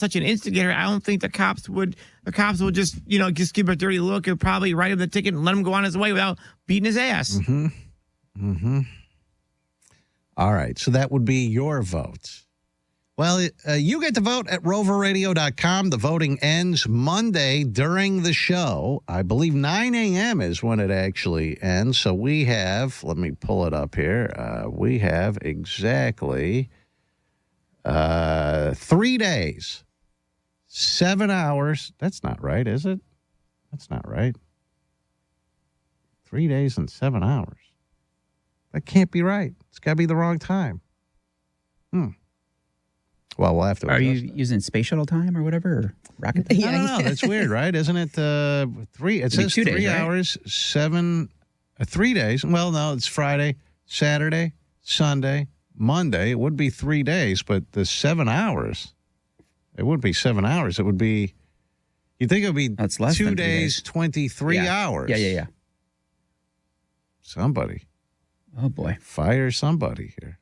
such an instigator, I don't think the cops would just, just give him a dirty look and probably write him the ticket and let him go on his way without beating his ass. Mm-hmm. Mm-hmm. All right. So that would be your vote. Well, you get to vote at roverradio.com. The voting ends Monday during the show. I believe 9 a.m. is when it actually ends. So we have, let me pull it up here. We have exactly 3 days, 7 hours. That's not right, is it? That's not right. 3 days and 7 hours. That can't be right. It's got to be the wrong time. Well, we'll have to. Are you using space shuttle time or whatever? Or rocket time? I don't know. That's weird, right? Isn't it 3? It says 2 3 days, right? hours, 3 days. Well, no, it's Friday, Saturday, Sunday, Monday. It would be 3 days, but the 7 hours, it would be 7 hours. It would be, you think it would be That's less 2 than 3 days, days. 23 hours. Yeah. Somebody. Oh, boy. Fire somebody here.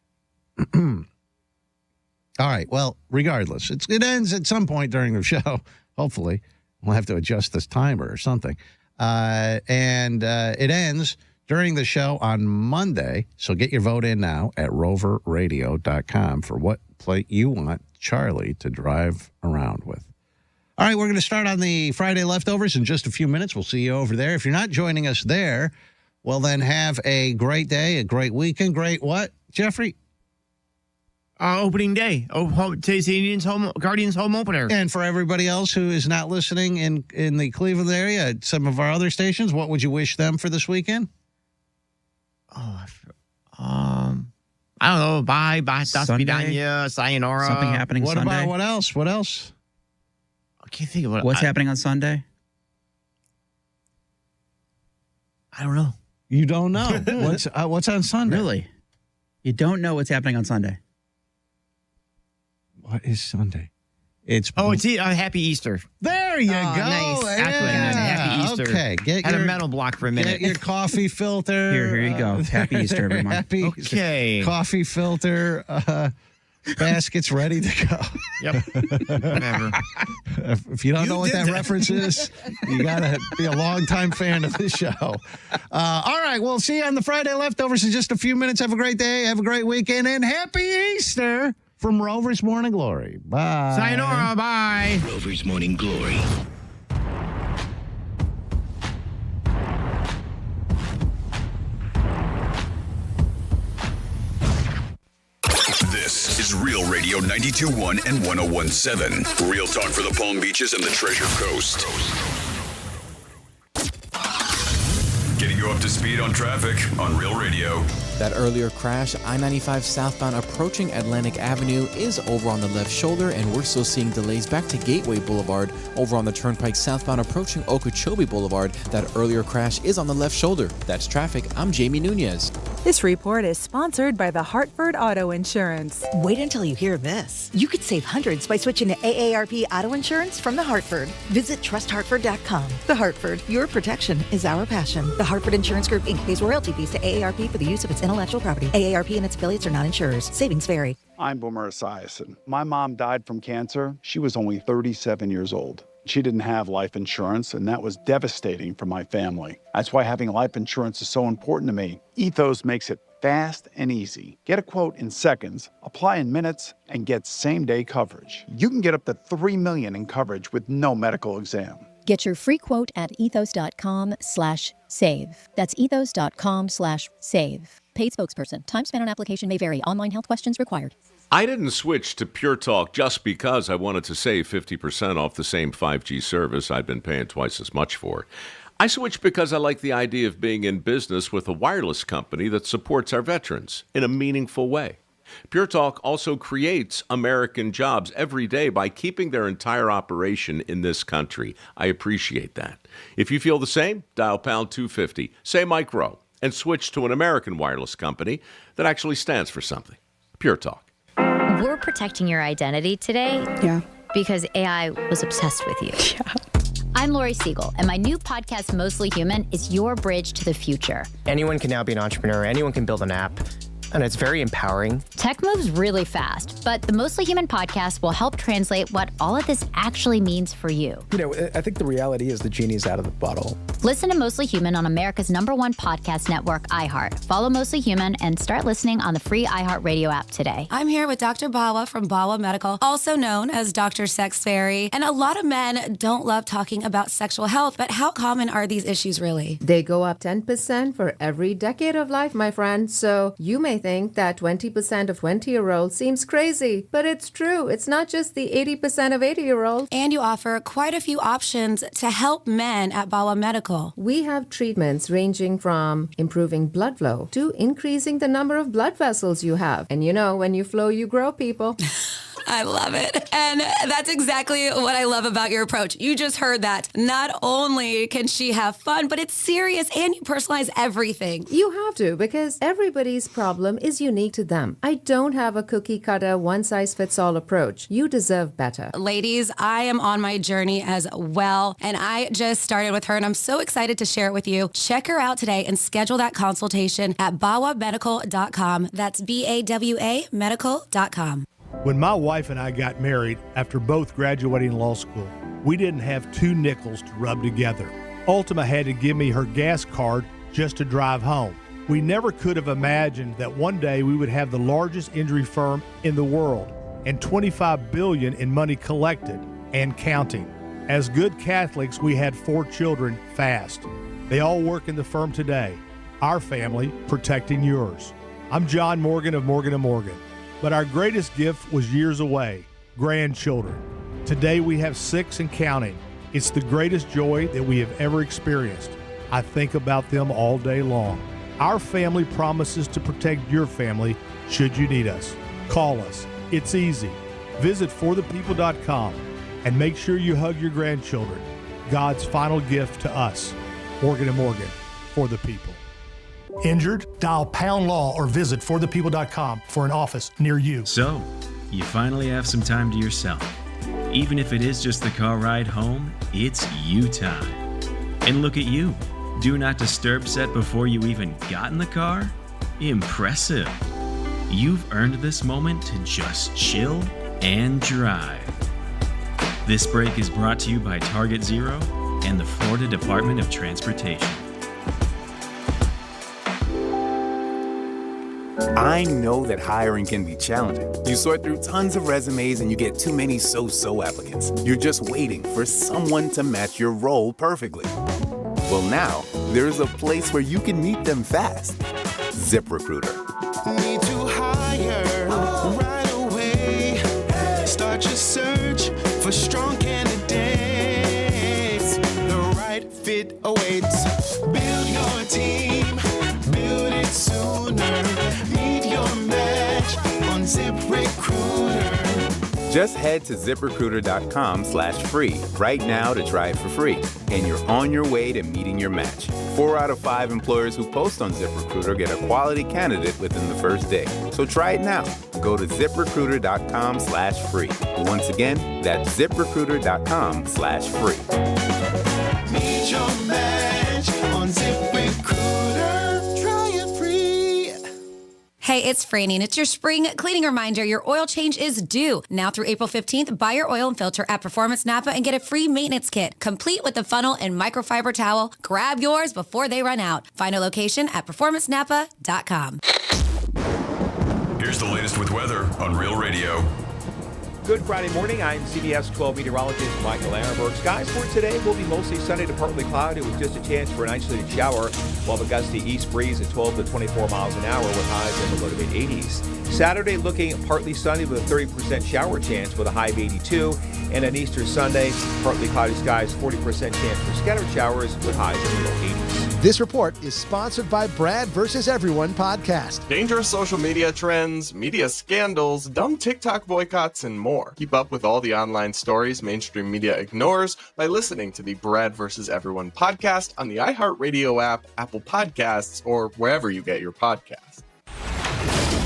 All right. Well, regardless, it ends at some point during the show. Hopefully, we'll have to adjust this timer or something. And it ends during the show on Monday. So get your vote in now at roverradio.com for what plate you want Charlie to drive around with. All right, we're going to start on the Friday leftovers in just a few minutes. We'll see you over there. If you're not joining us there, well, then have a great day, a great weekend. Great what, Jeffrey? Opening day. Today's the Indians Guardians home opener. And for everybody else who is not listening in the Cleveland area at some of our other stations, what would you wish them for this weekend? I don't know. Bye. Das Sunday? Vidania, sayonara. Something happening What Sunday? about what else? What else? I can't think of what. What's happening on Sunday? I don't know. You don't know. What's on Sunday? Really? You don't know what's happening on Sunday? What is Sunday? It's Happy Easter. there you go. nice. Yeah. Happy Easter. Okay, Had a mental block for a minute. Get your coffee filter. Here you go. Happy Easter, everyone. Happy Okay. coffee filter. Basket's ready to go. Yep. Whatever. If you don't know what did that that. reference is, you got to be a longtime fan of this show. All right, we'll see you on the Friday leftovers in just a few minutes. Have a great day. Have a great weekend. And happy Easter from Rover's Morning Glory. Bye. Sayonara. Bye. Rover's Morning Glory. This is Real Radio 92.1 and 101.7. Real talk for the Palm Beaches and the Treasure Coast. Getting you up to speed on traffic on Real Radio. That earlier crash, I-95 southbound approaching Atlantic Avenue, is over on the left shoulder, and we're still seeing delays back to Gateway Boulevard. Over on the Turnpike southbound approaching Okeechobee Boulevard, that earlier crash is on the left shoulder. That's traffic. I'm Jamie Nunez. This report is sponsored by the Hartford Auto Insurance. Wait until you hear this. You could save hundreds by switching to AARP Auto Insurance from The Hartford. Visit trusthartford.com. The Hartford, your protection is our passion. The Hartford Insurance Group, Inc. pays royalty fees to AARP for the use of its intellectual property. AARP and its affiliates are not insurers. Savings vary. I'm Boomer Esiason. My mom died from cancer. She was only 37 years old. She didn't have life insurance, and that was devastating for my family. That's why having life insurance is so important to me. Ethos makes it fast and easy. Get a quote in seconds, apply in minutes, and get same-day coverage. You can get up to $3 million in coverage with no medical exam. Get your free quote at ethos.com/save. That's ethos.com/save. Paid spokesperson. Time spent on application may vary. Online health questions required. I didn't switch to Pure Talk just because I wanted to save 50% off the same 5G service I'd been paying twice as much for. I switched because I like the idea of being in business with a wireless company that supports our veterans in a meaningful way. Pure Talk also creates American jobs every day by keeping their entire operation in this country. I appreciate that. If you feel the same, dial pound 250, say Mike Rowe, and switch to an American wireless company that actually stands for something. Pure Talk. We're protecting your identity today. Yeah. Because AI was obsessed with you. Yeah. I'm Lori Siegel, and my new podcast, Mostly Human, is your bridge to the future. Anyone can now be an entrepreneur. Anyone can build an app. and it's very empowering. Tech moves really fast, but the Mostly Human podcast will help translate what all of this actually means for you. You know, I think the reality is the genie's out of the bottle. Listen to Mostly Human on America's #1 podcast network, iHeart. Follow Mostly Human and start listening on the free iHeartRadio app today. I'm here with Dr. Bawa from Bawa Medical, also known as Dr. Sex Fairy. And a lot of men don't love talking about sexual health, but how common are these issues really? They go up 10% for every decade of life, my friend. So you may think that 20% of 20-year-olds seems crazy, but it's true. It's not just the 80% of 80-year-olds. And you offer quite a few options to help men at Bawa Medical. We have treatments ranging from improving blood flow to increasing the number of blood vessels you have. And you know, when you flow, you grow, people. I love it. And that's exactly what I love about your approach. You just heard that. Not only can she have fun, but it's serious and you personalize everything. You have to, because everybody's problem is unique to them. I don't have a cookie cutter, one-size-fits-all approach. You deserve better. Ladies, I am on my journey as well, and I just started with her, and I'm so excited to share it with you. Check her out today and schedule that consultation at bawamedical.com. That's BAWA medical.com. When my wife and I got married after both graduating law school, we didn't have 2 nickels to rub together. Ultima had to give me her gas card just to drive home. We never could have imagined that one day we would have the largest injury firm in the world and $25 billion in money collected and counting. As good Catholics, we had 4 children fast. They all work in the firm today. Our family protecting yours. I'm John Morgan of Morgan & Morgan. But our greatest gift was years away, grandchildren. Today we have 6 and counting. It's the greatest joy that we have ever experienced. I think about them all day long. Our family promises to protect your family should you need us. Call us. It's easy. Visit forthepeople.com and make sure you hug your grandchildren. God's final gift to us. Morgan & Morgan, for the people. Injured? Dial pound law or visit forthepeople.com for an office near you. So, you finally have some time to yourself. Even if it is just the car ride home, it's you time. And look at you. Do not disturb set before you even got in the car? Impressive. You've earned this moment to just chill and drive. This break is brought to you by Target Zero and the Florida Department of Transportation. I know that hiring can be challenging. You sort through tons of resumes and you get too many so-so applicants. You're just waiting for someone to match your role perfectly. Well, now, there's a place where you can meet them fast. ZipRecruiter. Need to hire right away. Start your search for strong candidates. The right fit awaits. Build your team. Build it sooner. Meet your match on ZipRecruiter. Just head to ZipRecruiter.com/free right now to try it for free. And you're on your way to meeting your match. 4 out of 5 employers who post on ZipRecruiter get a quality candidate within the first day. So try it now. Go to ZipRecruiter.com/free. Once again, that's ZipRecruiter.com/free. Meet your match on ZipRecruiter. Try it free. Hey, it's Franny, and it's your spring cleaning reminder. Your oil change is due. Now through April 15th, buy your oil and filter at Performance Napa and get a free maintenance kit, complete with the funnel and microfiber towel. Grab yours before they run out. Find a location at performancenapa.com. Here's the latest with weather on Real Radio. Good Friday morning. I'm CBS 12 meteorologist Michael Arenberg. Skies for today will be mostly sunny to partly cloudy with just a chance for an isolated shower, while the gusty east breeze at 12 to 24 miles an hour with highs in the low to mid 80s. Saturday looking partly sunny with a 30% shower chance with a high of 82. And on Easter Sunday, partly cloudy skies, 40% chance for scattered showers with highs in the low 80s. This report is sponsored by Brad vs. Everyone podcast. Dangerous social media trends, media scandals, dumb TikTok boycotts, and more. Keep up with all the online stories mainstream media ignores by listening to the Brad vs. Everyone podcast on the iHeartRadio app, Apple Podcasts, or wherever you get your podcasts.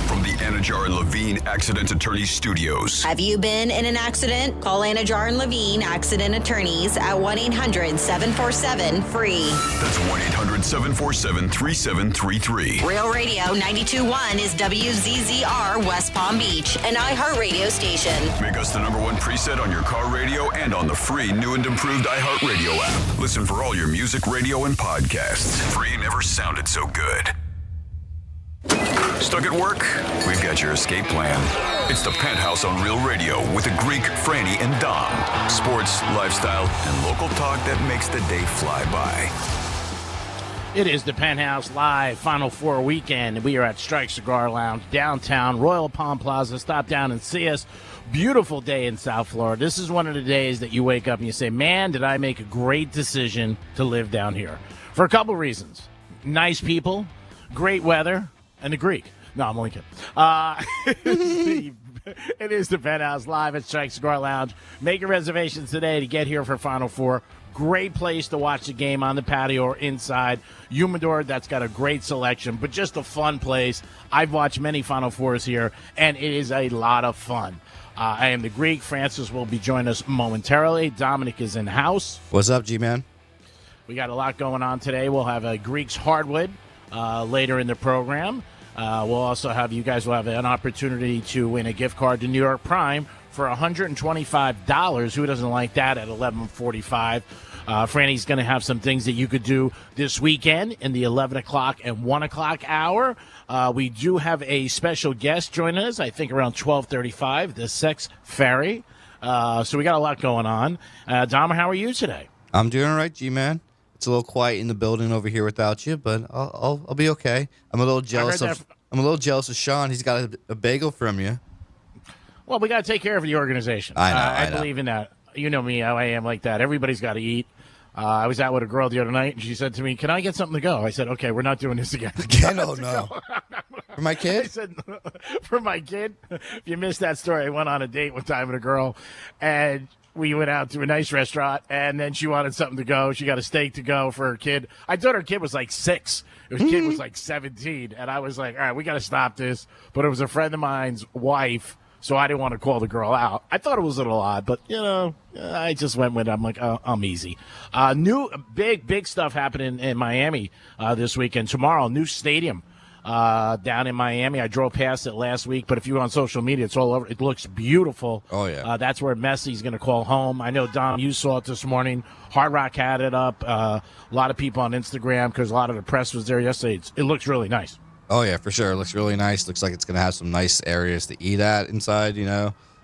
From the Anajar and Levine Accident Attorney Studios. Have you been in an accident? Call Anajar and Levine Accident Attorneys at 1-800-747-FREE. That's 1-800-747-3733. Real Radio 92.1 is WZZR West Palm Beach, an iHeartRadio station. Make us the #1 preset on your car radio and on the free new and improved iHeartRadio app. Listen for all your music, radio, and podcasts. Free never sounded so good. Stuck at work? We've got your escape plan. It's the Penthouse on Real Radio with the Greek, Franny, and Dom. Sports, lifestyle, and local talk that makes the day fly by. It is the Penthouse Live Final Four weekend. We are at Strike Cigar Lounge, downtown, Royal Palm Plaza. Stop down and see us. Beautiful day in South Florida. This is one of the days that you wake up and you say, man, did I make a great decision to live down here. For a couple reasons. Nice people, great weather, and the Greek. No, I'm only kidding. It is the Penthouse Live at Strike Cigar Lounge. Make your reservations today to get here for Final Four. Great place to watch the game on the patio or inside. Humidor, that's got a great selection, but just a fun place. I've watched many Final Fours here, and it is a lot of fun. I am the Greek. Francis will be joining us momentarily. Dominic is in house. What's up, G-Man? We got a lot going on today. We'll have a Greek's Hardwood later in the program. We'll also have, you guys will have an opportunity to win a gift card to New York Prime for $125. Who doesn't like that at 11:45? Franny's going to have some things that you could do this weekend in the 11 o'clock and 1 o'clock hour. We do have a special guest joining us, I think around 12:35, the Sex Fairy. So we got a lot going on. Dom, how are you today? I'm doing all right, G-Man. It's a little quiet in the building over here without you, but I'll be okay. I'm a little jealous of Sean. He's got a bagel from you. Well, we got to take care of the organization. I believe in that. You know me, how I am like that. Everybody's got to eat. I was out with a girl the other night, and she said to me, can I get something to go? I said, okay, we're not doing this again. Again? Oh, no. For my kid? I said, for my kid? If you missed that story, I went on a date one time with a girl, and we went out to a nice restaurant, and then she wanted something to go. She got a steak to go for her kid. I thought her kid was like 6. Her kid was like 17, and I was like, all right, we got to stop this. But it was a friend of mine's wife, so I didn't want to call the girl out. I thought it was a little odd, but, I just went with it. I'm like, oh, I'm easy. New big stuff happening in Miami this weekend. Tomorrow, new stadium down in Miami. I drove past it last week, but if you're on social media, it's all over. It looks beautiful. Oh, yeah. That's where Messi's going to call home. I know, Dom, you saw it this morning. Hard Rock had it up. A lot of people on Instagram because a lot of the press was there yesterday. It looks really nice. Oh, yeah, for sure. It looks really nice. Looks like it's going to have some nice areas to eat at inside,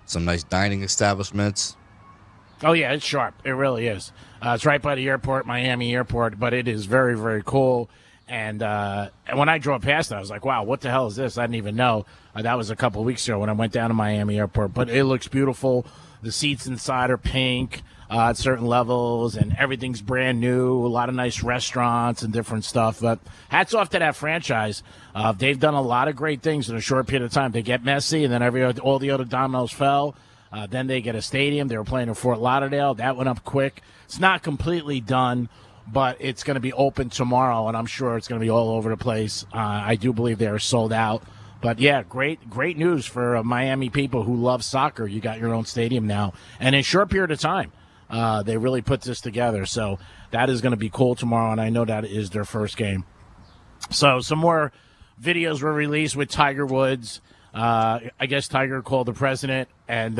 some nice dining establishments. Oh, yeah, it's sharp. It really is. It's right by the airport, Miami Airport, but it is very, very cool. And when I drove past it, I was like, wow, what the hell is this? I didn't even know. That was a couple of weeks ago when I went down to Miami Airport. But it looks beautiful. The seats inside are pink at certain levels, and everything's brand new. A lot of nice restaurants and different stuff. But hats off to that franchise. They've done a lot of great things in a short period of time. They get Messi, and then all the other dominoes fell. Then they get a stadium. They were playing in Fort Lauderdale. That went up quick. It's not completely done, but it's going to be open tomorrow, and I'm sure it's going to be all over the place. I do believe they are sold out. But, yeah, great news for Miami people who love soccer. You got your own stadium now. And in a short period of time, they really put this together. So that is going to be cool tomorrow, and I know that is their first game. So some more videos were released with Tiger Woods. I guess Tiger called the president, and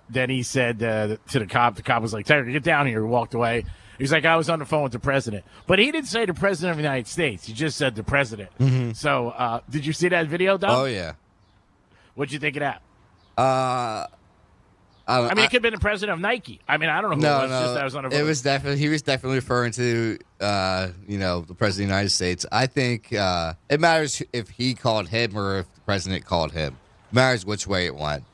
then he said to the cop was like, Tiger, get down here. He walked away. He's like, I was on the phone with the president. But he didn't say the president of the United States. He just said the president. Mm-hmm. So did you see that video, Dom? Oh, yeah. What'd you think of that? I mean, it could have been the president of Nike. I mean, I don't know who it was. Just that I was on a phone. He was definitely referring to, the president of the United States. I think it matters if he called him or if the president called him. It matters which way it went.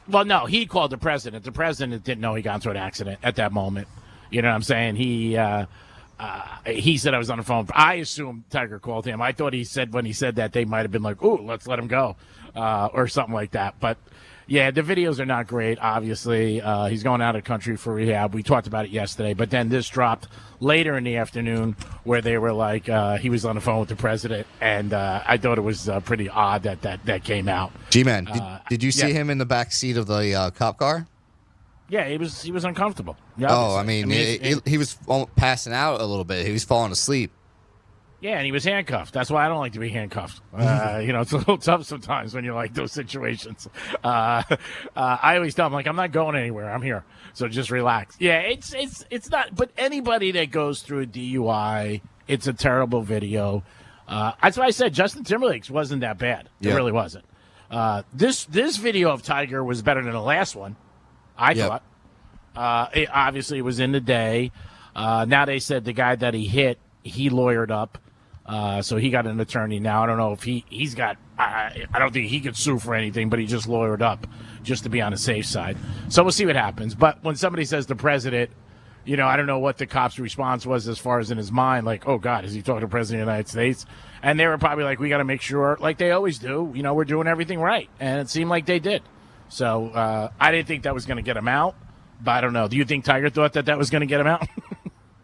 Well, no, he called the president. The president didn't know he got into an accident at that moment. You know what I'm saying? He said I was on the phone. I assumed Tiger called him. I thought he said when he said that they might have been like, ooh, let's let him go or something like that. But Yeah, the videos are not great, obviously. He's going out of the country for rehab. We talked about it yesterday, but then this dropped later in the afternoon where they were like, he was on the phone with the president, and I thought it was pretty odd that came out. G-Man, did you see yeah. him in the back seat of the cop car? Yeah, he was uncomfortable. Yeah, Oh, I mean, he was passing out a little bit. He was falling asleep. Yeah, and he was handcuffed. That's why I don't like to be handcuffed. It's a little tough sometimes when you're like those situations. I always tell him, like, I'm not going anywhere. I'm here. So just relax. Yeah, it's not. But anybody that goes through a DUI, it's a terrible video. That's why I said Justin Timberlake's wasn't that bad. It really wasn't. This video of Tiger was better than the last one, I thought. It obviously was in the day. Now they said the guy that he hit, he lawyered up. So he got an attorney now. I don't know if he's got I don't think he could sue for anything, but he just lawyered up just to be on the safe side. So we'll see what happens. But when somebody says the president, I don't know what the cop's response was as far as in his mind, like, oh, God, is he talking to the president of the United States? And they were probably like, we got to make sure, like they always do, we're doing everything right. And it seemed like they did. So I didn't think that was going to get him out. But I don't know. Do you think Tiger thought that was going to get him out?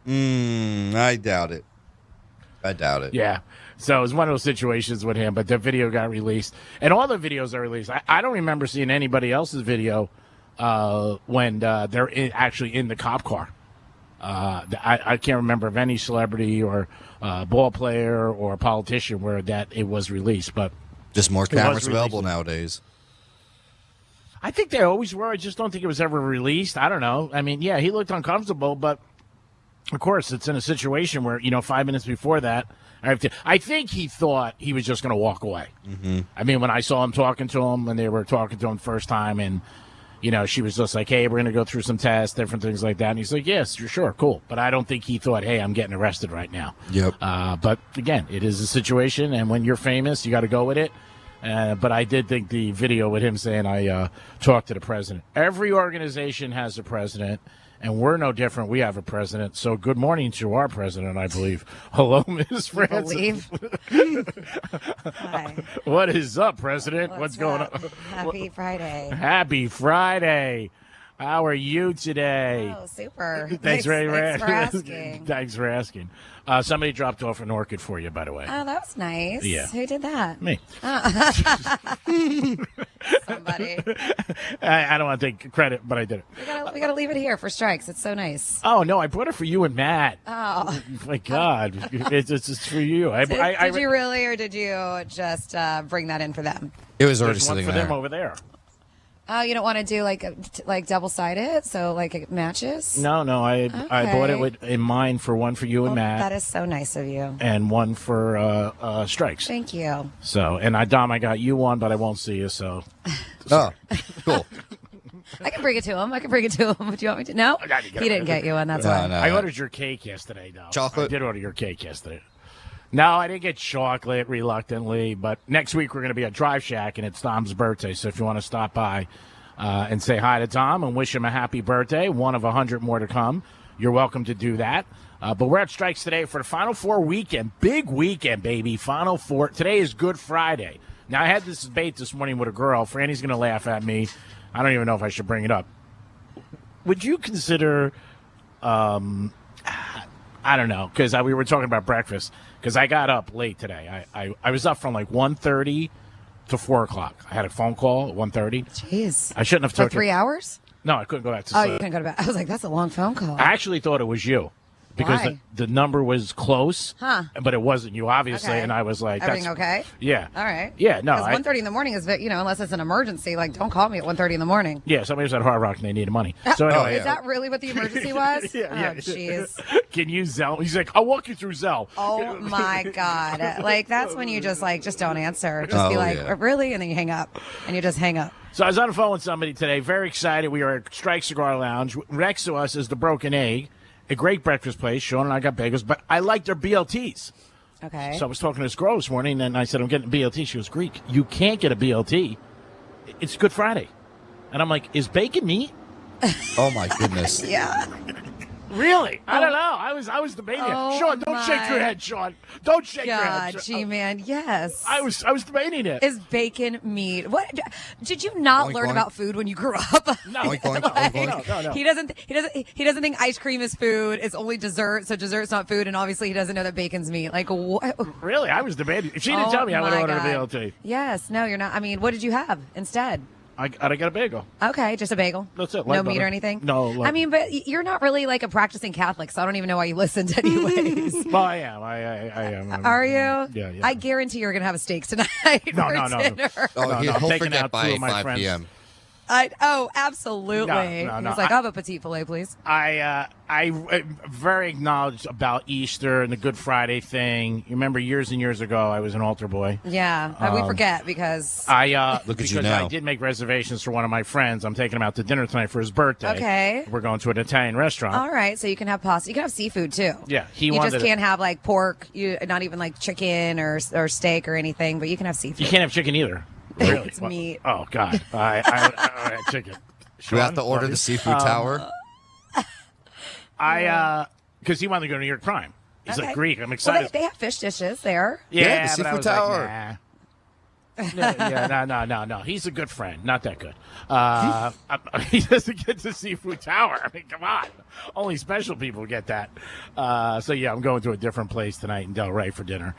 I doubt it. Yeah. So it was one of those situations with him, but the video got released. And all the videos are released. I don't remember seeing anybody else's video when they're actually in the cop car. I can't remember of any celebrity or ball player or politician where that it was released. But just more cameras available nowadays. I think they always were. I just don't think it was ever released. I don't know. I mean, yeah, he looked uncomfortable, but of course, it's in a situation where, 5 minutes before that, I think he thought he was just going to walk away. Mm-hmm. I mean, when I saw him talking to him, when they were talking to him first time, and, she was just like, hey, we're going to go through some tests, different things like that. And he's like, yes, you're sure, cool. But I don't think he thought, hey, I'm getting arrested right now. Yep. But, again, it is a situation, and when you're famous, you got to go with it. But I did think the video with him saying I talked to the president. Every organization has a president. And we're no different. We have a president. So good morning to our president, I believe. Hello, Ms. Francis. Hi. What is up, President? What's going on? Happy Friday. Happy Friday. How are you today? Oh, super. Thanks for asking. Thanks for asking. Somebody dropped off an orchid for you, by the way. Oh, that was nice. Yeah. Who did that? Me. Somebody. I don't want to take credit, but I did it. We gotta leave it here for strikes. It's so nice. Oh, no, I brought it for you and Matt. Oh. My God. It's for you. Did you really, or did you just bring that in for them? It was already There's one sitting for there. them over there. Oh, you don't want to do like double-sided, so like it matches? No, I bought it in mine for one for you and Matt. That is so nice of you. And one for strikes. Thank you. So, and Dom, I got you one, but I won't see you, so. Oh, cool. I can bring it to him. Would you want me to? No? He didn't get you one, that's why. No. I ordered your cake yesterday, though. Chocolate? I did order your cake yesterday. No, I didn't get chocolate, reluctantly, but next week we're going to be at Drive Shack, and it's Dom's birthday, so if you want to stop by and say hi to Dom and wish him a happy birthday, one of 100 more to come, you're welcome to do that. But we're at Strikes today for the Final Four weekend. Big weekend, baby. Final Four. Today is Good Friday. Now, I had this debate this morning with a girl. Franny's going to laugh at me. I don't even know if I should bring it up. Would you consider, I don't know, because we were talking about breakfast, because I got up late today. I was up from like 1:30 to 4 o'clock. I had a phone call at 1:30. Jeez. I shouldn't have For took 3 hours? No, I couldn't go back to Oh, sleep. you couldn't go to bed. I was like, that's a long phone call. I actually thought it was you. Because Why? the number was close, but it wasn't you, obviously. Okay. And I was like, Everything okay? Yeah. All right. Yeah, no. Because 1:30 in the morning is, unless it's an emergency, like, don't call me at 1:30 in the morning. Yeah, somebody was at Hard Rock and they needed money. So anyway, Is that really what the emergency was? Yeah. Oh, jeez. Can you Zelle? He's like, I'll walk you through Zelle. Oh, my God. Like, that's when you just don't answer. Just be like, really? And then you hang up. And you just hang up. So I was on the phone with somebody today, very excited. We are at Strike Cigar Lounge. Next to us is the Broken Egg, a great breakfast place. Sean and I got bagels, but I like their BLTs. Okay. So I was talking to this girl this morning, and I said, I'm getting a BLT. She goes, Greek, you can't get a BLT. It's Good Friday. And I'm like, is bacon meat? Oh, my goodness. Yeah. Really? I don't know. I was debating Oh, it. Sean, don't shake your head, Sean. Don't shake your head. God, G-Man, yes. I was debating it. Is bacon meat? What did you not Oink, learn oink. about food when you grew up? No. Oink, oink, oink, oink. No. He doesn't think ice cream is food. It's only dessert, so dessert's not food, and obviously he doesn't know that bacon's meat. Like what? Really? I was debating. If she didn't Oh, tell me, I would my have ordered God. a BLT. Yes, no, you're not. I mean, what did you have instead? I got a bagel. Okay, just a bagel. That's it. No Light meat butter. or anything. No. I mean, but you're not really like a practicing Catholic, so I don't even know why you listened anyways. Well, I am. I am. Are you? Yeah. I guarantee you're gonna have a steak tonight No, for no. dinner. Oh, No, he'll I'm taking forget out by two of my 5 friends. p.m. Absolutely. No, He's like, I'll have a petit filet, please. I very acknowledged about Easter and the Good Friday thing. You remember years and years ago, I was an altar boy. Yeah, we forget because Look at because you now. I did make reservations for one of my friends. I'm taking him out to dinner tonight for his birthday. Okay. We're going to an Italian restaurant. all right, so you can have pasta. You can have seafood too. Yeah, You just can't have like pork. You not even like chicken or steak or anything, but you can have seafood. You can't have chicken either. Really? It's meat. Oh God, I had chicken. Do we have to Sean, order love the you. seafood tower? Because he wanted to go to New York Prime. He's Okay. like Greek. I'm Well, excited. they have fish dishes there. Yeah, the but I seafood was tower. Like, nah. No. He's a good friend. Not that good. He doesn't get the seafood tower. I mean, come on. Only special people get that. So, yeah, I'm going to a different place tonight in Delray for dinner.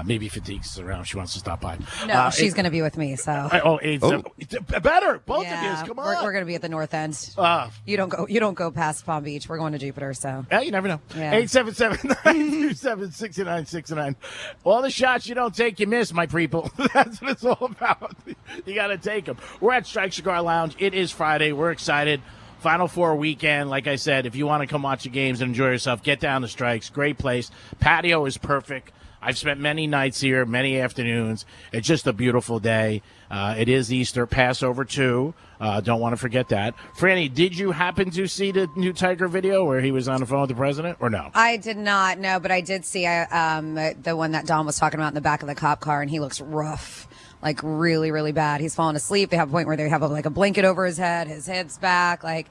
Maybe Fatigue's around. She wants to stop by. No, she's going to be with me. So It's better. Both yeah, of you. Come on. we're going to be at the North End. Uh, You don't go past Palm Beach. We're going to Jupiter. So Yeah, you never know. Yeah. 877-927-6969. All the shots you don't take, you miss, my people. That's what it's all about. You got to take them. We're at Strike Cigar Lounge. It is Friday. We're excited. Final Four weekend. Like I said, if you want to come watch the games and enjoy yourself, get down to Strikes. Great place. Patio is perfect. I've spent many nights here, many afternoons. It's just a beautiful day. It is Easter, Passover too. Don't want to forget that. Franny, did you happen to see the new Tiger video where he was on the phone with the president, or no? I did not know, but I did see the one that Don was talking about in the back of the cop car, and he looks rough, like really, really bad. He's fallen asleep. They have a point where they have a blanket over his head's back, like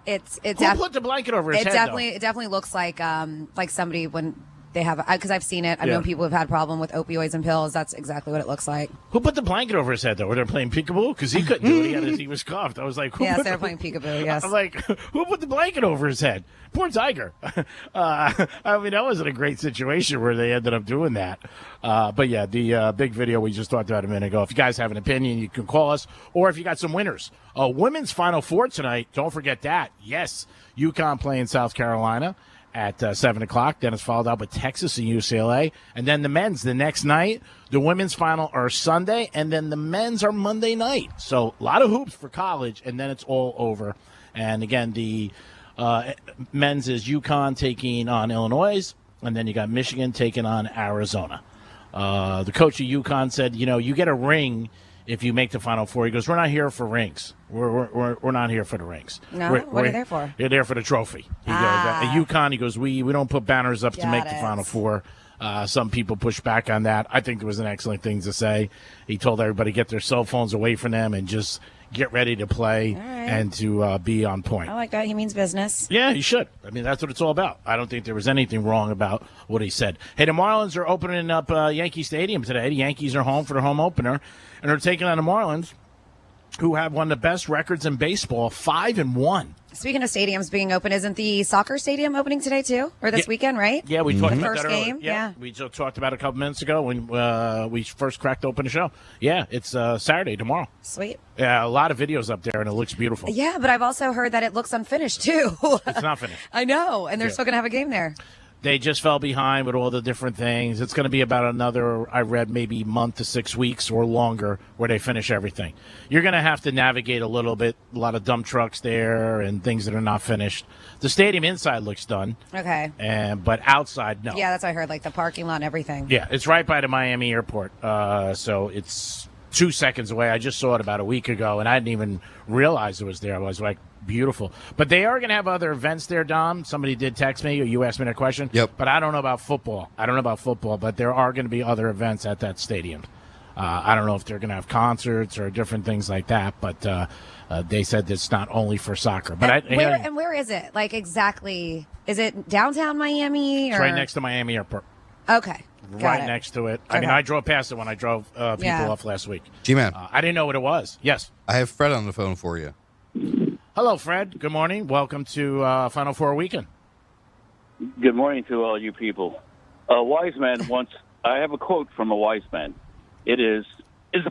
it's. Who put the blanket over his head? It definitely looks like somebody when. They have, because I've seen it. I've known people who've had problem with opioids and pills. That's exactly what it looks like. Who put the blanket over his head, though? Were they playing peekaboo? Because he couldn't do it. He was cuffed. I was like, Yes, they were playing peekaboo, yes. I'm like, who put the blanket over his head? Poor Tiger. I mean, that wasn't a great situation where they ended up doing that. But yeah, the big video we just talked about a minute ago. If you guys have an opinion, you can call us. Or if you got some winners. Women's Final Four tonight. Don't forget that. Yes, UConn playing South Carolina at 7 o'clock. Then it's followed up with Texas and UCLA. And then the men's the next night. The women's final are Sunday, and then the men's are Monday night. So a lot of hoops for college, and then it's all over. And again, the men's is UConn taking on Illinois, and then you got Michigan taking on Arizona. The coach of UConn said, you get a ring if you make the Final Four. He goes, we're not here for rings. We're not here for the rings. No? What are you there for? You're there for the trophy. He goes, at UConn, he goes, we don't put banners up to make the Final Four. Some people push back on that. I think it was an excellent thing to say. He told everybody to get their cell phones away from them and just get ready to play and to be on point. I like that. He means business. Yeah, he should. I mean, that's what it's all about. I don't think there was anything wrong about what he said. Hey, the Marlins are opening up Yankee Stadium today. The Yankees are home for their home opener, and they're taking on the Marlins, who have one of the best records in baseball, 5-1. Speaking of stadiums being open, isn't the soccer stadium opening today too, or this weekend? Right? Yeah, we talked the about first that earlier. game. Yeah, we just talked about it a couple minutes ago when we first cracked open the show. Yeah, it's Saturday tomorrow. Sweet. Yeah, a lot of videos up there, and it looks beautiful. Yeah, but I've also heard that it looks unfinished too. It's not finished. I know, and they're still gonna have a game there. They just fell behind with all the different things. It's going to be about another, I read, maybe month to 6 weeks or longer where they finish everything. You're going to have to navigate a little bit, a lot of dump trucks there and things that are not finished. The stadium inside looks done. Okay. But outside, no. Yeah, that's what I heard, like the parking lot and everything. Yeah, it's right by the Miami airport. So it's 2 seconds away. I just saw it about a week ago, and I didn't even realize it was there. I was like, beautiful. But they are going to have other events there, Dom. Somebody did text me, or you asked me that question. Yep. But I don't know about football. But there are going to be other events at that stadium. I don't know if they're going to have concerts or different things like that, but they said it's not only for soccer. But where is it? Like exactly? Is it downtown Miami? Or? It's right next to Miami Airport. Okay. Right next to it. I mean, I drove past it when I drove people off last week. G-Man. I didn't know what it was. Yes. I have Fred on the phone for you. Hello, Fred. Good morning. Welcome to Final Four weekend. Good morning to all you people. A wise man once, I have a quote from a wise man. It is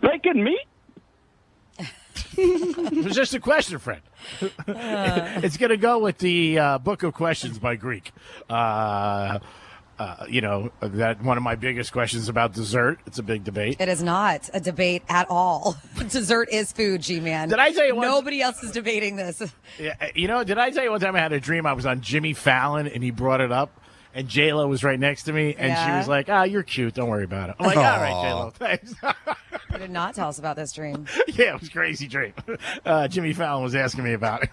bacon meat? It was just a question, Fred. It's going to go with the Book of Questions by Greek. That one of my biggest questions about dessert. It's a big debate. It is not a debate at all. Dessert is food, G-Man. Did I tell you nobody else is debating this? Yeah, did I tell you one time I had a dream I was on Jimmy Fallon and he brought it up? And J-Lo was right next to me, and she was like, you're cute. Don't worry about it. I'm like, all right, J-Lo, thanks. You did not tell us about this dream. Yeah, it was a crazy dream. Jimmy Fallon was asking me about it.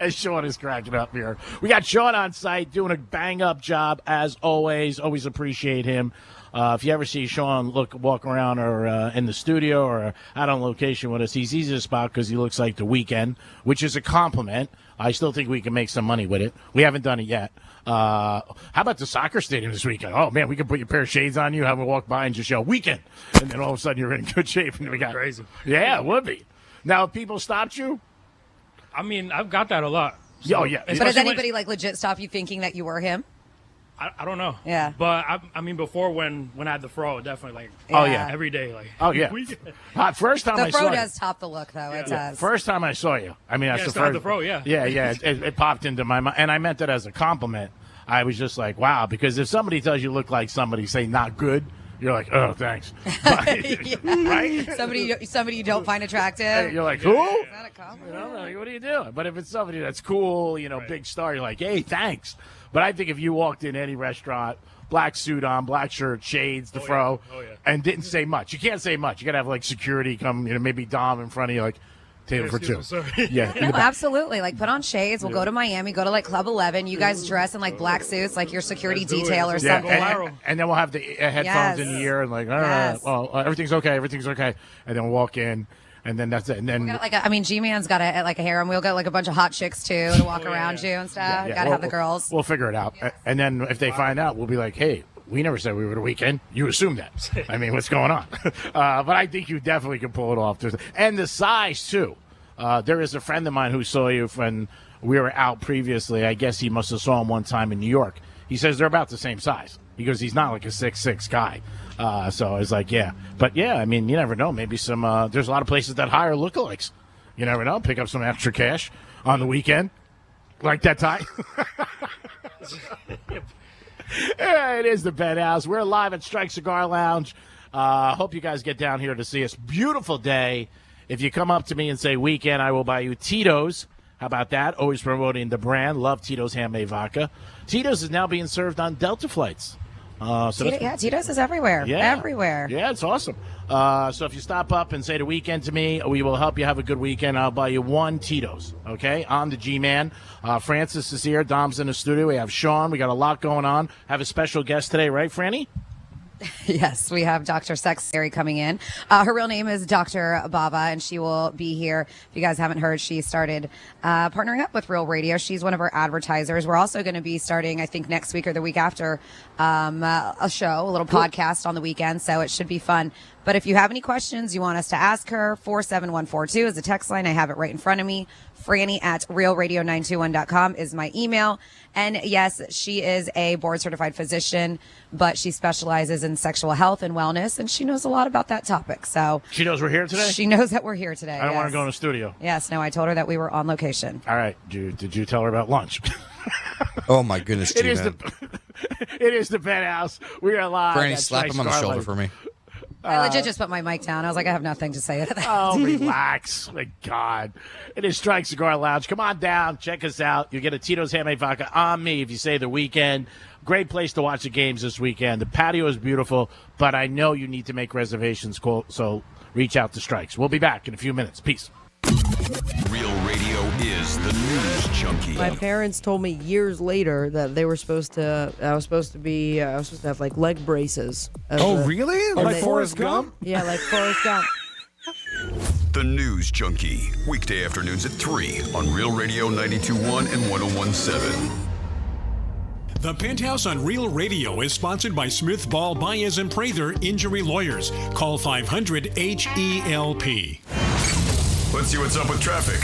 And Sean is cracking up here. We got Sean on site doing a bang-up job, as always. Always appreciate him. If you ever see Sean walk around or in the studio or out on location with us, he's easy to spot because he looks like The Weeknd, which is a compliment. I still think we can make some money with it. We haven't done it yet. How about the soccer stadium this weekend? Oh, man, we can put your pair of shades on you, have a walk by and just yell, "Weekend!" And then all of a sudden you're in good shape. And we got crazy. Yeah, it would be. Now, if people stopped you? I mean, I've got that a lot. So, oh, yeah. But does anybody legit stop you thinking that you were him? I don't know. Yeah. But I mean, before when I had the fro, definitely every day, Oh yeah. First time I saw fro you. does top the look, though. It does. First time I saw you. I mean, that's the first. The fro, yeah. Yeah. It popped into my mind, and I meant it as a compliment. I was just like, wow, because if somebody tells you look like somebody, say not good, you're like, oh, thanks. Right? Somebody you don't find attractive. You're like, who? Is that a compliment? Like, what are you doing? But if it's somebody that's cool, big star, you're like, hey, thanks. But I think if you walked in any restaurant, black suit on, black shirt, shades, the fro, and didn't say much. You can't say much. You got to have, security come, maybe Dom in front of you, table for two. Yeah. No, absolutely. Put on shades. We'll go to Miami, go to, Club 11. You guys dress in, black suits, your security detail or something. And then we'll have the headphones in the ear and, all right, well, everything's okay. And then we'll walk in. And then that's it. And then G-Man's got a harem. We'll get a bunch of hot chicks too to walk around you and stuff. Yeah. Got to have the girls. We'll figure it out. And then if they find out, we'll be like, hey, we never said we were The Weeknd. You assumed that. I mean, what's going on? But I think you definitely can pull it off. And the size too. There is a friend of mine who saw you when we were out previously. I guess he must have saw him one time in New York. He says they're about the same size. He goes, he's not like a 6'6" guy. So I was like, yeah. But, yeah, I mean, you never know. Maybe there's a lot of places that hire lookalikes. You never know. Pick up some extra cash on the weekend. Like that tie. It is the Penthouse. We're live at Strike Cigar Lounge. Hope you guys get down here to see us. Beautiful day. If you come up to me and say weekend, I will buy you Tito's. How about that? Always promoting the brand. Love Tito's handmade vodka. Tito's is now being served on Delta flights. Tito's is everywhere. Yeah. Everywhere. Yeah, it's awesome. So if you stop up and say the weekend to me, we will help you have a good weekend. I'll buy you one Tito's, okay? I'm the G-Man. Francis is here. Dom's in the studio. We have Sean. We got a lot going on. Have a special guest today, right, Franny? Yes, we have Dr. Sexary coming in. Her real name is Dr. Baba, and she will be here. If you guys haven't heard, she started partnering up with Real Radio. She's one of our advertisers. We're also going to be starting, I think, next week or the week after, a show, a little podcast on the weekend, so it should be fun. But if you have any questions you want us to ask her, 47142 is the text line. I have it right in front of me. Franny at realradio921.com is my email. And yes, she is a board certified physician, but she specializes in sexual health and wellness, and she knows a lot about that topic. So she knows we're here today? She knows that we're here today. I don't want to go in the studio. Yes, no, I told her that we were on location. All right. Did you tell her about lunch? Oh, my goodness, G-Man. It is the Penthouse. We are live. Franny, slap him on the shoulder for me. I legit just put my mic down. I was like, I have nothing to say to that. Oh, relax. My God. It is Strike Cigar Lounge. Come on down. Check us out. You get a Tito's handmade vodka on me if you say the weekend. Great place to watch the games this weekend. The patio is beautiful, but I know you need to make reservations, so reach out to Strikes. We'll be back in a few minutes. Peace. Real Radio is the News Junkie. My parents told me years later that I was supposed to have like leg braces. Really? Like Forrest Gump? Yeah, like Forrest Gump. The News Junkie. Weekday afternoons at 3 on Real Radio 92.1 and 101.7. The Penthouse on Real Radio is sponsored by Smith, Ball, Baez, and Prather Injury Lawyers. Call 500-HELP. Let's see what's up with traffic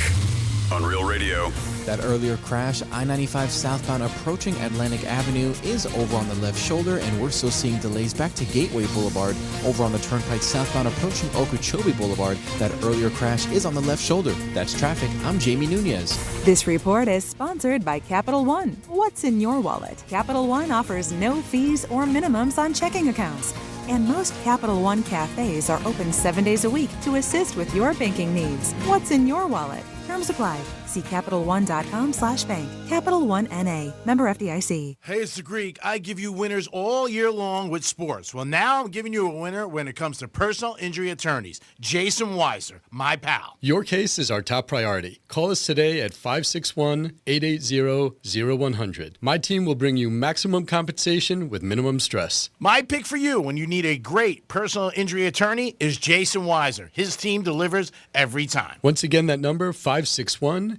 on Real Radio. That earlier crash, I-95 southbound approaching Atlantic Avenue, is over on the left shoulder, and we're still seeing delays back to Gateway Boulevard. Over on the Turnpike southbound approaching Okeechobee Boulevard, that earlier crash is on the left shoulder. That's traffic. I'm Jamie Nunez. This report is sponsored by Capital One. What's in your wallet? Capital One offers no fees or minimums on checking accounts. And most Capital One cafes are open 7 days a week to assist with your banking needs. What's in your wallet? Terms apply. See CapitalOne.com/bank. Capital One N.A. Member FDIC. Hey, it's the Greek. I give you winners all year long with sports. Well, now I'm giving you a winner when it comes to personal injury attorneys. Jason Weiser, my pal. Your case is our top priority. Call us today at 561-880-0100. My team will bring you maximum compensation with minimum stress. My pick for you when you need a great personal injury attorney is Jason Weiser. His team delivers every time. Once again, that number, 561-880-0100.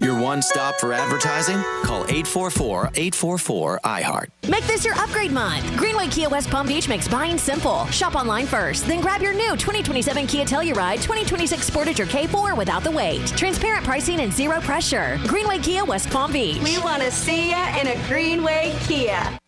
Your one stop for advertising? Call 844-844-iHeart. Make this your upgrade month. Greenway Kia West Palm Beach makes buying simple. Shop online first, then grab your new 2027 Kia Telluride 2026 Sportage or K4 without the wait. Transparent pricing and zero pressure. Greenway Kia West Palm Beach. We want to see ya in a Greenway Kia.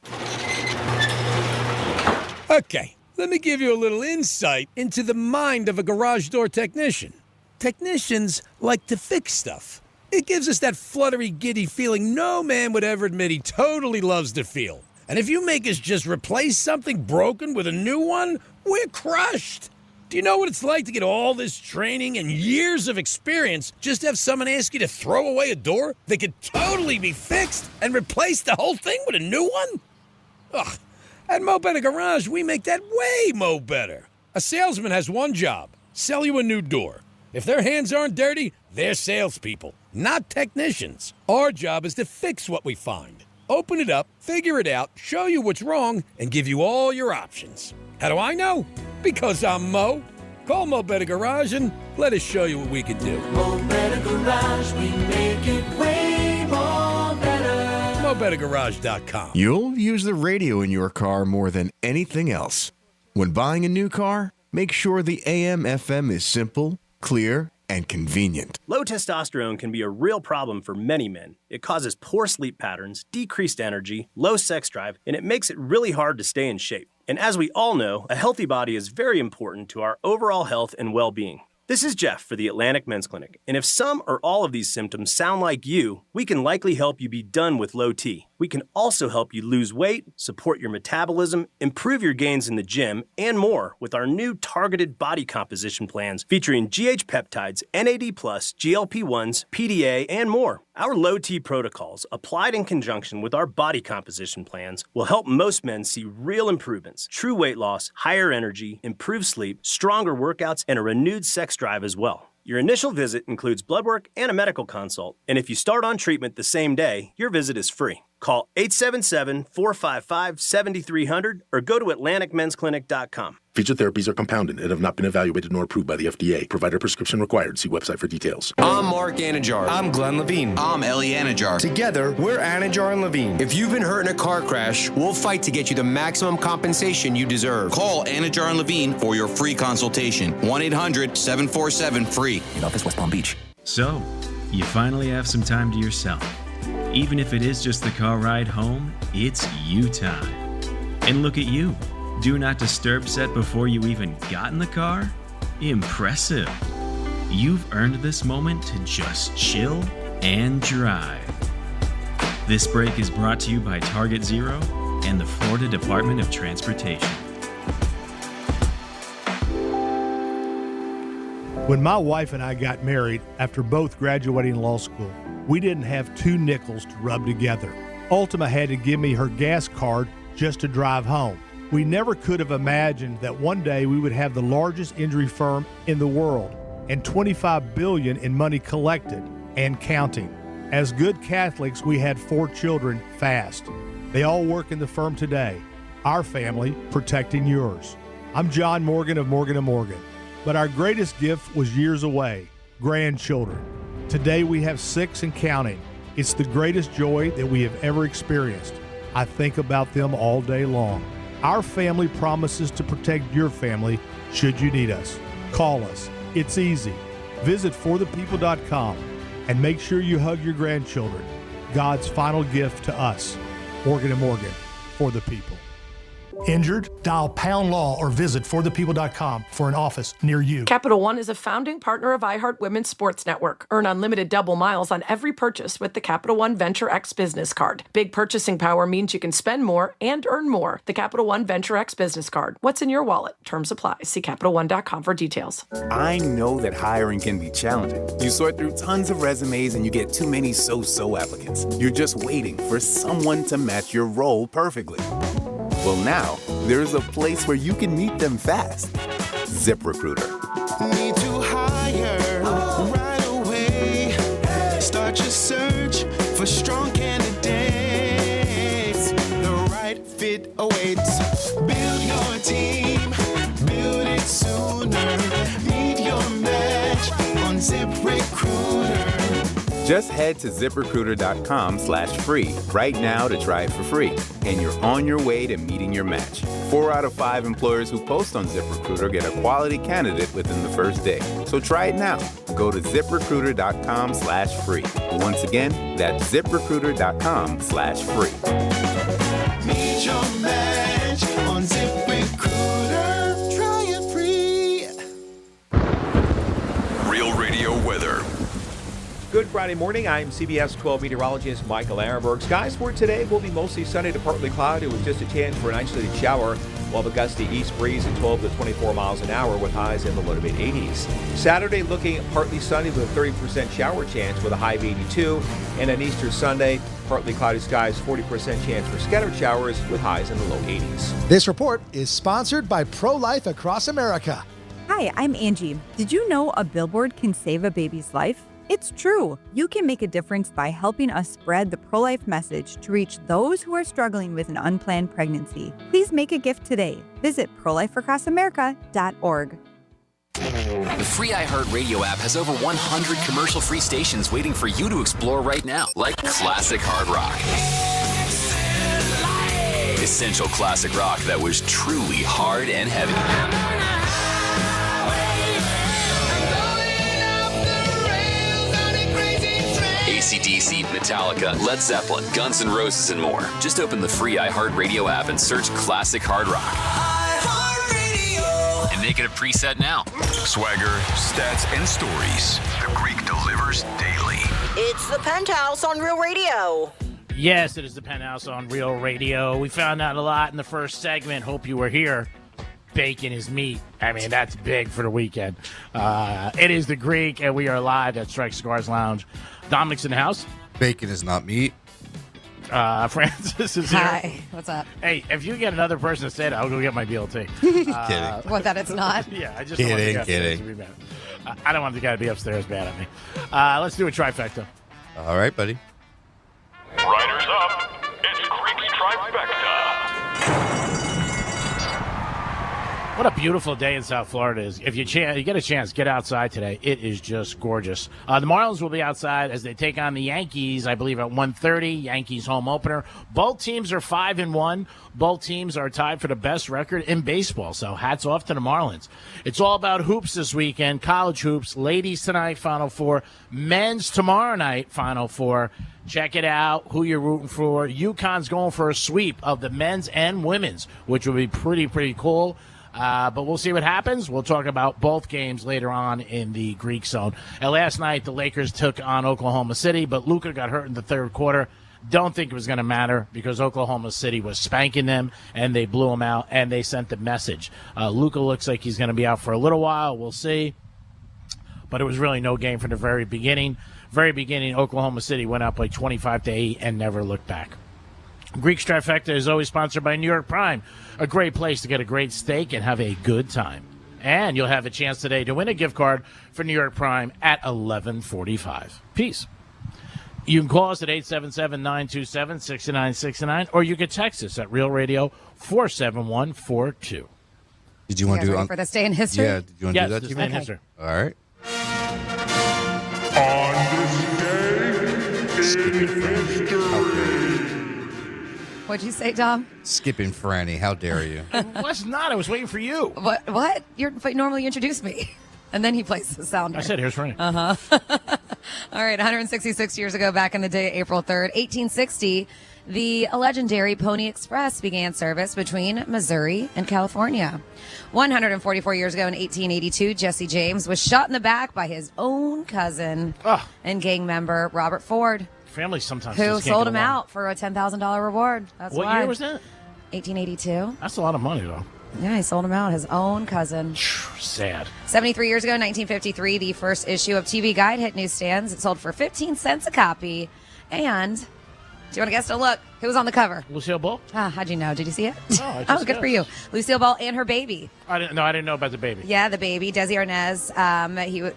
Okay, let me give you a little insight into the mind of a garage door technician. Technicians like to fix stuff. It gives us that fluttery, giddy feeling no man would ever admit he totally loves to feel. And if you make us just replace something broken with a new one, we're crushed. Do you know what it's like to get all this training and years of experience just to have someone ask you to throw away a door that could totally be fixed and replace the whole thing with a new one? Ugh. At Mo Better Garage, we make that way mo better. A salesman has one job, sell you a new door. If their hands aren't dirty, they're salespeople, not technicians. Our job is to fix what we find. Open it up, figure it out, show you what's wrong, and give you all your options. How do I know? Because I'm Mo. Call Mo Better Garage and let us show you what we can do. Mo Better Garage, we make it way more better. MoBetterGarage.com. You'll use the radio in your car more than anything else. When buying a new car, make sure the AM/FM is simple, clear, and convenient. Low testosterone can be a real problem for many men. It causes poor sleep patterns, decreased energy, low sex drive, and it makes it really hard to stay in shape. And as we all know, a healthy body is very important to our overall health and well-being. This is Jeff for the Atlantic Men's Clinic, and if some or all of these symptoms sound like you, we can likely help you be done with low T. We can also help you lose weight, support your metabolism, improve your gains in the gym, and more with our new targeted body composition plans featuring GH peptides, NAD+, GLP-1s, PDA, and more. Our low T protocols, applied in conjunction with our body composition plans, will help most men see real improvements, true weight loss, higher energy, improved sleep, stronger workouts, and a renewed sex drive as well. Your initial visit includes blood work and a medical consult, and if you start on treatment the same day, your visit is free. Call 877-455-7300 or go to AtlanticMen'sClinic.com. Featured therapies are compounded and have not been evaluated nor approved by the FDA. Provider prescription required. See website for details. I'm Mark Anajar. I'm Glenn Levine. I'm Ellie Anajar. Together, we're Anajar and Levine. If you've been hurt in a car crash, we'll fight to get you the maximum compensation you deserve. Call Anajar and Levine for your free consultation. 1-800-747-FREE. In office, West Palm Beach. So, you finally have some time to yourself. Even if it is just the car ride home, it's you time. And look at you. Do not disturb set before you even got in the car? Impressive. You've earned this moment to just chill and drive. This break is brought to you by Target Zero and the Florida Department of Transportation. When my wife and I got married after both graduating law school, we didn't have two nickels to rub together. Ultima had to give me her gas card just to drive home. We never could have imagined that one day we would have the largest injury firm in the world. and $25 billion in money collected and counting. As good Catholics, we had 4 children fast. They all work in the firm today. Our family protecting yours. I'm John Morgan of Morgan & Morgan. But our greatest gift was years away, grandchildren. Today we have 6 and counting. It's the greatest joy that we have ever experienced. I think about them all day long. Our family promises to protect your family should you need us. Call us. It's easy. Visit forthepeople.com and make sure you hug your grandchildren. God's final gift to us. Morgan & Morgan, for the people. Injured? Dial Pound Law or visit forthepeople.com for an office near you. Capital One is a founding partner of iHeart Women's Sports Network. Earn unlimited double miles on every purchase with the Capital One Venture X Business Card. Big purchasing power means you can spend more and earn more. The Capital One Venture X Business Card. What's in your wallet? Terms apply. See CapitalOne.com for details. I know that hiring can be challenging. You sort through tons of resumes and you get too many so-so applicants. You're just waiting for someone to match your role perfectly. Well, now, there's a place where you can meet them fast. ZipRecruiter. Need to hire right away. Start your search for strong candidates. The right fit awaits. Build your team. Build it sooner. Meet your match on ZipRecruiter. Just head to ZipRecruiter.com/free right now to try it for free. And you're on your way to meeting your match. 4 out of 5 employers who post on ZipRecruiter get a quality candidate within the first day. So try it now. Go to ZipRecruiter.com/free. Once again, that's ZipRecruiter.com/free. Meet your match on ZipRecruiter. Try it free. Real Radio weather. Good Friday morning. I'm CBS 12 meteorologist Michael Arenberg. Skies for today will be mostly sunny to partly cloudy with just a chance for an isolated shower. We'll have a gusty east breeze at 12 to 24 miles an hour with highs in the low to mid-80s. Saturday looking partly sunny with a 30% shower chance with a high of 82. And on Easter Sunday, partly cloudy skies, 40% chance for scattered showers with highs in the low 80s. This report is sponsored by Pro-Life Across America. Hi, I'm Angie. Did you know a billboard can save a baby's life? It's true. You can make a difference by helping us spread the pro-life message to reach those who are struggling with an unplanned pregnancy. Please make a gift today. Visit prolifeacrossamerica.org. The free iHeartRadio app has over 100 commercial-free stations waiting for you to explore right now, like classic hard rock. Essential classic rock that was truly hard and heavy. AC/DC, Metallica, Led Zeppelin, Guns N' Roses, and more. Just open the free iHeartRadio app and search Classic Hard Rock. And make it a preset now. Swagger, stats, and stories. The Greek delivers daily. It's the Penthouse on Real Radio. Yes, it is the Penthouse on Real Radio. We found out a lot in the first segment. Hope you were here. Bacon is meat. I mean, that's big for the weekend. It is the Greek, and we are live at Strike Cigars Lounge. Dominic's in the house. Bacon is not meat. Francis is here. Hi, what's up? Hey, if you get another person to say that, I'll go get my BLT. Kidding. What, that it's not? Yeah, I just don't want the guy upstairs to be mad. I don't want the guy to be upstairs mad at me. Let's do a trifecta. All right, buddy. Riders up. It's Greek's Trifecta. What a beautiful day in South Florida is. If you get a chance, get outside today. It is just gorgeous. The Marlins will be outside as they take on the Yankees, I believe, at 1:30. Yankees home opener. Both teams are 5-1. Both teams are tied for the best record in baseball. So hats off to the Marlins. It's all about hoops this weekend. College hoops. Ladies tonight, Final Four. Men's tomorrow night, Final Four. Check it out, who you're rooting for. UConn's going for a sweep of the men's and women's, which will be pretty cool. But we'll see what happens. We'll talk about both games later on in the Greek zone. And last night, the Lakers took on Oklahoma City, but Luka got hurt in the third quarter. Don't think it was going to matter because Oklahoma City was spanking them, and they blew them out, and they sent the message. Luka looks like he's going to be out for a little while. We'll see. But it was really no game from the very beginning. Oklahoma City went up like 25-8 and never looked back. Greek's Trifecta is always sponsored by New York Prime, a great place to get a great steak and have a good time. And you'll have a chance today to win a gift card for New York Prime at 11:45. Peace. You can call us at 877-927-6969, or you can text us at Real Radio 47142. Did you want to do ready for this day in history? Yeah, did you want to do that? This Jimmy? day in history. All right. On this day in history. What'd you say, Dom? Skipping Franny, how dare you? I was not. I was waiting for you. What? Normally you introduce me. And then he plays the sounder. I said, here's Franny. Uh-huh. All right, 166 years ago, back in the day, April 3rd, 1860, the legendary Pony Express began service between Missouri and California. 144 years ago in 1882, Jesse James was shot in the back by his own cousin and gang member, Robert Ford, Family sometimes who just can't sold get him along. out for a $10,000 reward. That's What why. year was that? 1882. That's a lot of money, though. Yeah, he sold him out, his own cousin. Sad. 73 years ago, 1953, the first issue of TV Guide hit newsstands. It sold for 15 cents a copy. And, do you want to guess? Look, who was on the cover? Lucille Ball? How'd you know? Did you see it? I just good for guessed. you. Lucille Ball and her baby. I didn't know about the baby. Yeah, the baby, Desi Arnaz,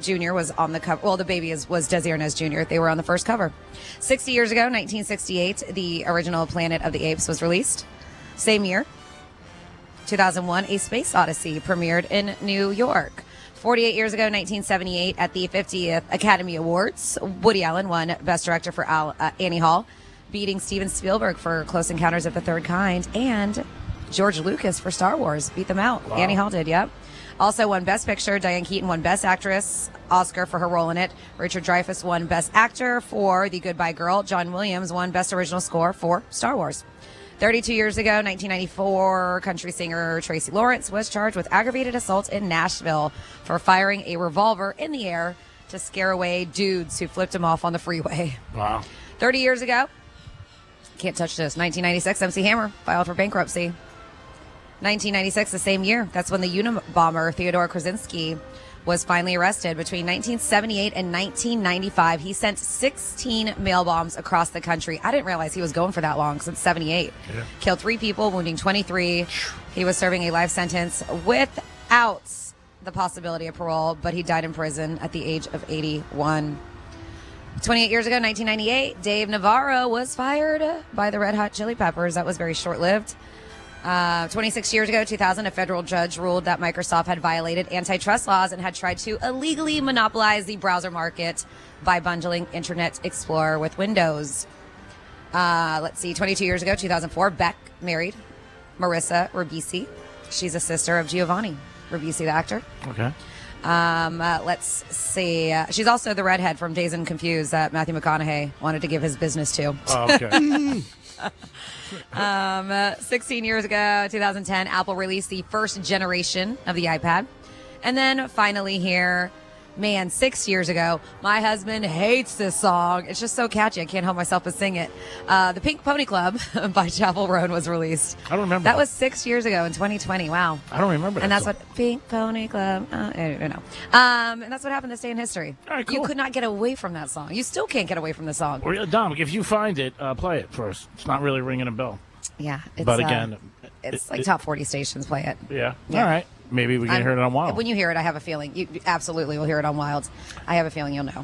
Jr. was on the cover. Well, the baby was Desi Arnaz Jr. They were on the first cover. 60 years ago, 1968, the original Planet of the Apes was released. Same year, 2001, A Space Odyssey premiered in New York. 48 years ago, 1978, at the 50th Academy Awards, Woody Allen won Best Director for Annie Hall, beating Steven Spielberg for Close Encounters of the Third Kind, and George Lucas for Star Wars. Beat them out. Wow. Annie Hall did, yep. Also won Best Picture. Diane Keaton won Best Actress, Oscar for her role in it. Richard Dreyfuss won Best Actor for The Goodbye Girl. John Williams won Best Original Score for Star Wars. 32 years ago, 1994, country singer Tracy Lawrence was charged with aggravated assault in Nashville for firing a revolver in the air to scare away dudes who flipped him off on the freeway. Wow. 30 years ago, can't touch this, 1996, MC Hammer filed for bankruptcy. 1996, the same year, that's when the Unabomber Theodore Krasinski was finally arrested. Between 1978 and 1995, he sent 16 mail bombs across the country. I didn't realize he was going for that long, since 78. Yeah. Killed 3 people, wounding 23. He was serving a life sentence without the possibility of parole, but he died in prison at the age of 81. 28 years ago, 1998, Dave Navarro was fired by the Red Hot Chili Peppers. That was very short-lived. 26 years ago, 2000, a federal judge ruled that Microsoft had violated antitrust laws and had tried to illegally monopolize the browser market by bundling Internet Explorer with Windows. 22 years ago, 2004, Beck married Marissa Ribisi. She's a sister of Giovanni Ribisi, the actor. Okay. Let's see. She's also the redhead from Dazed and Confused that Matthew McConaughey wanted to give his business to. Oh, okay. 16 years ago, 2010, Apple released the first generation of the iPad. And then finally here, 6 years ago, my husband hates this song. It's just so catchy. I can't help myself but sing it. The Pink Pony Club by Chapel Roan was released. I don't remember. That was 6 years ago in 2020. Wow. I don't remember that. And that's song. what Pink Pony Club, I don't know. And that's what happened this day in history. All right, cool. You could not get away from that song. You still can't get away from the song. Well, Dom, if you find it, play it first. It's not really ringing a bell. Yeah. It's, But again, it's like top 40 stations play it. Yeah. Yeah. All right. Maybe we can hear it on Wild. When you hear it, I have a feeling. You absolutely will hear it on Wild. I have a feeling you'll know.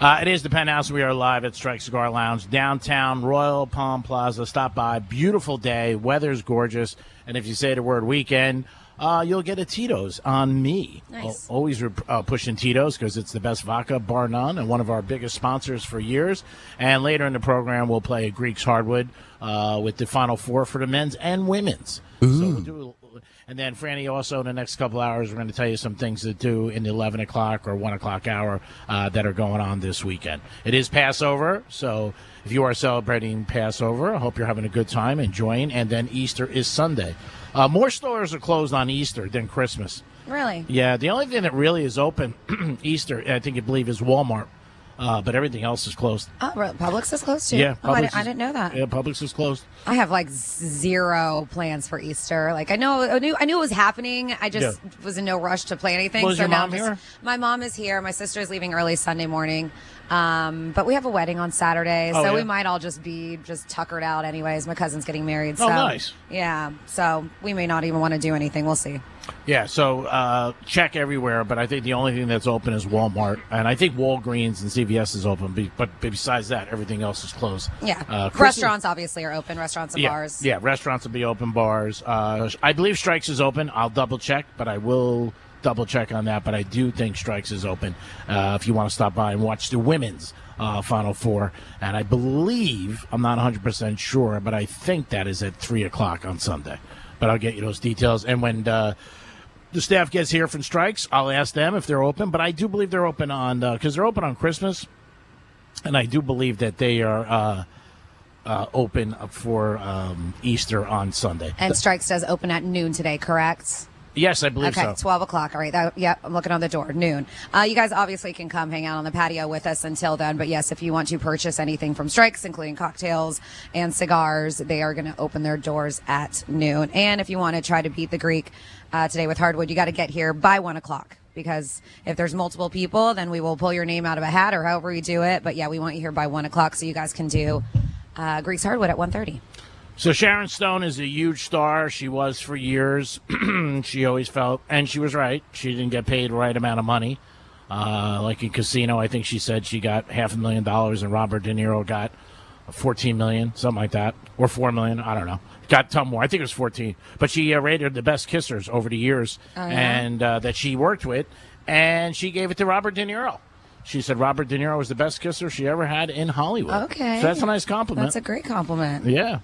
It is the Penthouse. We are live at Strike Cigar Lounge, downtown Royal Palm Plaza. Stop by. Beautiful day. Weather's gorgeous. And if you say the word weekend, you'll get a Tito's on me. Nice. Always pushing Tito's because it's the best vodka, bar none, and one of our biggest sponsors for years. And later in the program, we'll play Greek's Hardwood with the Final Four for the men's and women's. Ooh. So we'll do. And then, Franny, also in the next couple hours, we're going to tell you some things to do in the 11 o'clock or 1 o'clock hour that are going on this weekend. It is Passover, so if you are celebrating Passover, I hope you're having a good time, enjoying. And then Easter is Sunday. More stores are closed on Easter than Christmas. Really? Yeah, the only thing that really is open Easter, I believe, is Walmart. But everything else is closed. Oh, really? Publix is closed too? Yeah, Oh, I Publix didn't know that. Yeah, Publix is closed. I have like zero plans for Easter. Like I knew it was happening. I just was in no rush to plan anything. Was your now mom here? My mom is here. My sister is leaving early Sunday morning. But we have a wedding on Saturday, Oh, so yeah? we might all just be tuckered out anyways. My cousin's getting married. Oh, So, nice. Yeah, so we may not even want to do anything. We'll see. Yeah, so check everywhere, but I think the only thing that's open is Walmart, and I think Walgreens and CVS is open, but besides that, everything else is closed. Yeah. Restaurants obviously are open, restaurants and bars. Yeah, restaurants will be open, bars. I believe Strikes is open. I'll double check, but I will double check on that, but I do think Strikes is open if you want to stop by and watch the women's Final Four. And I believe, I'm not 100% sure, but I think that is at 3 o'clock on Sunday. But I'll get you those details. And when the staff gets here from Strikes, I'll ask them if they're open. But I do believe they're open on, because they're open on Christmas. And I do believe that they are open for Easter on Sunday. And Strikes does open at noon today, correct? Yes, I believe so. Okay, 12 o'clock. All right. I'm looking on the door. Noon. You guys obviously can come hang out on the patio with us until then. But yes, if you want to purchase anything from Strikes, including cocktails and cigars, they are going to open their doors at noon. And if you want to try to beat the Greek today with hardwood, you got to get here by 1 o'clock. Because if there's multiple people, then we will pull your name out of a hat or however we do it. But yeah, we want you here by 1 o'clock so you guys can do Greek's Hardwood at 1:30. So Sharon Stone is a huge star. She was for years. She always felt, and she was right, she didn't get paid the right amount of money. Like in Casino, I think she said she got $500,000 and Robert De Niro got $14 million, something like that, or $4 million. I don't know. Got a ton more. I think it was 14. But she rated the best kissers over the years, and that she worked with, and she gave it to Robert De Niro. She said Robert De Niro was the best kisser she ever had in Hollywood. Okay. So that's a nice compliment. That's a great compliment. Yeah.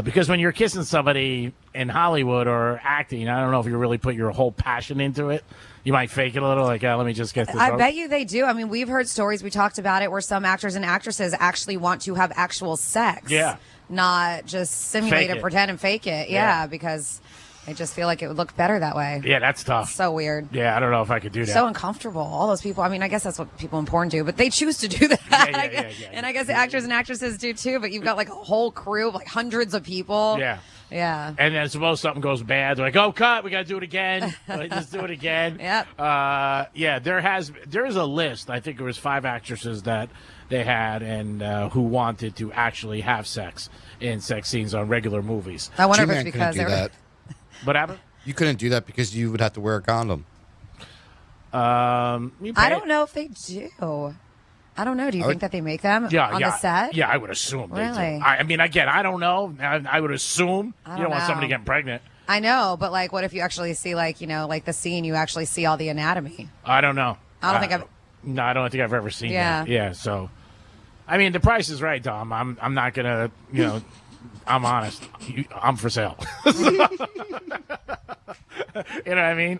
Because when you're kissing somebody in Hollywood or acting, I don't know if you really put your whole passion into it. You might fake it a little, like, let me just get this I over. bet you they do. I mean, we've heard stories, we talked about it, where some actors and actresses actually want to have actual sex. Yeah. Not just simulate Fake it, it. pretend and fake it. Yeah, because I just feel like it would look better that way. Yeah, that's tough. So weird. Yeah, I don't know if I could do that. So uncomfortable. All those people. I mean, I guess that's what people in porn do, but they choose to do that. And I guess actors and actresses do too, but you've got like a whole crew of like hundreds of people. Yeah. Yeah. And then suppose something goes bad, they're like, oh, cut, we got to do it again. Just do it again. Yep. Yeah, there is a list. I think it was 5 actresses that they had and who wanted to actually have sex in sex scenes on regular movies. I wonder if G-Man it's because couldn't do they were... that. What happened? You couldn't do that because you would have to wear a condom. I don't know if they do. I don't know. Do you think that they make them on the set? Yeah, I would assume they Really? do. I mean, again, I don't know. I would assume I you don't don't want know. somebody getting pregnant. I know, but like, what if you actually see like, like the scene, you actually see all the anatomy? I don't know. I don't think I've... No, I don't think I've ever seen Yeah. that. Yeah, so... I mean, the price is right, Dom. I'm not going to, I'm honest. I'm for sale. You know what I mean?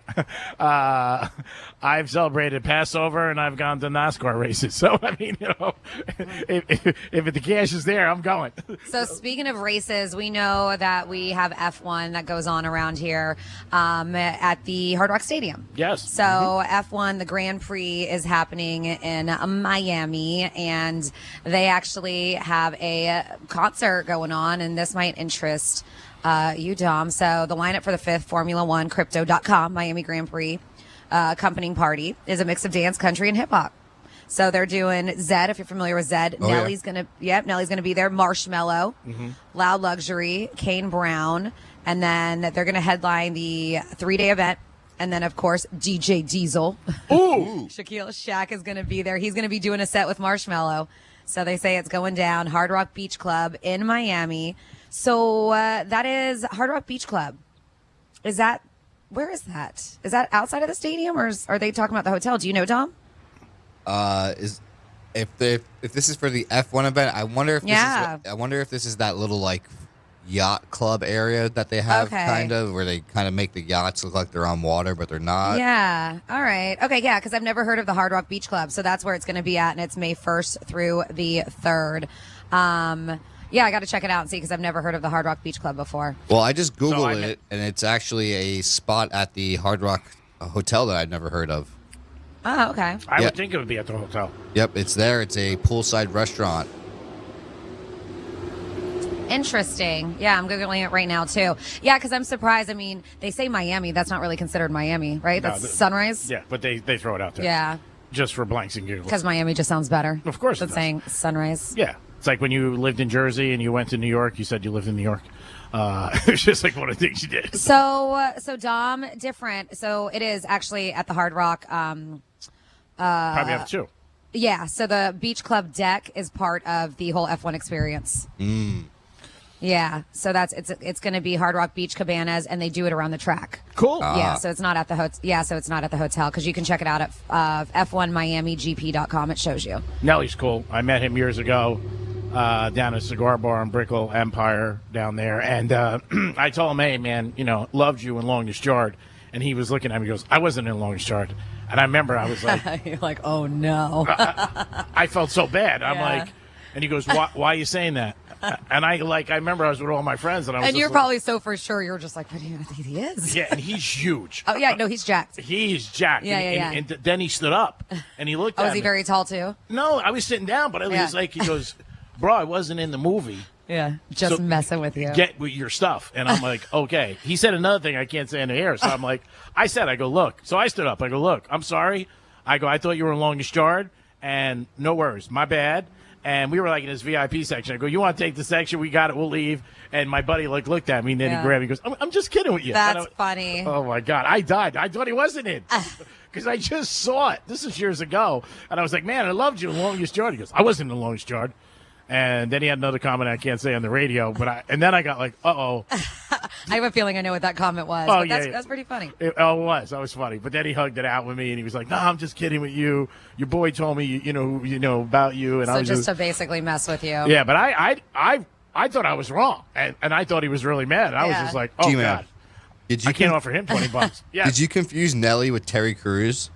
I've celebrated Passover and I've gone to NASCAR races. So, I mean, if the cash is there, I'm going. So speaking of races, we know that we have F1 that goes on around here at the Hard Rock Stadium. Yes. So F1, the Grand Prix is happening in Miami, and they actually have a concert going on, and this might interest you, Dom. So the lineup for the 5th Formula One Crypto.com Miami Grand Prix accompanying party is a mix of dance, country, and hip hop. So they're doing Zed, if you're familiar with Zed. Oh, Nelly's gonna be there. Marshmello, Mm-hmm. Loud Luxury, Kane Brown, and then they're gonna headline the 3-day event. And then, of course, DJ Diesel. Ooh! Shaquille Shaq is gonna be there. He's gonna be doing a set with Marshmello. So they say it's going down. Hard Rock Beach Club in Miami. So that is Hard Rock Beach Club. Where is that? Is that outside of the stadium, or are they talking about the hotel? Do you know, Dom? If this is for the F1 event, I wonder if this is that little like yacht club area that they have, Okay. kind of, where they kind of make the yachts look like they're on water, but they're not. Yeah. All right. Okay. Yeah. Because I've never heard of the Hard Rock Beach Club, so that's where it's going to be at, and it's May 1st through the 3rd. Yeah, I got to check it out and see, because I've never heard of the Hard Rock Beach Club before. Well, I just Googled it, and it's actually a spot at the Hard Rock Hotel that I'd never heard of. Oh, okay. I would think it would be at the hotel. Yep, it's there. It's a poolside restaurant. Interesting. Yeah, I'm Googling it right now, too. Yeah, because I'm surprised. I mean, they say Miami. That's not really considered Miami, right? That's Sunrise? Yeah, but they throw it out there. Yeah. Just for blanks and giggles. Because Miami just sounds better. Of course it than does. saying Sunrise. Yeah. It's like when you lived in Jersey and you went to New York. You said you lived in New York. It's just like one of the things you did. So Dom, different. So it is actually at the Hard Rock. Probably have two. Yeah. So the Beach Club deck is part of the whole F1 experience. Yeah. So it's going to be Hard Rock Beach Cabanas, and they do it around the track. Cool. Yeah. So it's not at the hotel. Yeah. So it's not at the hotel because you can check it out at f1miamigp.com. It shows you. Nelly's cool. I met him years ago. Down at a cigar bar on Brickell Empire down there. And I told him, hey, man, loved you in Longest Yard. And he was looking at me, he goes, I wasn't in Longest Yard. And I remember I was like... You're like, oh, no. I felt so bad. I'm like... And he goes, why are you saying that? And I remember I was with all my friends. And you're probably so for sure, you're just like, what do you think he is? Yeah, and he's huge. Oh, yeah, no, he's jacked. He's jacked. Yeah, and then he stood up, and he looked at me. Was he very tall, too? No, I was sitting down, but I was like, he goes... Bro, I wasn't in the movie. Yeah, just messing with you. Get with your stuff. And I'm like, okay. He said another thing I can't say in the air. So I'm like, I go, look. So I stood up. I go, look, I'm sorry. I go, I thought you were in Longest Yard. And no worries. My bad. And we were like in this VIP section. I go, you want to take the section? We got it. We'll leave. And my buddy looked at me, and then he grabbed me. He goes, I'm just kidding with you. That's funny. Oh, my God. I died. I thought he wasn't in. Because I just saw it. This is years ago. And I was like, man, I loved you in Longest Yard. He goes, I wasn't in the Longest Yard. And then he had another comment I can't say on the radio, and then I got like, uh-oh. I have a feeling I know what that comment was. Oh, but yeah, that's pretty funny. It was. That was funny. But then he hugged it out with me, and he was like, no, I'm just kidding with you. Your boy told me, about you. And so I was just to basically mess with you. Yeah, but I thought I was wrong, and I thought he was really mad. I was just like, oh, G-Man, God. I can't offer him $20. Yeah. Did you confuse Nelly with Terry Crews?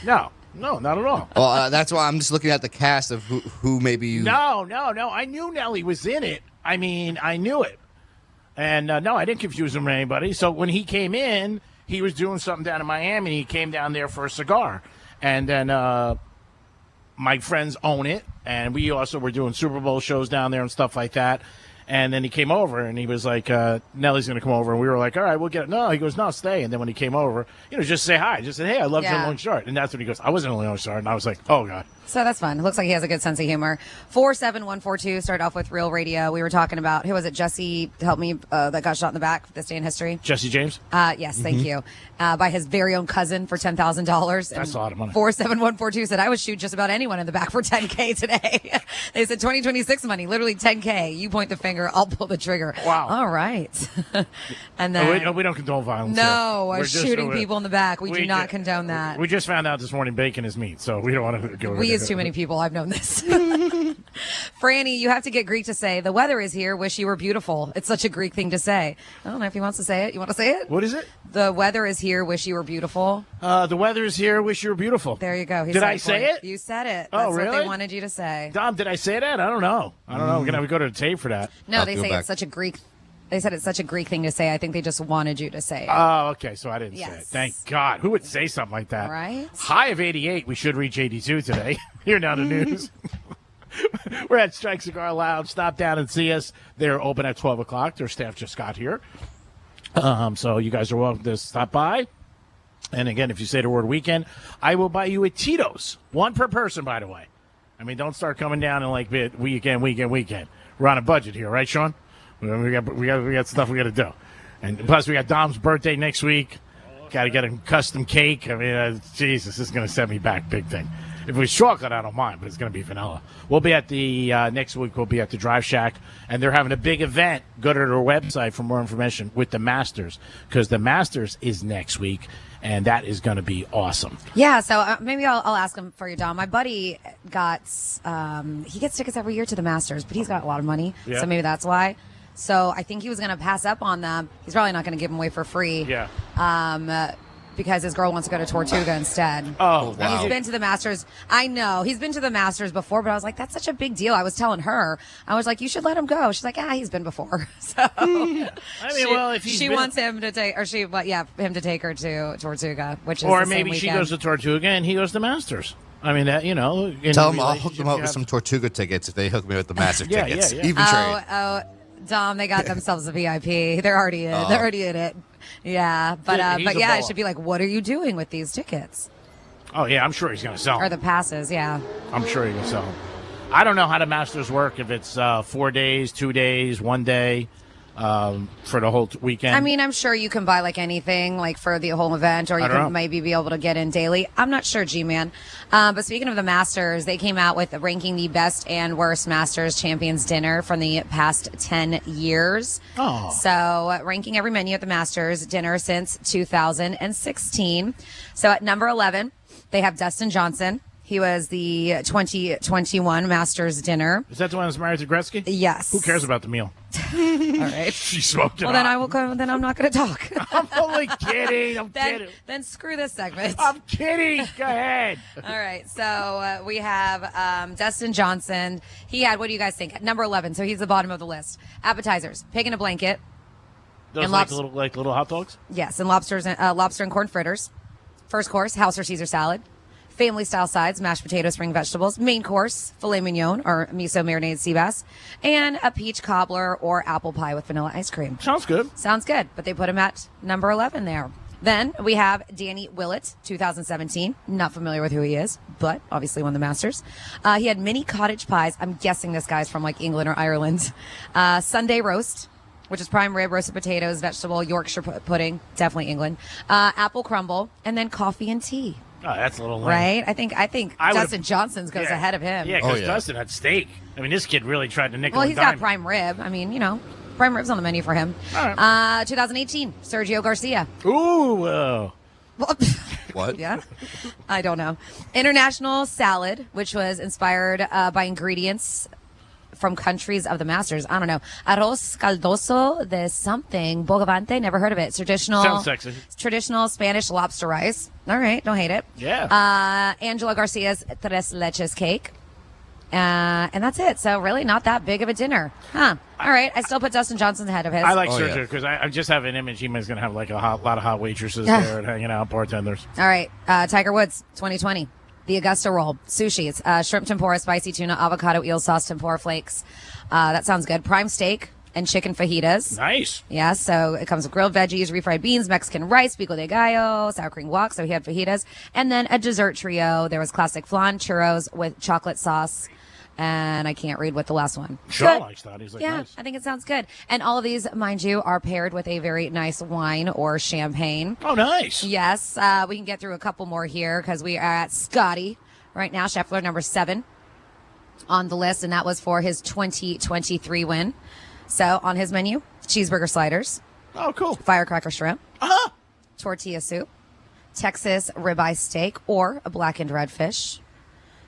No. No, not at all. Well, that's why I'm just looking at the cast of who maybe you... No. I knew Nelly was in it. I mean, I knew it. And, no, I didn't confuse him with anybody. So when he came in, he was doing something down in Miami, and he came down there for a cigar. And then my friends own it, and we also were doing Super Bowl shows down there and stuff like that. And then he came over, and he was like, Nelly's going to come over. And we were like, all right, we'll get it. No, he goes, no, stay. And then when he came over, just say hi. Just say, hey, I love you in Long Short. And that's when he goes, I wasn't in Long Short. And I was like, oh, God. So that's fun. It looks like he has a good sense of humor. 47142, start off with Real Radio. We were talking about, who was it, Jesse, help me, that got shot in the back this day in history? Jesse James? Yes, thank you. By his very own cousin for $10,000. That's a lot of money. 47142 said, I would shoot just about anyone in the back for $10K today. They said 2026 money, literally $10K. You point the finger, I'll pull the trigger. Wow. All right. And then we don't condone violence. No, we're shooting people in the back. We do not condone that. We just found out this morning bacon is meat, so we don't want to go. We use too many people. I've known this. Franny, you have to get Greek to say, the weather is here, wish you were beautiful. It's such a Greek thing to say. I don't know if he wants to say it. You want to say it? What is it? The weather is here, wish you were beautiful. The weather is here, wish you were beautiful. There you go. Did I say it? You said it. Oh, That's really? what they wanted you to say. Dom, did I say that? I don't know. We're going to go to the tape for that. No, they say it's such a Greek. They said it's such a Greek thing to say. I think they just wanted you to say it. Oh, okay. So I didn't say it. Thank God. Who would say something like that? Right? High of 88. We should reach 82 today. Here now the news. We're at Strike Cigar Lounge. Stop down and see us. They're open at 12 o'clock. Their staff just got here. So you guys are welcome to stop by. And again, if you say the word weekend, I will buy you a Tito's. One per person, by the way. I mean, don't start coming down and like weekend. We're on a budget here, right, Sean? We got stuff we got to do, and plus we got Dom's birthday next week. Got to get a custom cake. I mean, Jesus, this is going to set me back big thing. If it was chocolate, I don't mind, but it's going to be vanilla. We'll be at the next week. We'll be at the Drive Shack, and they're having a big event. Go to their website for more information with the Masters, because the Masters is next week, and that is going to be awesome. Yeah, so maybe I'll ask him for you, Dom. My buddy he gets tickets every year to the Masters, but he's got a lot of money, so maybe that's why. So I think he was going to pass up on them. He's probably not going to give them away for free. Yeah. Because his girl wants to go to Tortuga instead. Oh, wow. He's been to the Masters. I know. He's been to the Masters before, but I was like, that's such a big deal. I was telling her, I was like, you should let him go. She's like, he's been before. So I mean, if she wants him to take, him to take her to Tortuga, which is or the same maybe weekend. she goes to Tortuga and he goes to Masters. I mean, that Tell him I'll hook them up with some Tortuga tickets if they hook me with the Masters tickets. Yeah. Even trade. Oh, Dom, they got themselves a VIP. They're already in. They're already in it. Yeah, but it should be like, what are you doing with these tickets? Oh yeah, I'm sure he's going to sell them. Or the passes, yeah. I'm sure he's going to sell them. I don't know how the Masters work, if it's 4 days, 2 days, 1 day for the whole weekend. I mean, I'm sure you can buy like anything like for the whole event, or you can maybe be able to get in daily. I'm not sure, G-Man. But speaking of the Masters, they came out with ranking the best and worst Masters Champions dinner from the past 10 years. Oh. So ranking every menu at the Masters dinner since 2016. So at number 11, they have Dustin Johnson. He was the 2021 Masters dinner. Is that the one that's married to Gretzky? Yes. Who cares about the meal? All right. She smoked it. Well, then I will go. Then I'm not going to talk. I'm only kidding. I'm kidding. Then screw this segment. I'm kidding. Go ahead. All right. So we have Dustin Johnson. He had, what do you guys think? Number 11. So he's the bottom of the list. Appetizers: pig in a blanket. Those and like little hot dogs? Yes, and lobster and corn fritters. First course: house or Caesar salad. Family style sides: mashed potatoes, spring vegetables. Main course: filet mignon or miso marinated sea bass, and a peach cobbler or apple pie with vanilla ice cream. Sounds good. Sounds good. But they put him at number 11 there. Then we have Danny Willett, 2017. Not familiar with who he is, but obviously won the Masters. He had mini cottage pies. I'm guessing this guy's from like England or Ireland. Sunday roast, which is prime rib, roasted potatoes, vegetable, Yorkshire pudding, definitely England. Apple crumble, and then coffee and tea. Oh, that's a little lame. Right? I think Dustin Johnson's goes ahead of him. Yeah, because Dustin had steak. I mean, this kid really tried to nickel Well, and he's dime. got prime rib. I mean, prime rib's on the menu for him. All right. 2018, Sergio Garcia. Ooh. What? Yeah. I don't know. International salad, which was inspired by ingredients from countries of the Masters. I don't know. Arroz caldoso de something. Bogavante. Never heard of it. Sounds sexy. Traditional Spanish lobster rice. All right. Don't hate it. Yeah. Angela Garcia's tres leches cake. And that's it. So really not that big of a dinner. Huh. All right. I still put Dustin Johnson ahead of his. I like Sergio because I just have an image. He's going to have like a lot of hot waitresses there and hanging out, bartenders. All right. Tiger Woods, 2020. The Augusta roll, sushi. It's shrimp tempura, spicy tuna, avocado eel sauce, tempura flakes. That sounds good. Prime steak and chicken fajitas. Nice. Yeah, so it comes with grilled veggies, refried beans, Mexican rice, pico de gallo, sour cream guac. So he had fajitas. And then a dessert trio. There was classic flan churros with chocolate sauce. And I can't read what the last one. Sean likes that. He's like, yeah, nice. I think it sounds good. And all of these, mind you, are paired with a very nice wine or champagne. Oh, nice. Yes. We can get through a couple more here because we are at Scotty right now. Scheffler, number 7 on the list. And that was for his 2023 win. So on his menu, cheeseburger sliders. Oh, cool. Firecracker shrimp. Tortilla soup. Texas ribeye steak or a blackened redfish.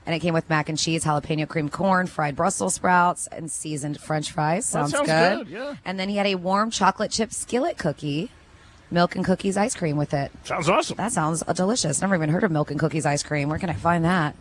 And it came with mac and cheese, jalapeno cream corn, fried Brussels sprouts, and seasoned French fries. Sounds good. Yeah. And then he had a warm chocolate chip skillet cookie, milk and cookies ice cream with it. Sounds awesome. That sounds delicious. Never even heard of milk and cookies ice cream. Where can I find that?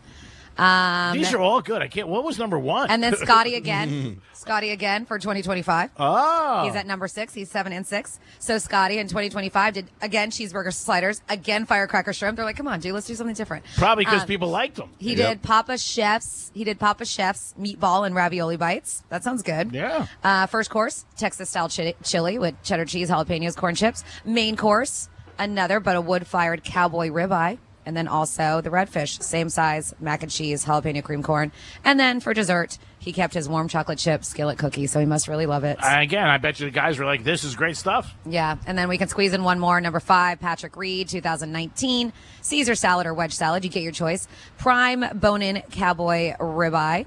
These are all good. I can't. What was number 1? And then Scotty again. Scotty again for 2025. Oh. He's at number 6. He's 7 and 6. So Scotty in 2025 did again cheeseburger sliders, again firecracker shrimp. They're like, come on, dude, let's do something different. Probably because people liked them. He did Papa Chef's. He did Papa Chef's meatball and ravioli bites. That sounds good. Yeah. First course, Texas style chili with cheddar cheese, jalapenos, corn chips. Main course, another but a wood fired cowboy ribeye. And then also the redfish, same size, mac and cheese, jalapeno cream corn. And then for dessert, he kept his warm chocolate chip skillet cookie, so he must really love it. Again, I bet you the guys were like, this is great stuff. Yeah, and then we can squeeze in one more. Number 5, Patrick Reed, 2019. Caesar salad or wedge salad, you get your choice. Prime bone-in cowboy ribeye.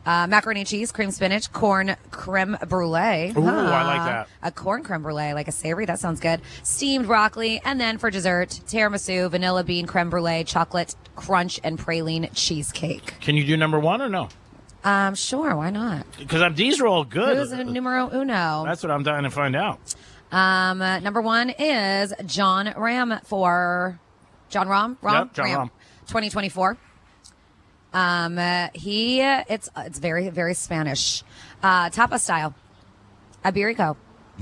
Macaroni and cheese, cream spinach, corn creme brulee. Ooh, I like that. A corn creme brulee, like a savory. That sounds good. Steamed broccoli. And then for dessert, tiramisu, vanilla bean creme brulee, chocolate crunch, and praline cheesecake. Can you do number 1 or no? Sure, why not? Because these are all good. Who's numero uno? That's what I'm dying to find out. Number 1 is John Ram for John Rahm. Yep, John Rahm. 2024. It's very, very Spanish. Tapa style. Iberico.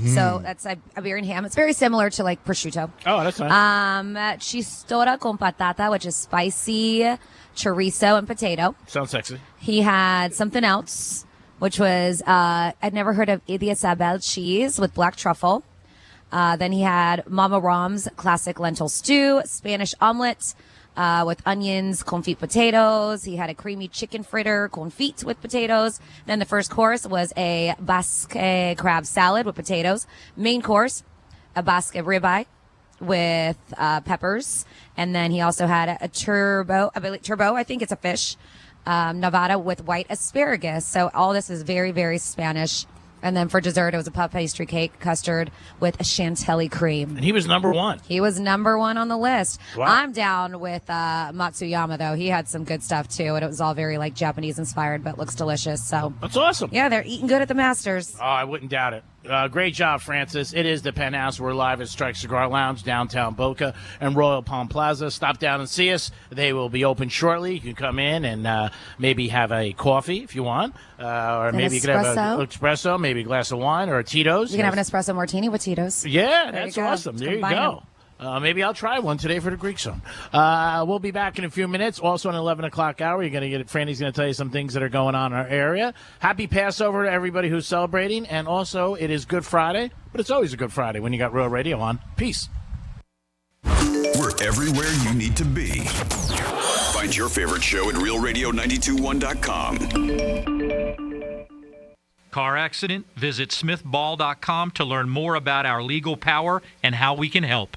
So that's Iberian ham. It's very similar to like prosciutto. Oh, that's nice. Chistora con patata, which is spicy chorizo and potato. Sounds sexy. He had something else, which was, I'd never heard of Isabel cheese with black truffle. Then he had Mama Rom's classic lentil stew, Spanish omelet, with onions, confit potatoes. He had a creamy chicken fritter, confit with potatoes. Then the first course was a basque crab salad with potatoes. Main course, a basque ribeye with peppers. And then he also had a turbo, I think it's a fish, Nevada with white asparagus. So all this is very, very Spanish. And then for dessert, it was a puff pastry cake, custard with a chantilly cream. And he was number one. He was number one on the list. Wow. I'm down with Matsuyama, though. He had some good stuff, too. And it was all very, like, Japanese-inspired, but looks delicious. So that's awesome. Yeah, they're eating good at the Masters. Oh, I wouldn't doubt it. Great job, Francis. It is the Penthouse. We're live at Strike Cigar Lounge, downtown Boca and Royal Palm Plaza. Stop down and see us. They will be open shortly. You can come in and maybe have a coffee if you want. Or maybe you could have an espresso, maybe a glass of wine or a Tito's. You can have an espresso martini with Tito's. Yeah, that's awesome. There you go. Maybe I'll try one today for the Greek Zone. We'll be back in a few minutes. Also, an 11 o'clock hour, you're going to get Franny's going to tell you some things that are going on in our area. Happy Passover to everybody who's celebrating. And also, it is Good Friday, but it's always a Good Friday when you got Real Radio on. Peace. We're everywhere you need to be. Find your favorite show at realradio921.com. Car accident? Visit smithball.com to learn more about our legal power and how we can help.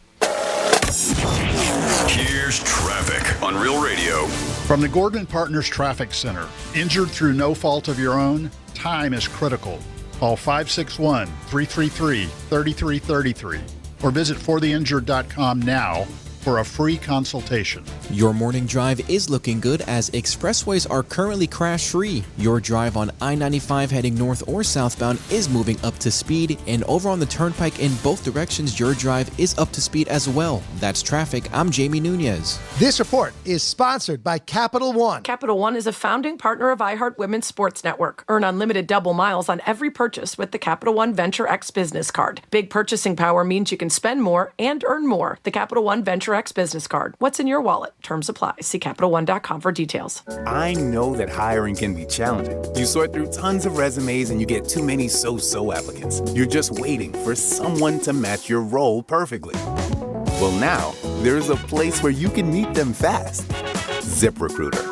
Here's traffic on Real Radio. From the Gordon Partners Traffic Center. Injured through no fault of your own? Time is critical. Call 561-333-3333 or visit fortheinjured.com now for a free consultation. Your morning drive is looking good as expressways are currently crash-free. Your drive on I-95 heading north or southbound is moving up to speed, and over on the turnpike in both directions, your drive is up to speed as well. That's traffic. I'm Jamie Nunez. This report is sponsored by Capital One. Capital One is a founding partner of iHeart Women's Sports Network. Earn unlimited double miles on every purchase with the Capital One Venture X Business Card. Big purchasing power means you can spend more and earn more. The Capital One Venture X Business Card. What's in your wallet? Terms apply. See CapitalOne.com for details. I know that hiring can be challenging. You sort through tons of resumes and you get too many so-so applicants. You're just waiting for someone to match your role perfectly. Well, now, there's a place where you can meet them fast. ZipRecruiter.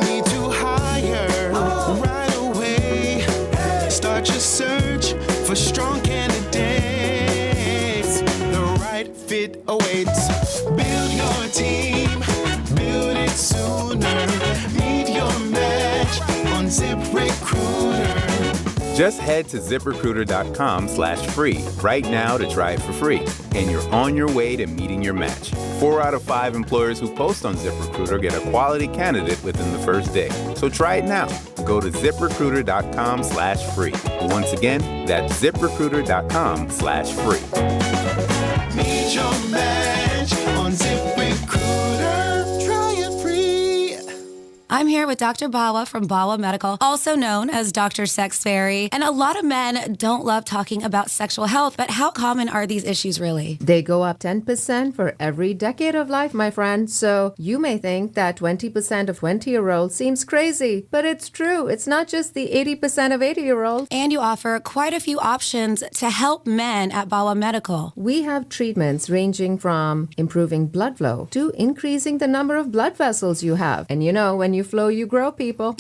Need to hire right away. Start your search for strong candidates. The right fit awaits. Build your team. Build it sooner. Meet your match on ZipRecruiter. Just head to ZipRecruiter.com/free right now to try it for free. And you're on your way to meeting your match. 4 out of 5 employers who post on ZipRecruiter get a quality candidate within the first day. So try it now. Go to ZipRecruiter.com/free. Once again, that's ZipRecruiter.com/free. Meet your match on ZipRecruiter. Try it free. I'm here with Dr. Bawa from Bawa Medical, also known as Dr. Sex Fairy. And a lot of men don't love talking about sexual health, but how common are these issues really? They go up 10% for every decade of life, my friend. So you may think that 20% of 20-year-olds seems crazy, but it's true. It's not just the 80% of 80-year-olds. And you offer quite a few options to help men at Bawa Medical. We have treatments ranging from improving blood flow to increasing the number of blood vessels you have. And you know, when you flow, you grow, people.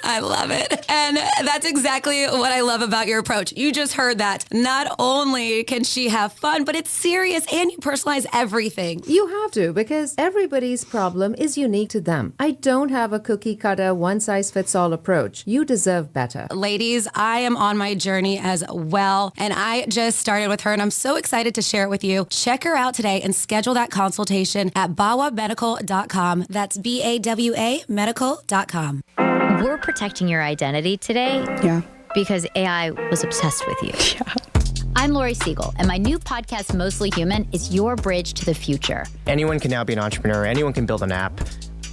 I love it. And that's exactly what I love about your approach. You just heard that. Not only can she have fun, but it's serious and you personalize everything. You have to, because everybody's problem is unique to them. I don't have a cookie cutter, one-size-fits-all approach. You deserve better. Ladies, I am on my journey as well, and I just started with her, and I'm so excited to share it with you. Check her out today and schedule that consultation at bawamedical.com. That's BAWA medical.com. We're protecting your identity today. Yeah. Because AI was obsessed with you. Yeah. I'm Lori Siegel, and my new podcast, Mostly Human, is your bridge to the future. Anyone can now be an entrepreneur. Anyone can build an app.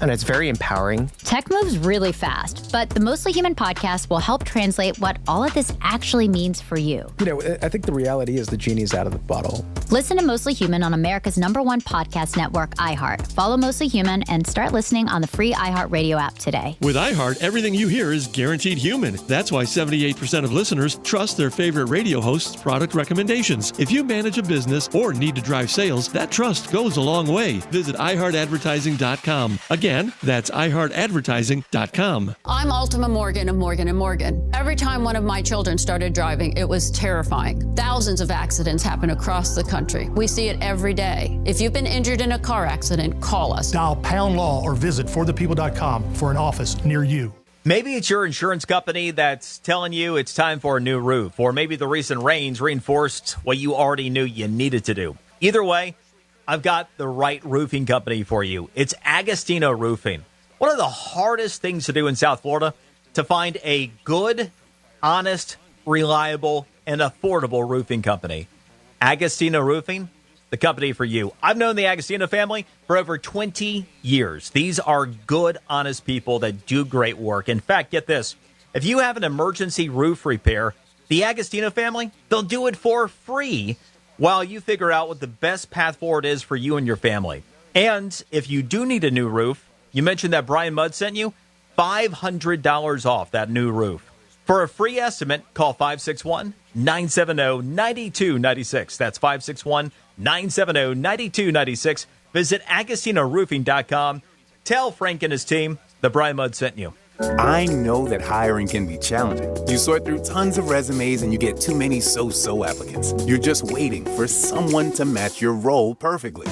And it's very empowering. Tech moves really fast, but the Mostly Human podcast will help translate what all of this actually means for you. You know, I think the reality is the genie's out of the bottle. Listen to Mostly Human on America's #1 podcast network, iHeart. Follow Mostly Human and start listening on the free iHeartRadio app today. With iHeart, everything you hear is guaranteed human. That's why 78% of listeners trust their favorite radio host's product recommendations. If you manage a business or need to drive sales, that trust goes a long way. Visit iHeartAdvertising.com. Again, that's iHeartAdvertising.com. I'm Ultima Morgan of Morgan & Morgan. Every time one of my children started driving, it was terrifying. Thousands of accidents happen across the country. We see it every day. If you've been injured in a car accident, call us. Dial # law or visit forthepeople.com for an office near you. Maybe it's your insurance company that's telling you it's time for a new roof, or maybe the recent rains reinforced what you already knew you needed to do. Either way, I've got the right roofing company for you. It's Agostino Roofing. One of the hardest things to do in South Florida, to find a good, honest, reliable, and affordable roofing company. Agostino Roofing, the company for you. I've known the Agostino family for over 20 years. These are good, honest people that do great work. In fact, get this. If you have an emergency roof repair, the Agostino family, they'll do it for free while you figure out what the best path forward is for you and your family. And if you do need a new roof, you mentioned that Brian Mudd sent you, $500 off that new roof. For a free estimate, call 561-970-9296. That's 561-970-9296. Visit AgostinoRoofing.com. Tell Frank and his team that Brian Mudd sent you. I know that hiring can be challenging. You sort through tons of resumes and you get too many so-so applicants. You're just waiting for someone to match your role perfectly.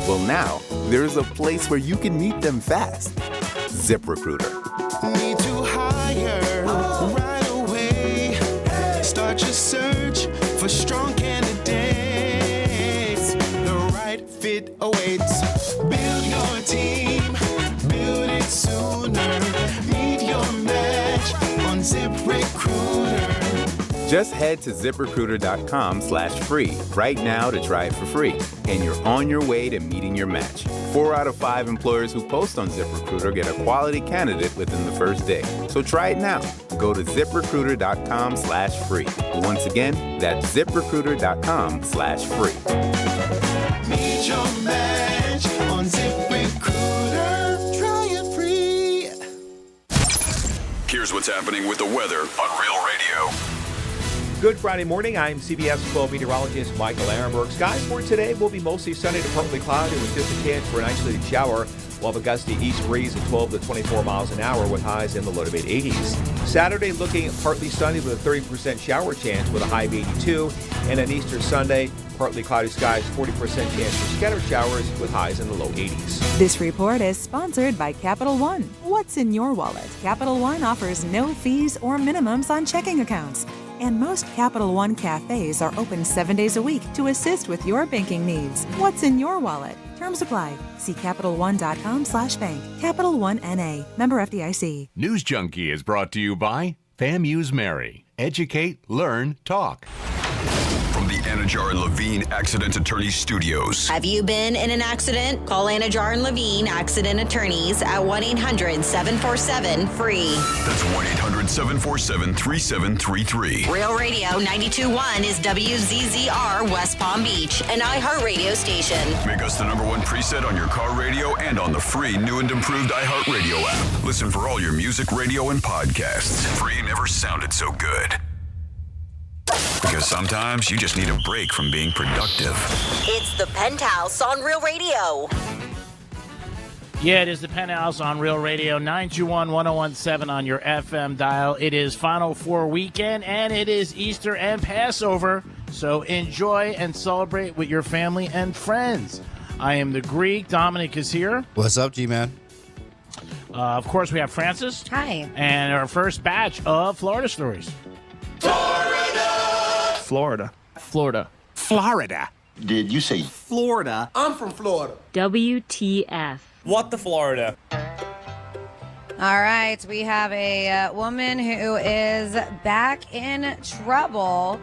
Well, now, there's a place where you can meet them fast. ZipRecruiter. Need to hire right away. Start your search for strong candidates. The right fit awaits. Build your team. Build it sooner. Meet your match on ZipRecruiter. Just head to ZipRecruiter.com/free right now to try it for free. And you're on your way to meeting your match. 4 out of 5 employers who post on ZipRecruiter get a quality candidate within the first day. So try it now. Go to ZipRecruiter.com/free. Once again, that's ZipRecruiter.com/free. Meet your match on ZipRecruiter. Try it free. Here's what's happening with the weather on Real Radio. Good Friday morning. I'm CBS 12 meteorologist Michael Ehrenberg. Skies for today will be mostly sunny to partly cloudy with just a chance for an isolated shower. We'll have a gusty east breeze at 12 to 24 miles an hour with highs in the low to mid 80s. Saturday looking partly sunny with a 30% shower chance with a high of 82. And on Easter Sunday, partly cloudy skies, 40% chance for scattered showers with highs in the low 80s. This report is sponsored by Capital One. What's in your wallet? Capital One offers no fees or minimums on checking accounts. And most Capital One cafes are open 7 days a week to assist with your banking needs. What's in your wallet? Terms apply. See CapitalOne.com/bank. Capital One N.A. Member FDIC. News Junkie is brought to you by FAMU's Mary. Educate, learn, talk. From the Anajar and Levine Accident Attorneys Studios. Have you been in an accident? Call Anajar and Levine Accident Attorneys at 1-800-747-FREE. That's 1-800-747-3733. Real Radio 92.1 is WZZR West Palm Beach, an iHeart radio station. Make us the #1 preset on your car radio and on the free new and improved iHeart Radio app. Listen for all your music, radio, and podcasts. Free never sounded so good. Because sometimes you just need a break from being productive. It's the Penthouse on Real Radio. Yeah, it is the Penthouse on Real Radio, 921-1017 on your FM dial. It is Final Four weekend, and it is Easter and Passover, so enjoy and celebrate with your family and friends. I am the Greek. Dominic is here. What's up, G-Man? Of course, we have Francis. Hi. And our first batch of Florida stories. Florida. Florida. Did you say Florida? I'm from Florida. WTF. What the Florida? All right, we have a woman who is back in trouble.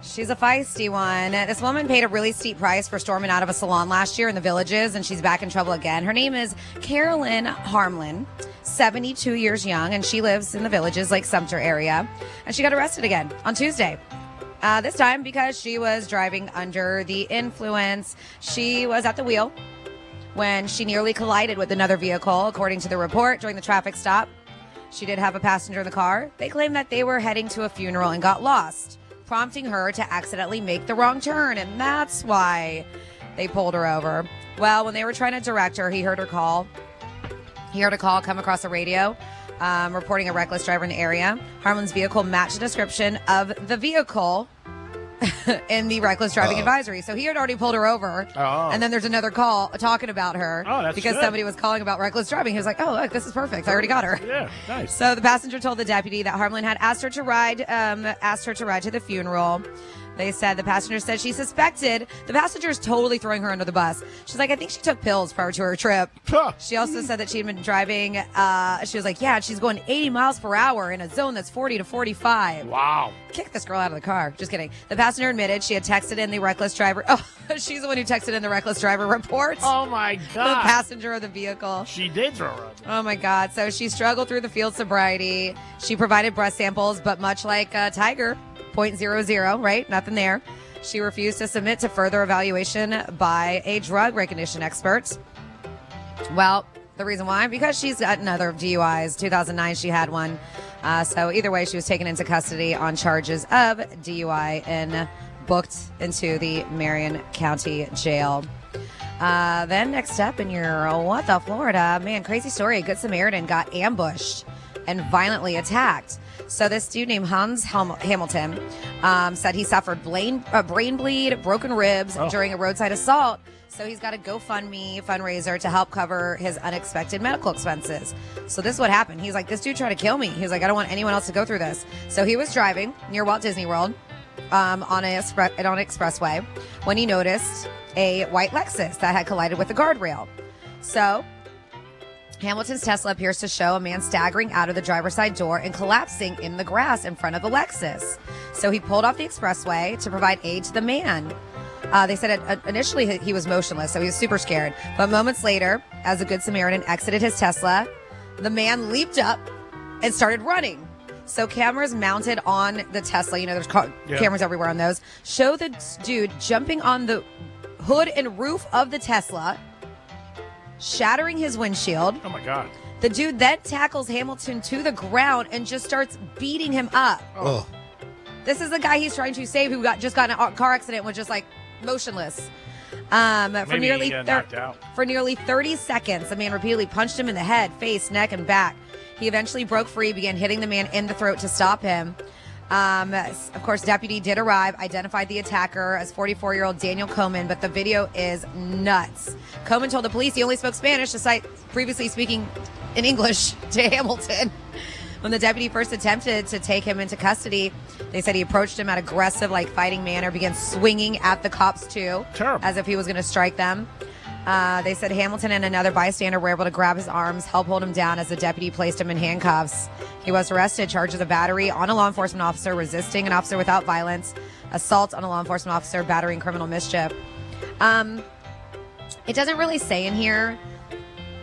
She's a feisty one. This woman paid a really steep price for storming out of a salon last year in the Villages, and she's back in trouble again. Her name is Carolyn Harmlin, 72 years young, and she lives in the Villages, Lake Sumter area. And she got arrested again on Tuesday. This time because she was driving under the influence. She was at the wheel when she nearly collided with another vehicle, according to the report, during the traffic stop. She did have a passenger in the car. They claimed that they were heading to a funeral and got lost, prompting her to accidentally make the wrong turn, and that's why they pulled her over. Well, when they were trying to direct her, he heard her call. He heard a call come across the radio, reporting a reckless driver in the area. Harmlin's vehicle matched the description of the vehicle in the reckless driving advisory. So he had already pulled her over. Oh. And then there's another call talking about her. Oh, that's because good. somebody was calling about reckless driving. He was like, oh, look, this is perfect. I already got her. Yeah, nice. So the passenger told the deputy that Harmlin had asked her to ride to the funeral. They said the passenger said she suspected. The passenger is totally throwing her under the bus. She's like, I think she took pills prior to her trip. She also said that she'd been driving. She was like, yeah, she's going 80 miles per hour in a zone that's 40 to 45. Wow. Kick this girl out of the car. Just kidding. The passenger admitted she had texted in the reckless driver. Oh, she's the one who texted in the reckless driver report. Oh, my God. The passenger of the vehicle. She did throw her under. Oh, my God. So she struggled through the field sobriety. She provided breath samples, but much like Tiger, 0.00, right? Nothing there. She refused to submit to further evaluation by a drug recognition expert. Well, the reason why? Because she's got another DUIs. 2009, she had one. So either way, she was taken into custody on charges of DUI and booked into the Marion County Jail. Then next up in your What the Florida, man, crazy story. A Good Samaritan got ambushed and violently attacked. So this dude named Hans Hamilton said he suffered brain bleed, broken ribs during a roadside assault. So he's got a GoFundMe fundraiser to help cover his unexpected medical expenses. So this is what happened. He's like, this dude tried to kill me. He's like, I don't want anyone else to go through this. So he was driving near Walt Disney World on an expressway when he noticed a white Lexus that had collided with a guardrail. So Hamilton's Tesla appears to show a man staggering out of the driver's side door and collapsing in the grass in front of the Lexus. So he pulled off the expressway to provide aid to the man. They said initially he was motionless, so he was super scared. But moments later, as a Good Samaritan exited his Tesla, the man leaped up and started running. So cameras mounted on the Tesla, there's cameras everywhere on those, show the dude jumping on the hood and roof of the Tesla, shattering his windshield. Oh, my God. The dude then tackles Hamilton to the ground and just starts beating him up. Oh. This is the guy he's trying to save who just got in a car accident and was just like motionless. For nearly 30 seconds, the man repeatedly punched him in the head, face, neck, and back. He eventually broke free, began hitting the man in the throat to stop him. Of course, deputy did arrive, identified the attacker as 44-year-old Daniel Coleman, but the video is nuts. Coleman told the police he only spoke Spanish, despite previously speaking in English to Hamilton. When the deputy first attempted to take him into custody, they said he approached him at aggressive, fighting manner, began swinging at the cops too, as if he was going to strike them. They said Hamilton and another bystander were able to grab his arms, help hold him down as the deputy placed him in handcuffs. He was arrested, charged with battery on a law enforcement officer, resisting an officer without violence, assault on a law enforcement officer, battery, and criminal mischief. It doesn't really say in here,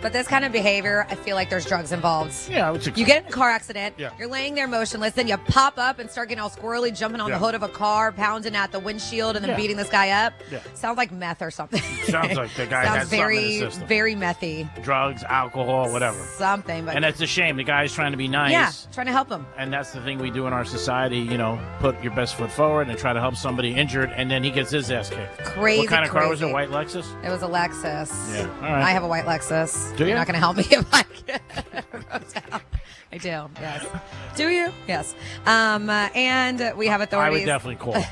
but this kind of behavior, I feel like there's drugs involved. Yeah, I would You get in a car accident, you're laying there motionless, then you pop up and start getting all squirrely, jumping on the hood of a car, pounding at the windshield, and then beating this guy up. Yeah. Sounds like meth or something. Sounds like the guy has something in his system. Very methy. Drugs, alcohol, whatever. Something. But And it's a shame. The guy's trying to be nice. yeah, trying to help him. And that's the thing we do in our society, put your best foot forward and try to help somebody injured, and then he gets his ass kicked. Crazy. What kind of car was it? crazy. White Lexus? It was a Lexus. Yeah, all right. I have a white Lexus. Do you? You're not going to help me if I I do, yes. Do you? Yes. And we have authorities. I would definitely call.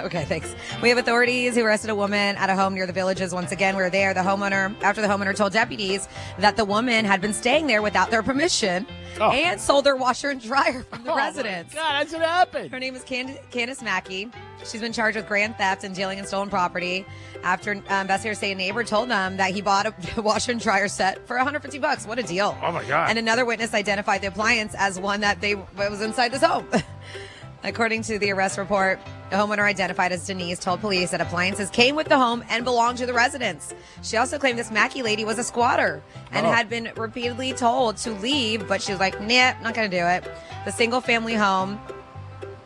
Okay, thanks. We have authorities who arrested a woman at a home near the Villages. Once again, we were there. After the homeowner told deputies that the woman had been staying there without their permission and sold their washer and dryer from the residence. God, that's what happened. Her name is Candace Mackey. She's been charged with grand theft and dealing in stolen property after investigators say a neighbor told them that he bought a washer and dryer set for $150. What a deal. Oh, my God. And another witness identified the appliance as one that was inside this home. According to the arrest report, the homeowner identified as Denise told police that appliances came with the home and belonged to the residents. She also claimed this Mackie lady was a squatter and had been repeatedly told to leave, but she was like, nah, not going to do it. The single-family home,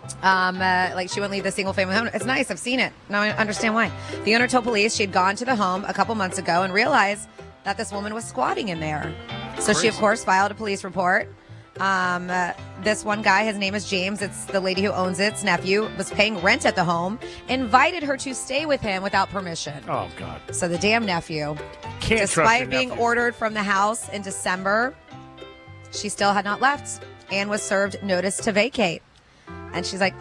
she wouldn't leave the single-family home. It's nice. I've seen it. Now I understand why. The owner told police she had gone to the home a couple months ago and realized that this woman was squatting in there. So she, of course, filed a police report. This one guy, his name is James. It's the lady who owns its nephew, was paying rent at the home, invited her to stay with him without permission. Oh, God. So the damn nephew, Can't trust despite your being nephew. ordered from the house in December, she still had not left and was served notice to vacate. And she's like,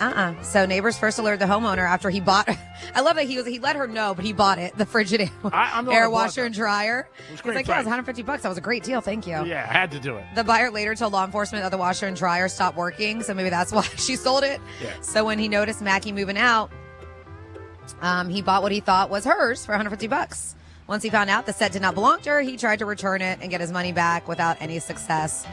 So neighbors first alerted the homeowner after he bought. I love that he let her know, but he bought it, the Frigidaire I'm the one air who bought washer that. and dryer. It was He's great like, yeah, it was price. $150. That was a great deal. Thank you. Yeah, I had to do it. The buyer later told law enforcement that the washer and dryer stopped working, so maybe that's why she sold it. Yeah. So when he noticed Mackie moving out, he bought what he thought was hers for $150. Once he found out the set did not belong to her, he tried to return it and get his money back without any success.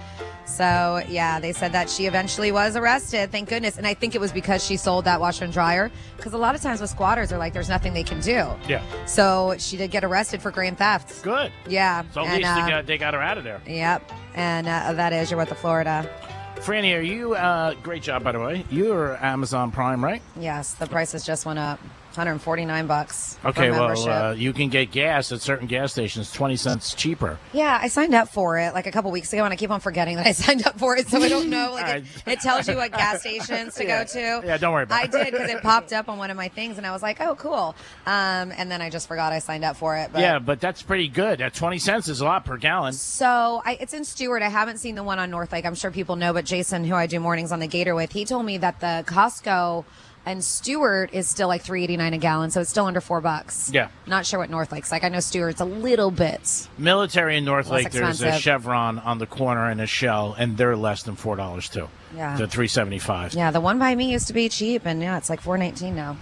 So, yeah, they said that she eventually was arrested, thank goodness. And I think it was because she sold that washer and dryer, because a lot of times with squatters, they're like, there's nothing they can do. Yeah. So she did get arrested for grand theft. Good. Yeah. So at least they got her out of there. Yep. And that is, you're with the Florida. Franny, are you, great job, by the way. You're Amazon Prime, right? Yes, the prices just went up. $149 Okay, for membership. well, you can get gas at certain gas stations 20 cents cheaper. Yeah, I signed up for it like a couple weeks ago, and I keep on forgetting that I signed up for it, so I don't know. Like it tells you what gas stations to go to. Yeah, don't worry about it. I did because it popped up on one of my things, and I was like, oh, cool. And then I just forgot I signed up for it. But Yeah, but that's pretty good. That 20 cents is a lot per gallon. So it's in Stewart. I haven't seen the one on North Lake. I'm sure people know, but Jason, who I do mornings on the Gator with, he told me that the Costco and Stewart is still like $3.89 a gallon, so it's still under $4. Yeah. Not sure what North Lake's like. I know Stewart's a little bit. Military in North Less Lake, there's a expensive. Chevron on the corner and a Shell, and they're less than $4 too. Yeah. They're $3.75. Yeah, the one by me used to be cheap, and yeah, it's like $4.19 now.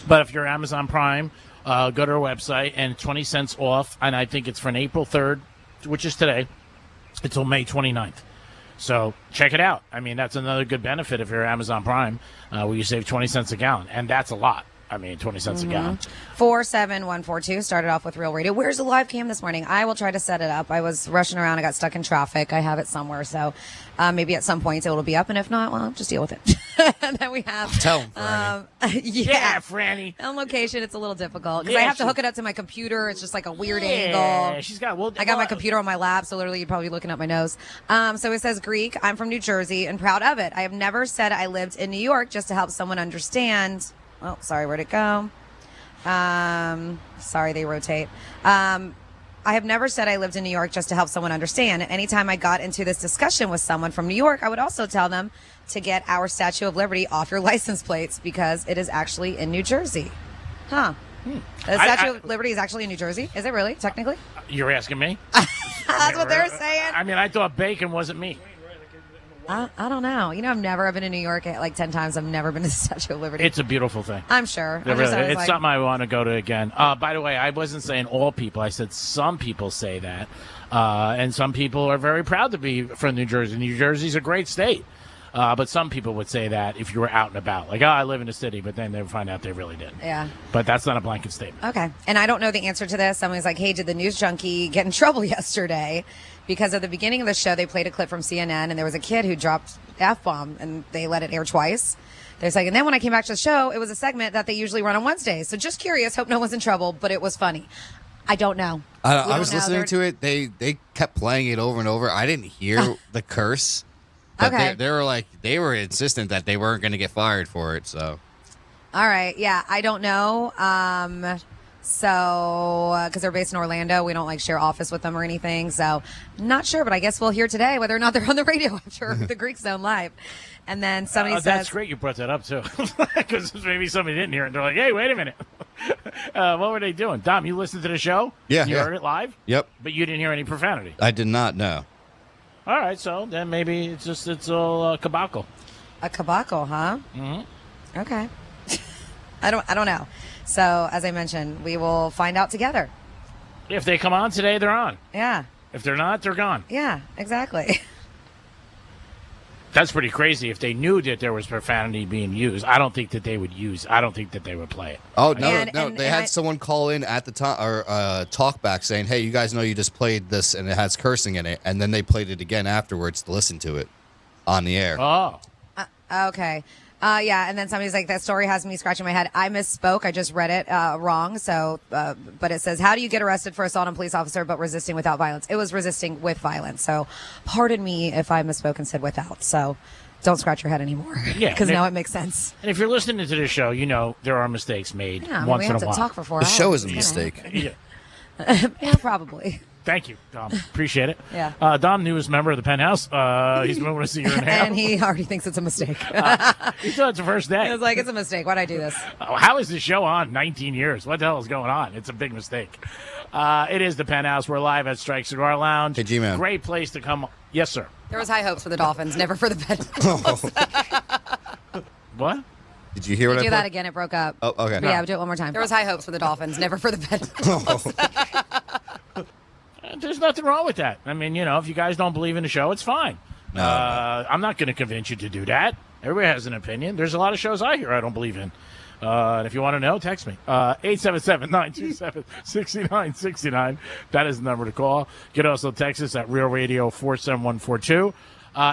But if you're Amazon Prime, go to our website, and 20 cents off, and I think it's from April 3rd, which is today, until May 29th. So check it out. I mean, that's another good benefit if you're Amazon Prime, where you save 20 cents a gallon. And that's a lot. I mean, 20 cents a gallon. 47142 started off with Real Radio. Where's the live cam this morning? I will try to set it up. I was rushing around. I got stuck in traffic. I have it somewhere. So maybe at some point it will be up. And if not, well, just deal with it. And then we have. Tell him, Franny. Yeah, Franny. On location, it's a little difficult because Yeah, I have to hook it up to my computer. It's just like a weird angle. She's got. Well, I got my computer on my lap, so literally you'd probably be looking at my nose. So it says Greek. I'm from New Jersey and proud of it. I have never said I lived in New York just to help someone understand. Oh, sorry, where'd it go? Sorry, they rotate. I have never said I lived in New York just to help someone understand. Anytime I got into this discussion with someone from New York, I would also tell them to get our Statue of Liberty off your license plates because it is actually in New Jersey. Huh. The Statue of Liberty is actually in New Jersey? Is it really, technically? You're asking me? That's what they're saying. I mean, I thought bacon wasn't meat. I don't know. You know, I've been in New York like 10 times. I've never been to the Statue of Liberty. It's a beautiful thing. I'm sure. It really, it's something I want to go to again. By the way, I wasn't saying all people. I said some people say that. And some people are very proud to be from New Jersey. New Jersey's a great state. But some people would say that if you were out and about. Like, I live in the city, but then they would find out they really didn't. Yeah. But that's not a blanket statement. Okay. And I don't know the answer to this. Someone's like, hey, did the news junkie get in trouble yesterday? Because at the beginning of the show, they played a clip from CNN, and there was a kid who dropped F-bomb, and they let it air twice. There's like, and then when I came back to the show, it was a segment that they usually run on Wednesdays. So just curious, hope no one's in trouble, but it was funny. I don't know. I was listening to it. They kept playing it over and over. I didn't hear the curse. But Okay. they were insistent that they weren't going to get fired for it. So, All right. Yeah, I don't know. So, because they're based in Orlando, we don't like share office with them or anything. So, not sure, but I guess we'll hear today whether or not they're on the radio after the Greek Zone Live. And then somebody says, that's great you brought that up, too. Because maybe somebody didn't hear it. They're like, hey, wait a minute. What were they doing? Dom, you listened to the show? Yeah. You yeah. heard it live? Yep. But you didn't hear any profanity? I did not know. All right, so then maybe it's all kabako. a kabako, huh? Mm-hmm. Okay. I don't know. So, as I mentioned, we will find out together. If they come on today, they're on. Yeah. If they're not, they're gone. Yeah, exactly. That's pretty crazy. If they knew that there was profanity being used, I don't think that they would play it. Oh, no. They had someone call in at the time or talk back saying, hey, you guys know you just played this and it has cursing in it. And then they played it again afterwards to listen to it on the air. Oh. Okay. Yeah, and then somebody's like, that story has me scratching my head. I misspoke. I just read it wrong. So, but it says, how do you get arrested for assault on a police officer but resisting without violence? It was resisting with violence. So pardon me if I misspoke and said without. So don't scratch your head anymore. Yeah. Because now it makes sense. And if you're listening to this show, you know there are mistakes made once we in a have while. to talk for 4 The hours. show is a mistake. Yeah. Yeah, probably. Thank you, Dom. Appreciate it. Yeah. Dom, newest member of the Penthouse. He's been with us a year and a half. And he already thinks it's a mistake. He thought it's the first day. He was like, it's a mistake. Why'd I do this? How is this show on 19 years? What the hell is going on? It's a big mistake. It is the Penthouse. We're live at Strike Cigar Lounge. Hey, G-Man. Great place to come. Yes, sir. There was high hopes for the Dolphins, never for the Penthouse. What? Did you hear what I Do put? that again. It broke up. Oh, okay. Yeah, do it one more time. There was high hopes for the Dolphins, never for the Penthouse. There's nothing wrong with that. I mean, if you guys don't believe in the show, it's fine. No. I'm not going to convince you to do that. Everybody has an opinion. There's a lot of shows I hear I don't believe in. And if you want to know, text me. 877-927-6969. That is the number to call. You can also text us at Real Radio 47142.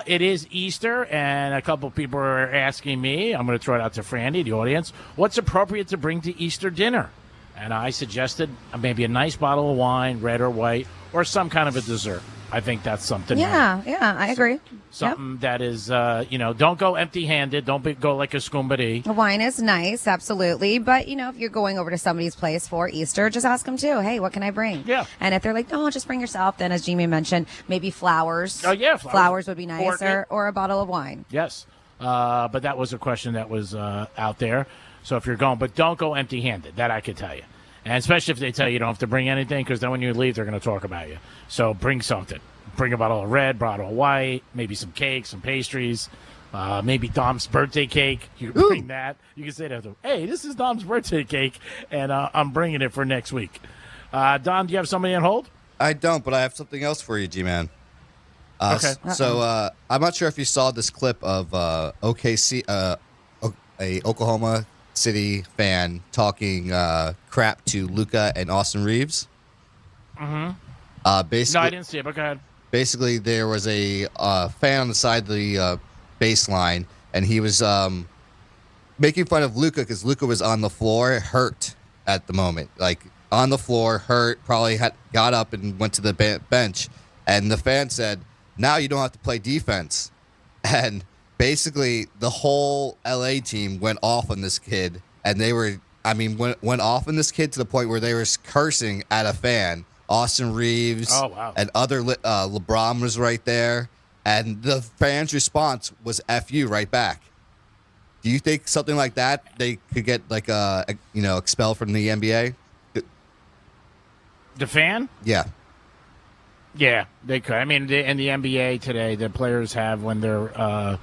It is Easter, and a couple people are asking me, I'm going to throw it out to Frandy, the audience, what's appropriate to bring to Easter dinner? And I suggested maybe a nice bottle of wine, red or white, or some kind of a dessert. I think that's something. Yeah, I agree. Something that is, don't go empty-handed. Don't go like a scumbadi. Wine is nice, absolutely. But, if you're going over to somebody's place for Easter, just ask them too, hey, what can I bring? Yeah. And if they're like, no, just bring yourself, then as Jimmy mentioned, maybe flowers. Oh, yeah, flowers would be nice, or a bottle of wine. Yes. But that was a question that was out there. So if you're going, but don't go empty-handed. That I could tell you. And especially if they tell you you don't have to bring anything, because then when you leave, they're going to talk about you. So bring something. Bring a bottle of red, bottle of white, maybe some cake, some pastries, maybe Dom's birthday cake. You can bring that. You can say to them, hey, this is Dom's birthday cake, and I'm bringing it for next week. Dom, do you have somebody on hold? I don't, but I have something else for you, G-Man. Okay. So I'm not sure if you saw this clip of OKC, a Oklahoma City fan talking crap to Luka and Austin Reeves. Mm-hmm. Basically, no, I didn't see it, but go ahead. Basically, there was a fan on the side of the baseline, and he was making fun of Luka because Luka was on the floor, hurt at the moment. Like, on the floor, hurt, probably got up and went to the bench. And the fan said, now you don't have to play defense. And basically, the whole LA team went off on this kid, and they were, went off on this kid to the point where they were cursing at a fan. Austin Reeves and other LeBron was right there, and the fans' response was "F you" right back. Do you think something like that they could get expelled from the NBA? The fan? Yeah. Yeah, they could. In the NBA today, the players have when they're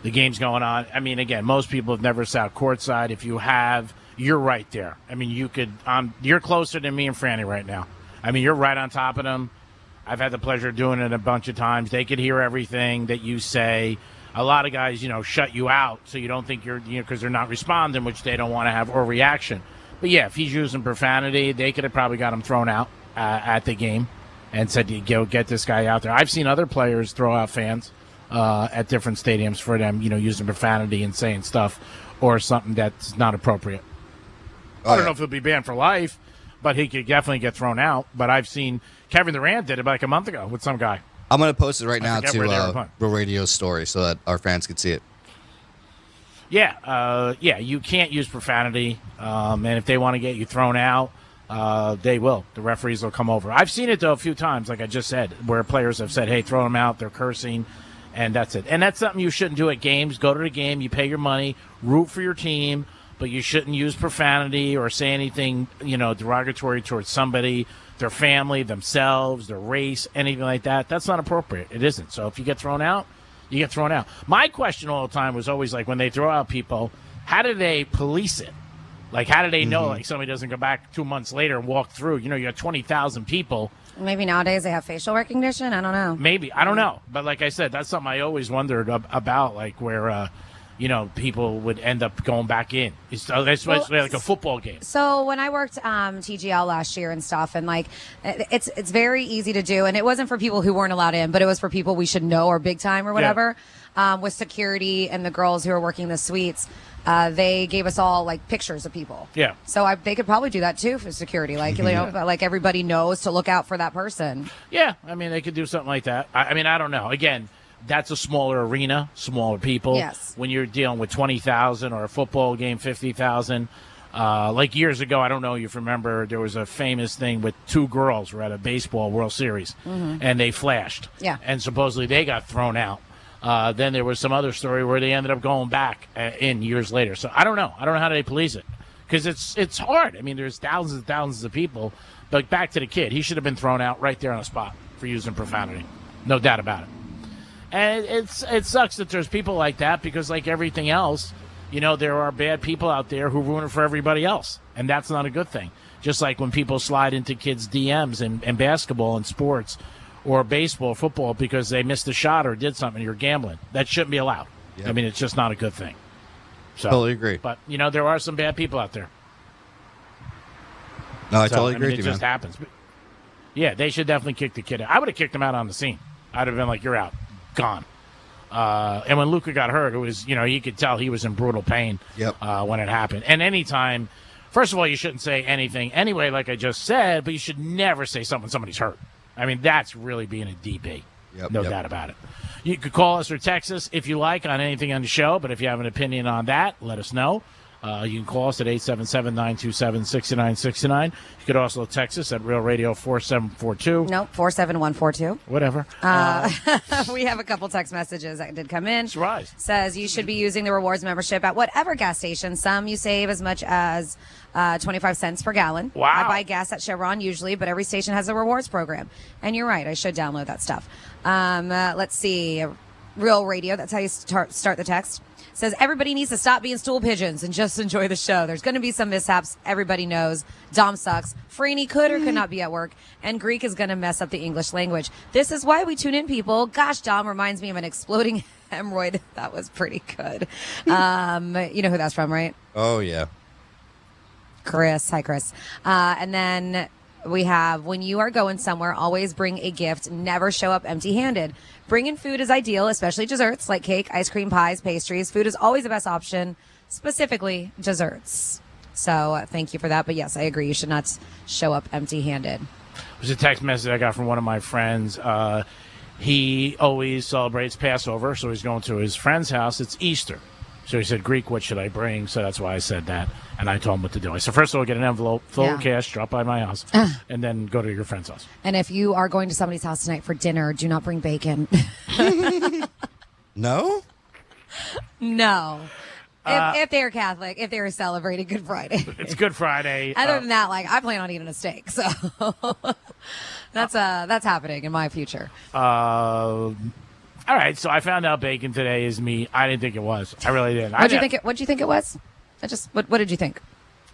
the game's going on. Again, most people have never sat courtside. If you have, you're right there. You could. You're closer than me and Franny right now. You're right on top of them. I've had the pleasure of doing it a bunch of times. They could hear everything that you say. A lot of guys, shut you out so you don't think you're, because they're not responding, which they don't want to have, or reaction. But yeah, if he's using profanity, they could have probably got him thrown out at the game and said, go get this guy out there. I've seen other players throw out fans at different stadiums for them, using profanity and saying stuff or something that's not appropriate. I don't know if he'll be banned for life, but he could definitely get thrown out. But I've seen Kevin Durant did it like a month ago with some guy. I'm going to post it right now forget where they were to playing. Real Radio Story so that our fans can see it. Yeah, you can't use profanity, and if they want to get you thrown out, they will. The referees will come over. I've seen it, though, a few times, like I just said, where players have said, hey, throw them out, they're cursing, and that's it. And that's something you shouldn't do at games. Go to the game, you pay your money, root for your team, but you shouldn't use profanity or say anything, derogatory towards somebody, their family, themselves, their race, anything like that. That's not appropriate. It isn't. So if you get thrown out, you get thrown out. My question all the time was always like, when they throw out people, how do they police it? Like, how do they know, like, somebody doesn't go back 2 months later and walk through? You have 20,000 people. Maybe nowadays they have facial recognition. I don't know. Maybe. I don't know. But like I said, that's something I always wondered about, like where, people would end up going back in. Especially like a football game. So when I worked TGL last year and stuff, and like it's very easy to do, and it wasn't for people who weren't allowed in, but it was for people we should know or big time or whatever. With security and the girls who were working the suites, they gave us all like pictures of people. Yeah. So they could probably do that too for security, like like everybody knows to look out for that person. Yeah, I mean they could do something like that. I mean I don't know. Again, that's a smaller arena, smaller people. Yes. When you're dealing with 20,000 or a football game 50,000, like years ago, I don't know if you remember, there was a famous thing with two girls were at a baseball World Series, and they flashed. Yeah. And supposedly they got thrown out. Then there was some other story where they ended up going back in years later. So I don't know. I don't know how they police it because it's hard. I mean, there's thousands and thousands of people. But back to the kid, he should have been thrown out right there on the spot for using profanity. No doubt about it. And it sucks that there's people like that because, like everything else, there are bad people out there who ruin it for everybody else. And that's not a good thing. Just like when people slide into kids' DMs in basketball and sports or baseball, football, because they missed a shot or did something, you're gambling. That shouldn't be allowed. Yep. I mean, it's just not a good thing. So, totally agree. But, there are some bad people out there. No, I totally agree with it you, just man. happens. But, yeah, they should definitely kick the kid out. I would have kicked him out on the scene. I'd have been like, you're out. Gone. And when Luka got hurt, it was, you could tell he was in brutal pain when it happened. And anytime, first of all, you shouldn't say anything anyway, like I just said, but you should never say something when somebody's hurt. I mean, that's really being a DB. No doubt about it. You could call us or text us if you like on anything on the show, but if you have an opinion on that, let us know. You can call us at 877-927-6969. You could also text us at Real Radio 4742. Nope, 47142. Whatever. We have a couple text messages that did come in. Surprise. Says you should be using the rewards membership at whatever gas station. Some you save as much as 25 cents per gallon. Wow. I buy gas at Chevron usually, but every station has a rewards program. And you're right, I should download that stuff. Let's see. Real Radio, that's how you start the text. Says everybody needs to stop being stool pigeons and just enjoy the show. There's going to be some mishaps. Everybody knows. Dom sucks. Franny could or could not be at work. And Greek is going to mess up the English language. This is why we tune in, people. Gosh, Dom reminds me of an exploding hemorrhoid. That was pretty good. You know who that's from, right? Oh, yeah. Chris. Hi, Chris. And then we have, when you are going somewhere, always bring a gift. Never show up empty-handed. Bringing food is ideal, especially desserts like cake, ice cream, pies, pastries. Food is always the best option, specifically desserts. So thank you for that. But yes, I agree. You should not show up empty-handed. It was a text message I got from one of my friends. He always celebrates Passover, so he's going to his friend's house. It's Easter. So he said, Greek, what should I bring? So that's why I said that. And I told him what to do. I said, first of all, get an envelope, full of cash, drop by my house, and then go to your friend's house. And if you are going to somebody's house tonight for dinner, do not bring bacon. No? No. If they're Catholic, if they're celebrating Good Friday. It's Good Friday. Other than that, I plan on eating a steak. So that's happening in my future. All right, so I found out bacon today is meat. I didn't think it was. I really didn't. What'd you think it was? What did you think?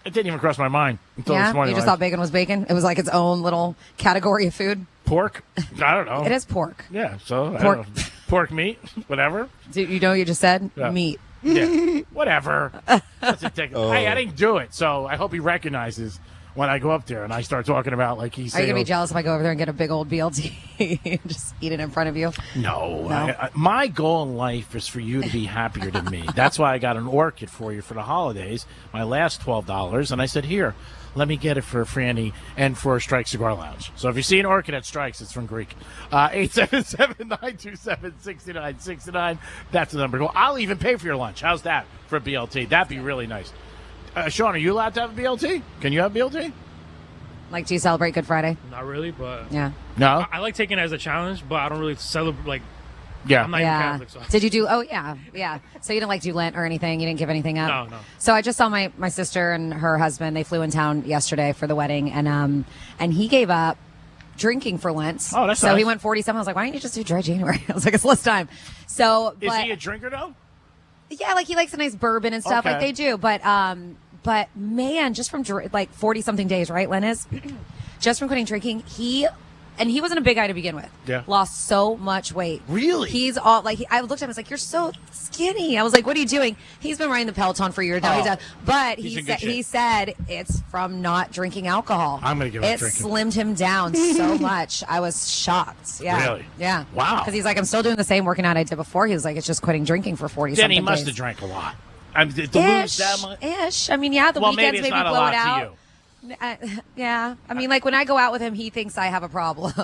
It didn't even cross my mind until this morning. You just thought bacon was bacon? It was like its own little category of food? Pork? I don't know. It is pork. Yeah, so Pork. Pork meat, whatever. You know what you just said? Yeah. Meat. Yeah, whatever. Hey, I didn't do it, so I hope he recognizes when I go up there and I start talking about Are you going to be jealous if I go over there and get a big old BLT and just eat it in front of you? No. My goal in life is for you to be happier than me. That's why I got an orchid for you for the holidays, my last $12. And I said, here, let me get it for Franny and for Strike Cigar Lounge. So if you see an orchid at Strikes, it's from Greek. 877-927-6969. That's the number. Well, I'll even pay for your lunch. How's that for a BLT? That'd be really nice. Sean, are you allowed to have a BLT? Can you have BLT? Do you celebrate Good Friday? Not really, but yeah. No, I like taking it as a challenge, but I don't really celebrate. Yeah, I'm not even Catholic. So. Did you do? Oh yeah. So you didn't do Lent or anything? You didn't give anything up? No. So I just saw my sister and her husband. They flew in town yesterday for the wedding, and he gave up drinking for Lent. Oh, that's so nice. He went 47. I was like, why don't you just do dry January? I was like, it's less time. So is he a drinker though? Yeah, he likes a nice bourbon and stuff like they do, But man, just from 40 something days, right, Len is? Just from quitting drinking, he and he wasn't a big guy to begin with. Yeah. Lost so much weight. Really? He's all like, I looked at him, I was like, you're so skinny. I was like, what are you doing? He's been riding the Peloton for years now. But he said it's from not drinking alcohol. I'm going to give him it slimmed him down so much. I was shocked. Yeah. Really? Yeah. Wow. Because he's like, I'm still doing the same working out I did before. He was like, it's just quitting drinking for 40 Then something he must days. have drank a lot. I mean, to lose that much. Ish. I mean, yeah, the well, weekends maybe it's maybe not blow a lot it out. to you. Yeah. I mean, like when I go out with him, he thinks I have a problem. So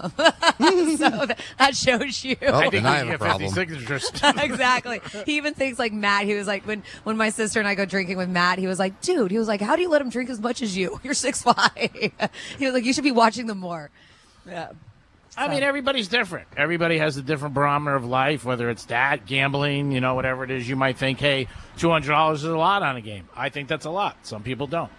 that shows you. Oh, I think then I you have a get 50 problem. signatures. Exactly. He even thinks like Matt. He was like, when my sister and I go drinking with Matt, he was like, dude, how do you let him drink as much as you? You're 6'5". He was like, you should be watching them more. Yeah. I mean, everybody's different. Everybody has a different barometer of life, whether it's that, gambling, whatever it is. You might think, hey, $200 is a lot on a game. I think that's a lot. Some people don't.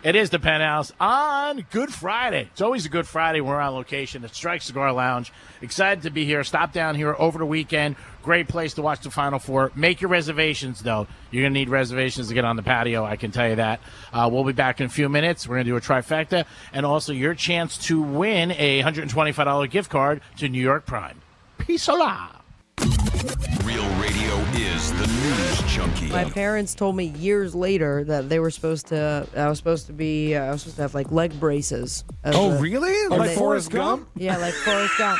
It is the Penthouse on Good Friday. It's always a Good Friday. We're on location at Strike Cigar Lounge. Excited to be here. Stop down here over the weekend. Great place to watch the Final Four. Make your reservations, though. You're going to need reservations to get on the patio, I can tell you that. We'll be back in a few minutes. We're going to do a trifecta, and also your chance to win a $125 gift card to New York Prime. Peace a lot. Real radio is the news junkie. My parents told me years later that I was supposed to have like leg braces. Really? Like Forrest Gump? Yeah, like Forrest Gump.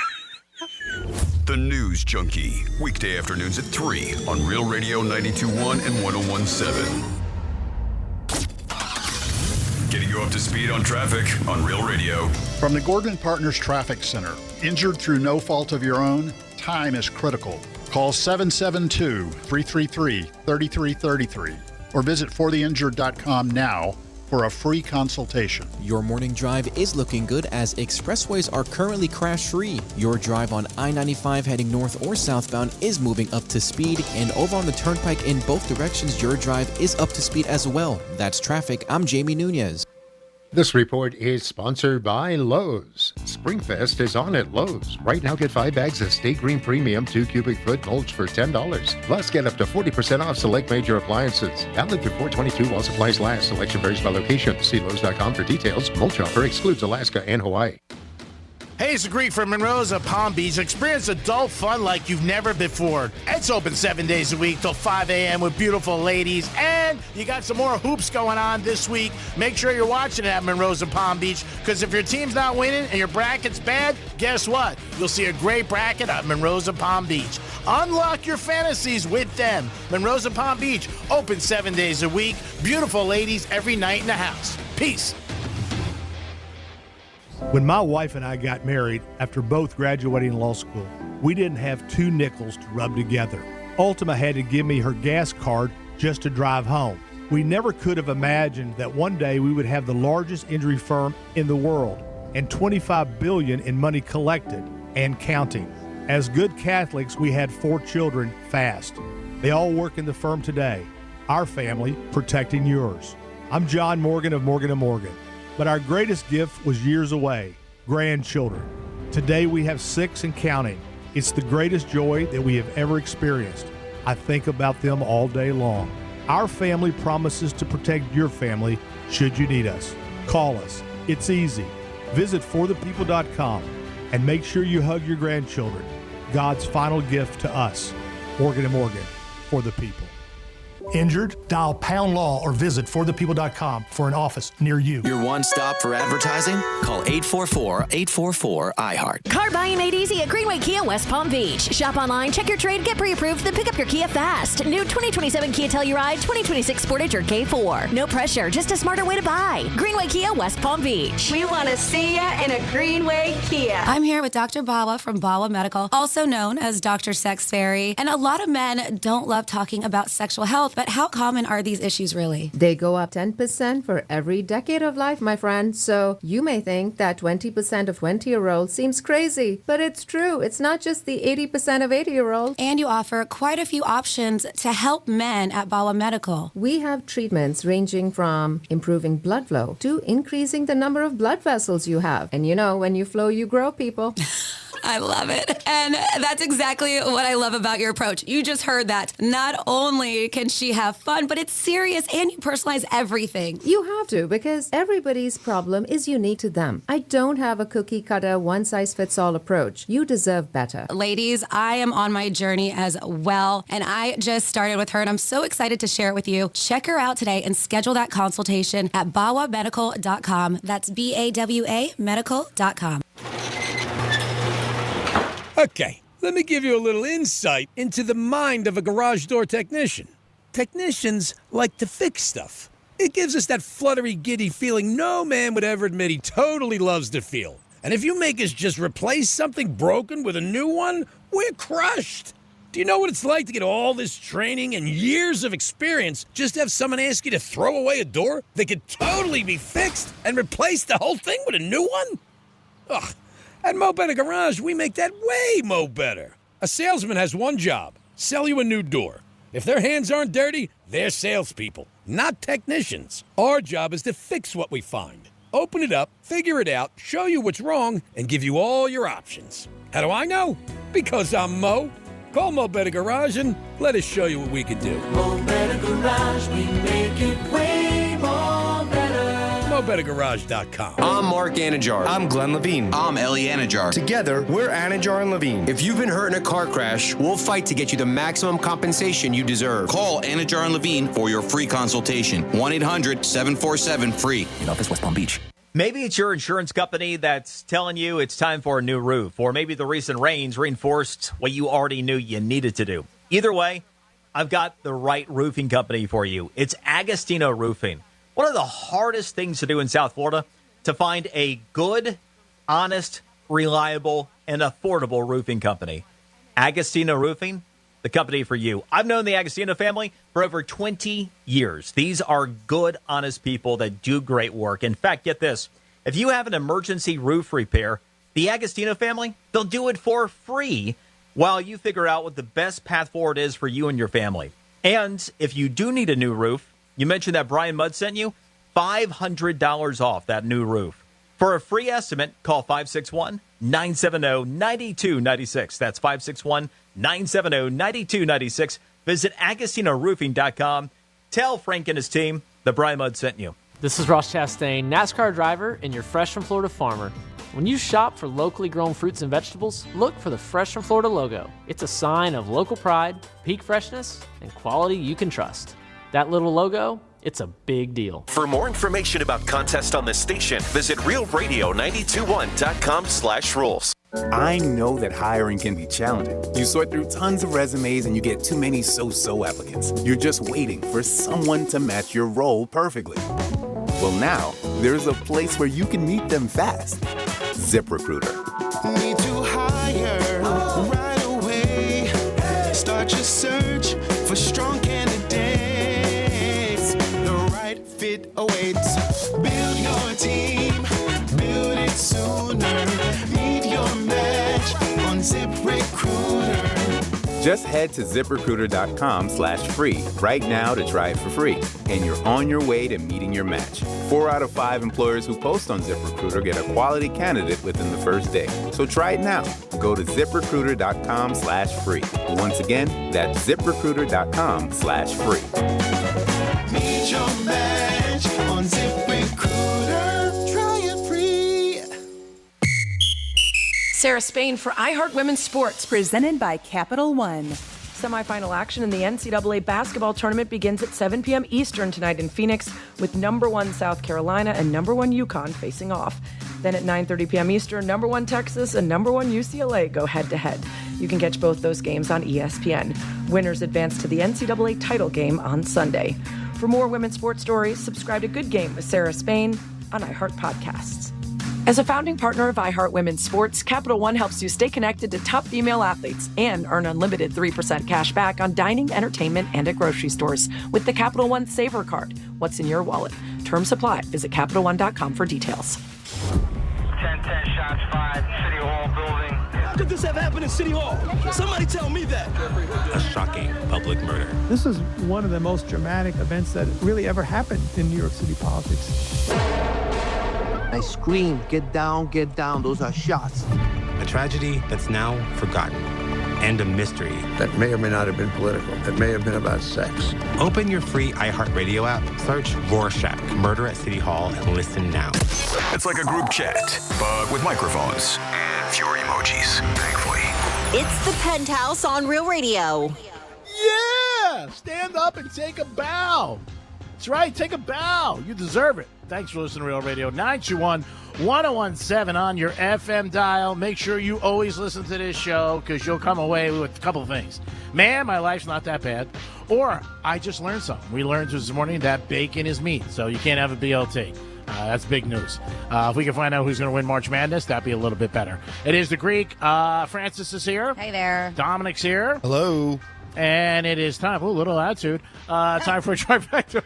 The News Junkie. Weekday afternoons at 3 on Real Radio 92.1 and 101.7. Getting you up to speed on traffic on Real Radio. From the Gordon Partners Traffic Center. Injured through no fault of your own? Time is critical. Call 772-333-3333 or visit fortheinjured.com now for a free consultation. Your morning drive is looking good as expressways are currently crash-free. Your drive on I-95 heading north or southbound is moving up to speed, and over on the turnpike in both directions, your drive is up to speed as well. That's traffic. I'm Jamie Nunez. This report is sponsored by Lowe's. Springfest is on at Lowe's. Right now, get 5 bags of Stay Green Premium 2 cubic foot mulch for $10. Plus, get up to 40% off select major appliances. Valid through 4/22 while supplies last. Selection varies by location. See Lowe's.com for details. Mulch offer excludes Alaska and Hawaii. Hey, it's the Greek from Monroe's of Palm Beach. Experience adult fun like you've never before. It's open 7 days a week till 5 a.m. with beautiful ladies. And you got some more hoops going on this week. Make sure you're watching it at Monroe's of Palm Beach, because if your team's not winning and your bracket's bad, guess what? You'll see a great bracket at Monroe's of Palm Beach. Unlock your fantasies with them. Monroe's of Palm Beach, open 7 days a week. Beautiful ladies every night in the house. Peace. When my wife and I got married, after both graduating law school, we didn't have 2 nickels to rub together. Ultima had to give me her gas card just to drive home. We never could have imagined that one day we would have the largest injury firm in the world and $25 billion in money collected and counting. As good Catholics, we had 4 children fast. They all work in the firm today. Our family protecting yours. I'm John Morgan of Morgan & Morgan. But our greatest gift was years away, grandchildren. Today we have 6 and counting. It's the greatest joy that we have ever experienced. I think about them all day long. Our family promises to protect your family should you need us. Call us. It's easy. Visit forthepeople.com and make sure you hug your grandchildren. God's final gift to us. Morgan & Morgan, for the people. Injured? Dial Pound Law or visit forthepeople.com for an office near you. Your one stop for advertising? Call 844-844-iHeart. Car buying made easy at Greenway Kia West Palm Beach. Shop online, check your trade, get pre-approved, then pick up your Kia fast. New 2027 Kia Telluride, 2026 Sportage or K4. No pressure, just a smarter way to buy. Greenway Kia West Palm Beach. We want to see ya in a Greenway Kia. I'm here with Dr. Bawa from Bawa Medical, also known as Dr. Sex Fairy. And a lot of men don't love talking about sexual health, but how common are these issues really? They go up 10% for every decade of life, my friend. So you may think that 20% of 20-year-olds seems crazy, but it's true. It's not just the 80% of 80-year-olds. And you offer quite a few options to help men at Bawa Medical. We have treatments ranging from improving blood flow to increasing the number of blood vessels you have. And you know, when you flow, you grow, people. I love it. And that's exactly what I love about your approach. You just heard that. Not only can she have fun, but it's serious and you personalize everything. You have to, because everybody's problem is unique to them. I don't have a cookie cutter, one-size-fits-all approach. You deserve better. Ladies, I am on my journey as well, and I just started with her, and I'm so excited to share it with you. Check her out today and schedule that consultation at bawamedical.com. That's BAWA medical.com. Okay, let me give you a little insight into the mind of a garage door technician. Technicians like to fix stuff. It gives us that fluttery, giddy feeling no man would ever admit he totally loves to feel. And if you make us just replace something broken with a new one, we're crushed. Do you know what it's like to get all this training and years of experience just to have someone ask you to throw away a door that could totally be fixed and replace the whole thing with a new one? Ugh. At Mo Better Garage, we make that way mo better. A salesman has one job, sell you a new door. If their hands aren't dirty, they're salespeople, not technicians. Our job is to fix what we find. Open it up, figure it out, show you what's wrong, and give you all your options. How do I know? Because I'm Mo. Call Mo Better Garage and let us show you what we can do. Mo Better Garage, we make it way more better. MoBetterGarage.com. I'm Mark Anajar. I'm Glenn Levine. I'm Ellie Anajar. Together, we're Anajar and Levine. If you've been hurt in a car crash, we'll fight to get you the maximum compensation you deserve. Call Anajar and Levine for your free consultation. 1-800-747-FREE. In office, West Palm Beach. Maybe it's your insurance company that's telling you it's time for a new roof, or maybe the recent rains reinforced what you already knew you needed to do. Either way, I've got the right roofing company for you. It's Agostino Roofing. One of the hardest things to do in South Florida, to find a good, honest, reliable, and affordable roofing company. Agostino Roofing, the company for you. I've known the Agostino family for over 20 years. These are good, honest people that do great work. In fact, get this. If you have an emergency roof repair, the Agostino family, they'll do it for free while you figure out what the best path forward is for you and your family. And if you do need a new roof, you mentioned that Brian Mudd sent you, $500 off that new roof. For a free estimate, call 561-970-9296. That's 561-970-9296. Visit AgostinoRoofing.com. Tell Frank and his team that Brian Mudd sent you. This is Ross Chastain, NASCAR driver, and your Fresh from Florida farmer. When you shop for locally grown fruits and vegetables, look for the Fresh from Florida logo. It's a sign of local pride, peak freshness, and quality you can trust. That little logo, it's a big deal. For more information about contests on this station, visit realradio921.com/rules. I know that hiring can be challenging. You sort through tons of resumes and you get too many so-so applicants. You're just waiting for someone to match your role perfectly. Well, now there's a place where you can meet them fast. ZipRecruiter. Need to hire right away. Start your search for strong candidates. The right fit awaits. Build your team. Build it sooner. Meet your match on ZipRecruiter. Just head to ZipRecruiter.com/free right now to try it for free. And you're on your way to meeting your match. 4 out of 5 employers who post on ZipRecruiter get a quality candidate within the first day. So try it now. Go to ZipRecruiter.com/free. Once again, that's ZipRecruiter.com/free. Meet your match on ZipRecruiter. Try it free. Sarah Spain for iHeart Women's Sports. Presented by Capital One. Semifinal action in the NCAA basketball tournament begins at 7 p.m. Eastern tonight in Phoenix, with number 1 South Carolina and number 1 UConn facing off. Then at 9:30 p.m. Eastern, number 1 Texas and number 1 UCLA go head-to-head. You can catch both those games on ESPN. Winners advance to the NCAA title game on Sunday. For more women's sports stories, subscribe to Good Game with Sarah Spain on iHeart Podcasts. As a founding partner of iHeart Women's Sports, Capital One helps you stay connected to top female athletes and earn unlimited 3% cash back on dining, entertainment, and at grocery stores with the Capital One Saver Card. What's in your wallet? Terms apply. Visit CapitalOne.com for details. 10-10 shots fired, City Hall building. How could this have happened in City Hall? Somebody tell me that. A shocking public murder. This is one of the most dramatic events that really ever happened in New York City politics. I scream, get down, those are shots. A A tragedy that's now forgotten. And a mystery that may or may not have been political. That may have been about sex. Open your free iHeartRadio app, search Rorschach, Murder at City Hall, and listen now. It's like a group chat, but with microphones and fewer emojis, thankfully. It's the Penthouse on Real Radio. Yeah! Stand up and take a bow. That's right, take a bow. You deserve it. Thanks for listening to Real Radio. 921-1017 on your FM dial. Make sure you always listen to this show because you'll come away with a couple of things. Man, my life's not that bad. Or I just learned something. We learned this morning that bacon is meat, so you can't have a BLT. That's big news. If we can find out who's going to win March Madness, that'd be a little bit better. It is the Greek. Francis is here. Hey there. Dominic's here. Hello. And it is time. Ooh, little attitude. Time for a trifecta.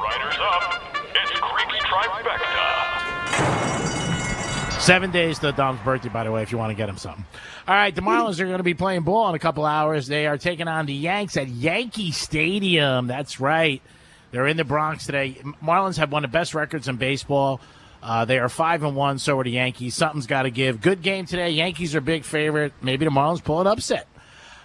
Riders up. It's Greek's Trifecta. 7 days to Dom's birthday, by the way, if you want to get him something. All right, the Marlins are going to be playing ball in a couple hours. They are taking on the Yanks at Yankee Stadium. That's right. They're in the Bronx today. Marlins have one of the best records in baseball. They are 5-1, so are the Yankees. Something's got to give. Good game today. Yankees are big favorite. Maybe the Marlins pull an upset.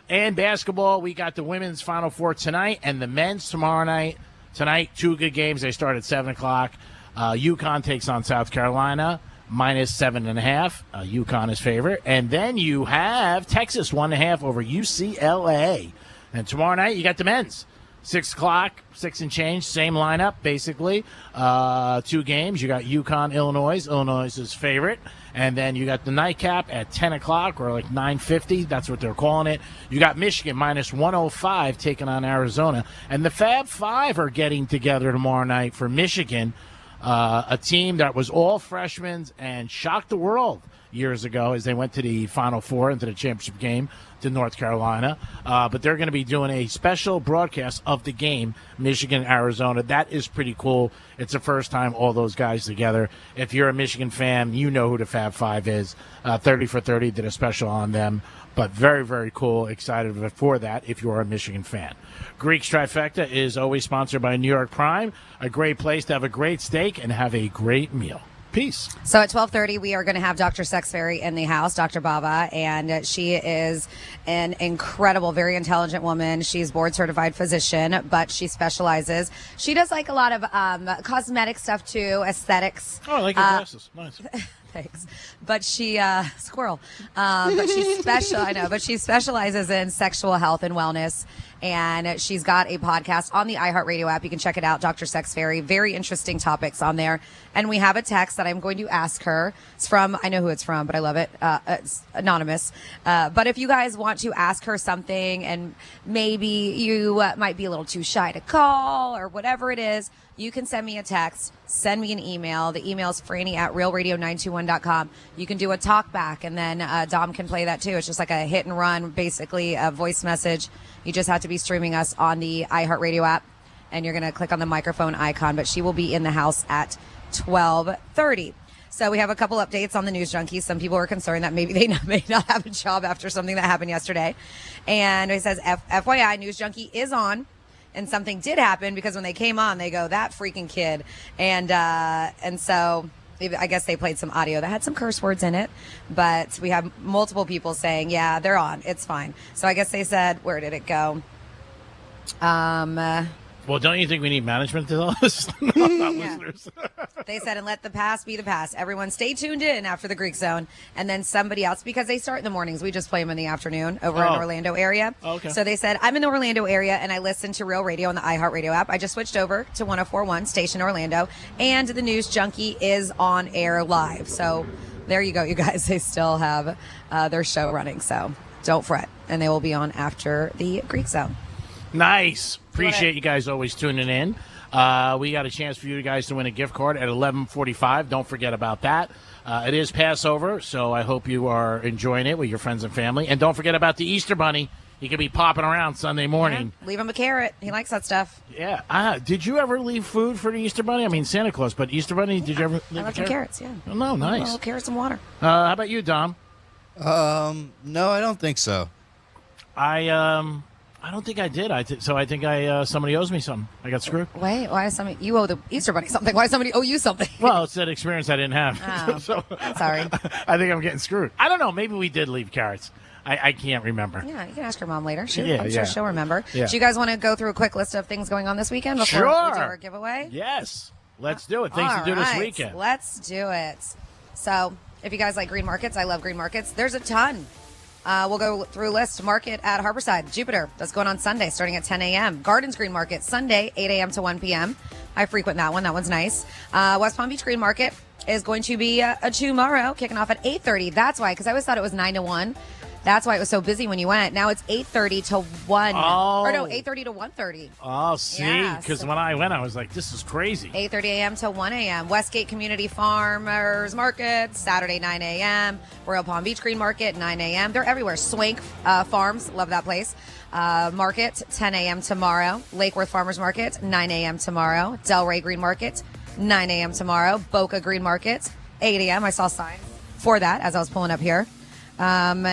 And basketball, we got the women's Final Four tonight and the men's tomorrow night. Tonight, two good games. They start at 7 o'clock. UConn takes on South Carolina, minus 7.5. UConn is favorite. And then you have Texas, 1.5 over UCLA. And tomorrow night, you got the men's. 6 o'clock, 6 and change, same lineup, basically. Two games. You got UConn, Illinois. Illinois is favorite. And then you got the nightcap at 10 o'clock or like 9:50. That's what they're calling it. You got Michigan minus 105 taking on Arizona. And the Fab Five are getting together tomorrow night for Michigan, a team that was all freshmen and shocked the world years ago as they went to the Final Four into the championship game to North Carolina. But they're going to be doing a special broadcast of the game, Michigan-Arizona. That is pretty cool. It's the first time all those guys together. If you're a Michigan fan, you know who the Fab Five is. 30 for 30 did a special on them. But very, very cool. Excited for that if you're a Michigan fan. Greek's Trifecta is always sponsored by New York Prime, a great place to have a great steak and have a great meal. Peace. So at 12:30, we are going to have Dr. Sex Fairy in the house, Dr. Baba, and she is an incredible, very intelligent woman. She's board certified physician, but she specializes. She does like a lot of cosmetic stuff too, aesthetics. Oh, I like your glasses. Nice. Thanks. But she, squirrel. But she but she specializes in sexual health and wellness. And she's got a podcast on the iHeartRadio app. You can check it out, Dr. Sex Fairy. Very interesting topics on there. And we have a text that I'm going to ask her. It's from, I know who it's from, but I love it. It's anonymous. But if you guys want to ask her something and maybe you might be a little too shy to call or whatever it is, you can send me a text, send me an email. The email is franny@realradio921.com. You can do a talk back, and then Dom can play that too. It's just like a hit and run, basically a voice message. You just have to be streaming us on the iHeartRadio app, and you're going to click on the microphone icon. But she will be in the house at 12:30. So we have a couple updates on the News Junkies. Some people are concerned that maybe they may not have a job after something that happened yesterday. And it says, FYI, News Junkie is on. And something did happen because when they came on, they go, that freaking kid. And so I guess they played some audio that had some curse words in it. But we have multiple people saying, yeah, they're on. It's fine. So I guess they said, where did it go? Well, don't you think we need management to tell us? Not listeners. They said, and let the past be the past. Everyone stay tuned in after the Greek Zone. And then somebody else, because they start in the mornings. We just play them in the afternoon over in Orlando area. Okay. So they said, I'm in the Orlando area, and I listen to Real Radio on the iHeartRadio app. I just switched over to 104.1 Station Orlando, and the News Junkie is on air live. So there you go, you guys. They still have their show running, so don't fret. And they will be on after the Greek Zone. Nice. Appreciate you guys always tuning in. We got a chance for you guys to win a gift card at 11:45. Don't forget about that. It is Passover, so I hope you are enjoying it with your friends and family. And don't forget about the Easter Bunny. He could be popping around Sunday morning. Yeah, leave him a carrot. He likes that stuff. Yeah. Did you ever leave food for the Easter Bunny? I mean, Santa Claus, but Easter Bunny, did you ever leave I left some carrots, yeah. Oh, no, nice. Little carrots and water. How about you, Dom? No, I don't think so. I don't think I did. So I think somebody owes me something. I got screwed. Wait, why is somebody? You owe the Easter Bunny something. Why does somebody owe you something? Well, it's that experience I didn't have. Oh, so sorry. I think I'm getting screwed. I don't know. Maybe we did leave carrots. I can't remember. Yeah, you can ask your mom later. I'm Yeah. sure she'll remember. Yeah. Do you guys want to go through a quick list of things going on this weekend before we do our giveaway? Yes. Let's do it. Things All to do this right, weekend. Let's do it. So, if you guys like green markets, I love green markets. There's a ton. We'll go through a list. Market at Harborside, Jupiter. That's going on Sunday, starting at 10 a.m. Gardens Green Market, Sunday, 8 a.m. to 1 p.m. I frequent that one. That one's nice. West Palm Beach Green Market is going to be tomorrow, kicking off at 8:30. That's why, because I always thought it was 9 to 1. That's why it was so busy when you went. Now it's 8:30 to 1. Oh. Or no, 8:30 to 1:30. Oh, see? Because when I went, I was like, this is crazy. 8:30 a.m. to 1 a.m. Westgate Community Farmers Market, Saturday, 9 a.m. Royal Palm Beach Green Market, 9 a.m. They're everywhere. Swank Farms, love that place. Market, 10 a.m. tomorrow. Lake Worth Farmers Market, 9 a.m. tomorrow. Delray Green Market, 9 a.m. tomorrow. Boca Green Market, 8 a.m. I saw signs for that as I was pulling up here. And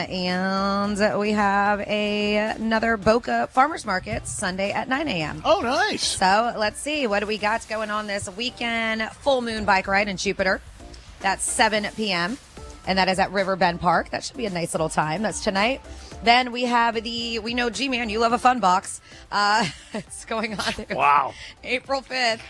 we have another Boca Farmers Market Sunday at 9 a.m. Oh, nice. So let's see. What do we got going on this weekend? Full moon bike ride in Jupiter. That's 7 p.m. And that is at River Bend Park. That should be a nice little time. That's tonight. Then we have we know, G-Man, you love a fun box. It's going on there. Wow. April 5th.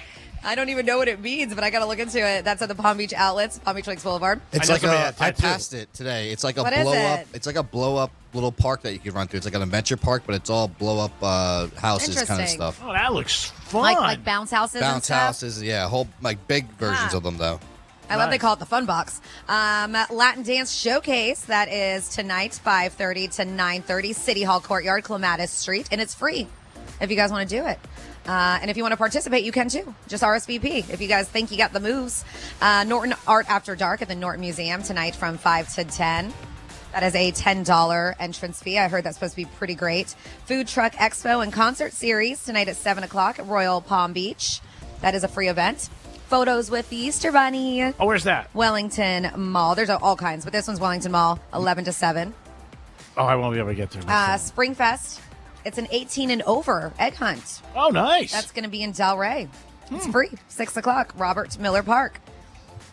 I don't even know what it means, but I got to look into it. That's at the Palm Beach Outlets, Palm Beach Lakes Boulevard. It's like I passed it today. It's like a What is blow up. it? It's like a blow up little park that you can run through. It's like an adventure park, but it's all blow up houses kind of Interesting. stuff. Oh, that looks fun. Like bounce houses and Bounce stuff? houses, yeah, whole like big versions of them though. I love they call it the fun box. Latin Dance Showcase, that is tonight, 5:30 to 9:30, City Hall Courtyard, Clematis Street, and it's free if you guys want to do it. And if you want to participate, you can too. Just RSVP if you guys think you got the moves. Norton Art After Dark at the Norton Museum tonight from 5 to 10. That is a $10 entrance fee. I heard that's supposed to be pretty great. Food Truck Expo and Concert Series tonight at 7 o'clock at Royal Palm Beach. That is a free event. Photos with the Easter Bunny. Oh, where's that? Wellington Mall. There's all kinds, but this one's Wellington Mall, 11 to 7. Oh, I won't be able to get there. Springfest. It's an 18 and over egg hunt. Oh, nice. That's going to be in Delray. It's free. 6 o'clock, Robert Miller Park.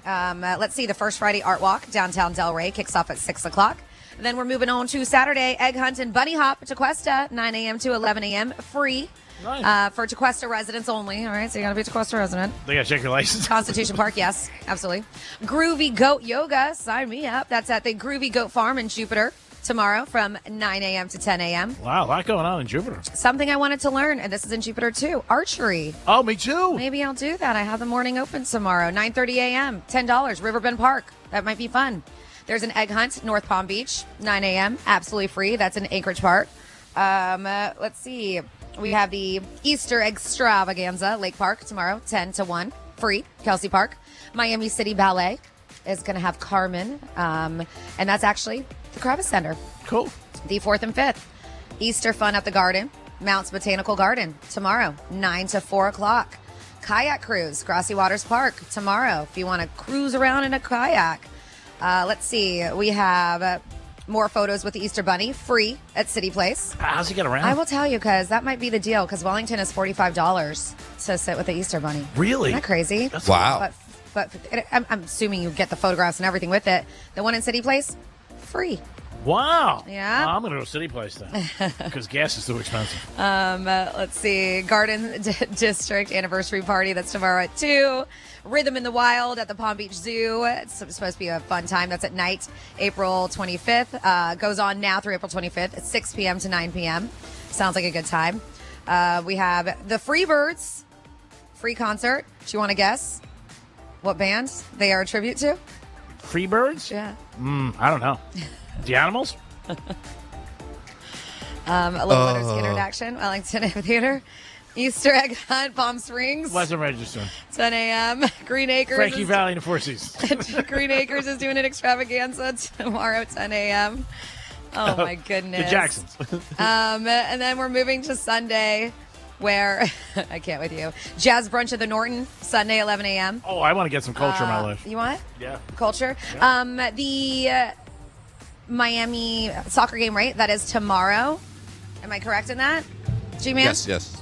Let's see. The First Friday Art Walk, downtown Delray, kicks off at 6 o'clock. And then we're moving on to Saturday, Egg Hunt and Bunny Hop to Tequesta, 9 a.m. to 11 a.m. Free. Nice. For Tequesta residents only. All right, so you got to be a Tequesta resident. They got to check your license. Constitution Park, yes, absolutely. Groovy Goat Yoga, sign me up. That's at the Groovy Goat Farm in Jupiter tomorrow from 9 a.m. to 10 a.m. Wow, a lot going on in Jupiter. Something I wanted to learn, and this is in Jupiter too, archery. Oh, me too. Maybe I'll do that. I have the morning open tomorrow, 9:30 a.m., $10, Riverbend Park. That might be fun. There's an egg hunt, North Palm Beach, 9 a.m., absolutely free. That's in Anchorage Park. Let's see. We have the Easter Extravaganza, Lake Park, tomorrow, 10 to 1, free, Kelsey Park. Miami City Ballet is going to have Carmen, and that's actually the Kravis Center. Cool. The 4th and 5th. Easter fun at the Garden, Mounts Botanical Garden, tomorrow, 9 to 4 o'clock. Kayak cruise, Grassy Waters Park, tomorrow, if you want to cruise around in a kayak. Let's see. We have more photos with the Easter Bunny, free at City Place. How's he get around? I will tell you, because that might be the deal, because Wellington is $45 to sit with the Easter Bunny. Really? Isn't that crazy? Wow. But I'm assuming you get the photographs and everything with it. The one in City Place, free. Wow. Yeah. Well, I'm going to go City Place then, because gas is too expensive. Let's see. Garden District Anniversary Party. That's tomorrow at 2. Rhythm in the Wild at the Palm Beach Zoo. It's supposed to be a fun time. That's at night, April 25th. Goes on now through April 25th at 6 p.m. to 9 p.m. Sounds like a good time. We have the Freebirds free concert. Do you want to guess what band they are a tribute to? Freebirds? Yeah. I don't know. The Animals? A little Leonard Skinner action, Wellington Amphitheater. Easter egg hunt, Palm Springs. Western Register. 10 a.m. Green Acres. Frankie Valley and the Four Seasons. Green Acres is doing an extravaganza tomorrow, 10 a.m. Oh, my goodness. The Jacksons. And then we're moving to Sunday, where, I can't with you, Jazz Brunch at the Norton, Sunday, 11 a.m. Oh, I want to get some culture in my life. You want? Yeah. Culture? Yeah. The Miami soccer game, right? That is tomorrow. Am I correct in that? G-Man?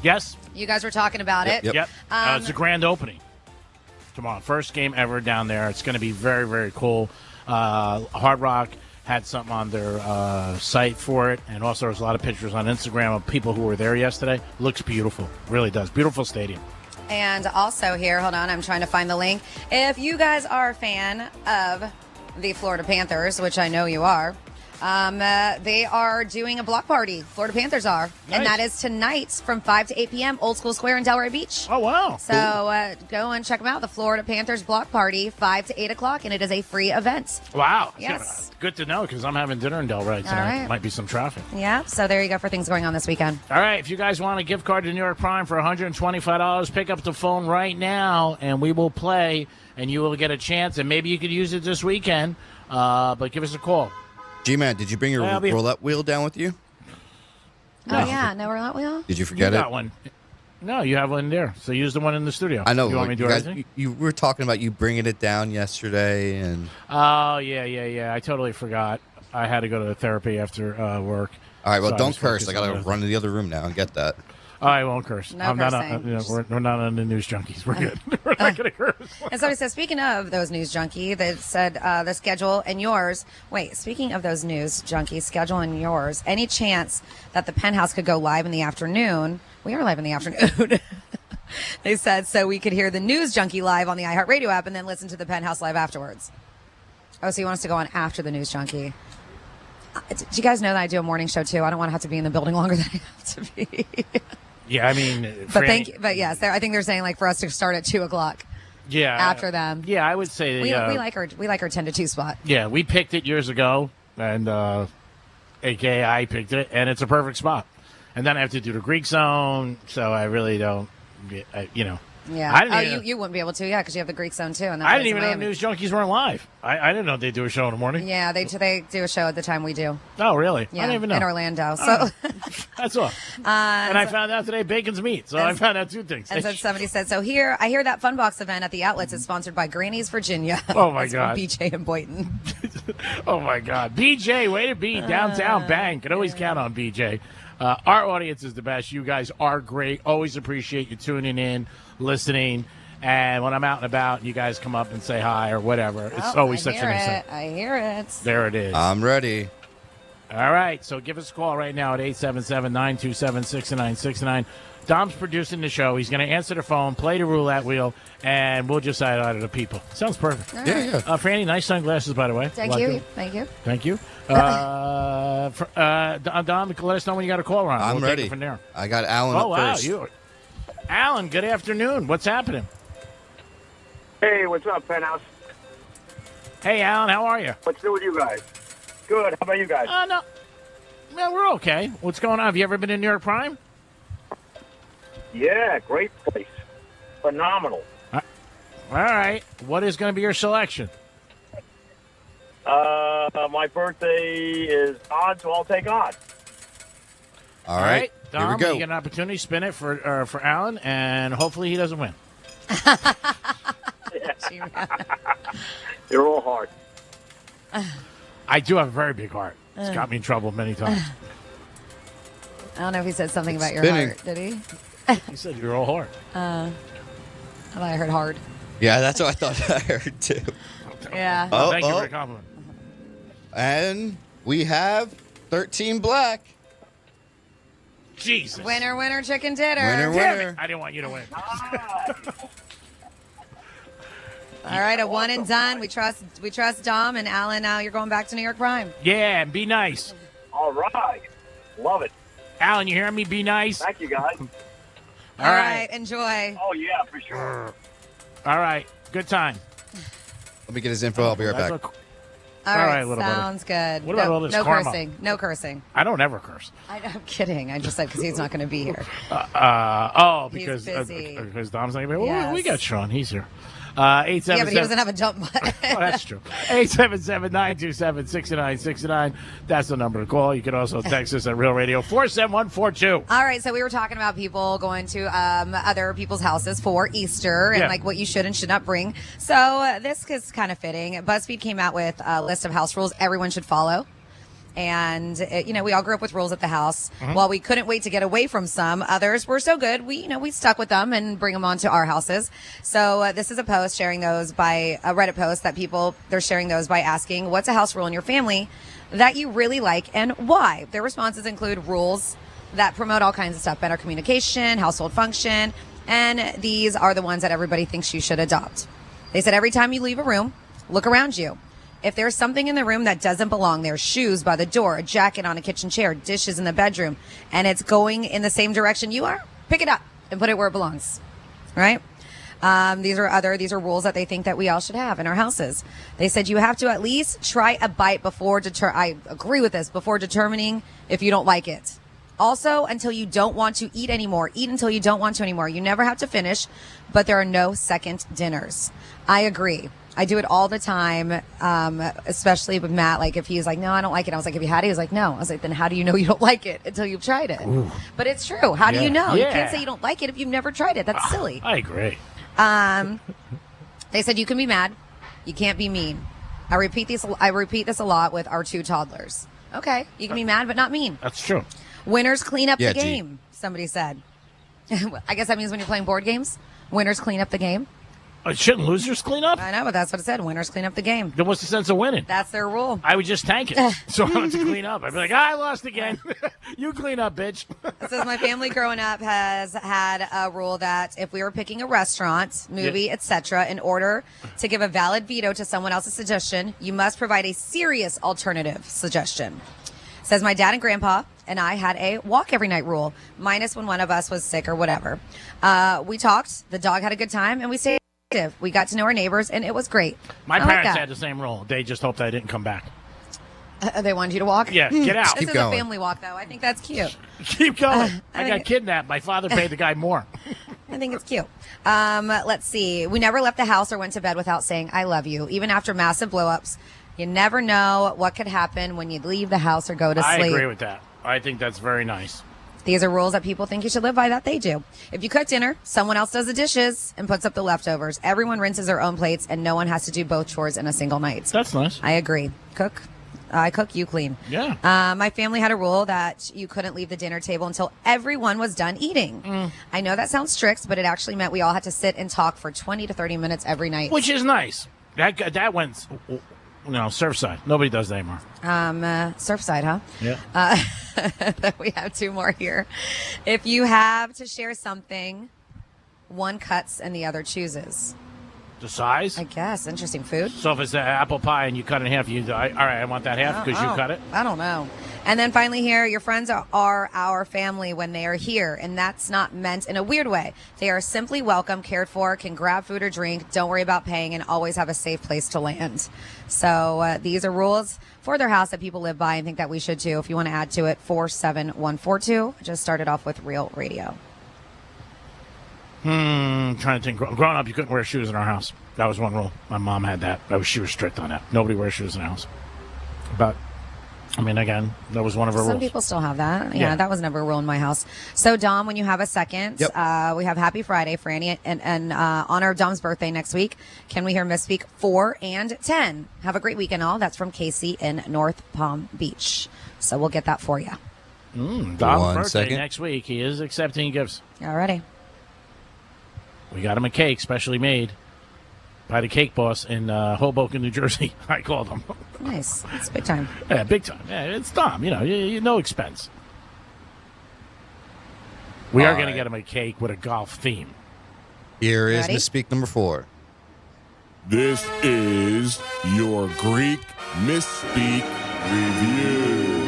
Yes. You guys were talking about it. Yep. It's a grand opening tomorrow. First game ever down there. It's going to be very, very cool. Hard Rock had something on their site for it, and also there's a lot of pictures on Instagram of people who were there yesterday. Looks beautiful. Really does. Beautiful stadium. And also here, hold on, I'm trying to find the link. If you guys are a fan of the Florida Panthers, which I know you are, they are doing a block party. Florida Panthers are. Nice. And that is tonight from 5 to 8 p.m. Old School Square in Delray Beach. Oh, wow. So go and check them out. The Florida Panthers block party, 5 to 8 o'clock, and it is a free event. Wow. Yes. Good to know, because I'm having dinner in Delray tonight. right. Might be some traffic. Yeah, so there you go for things going on this weekend. All right, if you guys want a gift card to New York Prime for $125, pick up the phone right now, and we will play, and you will get a chance, and maybe you could use it this weekend, but give us a call. G-Man, did you bring your roulette wheel down with you? Oh, yeah, no roulette wheel? Did you forget You it? got one. No, you have one there, so use the one in the studio. I know. You want me to do guys, everything? you were talking about you bringing it down yesterday, and Oh, yeah. I totally forgot. I had to go to therapy after work. all right. Well, So I don't was curse. I focused gotta on that. run to the other room now and get that. I won't curse. No I'm not. cursing. We're not on the news junkies. We're good. We're not going to curse. And somebody said, speaking of those news junkie, that said the schedule and yours. Wait, speaking of those news junkies, schedule and yours, any chance that the Penthouse could go live in the afternoon? We are live in the afternoon. They said so we could hear the news junkie live on the iHeartRadio app and then listen to the Penthouse live afterwards. Oh, so you want us to go on after the news junkie? Do you guys know that I do a morning show too? I don't want to have to be in the building longer than I have to be. Yeah, I mean, But thank you. But yes, I think they're saying like for us to start at 2:00. Yeah, after them. Yeah, I would say We like our 10 to 2 spot. Yeah, we picked it years ago, and AKA I picked it, and it's a perfect spot. And then I have to do the Greek Zone, so I really don't, Yeah. I didn't even- you wouldn't be able to, yeah, because you have the Greek Zone too. And that I plays didn't even in know Miami. News Junkies weren't live. I didn't know they do a show in the morning. Yeah, they do a show at the time we do. Oh, really? Yeah, I didn't even know. in Orlando. So, Oh, that's all. And I found out today bacon's meat, so I found out two things. and so somebody said, so here, I hear that Fun Box event at the outlets is sponsored by Granny's Virginia. Oh, my That's from God. BJ and Boynton. Oh, my God. BJ, way to be. Downtown Bang. Can always count on BJ. Our audience is the best. You guys are great. Always appreciate you tuning in, listening. And when I'm out and about, you guys come up and say hi or whatever. It's always such a nice thing. I hear it. There it is. I'm ready. All right. So give us a call right now at 877-927-6969. Dom's producing the show. He's going to answer the phone, play the roulette wheel, and we'll just say hi to the people. Sounds perfect. All right. Yeah. Franny, nice sunglasses, by the way. Thank Like you. them. Thank you. Thank you. Dom, let us know when you got a call on. I'm We'll ready. Take it from there. I got Alan Oh, up wow. first. Alan, good afternoon. What's happening? Hey, what's up, Penthouse? Hey, Alan, how are you? What's new with you guys? Good. How about you guys? No. Well, we're okay. What's going on? Have you ever been in New York Prime? Yeah, great place. Phenomenal. All right. What is going to be your selection? My birthday is odd, so I'll take odd. All right. Dom, Here we go. you get an opportunity to spin it for Alan, and hopefully he doesn't win. You're all hard. I do have a very big heart. It's got me in trouble many times. I don't know if he said something about your spinning. heart, did he? He said you're all hard. I thought I heard hard. Yeah, that's what I thought I heard too. Yeah. Thank you for the compliment. And we have 13 black. Jesus. Winner, winner, chicken dinner. Winner, Damn winner. it. I didn't want you to win. All right, a one and done. We trust Dom and Alan. Now you're going back to New York Prime. Yeah, and be nice. All right. Love it. Alan, you hearing me? Be nice. Thank you, guys. All right, enjoy. Oh, yeah, for sure. All right. Good time. Let me get his info. I'll be right That's back. what- All All right, right, little buddy. sounds good. What about no, all this no karma? cursing. No cursing. I don't ever curse. I'm kidding. I just said because he's not going to be here. Because busy. because Dom's not here. Well, we Yes. got Sean. He's here. Yeah, but he 877. doesn't have a jump button. Oh, that's true. 877-927-6969. That's the number to call. You can also text us at Real Radio 47142. All right, so we were talking about people going to other people's houses for Easter and Yeah. like what you should and should not bring. So this is kind of fitting. BuzzFeed came out with a list of house rules everyone should follow. And, we all grew up with rules at the house. While we couldn't wait to get away from some, others were so good. We stuck with them and bring them onto our houses. So this is a post sharing those by a Reddit post that they're sharing those by asking, what's a house rule in your family that you really like and why? Their responses include rules that promote all kinds of stuff, better communication, household function. And these are the ones that everybody thinks you should adopt. They said every time you leave a room, look around you. If there's something in the room that doesn't belong there, shoes by the door, a jacket on a kitchen chair, dishes in the bedroom, and it's going in the same direction you are, pick it up and put it where it belongs. Right? These are rules that they think that we all should have in our houses. They said you have to at least try a bite before I agree with this, before determining if you don't like it. Also, until you don't want to eat anymore. Eat until you don't want to anymore. You never have to finish, but there are no second dinners. I agree. I do it all the time, especially with Matt. Like, if he's like, no, I don't like it. I was like, have you had it? He was like, no. I was like, then how do you know you don't like it until you've tried it? Ooh. But it's true. How do you know? You can't say you don't like it if you've never tried it. That's silly. I agree. They said you can be mad. You can't be mean. I repeat this a lot with our 2 toddlers. Okay, you can be mad, but not mean. That's true. Winners clean up the game, somebody said. I guess that means when you're playing board games, winners clean up the game. Shouldn't losers clean up? I know, but that's what it said. Winners clean up the game. Then what's the sense of winning? That's their rule. I would just tank it. So I don't have to clean up. I'd be like, I lost again. You clean up, bitch. It says my family growing up has had a rule that if we were picking a restaurant, movie, etc., in order to give a valid veto to someone else's suggestion, you must provide a serious alternative suggestion. It says my dad and grandpa and I had a walk every night rule, minus when one of us was sick or whatever. We talked, the dog had a good time, and we stayed active. We got to know our neighbors, and it was great. My parents had the same rule. They just hoped I didn't come back. They wanted you to walk? Yeah, get out. This is a family walk, though. I think that's cute. Keep going. I got kidnapped. My father paid the guy more. I think it's cute. Let's see. We never left the house or went to bed without saying, I love you, even after massive blow-ups. You never know what could happen when you leave the house or go to sleep. I agree with that. I think that's very nice. These are rules that people think you should live by that they do. If you cook dinner, someone else does the dishes and puts up the leftovers. Everyone rinses their own plates, and no one has to do both chores in a single night. That's nice. I agree. I cook, you clean. Yeah. My family had a rule that you couldn't leave the dinner table until everyone was done eating. I know that sounds strict, but it actually meant we all had to sit and talk for 20 to 30 minutes every night. Which is nice. That went... No, Surfside. Nobody does that anymore. Surfside, huh? Yeah. We have 2 more here. If you have to share something, one cuts and the other chooses. The size? I guess. Interesting. Food? So if it's an apple pie and you cut it in half, all right, I want that half because you cut it? I don't know. And then finally here, your friends are our family when they are here, and that's not meant in a weird way. They are simply welcome, cared for, can grab food or drink, don't worry about paying, and always have a safe place to land. So these are rules for their house that people live by and think that we should too. If you want to add to it, 47142. Just started off with Real Radio. Trying to think. Growing up, you couldn't wear shoes in our house. That was one rule. My mom had that. She was strict on that. Nobody wears shoes in the house. But, I mean, again, that was one of her rules. Some people still have that. Yeah, that was never a rule in my house. So, Dom, when you have a second, we have Happy Friday for Annie and honor of Dom's birthday next week. Can we hear Misspeak 4 and 10? Have a great weekend, all. That's from Casey in North Palm Beach. So we'll get that for you. Dom's birthday next week. He is accepting gifts. Alrighty. We got him a cake, specially made by the cake boss in Hoboken, New Jersey. I called him. Nice. It's big time. Yeah, big time. Yeah, it's Dom. You know, no expense. We are going to get him a cake with a golf theme. Here is Misspeak number 4. This is your Greek Misspeak Review.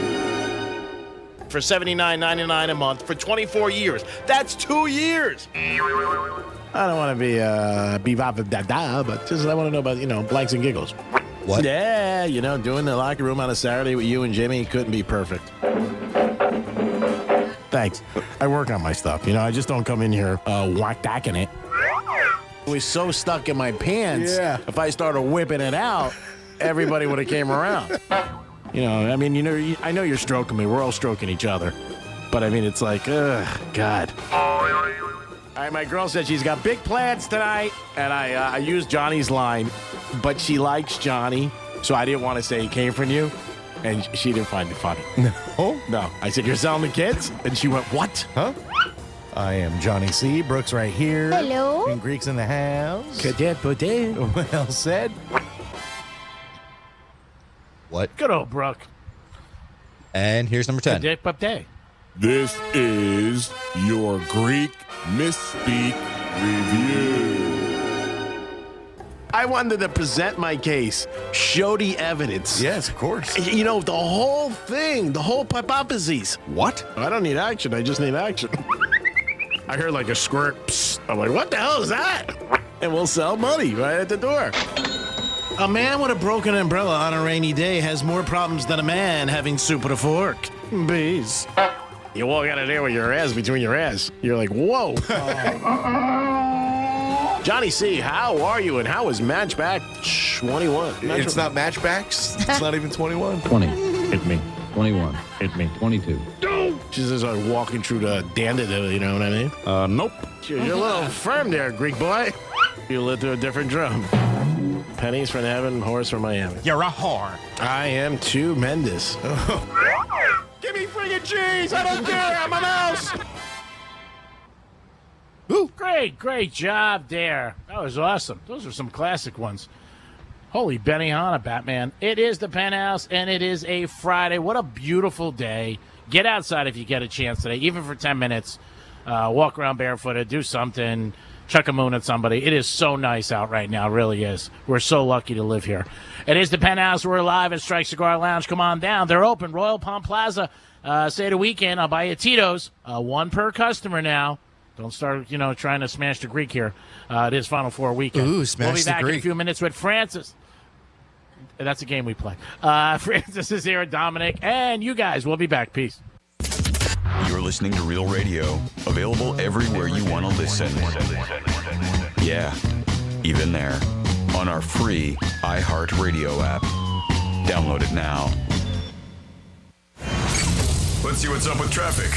For $79.99 a month for 24 years. That's 2 years. I don't want to be bebop but just I want to know about, blanks and giggles. What? Yeah, doing the locker room on a Saturday with you and Jimmy couldn't be perfect. Thanks. I work on my stuff. I just don't come in here whack-dacking it. It was so stuck in my pants. Yeah. If I started whipping it out, everybody would have came around. I know you're stroking me. We're all stroking each other. But, it's like, ugh, God. All right, my girl said she's got big plans tonight, and I used Johnny's line, but she likes Johnny, so I didn't want to say he came from you. And she didn't find it funny. No? No. I said, you're selling the kids? And she went, what? Huh? I am Johnny C. Brooks right here. Hello. And Greek's in the house. Cadet Baudet. Well said. What? Good old Brooke. And here's number 10. Cadet Baudet. This is your Greek misspeak review. I wanted to present my case, show the evidence. Yes, of course. You know, the whole thing, the whole hypothesis. What? I don't need action. I just need action. I heard like a squirt. Psst. I'm like, what the hell is that? And we'll sell money right at the door. A man with a broken umbrella on a rainy day has more problems than a man having soup with a fork. Bees. You walk out of there with your ass between your ass. You're like, whoa. Johnny C., how are you and how is Matchback 21? It's not Matchbacks. It's not even 21. 20. Hit me. 21. Hit me. 22. She's just like walking through the dandelion, you know what I mean? Nope. You're a little firm there, Greek boy. You lived through a different drum. Pennies from heaven, horse from Miami. You're a whore. I am too Mendes. Give me friggin' cheese. I don't care. I'm a mouse. Great job there. That was awesome. Those are some classic ones. Holy Benihana, Batman. It is the Penthouse, and it is a Friday. What a beautiful day. Get outside if you get a chance today, even for 10 minutes. Walk around barefooted, do something, chuck a moon at somebody. It is so nice out right now. It really is. We're so lucky to live here. It is the Penthouse. We're live at Strike Cigar Lounge. Come on down. They're open. Royal Palm Plaza. Say the weekend. I'll buy you Tito's. One per customer now. Don't start, trying to smash the Greek here. It is Final Four weekend. Ooh, smash We'll be back the Greek. in a few minutes with Francis. That's a game we play. Francis is here, Dominic, and you guys. We'll be back. Peace. You're listening to Real Radio, available everywhere you want to listen. Yeah, even there. On our free iHeartRadio app. Download it now. Let's see what's up with traffic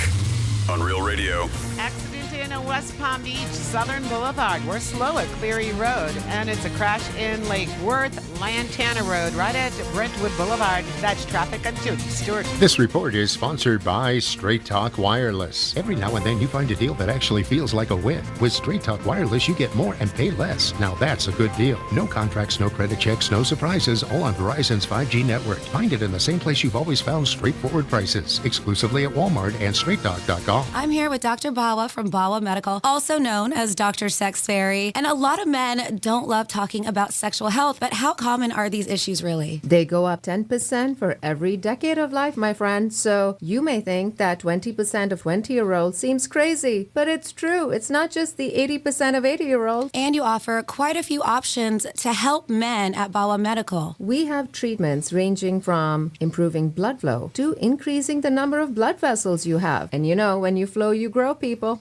on Real Radio. Accident in West Palm Beach, Southern Boulevard. We're slow at Cleary Road, and it's a crash in Lake Worth, Lantana Road, right at Brentwood Boulevard. That's traffic on 2. Stuart. This report is sponsored by Straight Talk Wireless. Every now and then you find a deal that actually feels like a win. With Straight Talk Wireless, you get more and pay less. Now that's a good deal. No contracts, no credit checks, no surprises, all on Verizon's 5G network. Find it in the same place you've always found straightforward prices, exclusively at Walmart and StraightTalk.com. I'm here with Dr. Bawa from Bawa Medical, also known as Dr. Sex Fairy. And a lot of men don't love talking about sexual health, but how common are these issues really? They go up 10% for every decade of life, my friend. So you may think that 20% of 20-year-olds seems crazy, but it's true. It's not just the 80% of 80-year-olds. And you offer quite a few options to help men at Bawa Medical. We have treatments ranging from improving blood flow to increasing the number of blood vessels you have. And when you flow, you grow, people.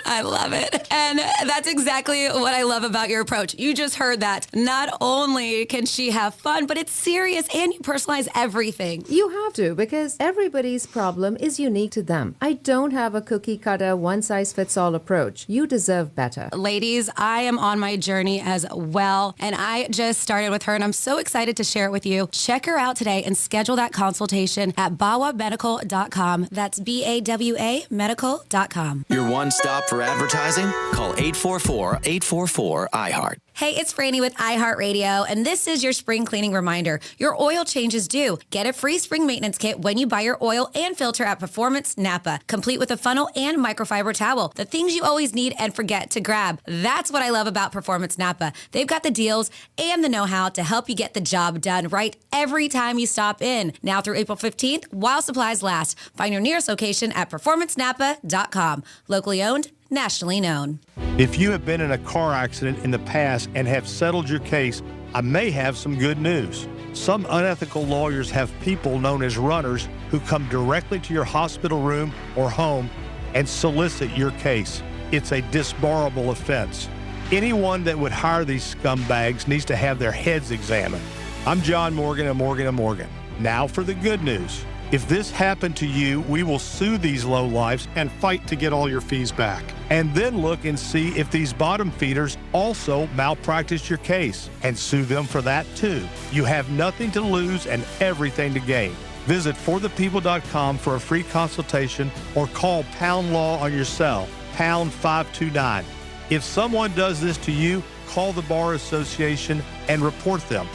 I love it. And that's exactly what I love about your approach. You just heard that. Not only can she have fun, but it's serious and you personalize everything. You have to, because everybody's problem is unique to them. I don't have a cookie cutter, one-size-fits-all approach. You deserve better. Ladies, I am on my journey as well, and I just started with her, and I'm so excited to share it with you. Check her out today and schedule that consultation at bawamedical.com. That's BAWA medical.com. Your one-stop for advertising? Call 844-844-IHEART. Hey, it's Franny with iHeartRadio, and this is your spring cleaning reminder. Your oil change is due. Get a free spring maintenance kit when you buy your oil and filter at Performance Napa, complete with a funnel and microfiber towel. The things you always need and forget to grab. That's what I love about Performance Napa. They've got the deals and the know-how to help you get the job done right every time you stop in. Now through April 15th, while supplies last. Find your nearest location at performancenapa.com. Locally owned, nationally known. If you have been in a car accident in the past and have settled your case, I may have some good news. Some unethical lawyers have people known as runners who come directly to your hospital room or home and solicit your case. It's a disbarable offense. Anyone that would hire these scumbags needs to have their heads examined. I'm John Morgan of Morgan & Morgan. Now for the good news. If this happened to you, we will sue these lowlifes and fight to get all your fees back. And then look and see if these bottom feeders also malpractice your case and sue them for that too. You have nothing to lose and everything to gain. Visit forthepeople.com for a free consultation or call Pound Law on your cell, pound 529. If someone does this to you, call the Bar Association and report them.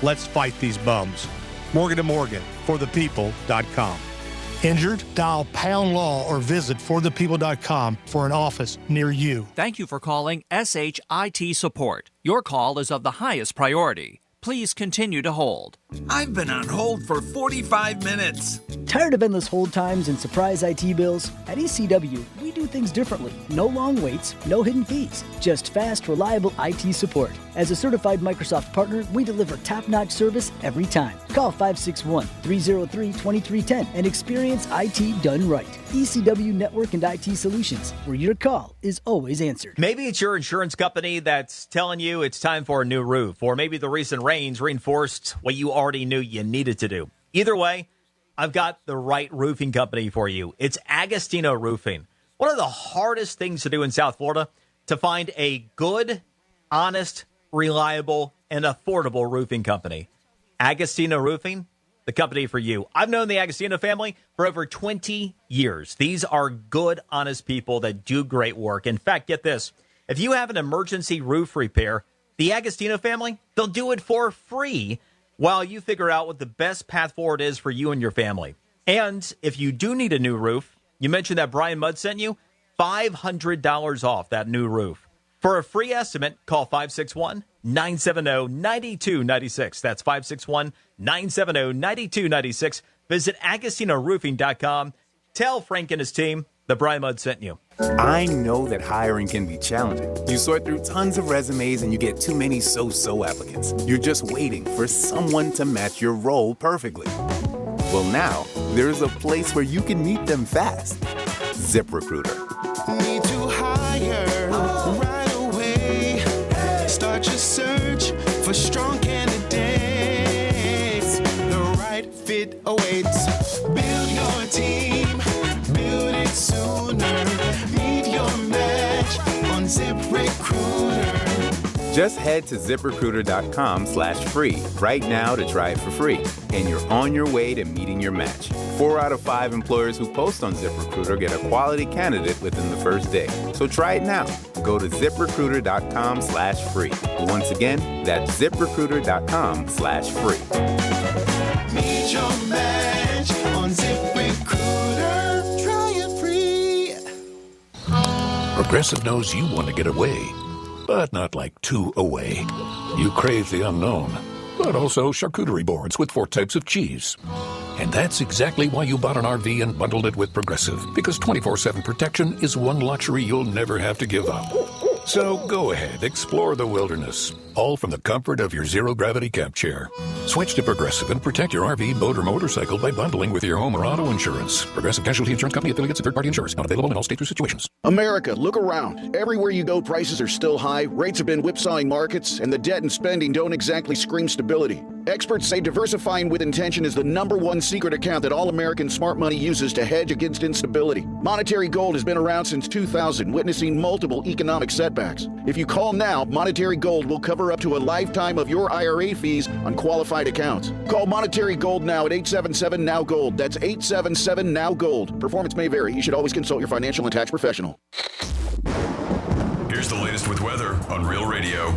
Let's fight these bums. Morgan & Morgan, forthepeople.com. Injured? Dial Pound Law or visit forthepeople.com for an office near you. Thank you for calling SHIT Support. Your call is of the highest priority. Please continue to hold. I've been on hold for 45 minutes. Tired of endless hold times and surprise IT bills? At ECW, we do things differently. No long waits, no hidden fees. Just fast, reliable IT support. As a certified Microsoft partner, we deliver top-notch service every time. Call 561-303-2310 and experience IT done right. ECW Network and IT Solutions, where your call is always answered. Maybe it's your insurance company that's telling you it's time for a new roof, or maybe the recent rains reinforced what you already knew you needed to do. Either way, I've got the right roofing company for you. It's Agostino Roofing. One of the hardest things to do in South Florida, to find a good, honest, reliable, and affordable roofing company. Agostino Roofing, the company for you. I've known the Agostino family for over 20 years. These are good, honest people that do great work. In fact, get this. If you have an emergency roof repair, the Agostino family, they'll do it for free while you figure out what the best path forward is for you and your family. And if you do need a new roof, you mentioned that Brian Mudd sent you, $500 off that new roof. For a free estimate, call 561-970-9296. That's 561-970-9296. Visit AgostinoRoofing.com. Tell Frank and his team that Brian Mudd sent you. I know that hiring can be challenging. You sort through tons of resumes and you get too many so-so applicants. You're just waiting for someone to match your role perfectly. Well, now, there's a place where you can meet them fast. ZipRecruiter. Need to hire right away. Start your search for strong candidates. The right fit awaits. Build your team. Build it sooner. Meet your match on ZipRecruiter. Just head to ZipRecruiter.com/free right now to try it for free. And you're on your way to meeting your match. 4 out of 5 employers who post on ZipRecruiter get a quality candidate within the first day. So try it now. Go to ZipRecruiter.com/free. Once again, that's ZipRecruiter.com/free. Meet your match on ZipRecruiter. Try it free. Progressive knows you want to get away, but not like too away. You crave the unknown, but also charcuterie boards with 4 types of cheese. And that's exactly why you bought an RV and bundled it with Progressive, because 24/7 protection is one luxury you'll never have to give up. So go ahead, explore the wilderness, all from the comfort of your zero-gravity camp chair. Switch to Progressive and protect your RV, boat, or motorcycle by bundling with your home or auto insurance. Progressive Casualty Insurance Company, affiliates, and third-party insurers. Not available in all states or situations. America, look around. Everywhere you go, prices are still high, rates have been whipsawing markets, and the debt and spending don't exactly scream stability. Experts say diversifying with intention is the #1 secret account that all American smart money uses to hedge against instability. Monetary Gold has been around since 2000, witnessing multiple economic setbacks. If you call now, Monetary Gold will cover up to a lifetime of your IRA fees on qualified accounts. Call Monetary Gold now at 877-NOW-GOLD. That's 877-NOW-GOLD. Performance may vary. You should always consult your financial and tax professional. Here's the latest with weather on Real Radio.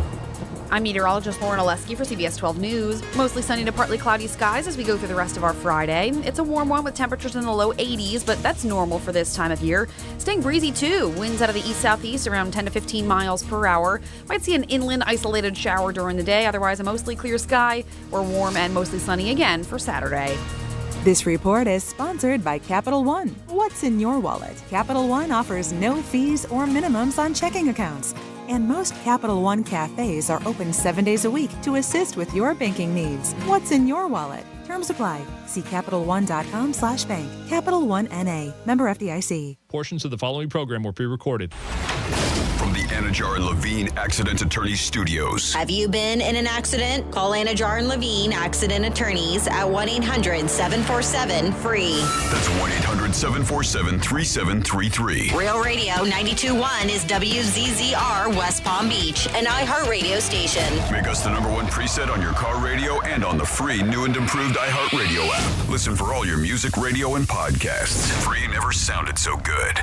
I'm meteorologist Lauren Oleski for CBS 12 News. Mostly sunny to partly cloudy skies as we go through the rest of our Friday. It's a warm one with temperatures in the low 80s, but that's normal for this time of year. Staying breezy too. Winds out of the east-southeast around 10 to 15 miles per hour. Might see an inland isolated shower during the day. Otherwise, a mostly clear sky. We're warm and mostly sunny again for Saturday. This report is sponsored by Capital One. What's in your wallet? Capital One offers no fees or minimums on checking accounts. And most Capital One cafes are open 7 days a week to assist with your banking needs. What's in your wallet? Terms apply. See CapitalOne.com/bank. Capital One N.A. Member FDIC. Portions of the following program were pre-recorded. From the Anajar and Levine Accident Attorneys Studios. Have you been in an accident? Call Anajar and Levine Accident Attorneys at 1-800-747-FREE. That's 1-800-747-3733. Real Radio 92.1 is WZZR West Palm Beach, an iHeart radio station. Make us the #1 preset on your car radio and on the free new and improved approved iHeartRadio app. Listen for all your music, radio, and podcasts. Free never sounded so good.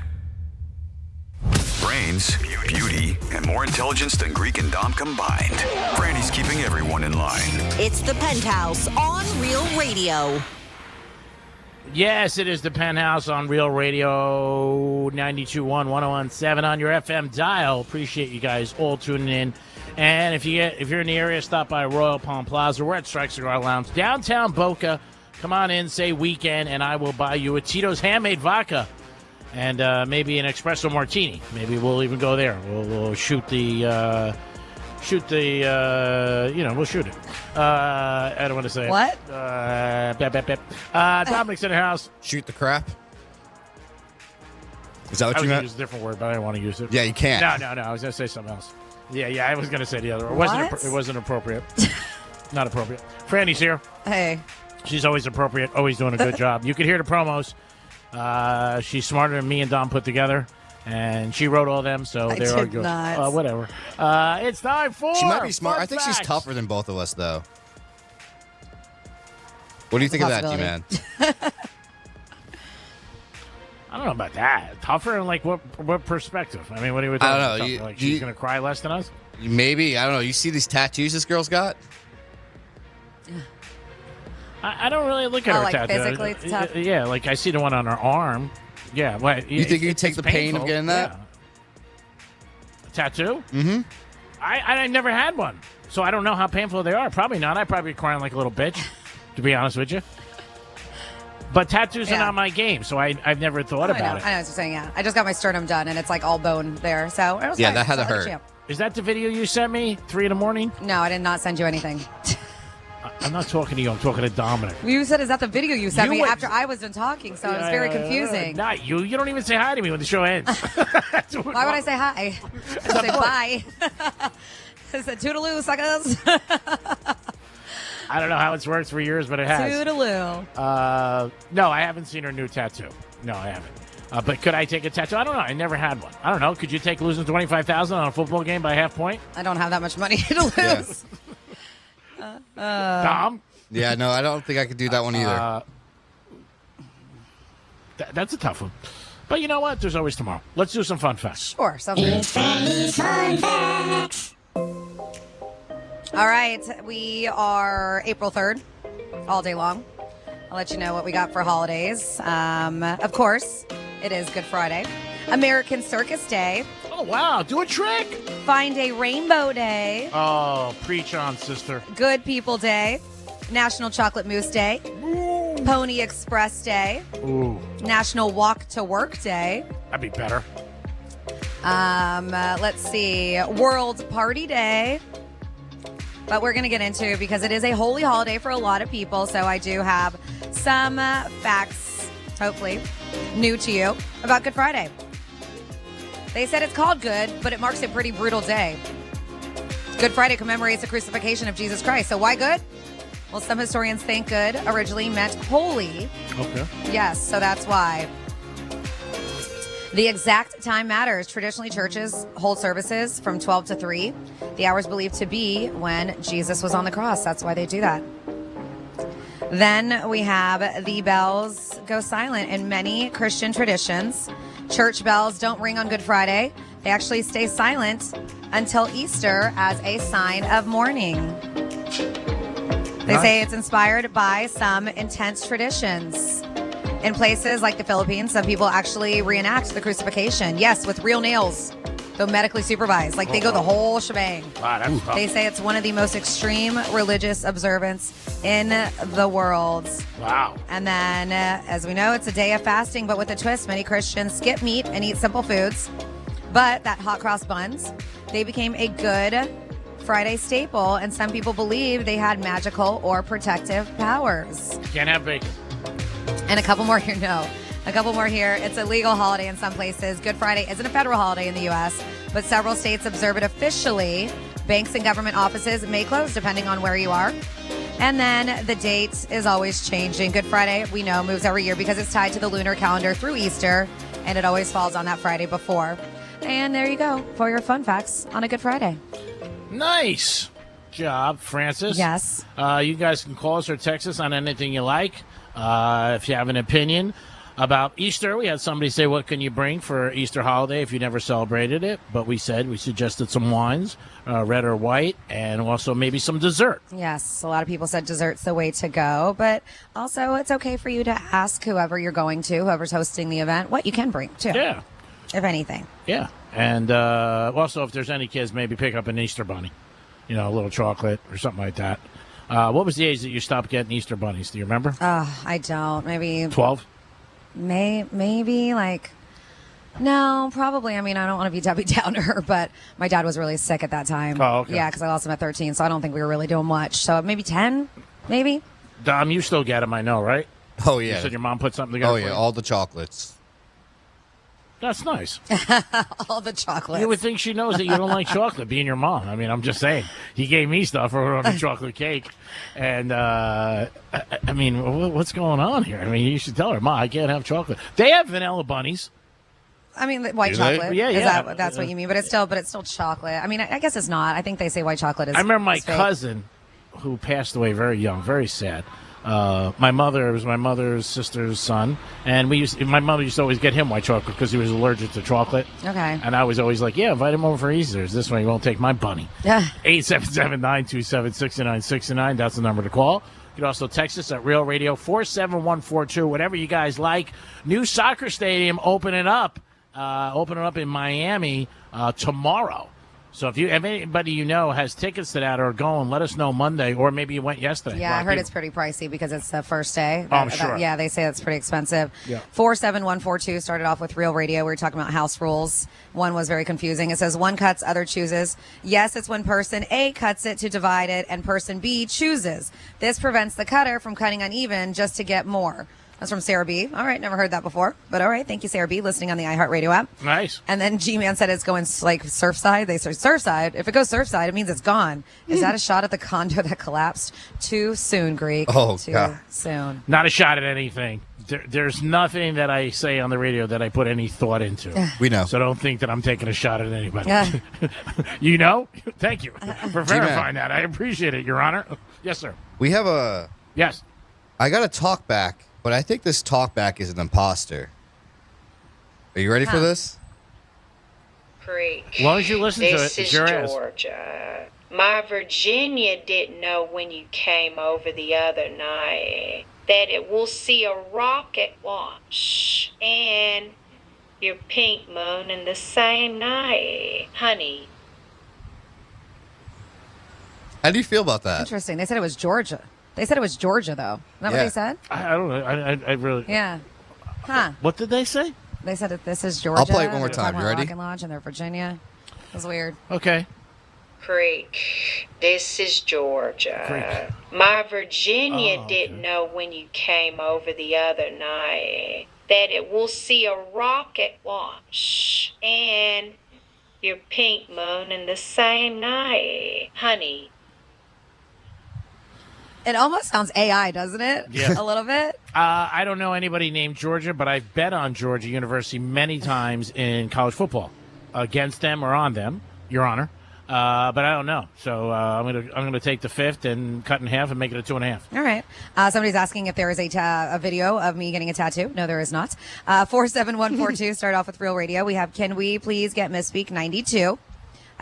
Brains, beauty, and more intelligence than Greek and Dom combined. Brandy's keeping everyone in line. It's the Penthouse on Real Radio. Yes, it is the Penthouse on Real Radio 92.1, 101.7 on your FM dial. Appreciate you guys all tuning in. And if you're in the area, stop by Royal Palm Plaza. We're at Strike Cigar Lounge, downtown Boca. Come on in, say weekend, and I will buy you a Tito's handmade vodka and maybe an espresso martini. Maybe we'll even go there. We'll shoot the. We'll shoot it. I don't want to say What? Dominic's in the house. Shoot the crap? Is that what I you was meant? use a different word, but I didn't want to use it. Yeah, you can't. No. I was going to say something else. Yeah, I was going to say the other word. It wasn't appropriate. Not appropriate. Franny's here. Hey. She's always appropriate, always doing a good job. You can hear the promos. She's smarter than me and Dom put together. And she wrote all them, so there are good. Whatever. It's time for. She might be smart. Fun I think facts. she's tougher than both of us, though. What do you think of that, D-Man? I don't know about that. Tougher in like what perspective? I mean, what are you talking I about? don't know. Like she's gonna cry less than us? Maybe. I don't know. You see these tattoos this girl's got? I don't really look at her like tattoo. physically it's tough? Yeah, like I see the one on her arm. Yeah. Well, You think you take the pain of getting that? Yeah. A tattoo? Mm-hmm. I never had one, so I don't know how painful they are. Probably not. I'd probably be crying like a little bitch, to be honest with you. But tattoos are not my game, so I've never thought about it. I know what you're saying, yeah. I just got my sternum done, and it's like all bone there. So it was fine. that had to So I hurt. champ. Is that the video you sent me, 3 in the morning? No, I did not send you anything. I'm not talking to you. I'm talking to Dominic. You said, is that the video you sent You me went- after I was done talking? So it was very confusing. Not you. You don't even say hi to me when the show ends. Why would I say hi? I say bye. I said toodaloo, suckers. I don't know how it's worked for years, but it has. Toodaloo. No, I haven't seen her new tattoo. No, I haven't. But could I take a tattoo? I don't know. I never had one. I don't know. Could you take losing $25,000 on a football game by half point? I don't have that much money to lose. Dom? Yeah, no, I don't think I could do that one either. That's a tough one. But you know what? There's always tomorrow. Let's do some fun facts. Sure. Sounds good. All right. We are April 3rd, all day long. I'll let you know what we got for holidays. Of course, it is Good Friday. American Circus Day. Oh, wow. Do a trick. Find a Rainbow Day. Oh, preach on, sister. Good People Day. National Chocolate Mousse Day. Pony Express Day. Ooh, National Walk to Work Day. that'd be better. Let's see. World Party Day. But we're going to get into because it is a holy holiday for a lot of people. So I do have some facts, hopefully, new to you about Good Friday. They said it's called good, but it marks a pretty brutal day. Good Friday commemorates the crucifixion of Jesus Christ. So why good? Well, some historians think good originally meant holy. Okay. Yes, so that's why. The exact time matters. Traditionally, churches hold services from 12 to 3. The hour is believed to be when Jesus was on the cross. That's why they do that. Then we have the bells go silent in many Christian traditions. Church bells don't ring on Good Friday. They actually stay silent until Easter as a sign of mourning. They say it's inspired by some intense traditions. In places like the Philippines, some people actually reenact the crucifixion. Yes, with real nails, though medically supervised. Like they go the whole shebang. Wow, that's tough. They say it's one of the most extreme religious observance in the world. Wow. And then, as we know, it's a day of fasting, but with a twist, many Christians skip meat and eat simple foods. But that hot cross buns, they became a Good Friday staple, and some people believe they had magical or protective powers. Can't have bacon. And a couple more here. No, a couple more here. It's a legal holiday in some places. Good Friday isn't a federal holiday in the U.S., but several states observe it officially. Banks and government offices may close depending on where you are. And then the date is always changing. Good Friday, we know, moves every year because it's tied to the lunar calendar through Easter, and it always falls on that Friday before. And there you go for your fun facts on a Good Friday. Nice. job, Francis. Yes. You guys can call us or text us on anything you like. If you have an opinion about Easter, we had somebody say, what can you bring for Easter holiday if you never celebrated it? But we suggested some wines, red or white, and also maybe some dessert. Yes, a lot of people said dessert's the way to go, but also it's okay for you to ask whoever you're going to, whoever's hosting the event, what you can bring, too. Yeah. If anything. Yeah. And also, if there's any kids, maybe pick up an Easter bunny. You know, a little chocolate or something like that. What was the age that you stopped getting Easter bunnies? Do you remember? I don't. Maybe 12? Maybe like, no, probably. I mean, I don't want to be Debbie Downer, but my dad was really sick at that time. Oh, okay. Yeah, because I lost him at 13, so I don't think we were really doing much. So maybe 10, maybe. Dom, you still get them, I know, right? Oh, yeah. You said your mom put something together Oh, for yeah, you? all the chocolates. That's nice. All the chocolates. You would think she knows that you don't like chocolate, being your mom. I mean, I'm just saying. He gave me stuff for a chocolate cake. And, I mean, what's going on here? I mean, you should tell her, Ma, I can't have chocolate. They have vanilla bunnies. I mean, white Do they? chocolate. Yeah, Is yeah. that's what you mean? But it's still chocolate. I mean, I guess it's not. I think they say white chocolate is. I remember my is fake. cousin, who passed away very young, very sad. My mother's sister's son, and my mother used to always get him white chocolate because he was allergic to chocolate. Okay. And I was always like, yeah, invite him over for Easter. This way he won't take my bunny. Yeah. 877-927-6969. That's the number to call. You can also text us at Real Radio 47142, whatever you guys like. New soccer stadium opening up in Miami tomorrow. So if anybody you know has tickets to that or going, let us know Monday, or maybe you went yesterday. Yeah, I heard it's pretty pricey because it's the first day. Oh, I'm sure. Yeah, they say it's pretty expensive. Yeah. 47142 started off with Real Radio. We were talking about house rules. One was very confusing. It says one cuts, other chooses. Yes, it's when person A cuts it to divide it and person B chooses. This prevents the cutter from cutting uneven just to get more. That's from Sarah B. All right, never heard that before. But all right, thank you, Sarah B., listening on the iHeartRadio app. Nice. And then G-Man said it's going like Surfside. They say Surfside. If it goes Surfside, it means it's gone. Is that a shot at the condo that collapsed? Too soon, Greek. Oh, Too God. soon. Not a shot at anything. There's nothing that I say on the radio that I put any thought into. We know. So don't think that I'm taking a shot at anybody. Yeah. You know? Thank you for verifying that. I appreciate it, Your Honor. Yes, sir. We have a... Yes. I got a talk back, but I think this talk back is an imposter. Are you ready for this? Creek. As long as you listen to it, This it's is your ass. Georgia. My Virginia didn't know when you came over the other night that it will see a rocket launch and your pink moon in the same night, honey. How do you feel about that? Interesting. They said it was Georgia. They said it was Georgia, though. Isn't that what Yeah. they said? I don't know. I really... Yeah. Huh. What did they say? They said that this is Georgia. I'll play it one more They're time. talking You about ready? Rocket Launch and they're Virginia. It was weird. Okay. Creek. This is Georgia. Creek. My Virginia Oh, didn't know when you came over the other night that it will see a rocket launch and your pink moon in the same night, honey. It almost sounds AI, doesn't it? Yeah. A little bit. I don't know anybody named Georgia, but I've bet on Georgia University many times in college football, against them or on them, Your Honor. But I don't know, so I'm gonna take the fifth and cut in half and make it a 2.5. All right. Somebody's asking if there is a video of me getting a tattoo. No, there is not. 47142. Start off with Real Radio. We have, can we please get Misspeak 92?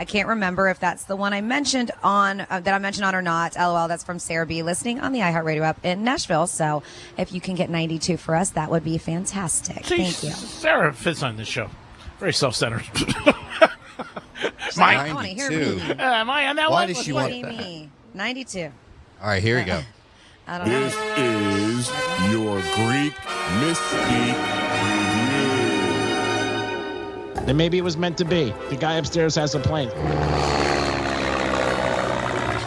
I can't remember if that's the one I mentioned on that I mentioned on or not. LOL. That's from Sarah B. listening on the iHeartRadio app in Nashville. So if you can get 92 for us, that would be fantastic. Thank you. Sarah fits on this show. Very self-centered. I want to hear me. Am I on that Why one? does she What- want that? Me. 92. All right, here we go. I don't know. This is your Greek Misspeak Then maybe it was meant to be. The guy upstairs has a plane. The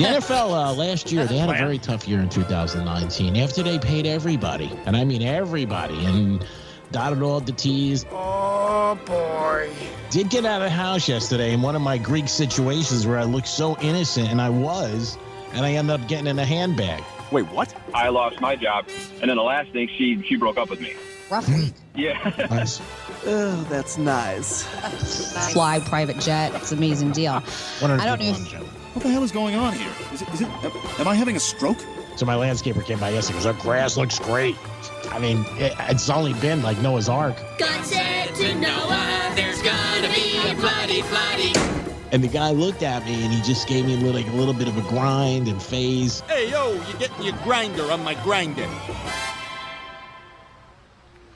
NFL last year, they had a very tough year in 2019 after they paid everybody, and I mean everybody, and dotted all the T's. Oh, boy. Did get out of the house yesterday in one of my Greek situations where I looked so innocent, and I was, and I ended up getting in a handbag. Wait, what? I lost my job, and then the last thing, she broke up with me. Rough week. Yeah. Nice. Oh, that's nice. Fly private jet. It's an amazing deal. I don't know. What the hell is going on here? Am I having a stroke? So my landscaper came by yesterday because our grass looks great. I mean, it's only been like Noah's Ark. God said to Noah, there's gonna be a floody. And the guy looked at me and he just gave me a little bit of a grind and phase. Hey, yo, you're getting your grinder on my grinder.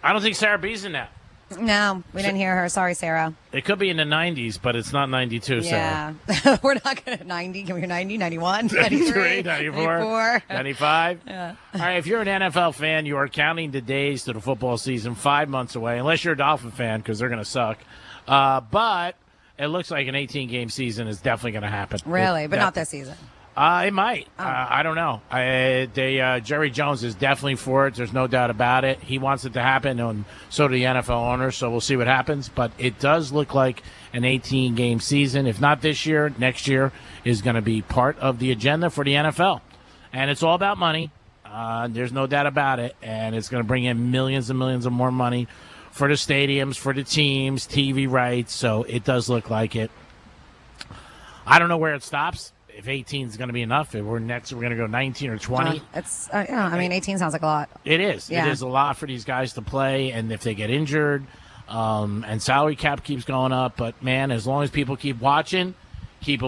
I don't think Sarah B's in that. No, we didn't hear her. Sorry, Sarah. It could be in the 90s, but it's not 92, Sarah. Yeah. We're not going to 90. Can we hear 90, 91, 93, 94, 95? Yeah. All right, if you're an NFL fan, you are counting the days to the football season, 5 months away, unless you're a Dolphin fan because they're going to suck. But it looks like an 18-game season is definitely going to happen. Really? But not this season. It might. I don't know. Jerry Jones is definitely for it. There's no doubt about it. He wants it to happen, and so do the NFL owners, so we'll see what happens. But it does look like an 18-game season. If not this year, next year is going to be part of the agenda for the NFL. And it's all about money. There's no doubt about it. And it's going to bring in millions and millions of more money for the stadiums, for the teams, TV rights. So it does look like it. I don't know where it stops. If 18 is going to be enough, if we're going to go 19 or 20. It's 18 sounds like a lot. It is. Yeah. It is a lot for these guys to play, and if they get injured, and salary cap keeps going up. But, man, as long as people keep watching, keep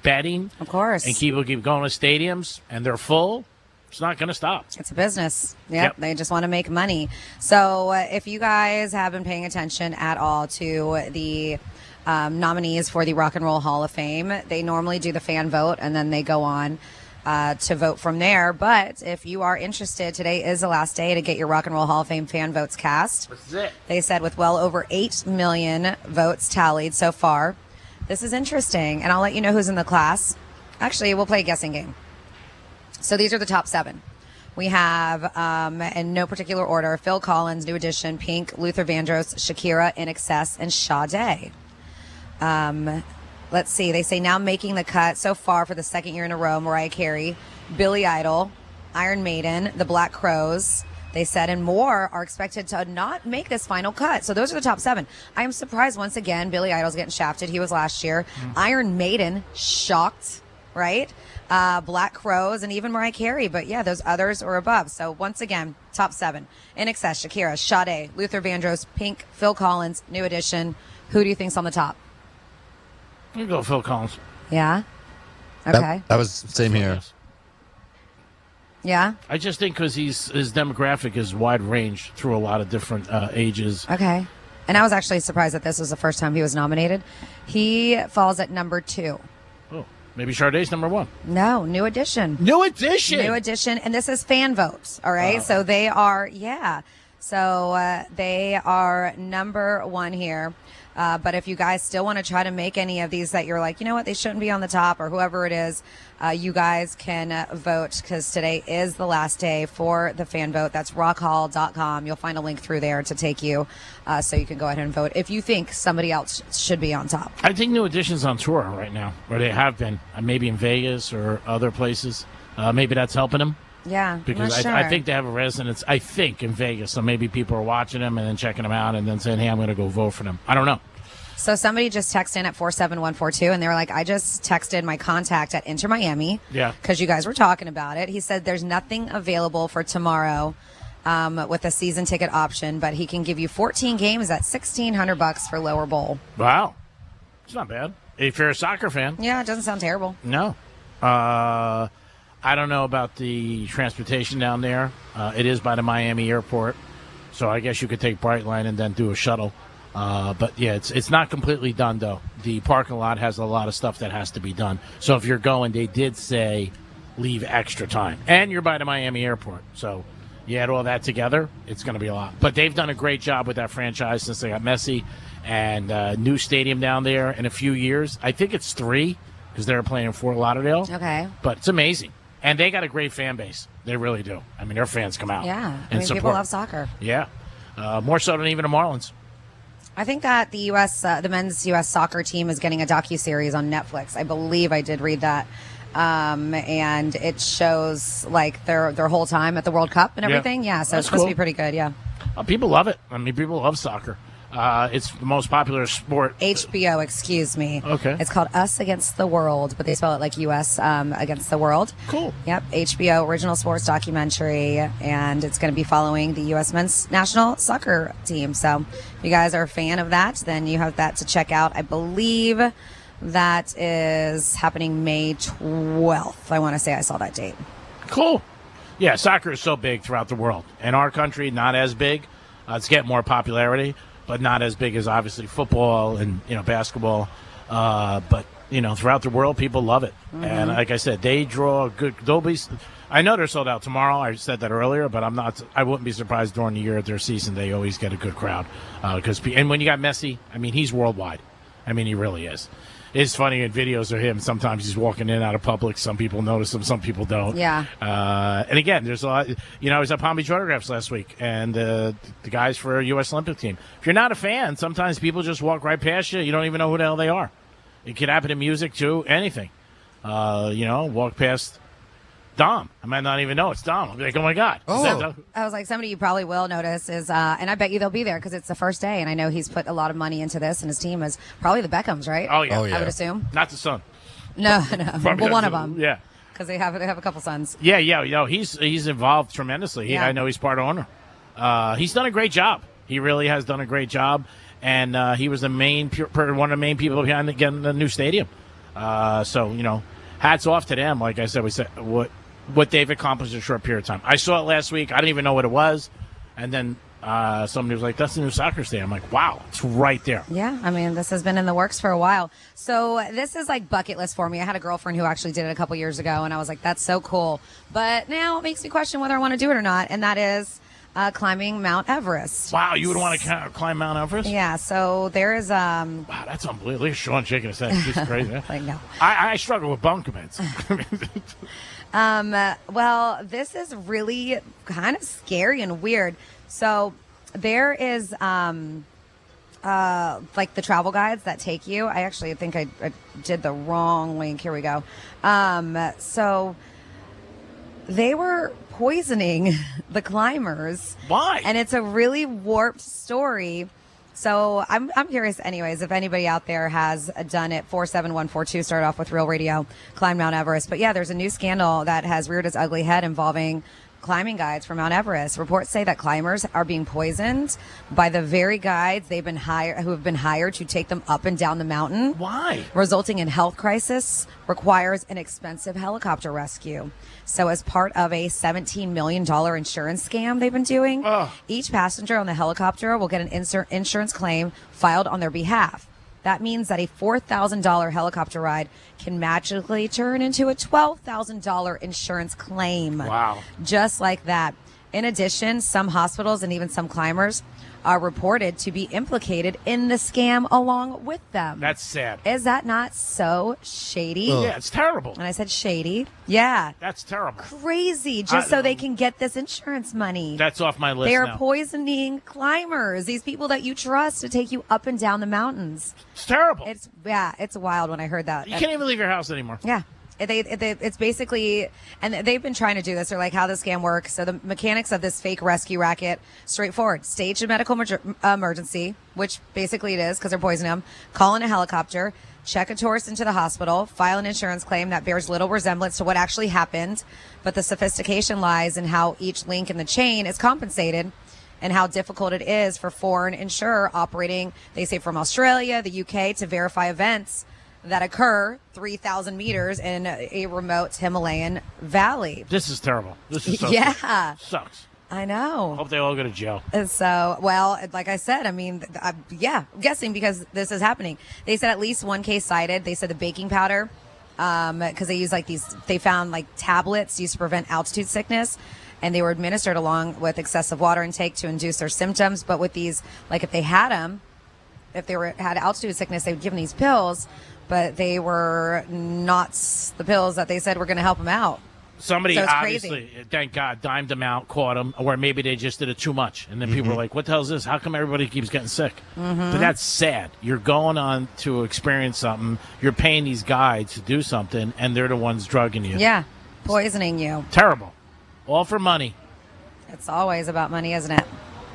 betting. Of course. And people keep going to stadiums, and they're full, it's not going to stop. It's a business. Yep. They just want to make money. So if you guys have been paying attention at all to the nominees for the Rock and Roll Hall of Fame, they normally do the fan vote, and then they go on to vote from there. But if you are interested, today is the last day to get your Rock and Roll Hall of Fame fan votes cast. This is it. They said with well over 8 million votes tallied so far. This is interesting, and I'll let you know who's in the class. Actually, we'll play a guessing game. So these are the top 7. We have, in no particular order, Phil Collins, New Edition, Pink, Luther Vandross, Shakira, INXS, and Sade. Let's see. They say now making the cut so far for the second year in a row, Mariah Carey, Billy Idol, Iron Maiden, the Black Crowes, they said, and more are expected to not make this final cut. So those are the top 7. I am surprised once again, Billy Idol's getting shafted. He was last year. Iron Maiden, shocked, right? Black Crowes and even Mariah Carey. But yeah, those others are above. So once again, top 7. INXS, Shakira, Sade, Luther Vandross, Pink, Phil Collins, New Edition. Who do you think's on the top? You go Phil Collins. Yeah? Okay. That was same here. Yeah? I just think because his demographic is wide range through a lot of different ages. Okay. And I was actually surprised that this was the first time he was nominated. He falls at number 2. Oh, maybe Sade's number 1. No, New Edition. New Edition? New Edition. And this is fan votes, all right? So they are, So they are number 1 here. But if you guys still want to try to make any of these that you're like, you know what, they shouldn't be on the top, or whoever it is, you guys can vote, because today is the last day for the fan vote. That's rockhall.com. You'll find a link through there to take you so you can go ahead and vote if you think somebody else should be on top. I think New Edition's on tour right now, or they have been, maybe in Vegas or other places. Maybe that's helping them. Yeah, because I'm not sure. I think they have a residence, I think, in Vegas. So maybe people are watching them and then checking them out and then saying, hey, I'm going to go vote for them. I don't know. So somebody just texted in at 47142, and they were like, I just texted my contact at Inter Miami. Yeah. Because you guys were talking about it. He said there's nothing available for tomorrow with a season ticket option, but he can give you 14 games at $1,600 for lower bowl. Wow. It's not bad. If you're a soccer fan. Yeah, it doesn't sound terrible. No. I don't know about the transportation down there. It is by the Miami airport, so I guess you could take Brightline and then do a shuttle. But yeah, it's not completely done though. The parking lot has a lot of stuff that has to be done. So if you're going, they did say leave extra time, and you're by the Miami airport. So you add all that together, it's going to be a lot. But they've done a great job with that franchise since they got Messi, and new stadium down there in a few years. I think it's 3 because they're playing in Fort Lauderdale. Okay. But it's amazing. And they got a great fan base. They really do. I mean, their fans come out. Yeah. And support. People love soccer. Yeah. More so than even the Marlins. I think that the U.S., the men's U.S. soccer team is getting a docuseries on Netflix. I believe I did read that. And it shows like their whole time at the World Cup and everything. Yeah. So That's it's supposed cool. to be pretty good. Yeah. People love it. I mean, people love soccer. It's the most popular sport. HBO, excuse me. Okay. It's called Us Against the World, but they spell it like U.S. Against the World. Cool. Yep. HBO original sports documentary, and it's going to be following the U.S. men's national soccer team. So if you guys are a fan of that, then you have that to check out. I believe that is happening May 12th. I want to say I saw that date. Cool. Yeah, soccer is so big throughout the world. In our country, not as big. It's getting more popularity, but not as big as obviously football and basketball. But throughout the world, people love it. Mm-hmm. And like I said, they draw a good. I know they're sold out tomorrow. I said that earlier, but I wouldn't be surprised during the year of their season they always get a good crowd. And when you got Messi, I mean, he's worldwide. I mean, he really is. It's funny in videos of him. Sometimes he's walking in and out of public. Some people notice him, some people don't. Yeah. And again, there's a lot. I was at Palm Beach Autographs last week, and the guys for U.S. Olympic team. If you're not a fan, sometimes people just walk right past you. You don't even know who the hell they are. It could happen in music too. Anything. Walk past Dom. I might not even know it's Dom. I'll be like, oh my God. Oh. I was like, somebody you probably will notice is, and I bet you they'll be there because it's the first day, and I know he's put a lot of money into this, and his team is probably the Beckhams, right? Oh yeah. I would assume. Not the son. No. Well, one of them. Yeah. Because they have a couple sons. Yeah. He's involved tremendously. Yeah. I know he's part owner. He's done a great job. He really has done a great job, and he was one of the main people behind getting the new stadium. So hats off to them. Like I said, we said what they've accomplished in a short period of time. I saw it last week. I didn't even know what it was, and then somebody was like, "That's the new soccer stadium." I'm like, "Wow, it's right there." Yeah, I mean, this has been in the works for a while. So this is like bucket list for me. I had a girlfriend who actually did it a couple years ago, and I was like, "That's so cool." But now it makes me question whether I want to do it or not, and that is climbing Mount Everest. Wow, you would want to climb Mount Everest? Yeah. So there is Wow, that's unbelievable. Look at Sean shaking his head. She's crazy. like no. I struggle with bunk beds. Well, this is really kind of scary and weird. So there is like the travel guides that take you. I actually think I did the wrong link. Here we go. So they were poisoning the climbers. Why? And it's a really warped story. So I'm curious anyways, if anybody out there has done it. 47142 started off with Real Radio, climb Mount Everest. But yeah, there's a new scandal that has reared its ugly head involving climbing guides for Mount Everest. Reports say that climbers are being poisoned by the very guides who have been hired to take them up and down the mountain. Why? Resulting in health crisis, requires an expensive helicopter rescue. So as part of a $17 million insurance scam they've been doing, each passenger on the helicopter will get an insurance claim filed on their behalf. That means that a $4,000 helicopter ride can magically turn into a $12,000 insurance claim. Wow. Just like that. In addition, some hospitals and even some climbers are reported to be implicated in the scam along with them. That's sad. Is that not so shady? Yeah, it's terrible. And I said shady. Yeah. That's terrible. Crazy. Just so they can get this insurance money. That's off my list They are now. poisoning climbers, these people that you trust to take you up and down the mountains. It's terrible. It's wild when I heard that. You can't even leave your house anymore. Yeah. It's basically, and they've been trying to do this. They're like, how the scam works. So the mechanics of this fake rescue racket, straightforward. Stage a medical emergency, which basically it is because they're poisoning them. Call in a helicopter, check a tourist into the hospital, file an insurance claim that bears little resemblance to what actually happened. But the sophistication lies in how each link in the chain is compensated and how difficult it is for foreign insurer operating, they say from Australia, the UK, to verify events that occur 3,000 meters in a remote Himalayan valley. This is terrible. This is so Yeah. sucks. I know. Hope they all go to jail. So, well, like I said, I mean, I'm guessing because this is happening. They said at least one case cited. They said the baking powder, because they use they found tablets used to prevent altitude sickness, and they were administered along with excessive water intake to induce their symptoms. But with these, if they had them, if they had altitude sickness, they would give them these pills, but they were not the pills that they said were going to help them out. Somebody So it's obviously, thank God, dimed them out, caught them, or maybe they just did it too much. And then people were like, what the hell is this? How come everybody keeps getting sick? Mm-hmm. But that's sad. You're going on to experience something. You're paying these guides to do something, and they're the ones drugging you. Yeah, poisoning you. Terrible. All for money. It's always about money, isn't it?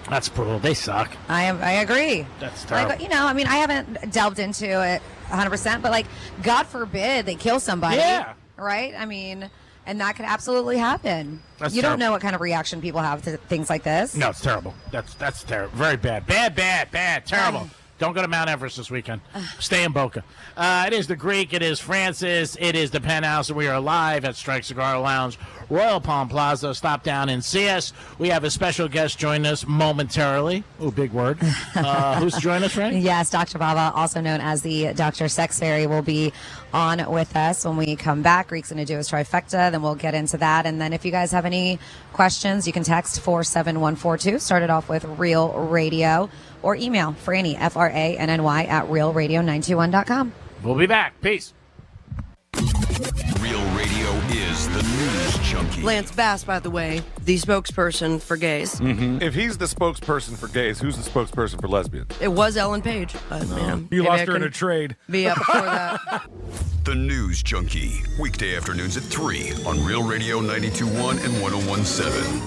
That's brutal. They suck. I agree. That's terrible. Like, I haven't delved into it 100%, but like, God forbid they kill somebody. Yeah. Right? I mean, and that could absolutely happen. That's you don't terrible. know what kind of reaction people have to things like this. No, it's terrible. That's terrible. Very bad. Bad. Terrible. Don't go to Mount Everest this weekend. Stay in Boca. It is the Greek. It is Francis. It is the Penthouse. And we are live at Strike Cigar Lounge, Royal Palm Plaza. Stop down and see us. We have a special guest joining us momentarily. Oh, big word. Who's joining us, right? Yes, Dr. Baba, also known as the Dr. Sex Fairy, will be on with us when we come back. Greek's going to do his trifecta, then we'll get into that. And then if you guys have any questions, you can text 47142. Start it off with Real Radio, or email Franny, Franny, at realradio921.com. We'll be back. Peace. Real Radio is the news junkie. Lance Bass, by the way, the spokesperson for gays. If he's the spokesperson for gays, who's the spokesperson for lesbians? It was Ellen Page. But, man, You maybe lost I her in can a trade. Be up for that. The News Junkie. Weekday afternoons at 3 on Real Radio 92.1 and 101.7.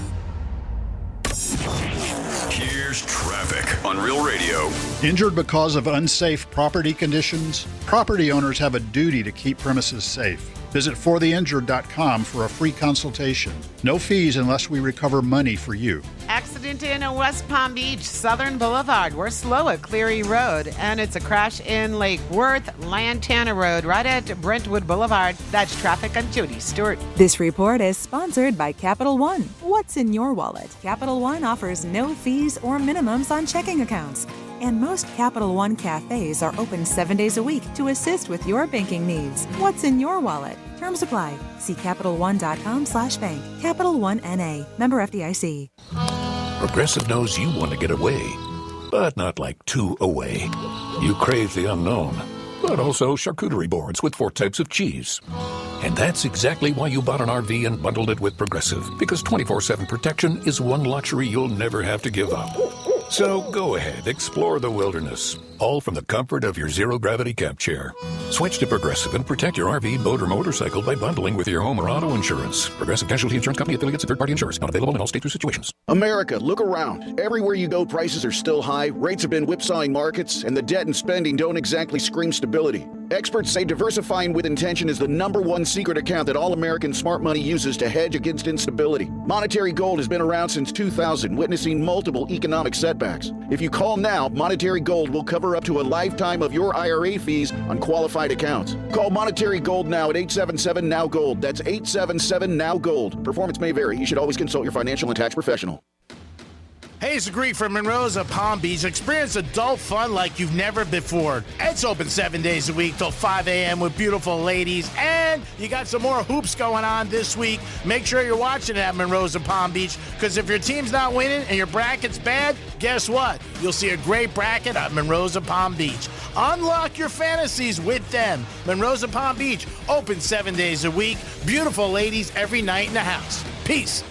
Here's traffic on Real Radio. Injured because of unsafe property conditions? Property owners have a duty to keep premises safe. Visit fortheinjured.com for a free consultation. No fees unless we recover money for you. Accident in West Palm Beach, Southern Boulevard. We're slow at Cleary Road, and it's a crash in Lake Worth, Lantana Road, right at Brentwood Boulevard. That's traffic on Jody Stewart. This report is sponsored by Capital One. What's in your wallet? Capital One offers no fees or minimums on checking accounts. And most Capital One cafes are open 7 days a week to assist with your banking needs. What's in your wallet? Terms apply. See CapitalOne.com/bank. Capital One N.A. Member FDIC. Progressive knows you want to get away, but not like 2 away. You crave the unknown, but also charcuterie boards with 4 types of cheese. And that's exactly why you bought an RV and bundled it with Progressive, because 24/7 protection is one luxury you'll never have to give up. So go ahead, explore the wilderness, all from the comfort of your zero-gravity camp chair. Switch to Progressive and protect your RV, boat, or motorcycle by bundling with your home or auto insurance. Progressive Casualty Insurance Company, affiliates, and third-party insurers. Not available in all states or situations. America, look around. Everywhere you go, prices are still high, rates have been whipsawing markets, and the debt and spending don't exactly scream stability. Experts say diversifying with intention is the #1 secret account that all American smart money uses to hedge against instability. Monetary Gold has been around since 2000, witnessing multiple economic setbacks. If you call now, Monetary Gold will cover up to a lifetime of your IRA fees on qualified accounts. Call Monetary Gold now at 877-NOW-GOLD. That's 877-NOW-GOLD. Performance may vary. You should always consult your financial and tax professional. Hey, it's Greek from Monroe's of Palm Beach. Experience adult fun like you've never before. It's open 7 days a week till 5 a.m. with beautiful ladies. And you got some more hoops going on this week. Make sure you're watching at Monroe's of Palm Beach, because if your team's not winning and your bracket's bad, guess what? You'll see a great bracket at Monroe's of Palm Beach. Unlock your fantasies with them. Monroe's of Palm Beach, open 7 days a week. Beautiful ladies every night in the house. Peace.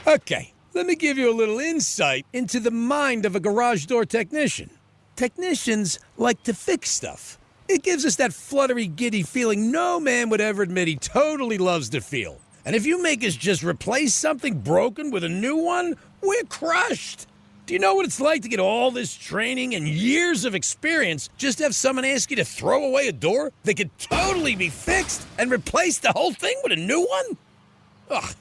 Okay, let me give you a little insight into the mind of a garage door technician. Technicians like to fix stuff. It gives us that fluttery, giddy feeling no man would ever admit he totally loves to feel. And if you make us just replace something broken with a new one, we're crushed. Do you know what it's like to get all this training and years of experience just to have someone ask you to throw away a door that could totally be fixed and replace the whole thing with a new one? Ugh.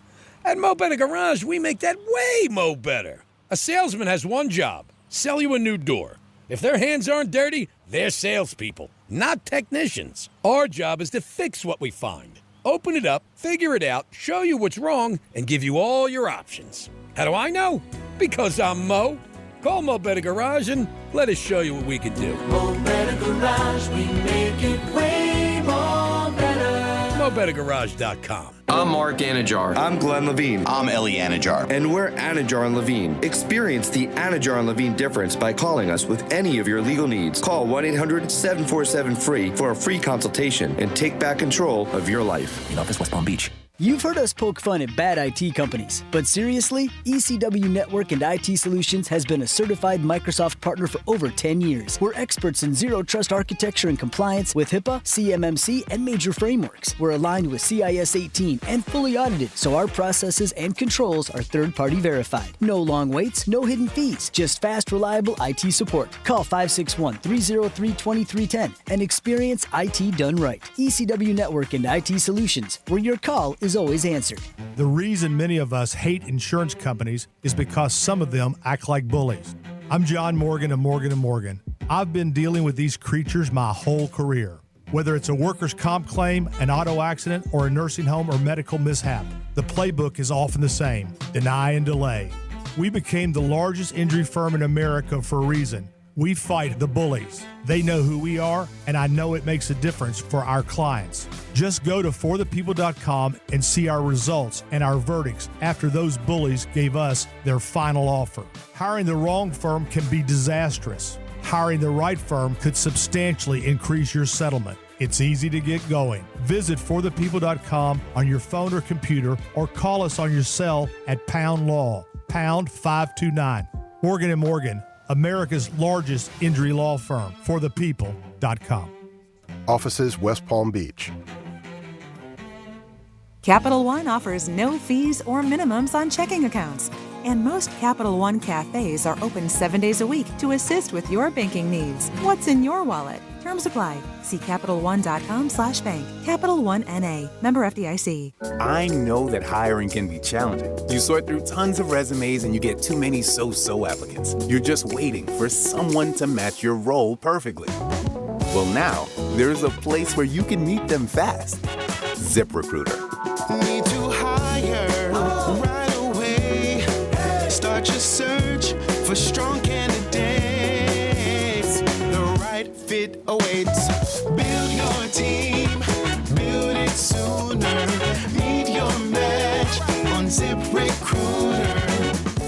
At Mo Better Garage, we make that way mo better. A salesman has one job: sell you a new door. If their hands aren't dirty, they're salespeople, not technicians. Our job is to fix what we find. Open it up, figure it out, show you what's wrong, and give you all your options. How do I know? Because I'm Mo. Call Mo Better Garage and let us show you what we can do. Mo Better Garage, we make it way more better. MoBetterGarage.com. I'm Mark Anajar. I'm Glenn Levine. I'm Ellie Anajar. And we're Anajar and Levine. Experience the Anajar and Levine difference by calling us with any of your legal needs. Call 1-800-747-FREE for a free consultation and take back control of your life. In office, West Palm Beach. You've heard us poke fun at bad IT companies, but seriously, ECW Network and IT Solutions has been a certified Microsoft partner for over 10 years. We're experts in zero trust architecture and compliance with HIPAA, CMMC, and major frameworks. We're aligned with CIS 18 and fully audited, so our processes and controls are third-party verified. No long waits, no hidden fees, just fast, reliable IT support. Call 561-303-2310 and experience IT done right. ECW Network and IT Solutions, where your call is always answered. The reason many of us hate insurance companies is because some of them act like bullies. I'm John Morgan of Morgan & Morgan. I've been dealing with these creatures my whole career. Whether it's a workers' comp claim, an auto accident, or a nursing home or medical mishap, the playbook is often the same: deny and delay. We became the largest injury firm in America for a reason. We fight the bullies. They know who we are, and I know it makes a difference for our clients. Just go to forthepeople.com and see our results and our verdicts after those bullies gave us their final offer. Hiring the wrong firm can be disastrous. Hiring the right firm could substantially increase your settlement. It's easy to get going. Visit forthepeople.com on your phone or computer, or call us on your cell at Pound Law, pound 529. Morgan & Morgan, America's largest injury law firm, forthepeople.com. Offices West Palm Beach. Capital One offers no fees or minimums on checking accounts. And most Capital One cafes are open 7 days a week to assist with your banking needs. What's in your wallet? Terms apply. See CapitalOne.com/bank. Capital One N.A. Member FDIC. I know that hiring can be challenging. You sort through tons of resumes and you get too many so-so applicants. You're just waiting for someone to match your role perfectly. Well, now, there's a place where you can meet them fast. ZipRecruiter. Need to hire right away. Start your search for strong candidates. The right fit awaits. Build your team. Build it sooner. Meet your match on ZipRecruiter.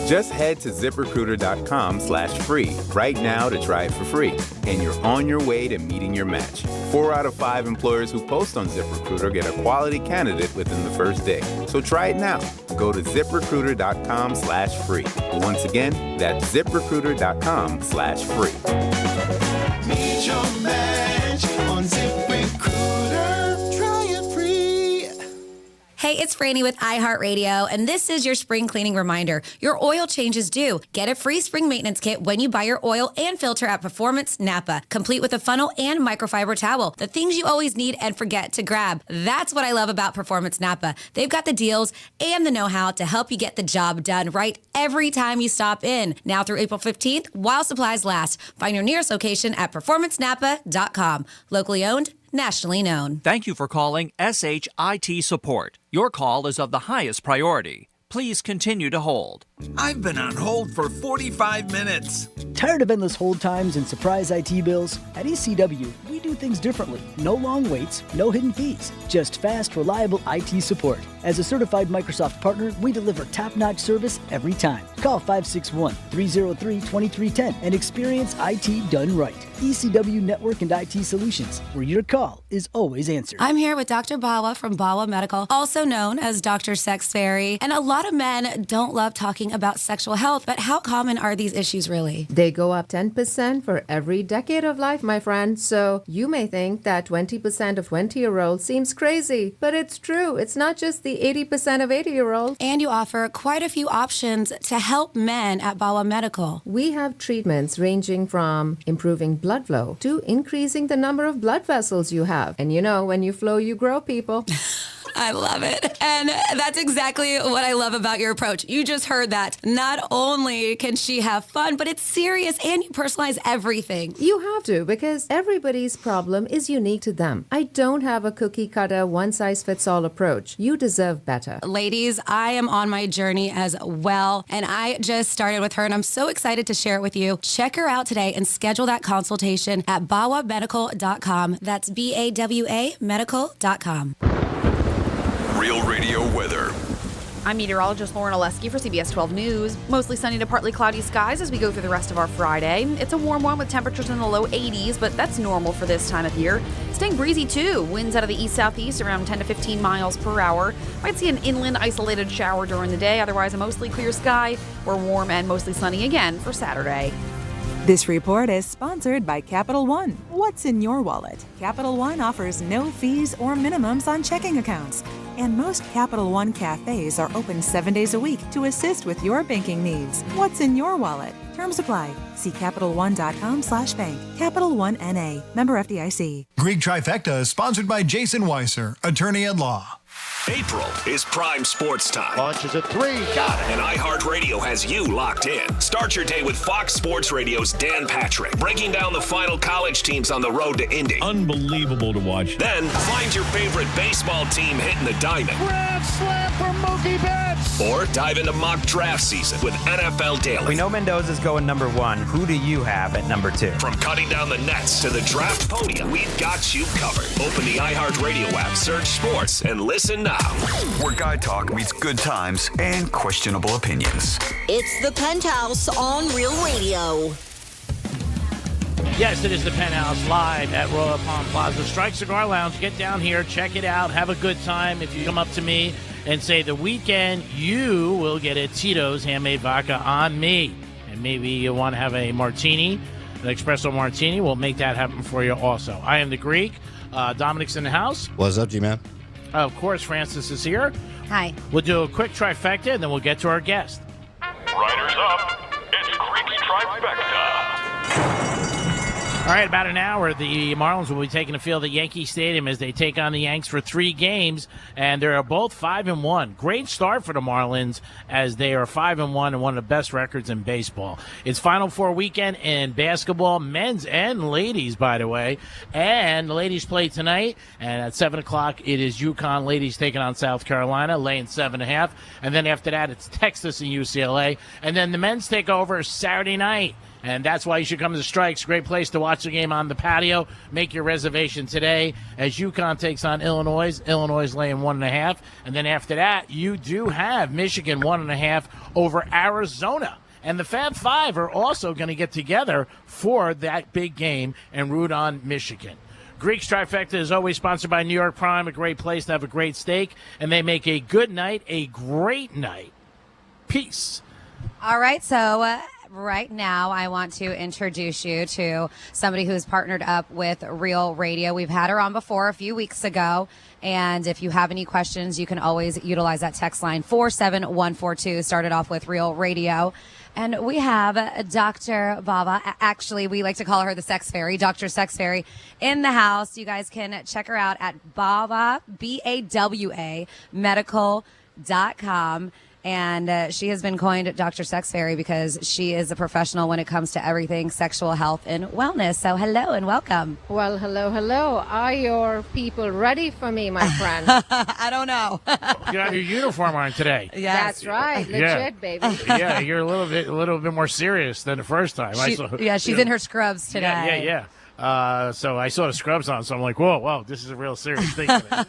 Just head to ZipRecruiter.com/free right now to try it for free. And you're on your way to meeting your match. 4 out of 5 employers who post on ZipRecruiter get a quality candidate within the first day. So try it now. Go to ZipRecruiter.com/free. Once again, that's ZipRecruiter.com/free. Meet your match on ZipRecruiter. Try it free. Hey, it's Franny with iHeartRadio, and this is your spring cleaning reminder. Your oil change is due. Get a free spring maintenance kit when you buy your oil and filter at Performance Napa, complete with a funnel and microfiber towel. The things you always need and forget to grab. That's what I love about Performance Napa. They've got the deals and the know-how to help you get the job done right every time you stop in. Now through April 15th, while supplies last. Find your nearest location at performancenapa.com. Locally owned, nationally known. Thank you for calling SHIT Support. Your call is of the highest priority. Please continue to hold. I've been on hold for 45 minutes. Tired of endless hold times and surprise IT bills? At ECW, we do things differently. No long waits, no hidden fees. Just fast, reliable IT support. As a certified Microsoft partner, we deliver top-notch service every time. Call 561-303-2310 and experience IT done right. ECW Network and IT Solutions, where your call is always answered. I'm here with Dr. Bawa from Bawa Medical, also known as Dr. Sex Fairy. And a lot of men don't love talking about sexual health, but how common are these issues really? They go up 10% for every decade of life, my friend. So you may think that 20% of 20-year-olds seems crazy, but it's true. It's not just the 80% of 80-year-olds. And you offer quite a few options to help men at Bawa Medical. We have treatments ranging from improving blood flow to increasing the number of blood vessels you have. And you know, when you flow, you grow, people. I love it. And that's exactly what I love about your approach. You just heard that. Not only can she have fun, but it's serious and you personalize everything. You have to, because everybody's problem is unique to them. I don't have a cookie cutter, one-size-fits-all approach. You deserve better. Ladies, I am on my journey as well, and I just started with her, and I'm so excited to share it with you. Check her out today and schedule that consultation at bawamedical.com. That's BAWA medical.com. Real Radio weather. I'm meteorologist Lauren Oleski for CBS 12 News. Mostly sunny to partly cloudy skies as we go through the rest of our Friday. It's a warm one with temperatures in the low 80s, but that's normal for this time of year. Staying breezy too. Winds out of the east-southeast around 10 to 15 miles per hour. Might see an inland isolated shower during the day. Otherwise, a mostly clear sky. We're warm and mostly sunny again for Saturday. This report is sponsored by Capital One. What's in your wallet? Capital One offers no fees or minimums on checking accounts. And most Capital One cafes are open 7 days a week to assist with your banking needs. What's in your wallet? Terms apply. See CapitalOne.com/bank. Capital One N.A. Member FDIC. Greek Trifecta is sponsored by Jason Weiser, attorney at law. April is prime sports time. Launches at 3. Got it. And iHeartRadio has you locked in. Start your day with Fox Sports Radio's Dan Patrick, breaking down the final college teams on the road to Indy. Unbelievable to watch. Then find your favorite baseball team hitting the diamond. Grand slam for Mookie Betts. Or dive into mock draft season with NFL Daily. We know Mendoza's going number 1. Who do you have at number 2? From cutting down the nets to the draft podium, we've got you covered. Open the iHeartRadio app, search sports, and listen now. Where guy talk meets good times and questionable opinions. It's the Penthouse on Real Radio. Yes, it is the Penthouse live at Royal Palm Plaza Strike Cigar Lounge. Get down here, check it out, have a good time. If you come up to me and say the weekend, you will get a Tito's handmade vodka on me. And maybe you want to have a martini, an espresso martini. We'll make that happen for you also. I am the Greek. Dominic's in the house. What's up, G-Man? Of course, Francis is here. Hi. We'll do a quick trifecta, and then we'll get to our guest. Riders up. It's Greek's Trifecta. All right, about an hour, the Marlins will be taking the field at Yankee Stadium as they take on the Yanks for 3 games, and they're both 5-1. Great start for the Marlins as they are 5-1 and one of the best records in baseball. It's Final Four weekend in basketball, men's and ladies, by the way, and the ladies play tonight, and at 7 o'clock it is UConn ladies taking on South Carolina, laying 7.5, and then after that it's Texas and UCLA, and then the men's take over Saturday night. And that's why you should come to the Strikes. Great place to watch the game on the patio. Make your reservation today as UConn takes on Illinois. Illinois laying 1.5. And then after that, you do have Michigan 1.5 over Arizona. And the Fab Five are also going to get together for that big game and root on Michigan. Greek's Trifecta is always sponsored by New York Prime, a great place to have a great steak. And they make a good night a great night. Peace. All right, so right now I want to introduce you to somebody who's partnered up with Real Radio. We've had her on before a few weeks ago, and if you have any questions, you can always utilize that text line 47142. Started off with Real Radio. And we have Dr. Baba. Actually, we like to call her the Sex Fairy, Dr. Sex Fairy, in the house. You guys can check her out at Baba, BAWA, medical.com. And she has been coined Dr. Sex Fairy because she is a professional when it comes to everything sexual health and wellness. So hello and welcome. Well, hello. Are your people ready for me, my friend? I don't know. You have your uniform on today. Yes. That's right. Legit, baby. Yeah, you're a little bit more serious than the first time. She's in her scrubs today. Yeah. So I saw the scrubs on, so I'm like, whoa, this is a real serious thing today.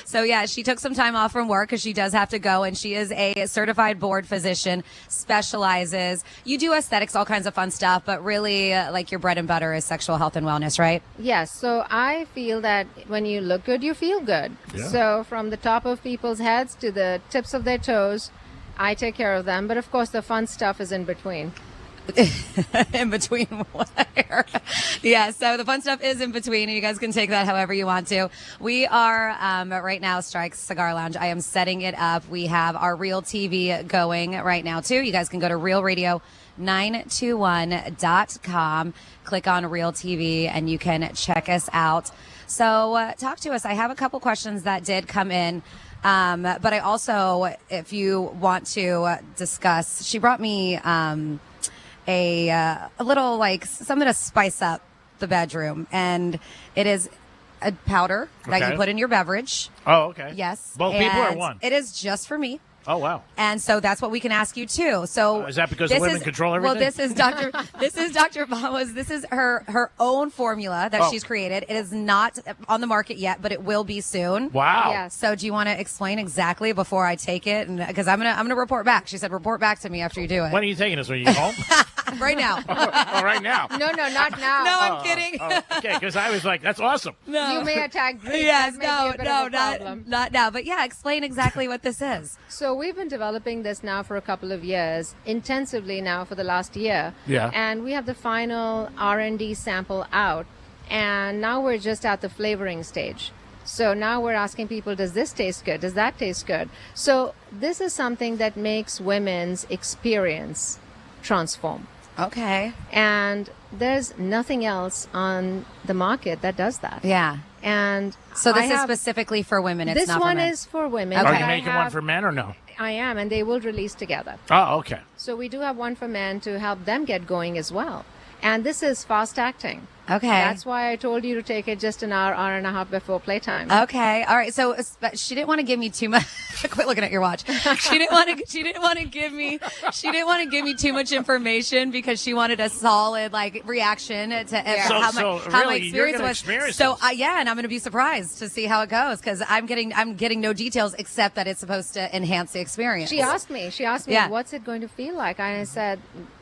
So, yeah, she took some time off from work because she does have to go, and she is a certified board physician, specializes. You do aesthetics, all kinds of fun stuff, but really, like, your bread and butter is sexual health and wellness, right? Yes. So I feel that when you look good, you feel good. Yeah. So from the top of people's heads to the tips of their toes, I take care of them. But, of course, the fun stuff is in between. In between where? Yeah, so the fun stuff is in between, and you guys can take that however you want to. We are right now Strikes Cigar Lounge. I am setting it up. We have our Real TV going right now too. You guys can go to realradio921.com, click on Real TV, and you can check us out. So talk to us. I have a couple questions that did come in. But I also, if you want to discuss, she brought me a little, like, something to spice up the bedroom, and it is a powder that you put in your beverage. Oh, okay. Yes. Both people or one? It is just for me. Oh, wow. And so that's what we can ask you too. So is that because this women control everything? Well, this is Dr. Bawa's. This is her own formula that she's created. It is not on the market yet, but it will be soon. Wow. Yes. So do you want to explain exactly before I take it? And because I'm gonna report back. She said report back to me after you do it. When are you taking this? When you get home? Right now. Oh, right now. No, not now. No, I'm kidding. Okay, because I was like, that's awesome. No. You may attack Greece. Yes, That may be a bit of a problem. not now. But yeah, explain exactly what this is. So we've been developing this now for a couple of years, intensively now for the last year. Yeah. And we have the final R&D sample out, and now we're just at the flavoring stage. So now we're asking people, does this taste good? Does that taste good? So this is something that makes women's experience transform. Okay. And there's nothing else on the market that does that. Yeah. And so this I is have, specifically for women. It's this not one for men. is for women. Okay. Are but you I making one have- for men or no? I am, and they will release together. Oh, okay. So we do have one for men to help them get going as well. And this is fast acting. Okay. That's why I told you to take it just an hour and a half before playtime. Okay. All right. So she didn't want to give me too much. Quit looking at your watch. She didn't want to give me too much information because she wanted a solid reaction to how my experience was. So yeah, and I'm going to be surprised to see how it goes because I'm getting no details except that it's supposed to enhance the experience. She asked me, Yeah. what's it going to feel like? And I said,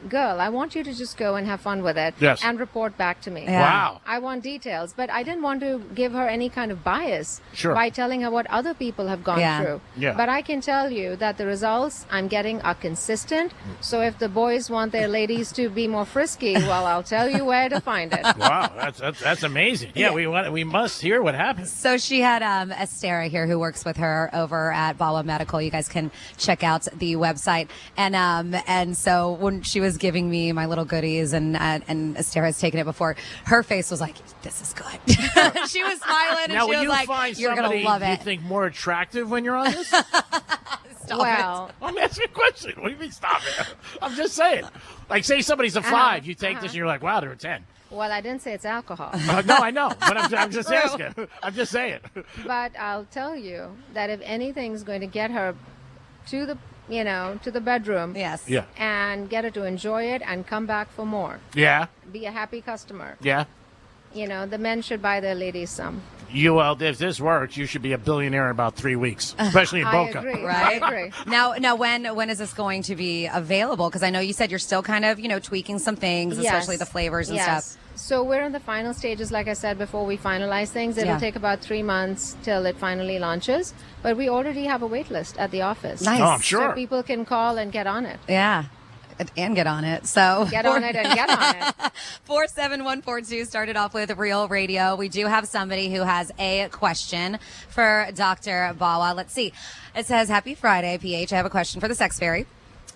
girl, I want you to just go and have fun with it and report back to me. Yeah. Wow. I want details, but I didn't want to give her any kind of bias by telling her what other people have gone through. Yeah. But I can tell you that the results I'm getting are consistent. So if the boys want their ladies to be more frisky, well, I'll tell you where to find it. Wow, that's amazing. Yeah, we must hear what happens. So she had Estera here who works with her over at Bawa Medical. You guys can check out the website. And so when she was giving me my little goodies and Estera has taken it before, her face was like, this is good. She was smiling Now, and she was like, find you're going to love you it. think more attractive when you're on this? Well, I'm asking a question. What do you mean stop it? I'm just saying. Like, say somebody's a 5, you take this and you're like, wow, they're a 10. well, I didn't say it's alcohol. No, I know, but I'm just asking. I'm just saying. But I'll tell you that if anything's going to get her to the to the bedroom, yes, and get her to enjoy it and come back for more, be a happy customer, the men should buy their ladies some. If this works, you should be a billionaire in about 3 weeks, especially in Boca. I agree. Right? I agree. Now, when is this going to be available? Because I know you said you're still kind of, tweaking some things, especially the flavors and stuff. So we're in the final stages, like I said, before we finalize things. It'll take about 3 months till it finally launches. But we already have a wait list at the office. Nice. Oh, I'm sure. So people can call and get on it. Yeah. And get on it. So get on it and get on it. 47142 started off with Real Radio. We do have somebody who has a question for Dr. Bawa. Let's see. It says, Happy Friday, PH. I have a question for the Sex Fairy.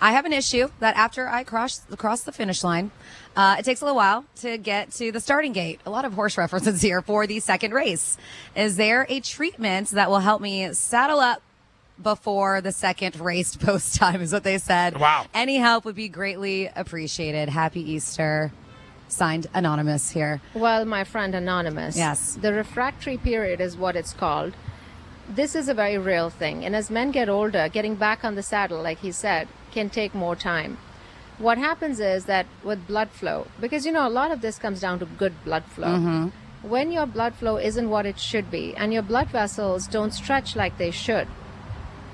I have an issue that after I cross the finish line, it takes a little while to get to the starting gate. A lot of horse references here for the second race. Is there a treatment that will help me saddle up before the second race post time is what they said. Wow. Any help would be greatly appreciated. Happy Easter. Signed Anonymous here. Well, my friend Anonymous. Yes. The refractory period is what it's called. This is a very real thing. And as men get older, getting back on the saddle, like he said, can take more time. What happens is that with blood flow, because, a lot of this comes down to good blood flow. When your blood flow isn't what it should be and your blood vessels don't stretch like they should,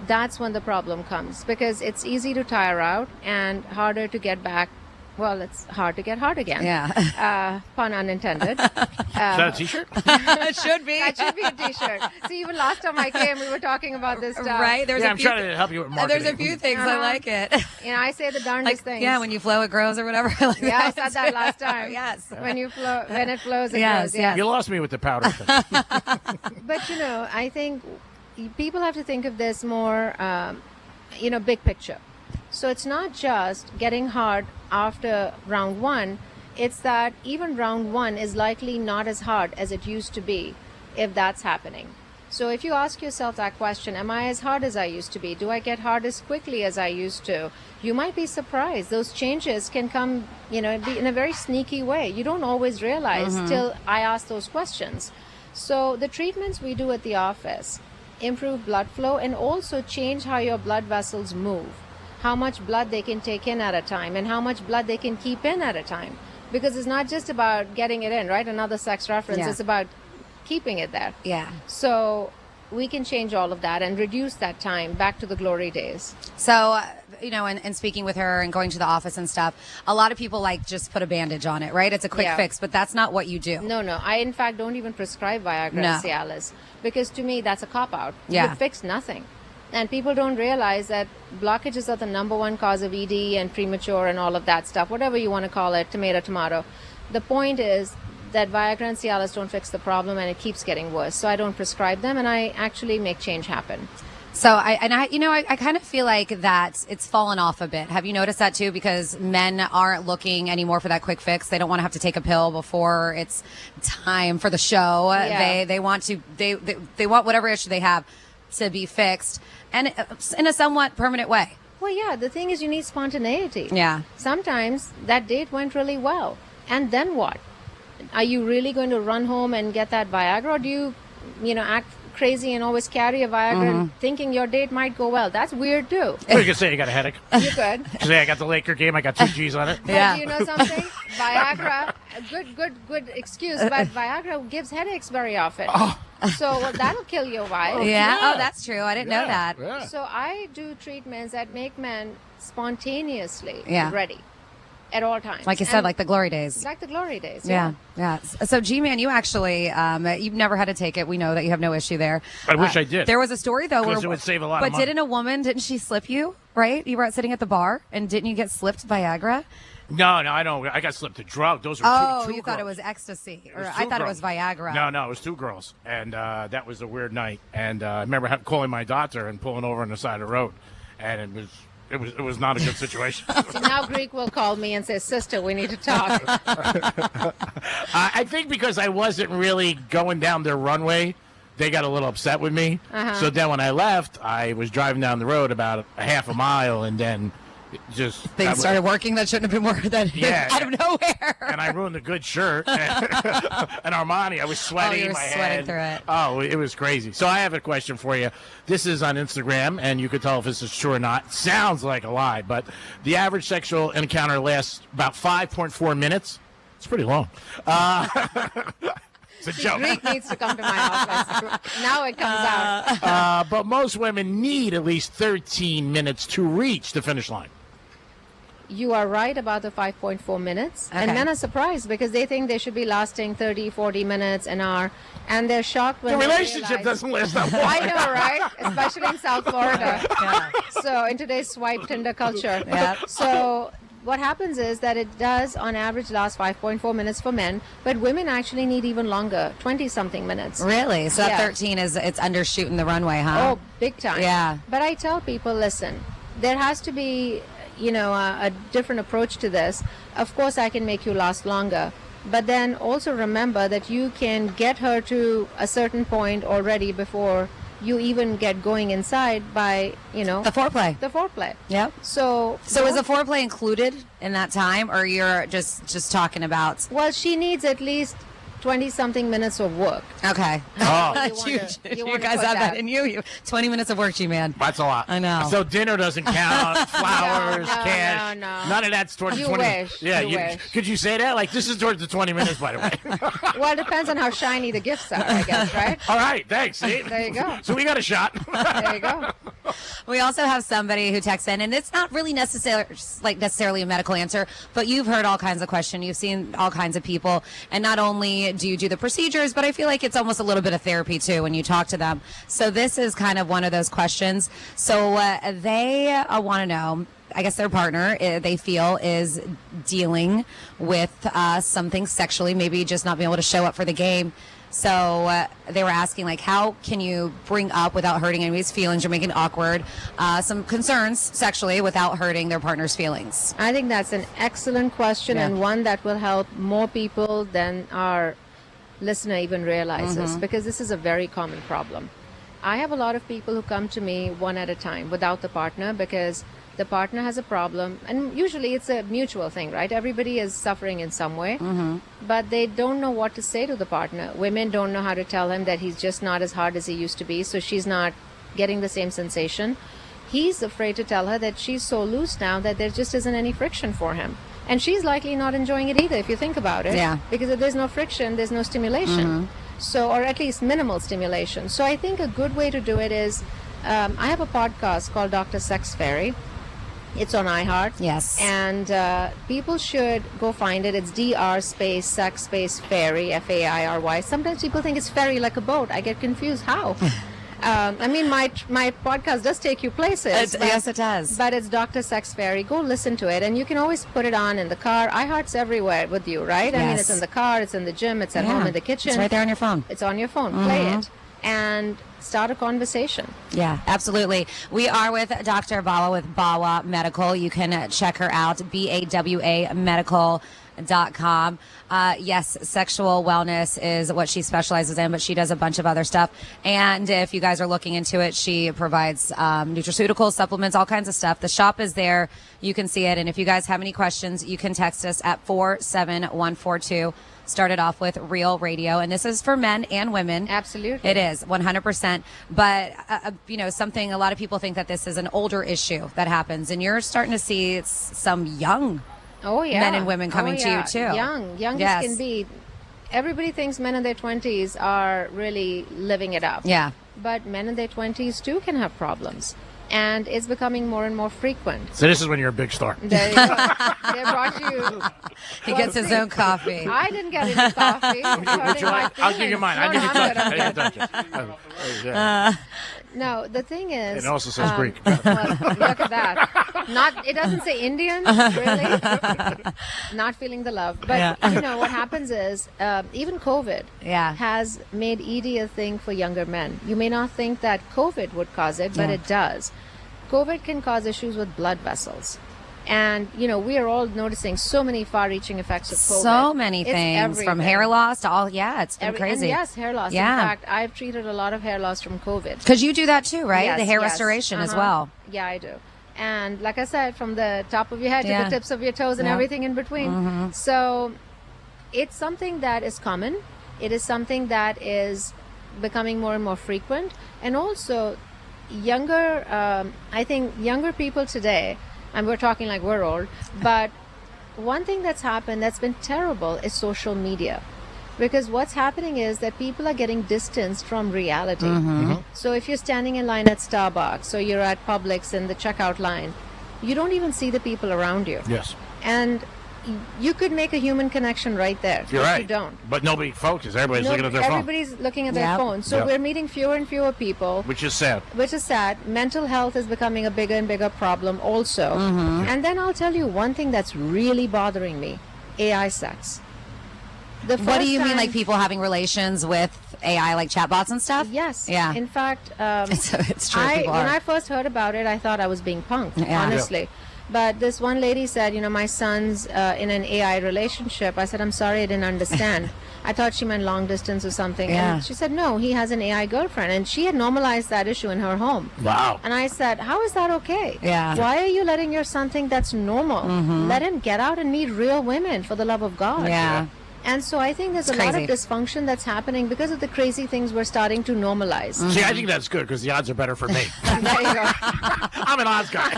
that's when the problem comes, because it's easy to tire out and harder to get back. Well, it's hard to get hard again. Yeah. Pun unintended. Is that a t-shirt? It should be. That should be a t-shirt. See, even last time I came, we were talking about this stuff. Right? I'm trying to help you with marketing. There's a few things I like it. I say the darndest things. Yeah, when you flow, it grows or whatever. Yeah, I said that last time. Yes. When it flows, it Yes, grows. Yes. You lost me with the powder thing. But, I think people have to think of this more, big picture. So it's not just getting hard after round 1. It's that even round 1 is likely not as hard as it used to be if that's happening. So if you ask yourself that question, am I as hard as I used to be? Do I get hard as quickly as I used to? You might be surprised. Those changes can come, be in a very sneaky way. You don't always realize till I ask those questions. So the treatments we do at the office improve blood flow and also change how your blood vessels move, how much blood they can take in at a time and how much blood they can keep in at a time. Because it's not just about getting it in, right? Another sex reference. Yeah. It's about keeping it there. Yeah. So we can change all of that and reduce that time back to the glory days. So, and speaking with her and going to the office and stuff, a lot of people just put a bandage on it, right? It's a quick fix, but that's not what you do. No. I, in fact, don't even prescribe Viagra and Cialis because to me, that's a cop-out. Yeah. You fix nothing. And people don't realize that blockages are the number one cause of ED and premature and all of that stuff, whatever you want to call it, tomato. The point is that Viagra and Cialis don't fix the problem and it keeps getting worse. So I don't prescribe them and I actually make change happen. So I kind of feel like that it's fallen off a bit. Have you noticed that too? Because men aren't looking anymore for that quick fix. They don't want to have to take a pill before it's time for the show. Yeah. They want whatever issue they have to be fixed and in a somewhat permanent way. Well, yeah, the thing is you need spontaneity. Yeah. Sometimes that date went really well. And then what? Are you really going to run home and get that Viagra, or do you, act crazy and always carry a Viagra thinking your date might go well? That's weird too. You could say you got a headache. You could. Say I got the Laker game. I got 2 G's on it. But do you know something? Viagra, a good excuse, but Viagra gives headaches very often. So that'll kill you a while. Yeah. Oh, that's true. I didn't know that. Yeah. So I do treatments that make men spontaneously ready at all times. Like you said, like the glory days. Like the glory days. Yeah. So G-Man, you actually, you've never had to take it. We know that you have no issue there. I wish I did. There was a story though where it would save a lot of money. But didn't a woman, didn't she slip you, right? You were out sitting at the bar and didn't you get slipped Viagra? No, I don't. I got slipped a drug. Those were two you girls. thought it was ecstasy. Or I two thought it girls. was Viagra. No, it was 2 girls. And that was a weird night. And I remember calling my doctor and pulling over on the side of the road. And it was not a good situation. So now Greek will call me and say, "Sister, we need to talk." I think because I wasn't really going down their runway, they got a little upset with me. So then when I left, I was driving down the road about a half a mile, and then just things started working that shouldn't have been working out of nowhere. And I ruined a good shirt and Armani. I was sweating. You were my sweating head. through it. Oh, it was crazy. So I have a question for you. This is on Instagram, and you can tell if this is true or not. Sounds like a lie, but the average sexual encounter lasts about 5.4 minutes. It's pretty long. It's a joke. Greek needs to come to my office. Now it comes out. But most women need at least 13 minutes to reach the finish line. You are right about the 5.4 minutes. Okay. And men are surprised because they think they should be lasting 30, 40 minutes, an hour. And they're shocked when The they relationship realize, doesn't last that long. I know, right? Especially in South Florida. So in today's swipe Tinder culture. So what happens is that it does on average last 5.4 minutes for men, but women actually need even longer, 20-something minutes. Really? So that 13 it's undershooting the runway, huh? Oh, big time. Yeah. But I tell people, listen, there has to be, a different approach to this. Of course, I can make you last longer, but then also remember that you can get her to a certain point already before you even get going inside by, the foreplay. The foreplay. Yep. So is the foreplay included in that time, or you're just talking about? Well, she needs at least 20-something minutes of work. Okay. You guys have that in you. 20 minutes of work, G-Man. That's a lot. I know. So dinner doesn't count, flowers, cash. No. None of that's towards You 20 wish. Yeah, You wish. Could you say that? Like, this is towards the 20 minutes, by the way. Well, it depends on how shiny the gifts are, I guess, right? All right, thanks. See? There you go. So we got a shot. There you go. We also have somebody who texts in, and it's not really necessarily a medical answer, but you've heard all kinds of questions. You've seen all kinds of people, and not only do you do the procedures, but I feel like it's almost a little bit of therapy too when you talk to them. So this is kind of one of those questions. So they want to know, I guess their partner, they feel, is dealing with something sexually, maybe just not being able to show up for the game. So they were asking, how can you bring up without hurting anybody's feelings or making it awkward some concerns sexually without hurting their partner's feelings? I think that's an excellent question and one that will help more people than our listener even realizes, because this is a very common problem. I have a lot of people who come to me one at a time without the partner because the partner has a problem, and usually it's a mutual thing, right? Everybody is suffering in some way, but they don't know what to say to the partner. Women don't know how to tell him that he's just not as hard as he used to be, so she's not getting the same sensation. He's afraid to tell her that she's so loose now that there just isn't any friction for him. And she's likely not enjoying it either, if you think about it. Yeah. Because if there's no friction, there's no stimulation. So, or at least minimal stimulation. So I think a good way to do it is, I have a podcast called Dr. Sex Fairy. It's on iHeart. Yes. And people should go find it. It's DR space sex space fairy, F-A-I-R-Y. Sometimes people think it's fairy like a boat. I get confused. How? I mean, my podcast does take you places. Yes, it does. But it's Dr. Sex Fairy. Go listen to it. And you can always put it on in the car. iHeart's everywhere with you, right? Yes. I mean, it's in the car, it's in the gym, it's at home in the kitchen. It's right there on your phone. It's on your phone. Play it. And start a conversation. Yeah, absolutely. We are with Dr. Bawa with Bawa Medical. You can check her out, BAWA Medical.com. Yes, sexual wellness is what she specializes in, but she does a bunch of other stuff. And if you guys are looking into it, she provides nutraceuticals, supplements, all kinds of stuff. The shop is there. You can see it. And if you guys have any questions, you can text us at 47142. Started off with Real Radio, and this is for men and women. Absolutely. It is 100%. But, something a lot of people think that this is an older issue that happens, and you're starting to see some young men and women coming to you too. Young Yes. as can be. Everybody thinks men in their 20s are really living it up. Yeah. But men in their 20s too can have problems. And it's becoming more and more frequent. So this is when you're a big star. There you go. They brought you. He gets his own coffee. I didn't get any coffee. Would you like? I'll give you mine. I'll give you touch. No, the thing is. It also says Greek. Well, look at that. It doesn't say Indian, really. Not feeling the love. But what happens is, even COVID has made ED a thing for younger men. You may not think that COVID would cause it, but it does. COVID can cause issues with blood vessels. And, we are all noticing so many far-reaching effects of COVID. So many things, from hair loss to all, it's been crazy. And yes, hair loss. Yeah. In fact, I've treated a lot of hair loss from COVID. Because you do that too, right? Yes, the hair restoration as well. Yeah, I do. And like I said, from the top of your head to the tips of your toes and everything in between. So it's something that is common. It is something that is becoming more and more frequent. And also, I think younger people today, and we're talking like we're old, but one thing that's happened that's been terrible is social media. Because what's happening is that people are getting distanced from reality. So if you're standing in line at Starbucks or you're at Publix in the checkout line, you don't even see the people around you. Yes. And you could make a human connection right there. You're right. You don't. But nobody focuses. Everybody's looking at their phone. Everybody's looking at their phone. So we're meeting fewer and fewer people. Which is sad. Mental health is becoming a bigger and bigger problem also. And then I'll tell you one thing that's really bothering me. AI sex. What do you mean, like people having relations with AI, like chatbots and stuff? Yes. Yeah. In fact, it's true. when I first heard about it, I thought I was being punked, honestly. But this one lady said, my son's in an AI relationship. I said, I'm sorry, I didn't understand. I thought she meant long distance or something. And she said, no, he has an AI girlfriend. And she had normalized that issue in her home. Wow. And I said, how is that okay? Yeah. Why are you letting your son think that's normal? Let him get out and meet real women, for the love of God. Yeah. And so I think there's a lot of dysfunction that's happening because of the crazy things we're starting to normalize. See, I think that's good because the odds are better for me. There you go. I'm an odds guy.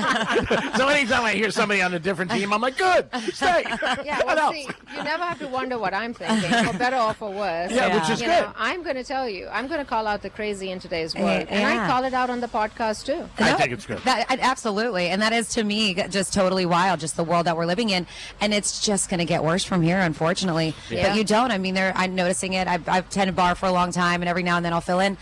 So anytime I hear somebody on a different team, I'm like, good, stay. Yeah, well, see, you never have to wonder what I'm thinking, for better or for worse. Yeah, which is good. I'm going to tell you, I'm going to call out the crazy in today's world. And I call it out on the podcast, too. I think it's good. Absolutely. And that is, to me, just totally wild, just the world that we're living in. And it's just going to get worse from here, unfortunately. Yeah. But you don't. I mean, I'm noticing it. I've tended bar for a long time, and every now and then I'll fill in.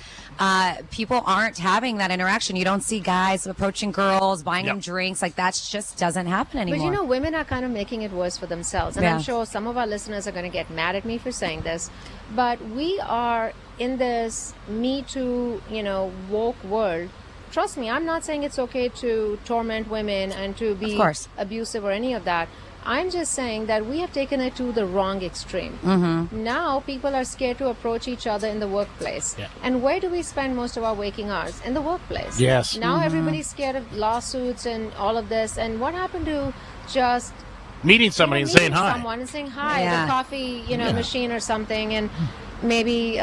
People aren't having that interaction. You don't see guys approaching girls, buying them drinks. Like, that just doesn't happen anymore. But women are kind of making it worse for themselves. And I'm sure some of our listeners are going to get mad at me for saying this. But we are in this Me Too, woke world. Trust me, I'm not saying it's okay to torment women and to be abusive or any of that. I'm just saying that we have taken it to the wrong extreme. Now people are scared to approach each other in the workplace. Yeah. And where do we spend most of our waking hours? In the workplace. Yes. Now everybody's scared of lawsuits and all of this. And what happened to just Meeting somebody and saying hi. someone and saying hi, Yeah. the coffee, machine or something, and maybe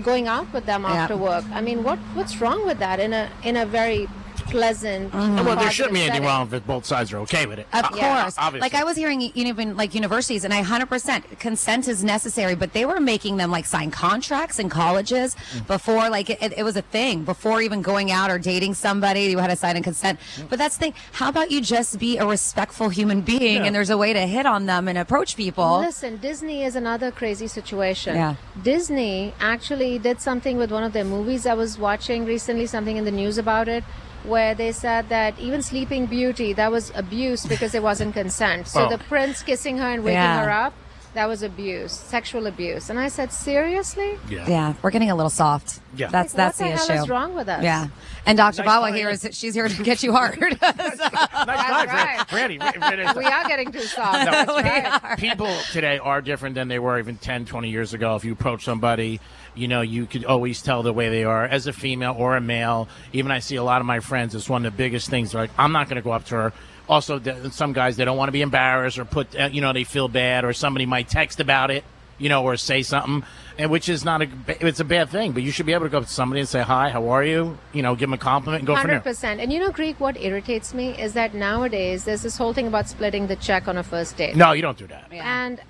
going out with them after work. I mean, what's wrong with that in a very pleasant, Well, there shouldn't be anything setting? wrong if both sides are okay with it. Of course. Obviously. Like I was hearing even like universities, and 100% consent is necessary, but they were making them like sign contracts in colleges before, like it was a thing. Before even going out or dating somebody, you had to sign a consent. But that's the thing. How about you just be a respectful human being and there's a way to hit on them and approach people? Listen, Disney is another crazy situation. Yeah. Disney actually did something with one of their movies I was watching recently, something in the news about it, where they said that even Sleeping Beauty, that was abuse because there wasn't consent. So the prince kissing her and waking her up, that was abuse, sexual abuse. And I said, seriously? Yeah, we're getting a little soft. Yeah. That's What the the hell issue. is wrong with us? Yeah. And Dr. Nice Bawa try. here she's here to get you hard. That's right. Randy, We are getting too soft. No, That's right. people today are different than they were even 10, 20 years ago. If you approach somebody, you could always tell the way they are as a female or a male. Even I see a lot of my friends, it's one of the biggest things. They're like, I'm not going to go up to her. Also, some guys, they don't want to be embarrassed or put, they feel bad, or somebody might text about it, or say something, and which is not it's a bad thing. But you should be able to go up to somebody and say, hi, how are you? Give them a compliment and go from there. 100%. And Greek, what irritates me is that nowadays there's this whole thing about splitting the check on a first date. No, you don't do that. And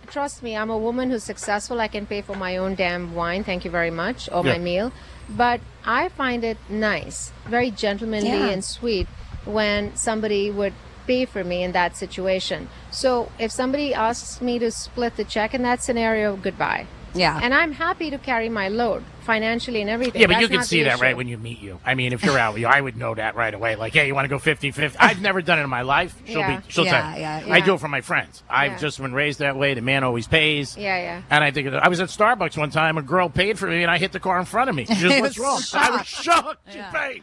trust me, I'm a woman who's successful. I can pay for my own damn wine, thank you very much, or my meal. But I find it nice, very gentlemanly and sweet when somebody would pay for me in that situation. So if somebody asks me to split the check in that scenario, goodbye. Yeah. And I'm happy to carry my load financially and everything. Yeah, but That's you can not see the that issue. right when you meet you. I mean, if you're out with you, I would know that right away. Like, hey, you want to go 50-50? I've never done it in my life. She'll tell you. I do it for my friends. I've just been raised that way. The man always pays. Yeah. And I think I was at Starbucks one time. A girl paid for me, and I hit the car in front of me. She goes, what's wrong? I was shocked. She paid.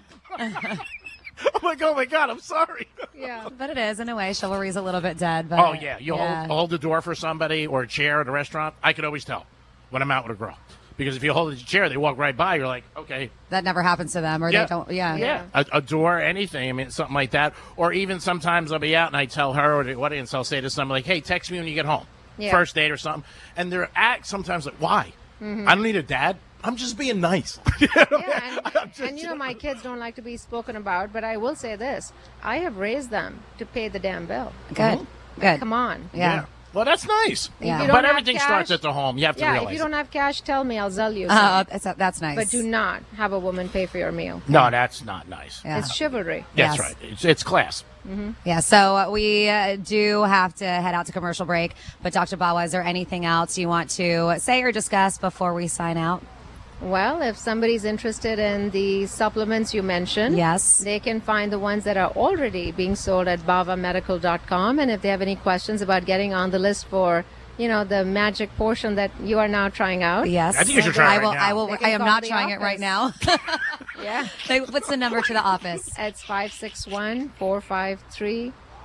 I'm like, oh my God, I'm sorry. Yeah. But it is, in a way, chivalry's a little bit dead. But, Oh, yeah. You hold the door for somebody or a chair at a restaurant. I could always tell when I'm out with a girl. Because if you hold the chair, they walk right by. You're like, okay. That never happens to them, or they don't. Yeah. A door, anything. I mean, something like that. Or even sometimes I'll be out and I tell her or the audience, I'll say to somebody like, hey, text me when you get home. Yeah. First date or something. And they're sometimes like, why? Mhm. I don't need a dad. I'm just being nice. And my kids don't like to be spoken about, but I will say this. I have raised them to pay the damn bill. Good. Good. Come on. Yeah. Well, that's nice. If you don't But have everything cash- starts at the home. You have to realize if you don't have cash, tell me. I'll sell you Oh, some. that's nice. But do not have a woman pay for your meal. No, that's not nice. Yeah. It's chivalry. That's Yes. right. It's class. Yeah, so we do have to head out to commercial break. But Dr. Bawa, is there anything else you want to say or discuss before we sign out? Well, if somebody's interested in the supplements you mentioned, yes, they can find the ones that are already being sold at bavamedical.com. And if they have any questions about getting on the list for, the magic portion that you are now trying out. Yes. I think you should try it right now. I am not trying it right now. Yeah. What's the number to the office? It's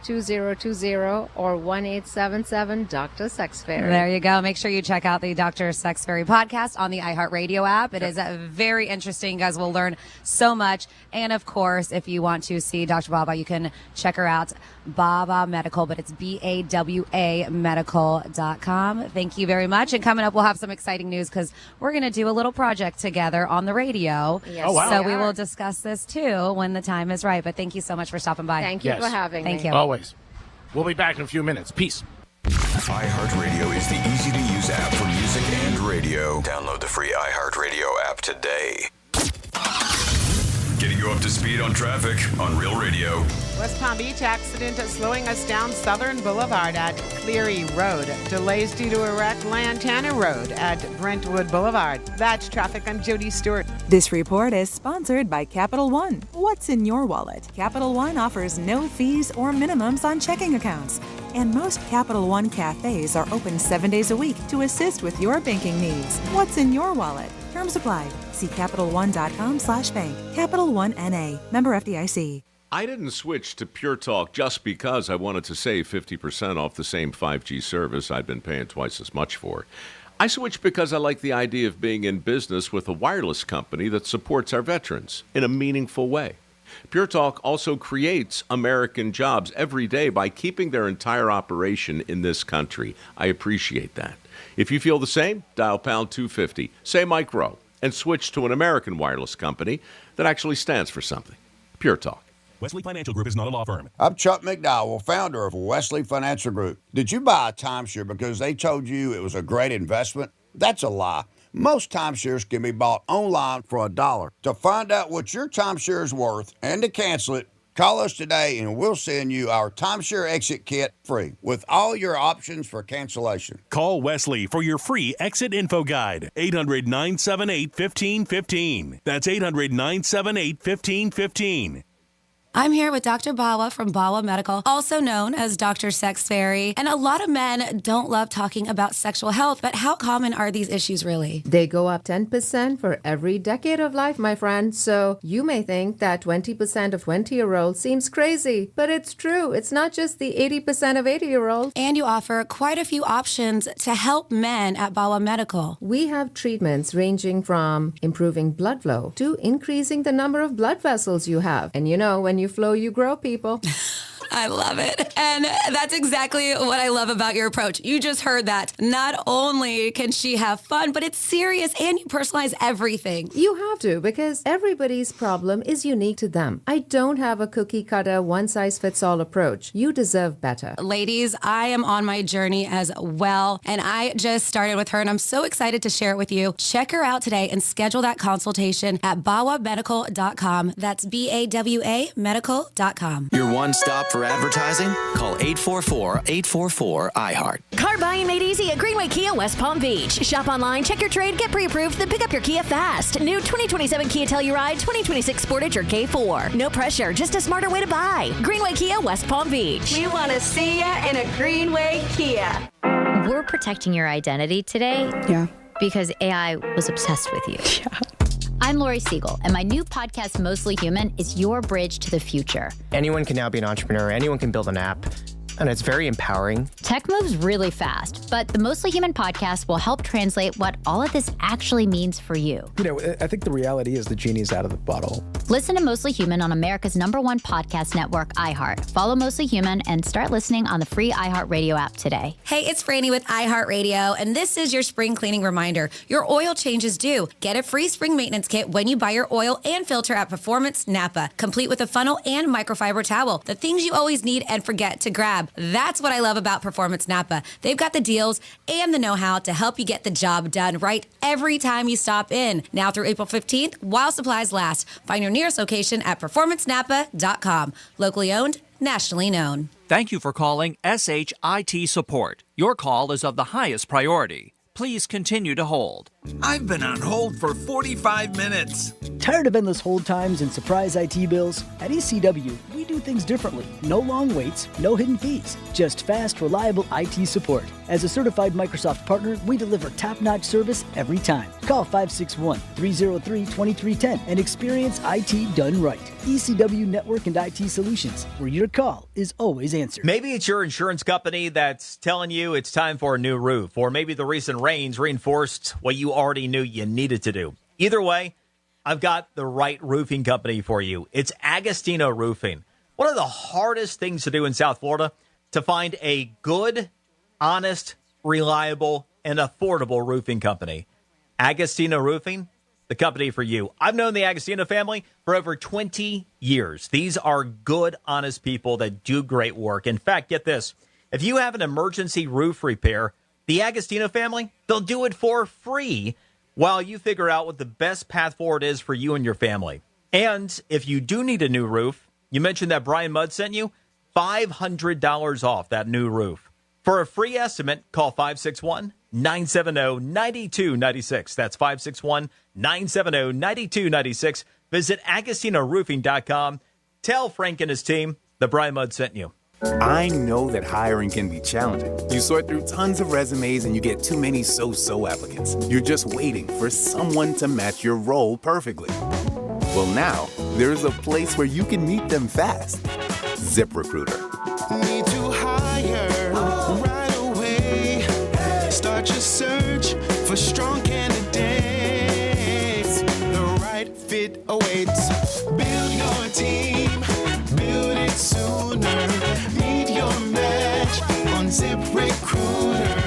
561-453-2020 or 1-877 Sex Fairy. There you go. Make sure you check out the Dr. Sex Fairy podcast on the iHeartRadio app. It is very interesting. You guys will learn so much. And of course, if you want to see Dr. Baba, you can check her out, Baba Medical, but it's BAWA medical.com. Thank you very much. And coming up, we'll have some exciting news because we're going to do a little project together on the radio. Yes, oh, wow. So we will discuss this too when the time is right. But thank you so much for stopping by. Thank you for having me. Thank you. Always. We'll be back in a few minutes. Peace. iHeartRadio is the easy-to-use app for music and radio. Download the free iHeartRadio app today. Getting you up to speed on traffic on Real Radio. West Palm Beach accident slowing us down Southern Boulevard at Cleary Road. Delays due to a wreck Lantana Road at Brentwood Boulevard. That's traffic. I'm Jody Stewart. This report is sponsored by Capital One. What's in your wallet? Capital One offers no fees or minimums on checking accounts. And most Capital One cafes are open 7 days a week to assist with your banking needs. What's in your wallet? Terms apply. See CapitalOne.com/bank. Capital One N.A. Member FDIC. I didn't switch to Pure Talk just because I wanted to save 50% off the same 5G service I'd been paying twice as much for. I switched because I like the idea of being in business with a wireless company that supports our veterans in a meaningful way. Pure Talk also creates American jobs every day by keeping their entire operation in this country. I appreciate that. If you feel the same, dial pound 250, say Mike Rowe, and switch to an American wireless company that actually stands for something. Pure Talk. Wesley Financial Group is not a law firm. I'm Chuck McDowell, founder of Wesley Financial Group. Did you buy a timeshare because they told you it was a great investment? That's a lie. Most timeshares can be bought online for $1. To find out what your timeshare is worth and to cancel it, call us today and we'll send you our timeshare exit kit free with all your options for cancellation. Call Wesley for your free exit info guide. 800-978-1515. That's 800-978-1515. I'm here with Dr. Bawa from Bawa Medical, also known as Dr. Sex Fairy. And a lot of men don't love talking about sexual health, but how common are these issues really? They go up 10% for every decade of life, my friend. So you may think that 20% of 20-year-olds seems crazy, but it's true. It's not just the 80% of 80-year-olds. And you offer quite a few options to help men at Bawa Medical. We have treatments ranging from improving blood flow to increasing the number of blood vessels you have. And you know, when you flow, you grow, people. I love it. And that's exactly what I love about your approach. You just heard that. Not only can she have fun, but it's serious and you personalize everything. You have to, because everybody's problem is unique to them. I don't have a cookie cutter, one-size-fits-all approach. You deserve better. Ladies, I am on my journey as well, and I just started with her, and I'm so excited to share it with you. Check her out today and schedule that consultation at bawamedical.com. That's BAWA medical.com. Your one stop for advertising? Call 844-844-iHeart. Car buying made easy at Greenway Kia West Palm Beach. Shop online, check your trade, get pre-approved, then pick up your Kia fast. New 2027 Kia Telluride, 2026 Sportage or K4. No pressure, just a smarter way to buy. Greenway Kia West Palm Beach. We want to see ya in a Greenway Kia. We're protecting your identity today. Yeah. Because AI was obsessed with you. Yeah. I'm Lori Siegel, and my new podcast, Mostly Human, is your bridge to the future. Anyone can now be an entrepreneur. Anyone can build an app. And it's very empowering. Tech moves really fast, but the Mostly Human podcast will help translate what all of this actually means for you. You know, I think the reality is the genie's out of the bottle. Listen to Mostly Human on America's #1 podcast network, iHeart. Follow Mostly Human and start listening on the free iHeartRadio app today. Hey, it's Franny with iHeartRadio, and this is your spring cleaning reminder. Your oil change is due. Get a free spring maintenance kit when you buy your oil and filter at Performance Napa, complete with a funnel and microfiber towel. The things you always need and forget to grab. That's what I love about Performance Napa. They've got the deals and the know-how to help you get the job done right every time you stop in. Now through April 15th, while supplies last. Find your nearest location at performancenapa.com. Locally owned, nationally known. Thank you for calling SHIT Support. Your call is of the highest priority. Please continue to hold. I've been on hold for 45 minutes. Tired of endless hold times and surprise IT bills? At ECW, we do things differently. No long waits, no hidden fees, just fast, reliable IT support. As a certified Microsoft partner, we deliver top-notch service every time. Call 561-303-2310 and experience IT done right. ECW Network and IT Solutions, where your call is always answered. Maybe it's your insurance company that's telling you it's time for a new roof, or maybe the recent rains reinforced what you already knew you needed to do. Either way, I've got the right roofing company for you. It's Agostino Roofing. One of the hardest things to do in South Florida, to find a good, honest, reliable, and affordable roofing company. Agostino Roofing, the company for you. I've known the Agostino family for over 20 years. These are good, honest people that do great work. In fact, get this. If you have an emergency roof repair, the Agostino family, they'll do it for free while you figure out what the best path forward is for you and your family. And if you do need a new roof, you mentioned that Brian Mudd sent you $500 off that new roof. For a free estimate, call 561-970-9296. That's 561-970-9296. Visit AgostinoRoofing.com. Tell Frank and his team that Brian Mudd sent you. I know that hiring can be challenging. You sort through tons of resumes and you get too many so-so applicants. You're just waiting for someone to match your role perfectly. Well, now, there's a place where you can meet them fast. ZipRecruiter. Need to hire right away. Start your search for strong candidates. The right fit awaits. Build your team. Build it sooner. Meet your match on ZipRecruiter.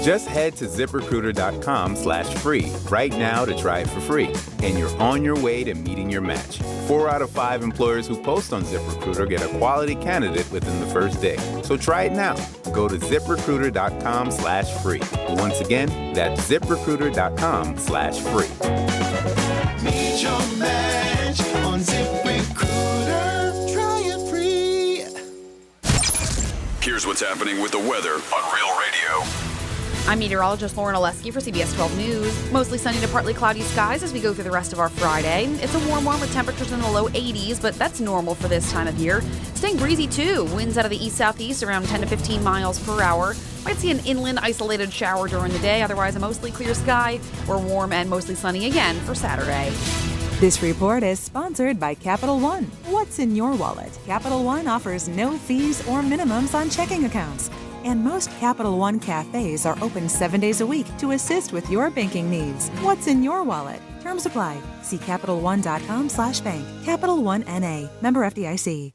Just head to ZipRecruiter.com/free right now to try it for free. And you're on your way to meeting your match. 4 out of 5 employers who post on ZipRecruiter get a quality candidate within the first day. So try it now. Go to ZipRecruiter.com/free. Once again, that's ZipRecruiter.com/free. Meet your match on ZipRecruiter. Try it free. Here's what's happening with the weather on Real Radio. I'm meteorologist Lauren Oleski for CBS 12 News. Mostly sunny to partly cloudy skies as we go through the rest of our Friday. It's a warm one with temperatures in the low 80s, but that's normal for this time of year. Staying breezy too. Winds out of the east-southeast around 10 to 15 miles per hour. Might see an inland isolated shower during the day. Otherwise, a mostly clear sky. We're warm and mostly sunny again for Saturday. This report is sponsored by Capital One. What's in your wallet? Capital One offers no fees or minimums on checking accounts. And most Capital One cafes are open 7 days a week to assist with your banking needs. What's in your wallet? Terms apply. See CapitalOne.com/bank. Capital One N.A. Member FDIC.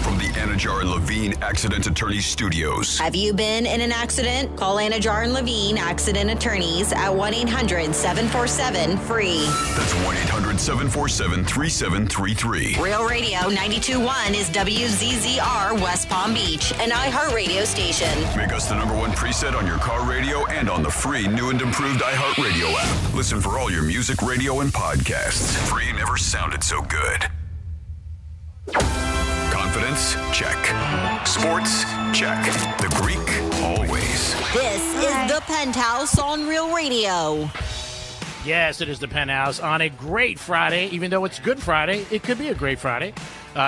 From the Anajar and Levine Accident Attorneys Studios. Have you been in an accident? Call Anajar and Levine Accident Attorneys at 1-800-747-FREE. That's 1-800-747-3733. Real Radio 92.1 is WZZR West Palm Beach, an iHeartRadio station. Make us the #1 preset on your car radio and on the free new and improved iHeartRadio app. Listen for all your music, radio, and podcasts. Free never sounded so good. Confidence? Check. Sports? Check. The Greek? Always. This is the Penthouse on Real Radio. Yes, it is the Penthouse on a great Friday. Even though it's Good Friday, it could be a great Friday.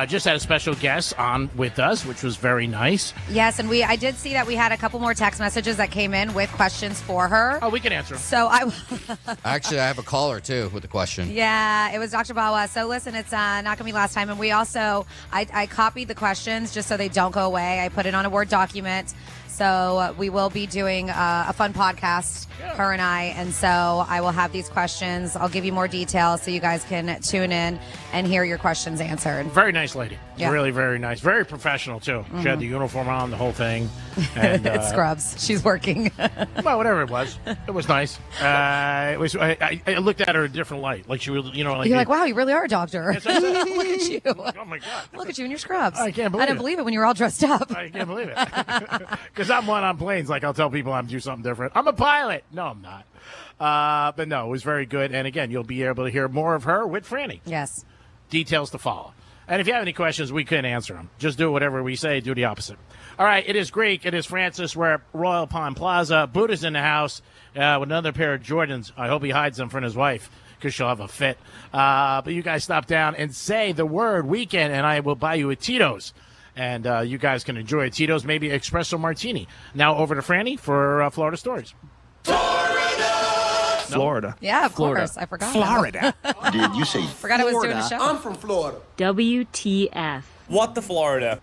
Just had a special guest on with us, which was very nice. Yes, and I did see that we had a couple more text messages that came in with questions for her. Oh, we can answer them. So Actually, I have a caller, too, with a question. Yeah, it was Dr. Bawa. So listen, it's not going to be last time. And we also, I copied the questions just so they don't go away. I put it on a Word document. So we will be doing a fun podcast, her and I. And so I will have these questions. I'll give you more details so you guys can tune in and hear your questions answered. Very nice lady. Yeah. Really, very nice. Very professional, too. She had the uniform on, the whole thing. And, It's scrubs. She's working. Well, whatever it was. It was nice. I looked at her in a different light. Like she was, like... You're like, wow, you really are a doctor. Yes, I said, Look at you. Oh, my God. Look at you in your scrubs. I can't believe I didn't believe it when you were all dressed up. I can't believe it. Because I'm one on planes. Like, I'll tell people I'm do something different. I'm a pilot. No, I'm not. But no, it was very good. And again, you'll be able to hear more of her with Franny. Yes. Details to follow. And if you have any questions, we couldn't answer them. Just do whatever we say. Do the opposite. All right. It is Greek. It is Francis. We're at Royal Palm Plaza. Buddha's in the house with another pair of Jordans. I hope he hides them from his wife because she'll have a fit. But you guys stop down and say the word weekend, and I will buy you a Tito's. And you guys can enjoy a Tito's, maybe espresso martini. Now over to Franny for Florida Stories. Florida. Yeah, of course. I forgot. Florida. Did you say forgot I was doing a show. I'm from Florida. WTF. What the Florida?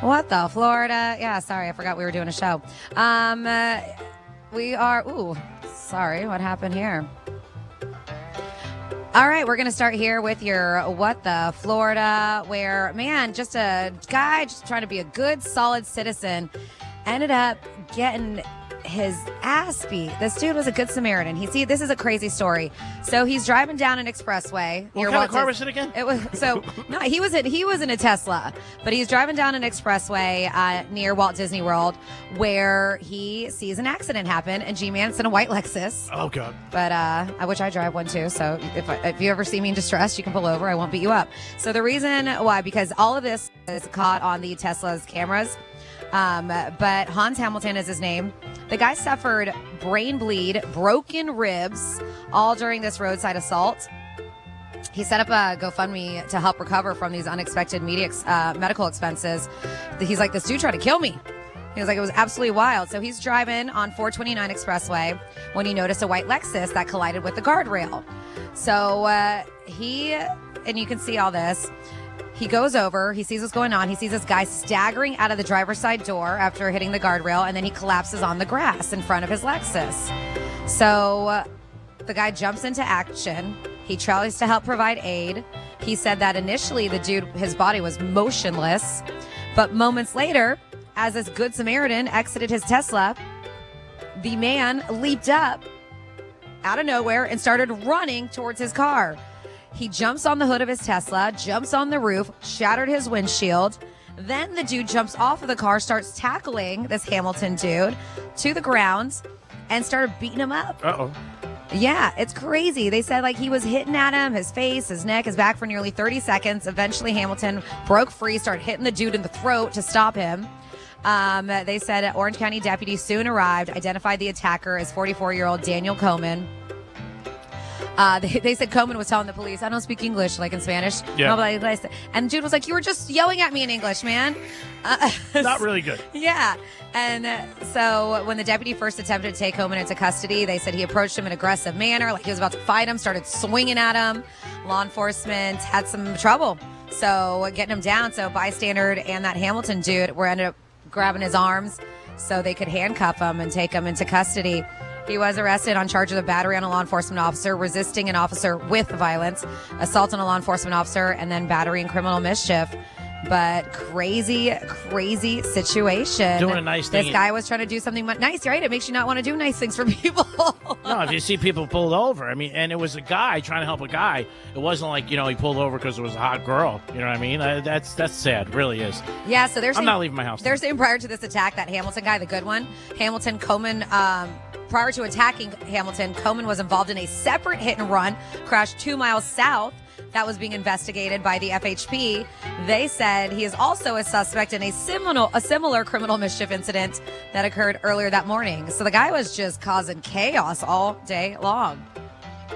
What the Florida? Yeah, sorry, I forgot we were doing a show. We are. Ooh, sorry, what happened here? All right, we're going to start here with your What the Florida, where, man, just a guy just trying to be a good, solid citizen ended up getting his ass beat. This dude was a good Samaritan. This is a crazy story. So he's driving down an expressway. What kind of car was it again? It was no, he was in a Tesla, but he's driving down an expressway near Walt Disney World, where he sees an accident happen, and G-Man's in a white Lexus. Oh God! But which I drive one too. So if you ever see me in distress, you can pull over. I won't beat you up. So the reason why, because all of this is caught on the Tesla's cameras. But Hans Hamilton is his name. The guy suffered brain bleed, broken ribs, all during this roadside assault. He set up a GoFundMe to help recover from these unexpected medical expenses. He's like, this dude tried to kill me. He was like, it was absolutely wild. So he's driving on 429 Expressway when he noticed a white Lexus that collided with the guardrail. So and you can see all this. He goes over, he sees what's going on. He sees this guy staggering out of the driver's side door after hitting the guardrail, and then he collapses on the grass in front of his Lexus. So the guy jumps into action. He tries to help provide aid. He said that initially the dude, his body was motionless, but moments later, as this Good Samaritan exited his Tesla, the man leaped up out of nowhere and started running towards his car. He jumps on the hood of his Tesla, jumps on the roof, shattered his windshield. Then the dude jumps off of the car, starts tackling this Hamilton dude to the ground, and started beating him up. Uh-oh. Yeah, it's crazy. They said he was hitting at him, his face, his neck, his back for nearly 30 seconds. Eventually, Hamilton broke free, started hitting the dude in the throat to stop him. They said Orange County deputies soon arrived, identified the attacker as 44-year-old Daniel Coman. They said Coman was telling the police, I don't speak English, in Spanish. Yeah. And dude was like, you were just yelling at me in English, man. Not really good. Yeah. And so when the deputy first attempted to take Coman into custody, they said he approached him in an aggressive manner, like he was about to fight him, started swinging at him. Law enforcement had some trouble. So getting him down. So bystander and that Hamilton dude ended up grabbing his arms so they could handcuff him and take him into custody. He was arrested on charges of battery on a law enforcement officer, resisting an officer with violence, assault on a law enforcement officer, and then battery and criminal mischief. But crazy situation. Doing a nice thing. This guy was trying to do something nice, right? It makes you not want to do nice things for people. No, if you see people pulled over, and it was a guy trying to help a guy. It wasn't like, he pulled over because it was a hot girl. You know what I mean? That's sad. It really is. Yeah, so I'm not leaving my house. They're saying prior to this attack, that Hamilton guy, the good one, Hamilton Coman, prior to attacking Hamilton, Coman was involved in a separate hit and run, crashed 2 miles south. That was being investigated by the FHP. They said he is also a suspect in a similar criminal mischief incident that occurred earlier that morning. So the guy was just causing chaos all day long.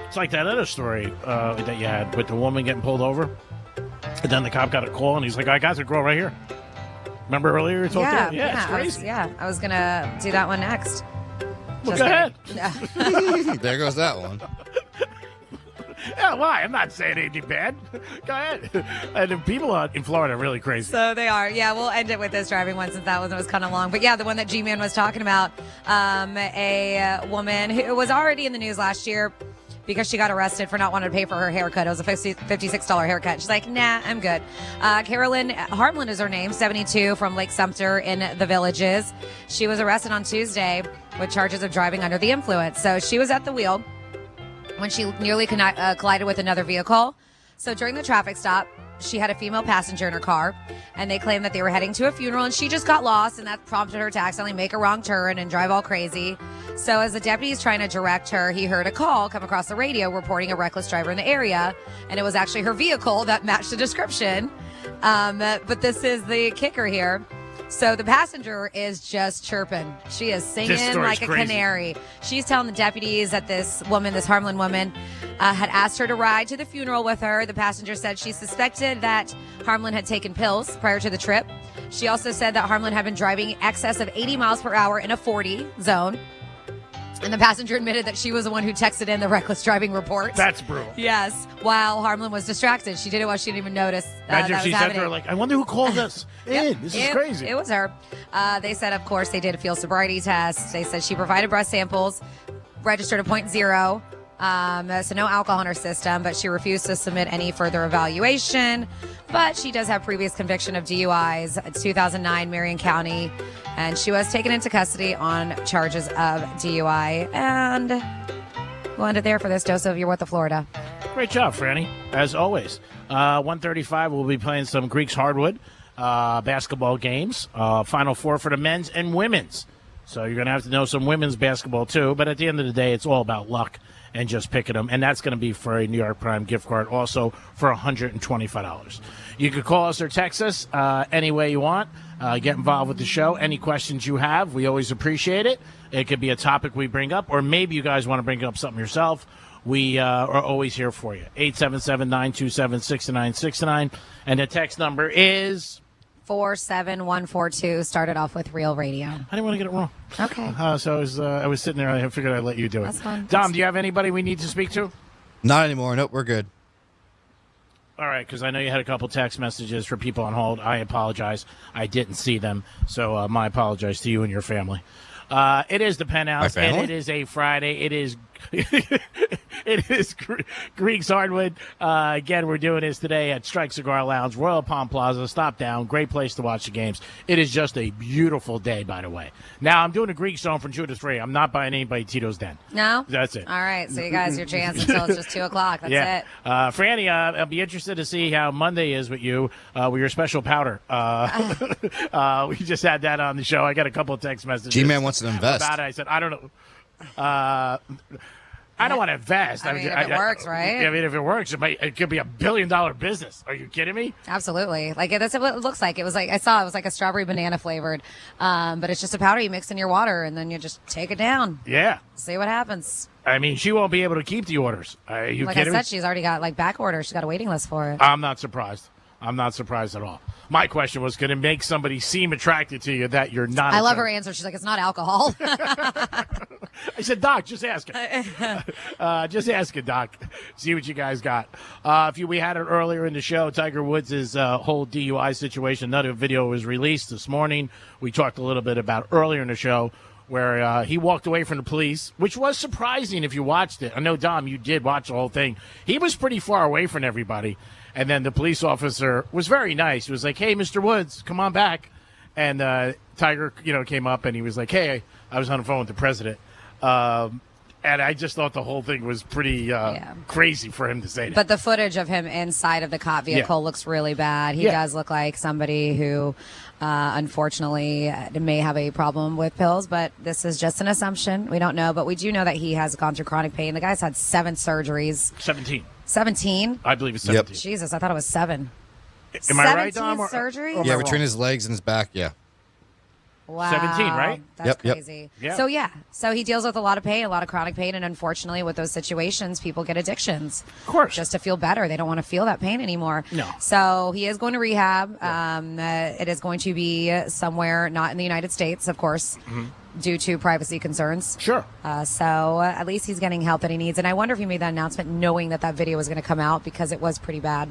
It's like that other story that you had with the woman getting pulled over. And then the cop got a call, and he's like, I got the girl right here. Remember earlier you told that? Yeah, it's crazy. I was going to do that one next. Well, go ahead. There goes that one. Yeah, why? I'm not saying anything bad. Go ahead. And the people in Florida are really crazy. So they are. Yeah, we'll end it with this driving one since that one was kind of long. But yeah, the one that G-Man was talking about, a woman who was already in the news last year because she got arrested for not wanting to pay for her haircut. It was a $56 haircut. She's like, nah, I'm good. Carolyn Harmland is her name, 72, from Lake Sumter in the Villages. She was arrested on Tuesday with charges of driving under the influence. So she was at the wheel when she nearly collided with another vehicle. So during the traffic stop, she had a female passenger in her car, and they claimed that they were heading to a funeral, and she just got lost, and that prompted her to accidentally make a wrong turn and drive all crazy. So as the deputy is trying to direct her, he heard a call come across the radio reporting a reckless driver in the area, and it was actually her vehicle that matched the description. But this is the kicker here. So the passenger is just chirping. She is singing like a canary. She's telling the deputies that this Harmland woman, had asked her to ride to the funeral with her. The passenger said she suspected that Harmland had taken pills prior to the trip. She also said that Harmland had been driving in excess of 80 miles per hour in a 40 zone. And the passenger admitted that she was the one who texted in the reckless driving report. That's brutal. Yes, while Harmland was distracted. She did it while she didn't even notice. Imagine if she said to her, I wonder who called us in. This is crazy. It was her. They said, of course, they did a field sobriety test. They said she provided breath samples, registered a 0.0. So no alcohol in her system, but she refused to submit any further evaluation. But she does have previous conviction of DUIs, 2009, Marion County, and she was taken into custody on charges of DUI. And we'll end it there for this dose of You're What the Florida. Great job, Franny, as always. 1:35, we'll be playing some Greeks Hardwood basketball games. Final Four for the men's and women's. So you're going to have to know some women's basketball, too. But at the end of the day, it's all about luck and just picking them. And that's going to be for a New York Prime gift card, also for $125. You can call us or text us any way you want. Get involved with the show. Any questions you have, we always appreciate it. It could be a topic we bring up, or maybe you guys want to bring up something yourself. We are always here for you. 877-927-6969. And the text number is 47142. Started off with Real Radio. I didn't want to get it wrong. Okay. So I was sitting there. I figured I'd let you do it. That's fine. Dom, do you have anybody we need to speak to? Not anymore. Nope, we're good. All right, because I know you had a couple text messages for people on hold. I apologize. I didn't see them, so my apologies to you and your family. It is the Penthouse, and it is a Friday. It is it is Greek's Hardwood. Again, we're doing this today at Strike Cigar Lounge, Royal Palm Plaza. Stop down. Great place to watch the games. It is just a beautiful day, by the way. Now, I'm doing a Greek Zone from 2 to 3. I'm not buying anybody Tito's Den. No? That's it. All right, so you guys, your chance until it's just 2 o'clock. That's it. Franny, I'll be interested to see how Monday is with you, with your special powder. We just had that on the show. I got a couple of text messages. G-Man wants to invest. About it. I said, I don't know. I don't want to invest. I mean, if it works, right? I mean, if it works, it could be $1 billion business. Are you kidding me? Absolutely. Like, that's what it looks like. It was like, I saw it was like a strawberry banana flavored, but it's just a powder you mix in your water and then you just take it down. Yeah. See what happens. I mean, she won't be able to keep the orders. Are you like kidding I me? said, she's already got like back orders. She's got a waiting list for it. I'm not surprised. I'm not surprised at all. My question was, going to make somebody seem attracted to you that you're not. I love her answer. She's like, it's not alcohol. I said, Doc, just ask it. Just ask it, Doc. See what you guys got. We had it earlier in the show, Tiger Woods' whole DUI situation. Another video was released this morning. We talked a little bit about earlier in the show where he walked away from the police, which was surprising if you watched it. I know, Dom, you did watch the whole thing. He was pretty far away from everybody. And then the police officer was very nice. He was like, hey, Mr. Woods, come on back. And Tiger, came up and he was like, hey, I was on the phone with the president. And I just thought the whole thing was pretty crazy for him to say that. But the footage of him inside of the cop vehicle looks really bad. He does look like somebody who, unfortunately, may have a problem with pills. But this is just an assumption. We don't know. But we do know that he has gone through chronic pain. The guy's had 7 surgeries. 17. I believe it's 17. Jesus, I thought it was 7. Am I right, Dom? Surgery? Yeah, between his legs and his back, yeah. Wow. 17, right? That's crazy. Yep. So, So he deals with a lot of pain, a lot of chronic pain. And unfortunately, with those situations, people get addictions. Of course. Just to feel better. They don't want to feel that pain anymore. No. So he is going to rehab. It is going to be somewhere not in the United States, of course. Mm-hmm. Due to privacy concerns. Sure. So at least he's getting help that he needs. And I wonder if he made that announcement knowing that video was going to come out because it was pretty bad.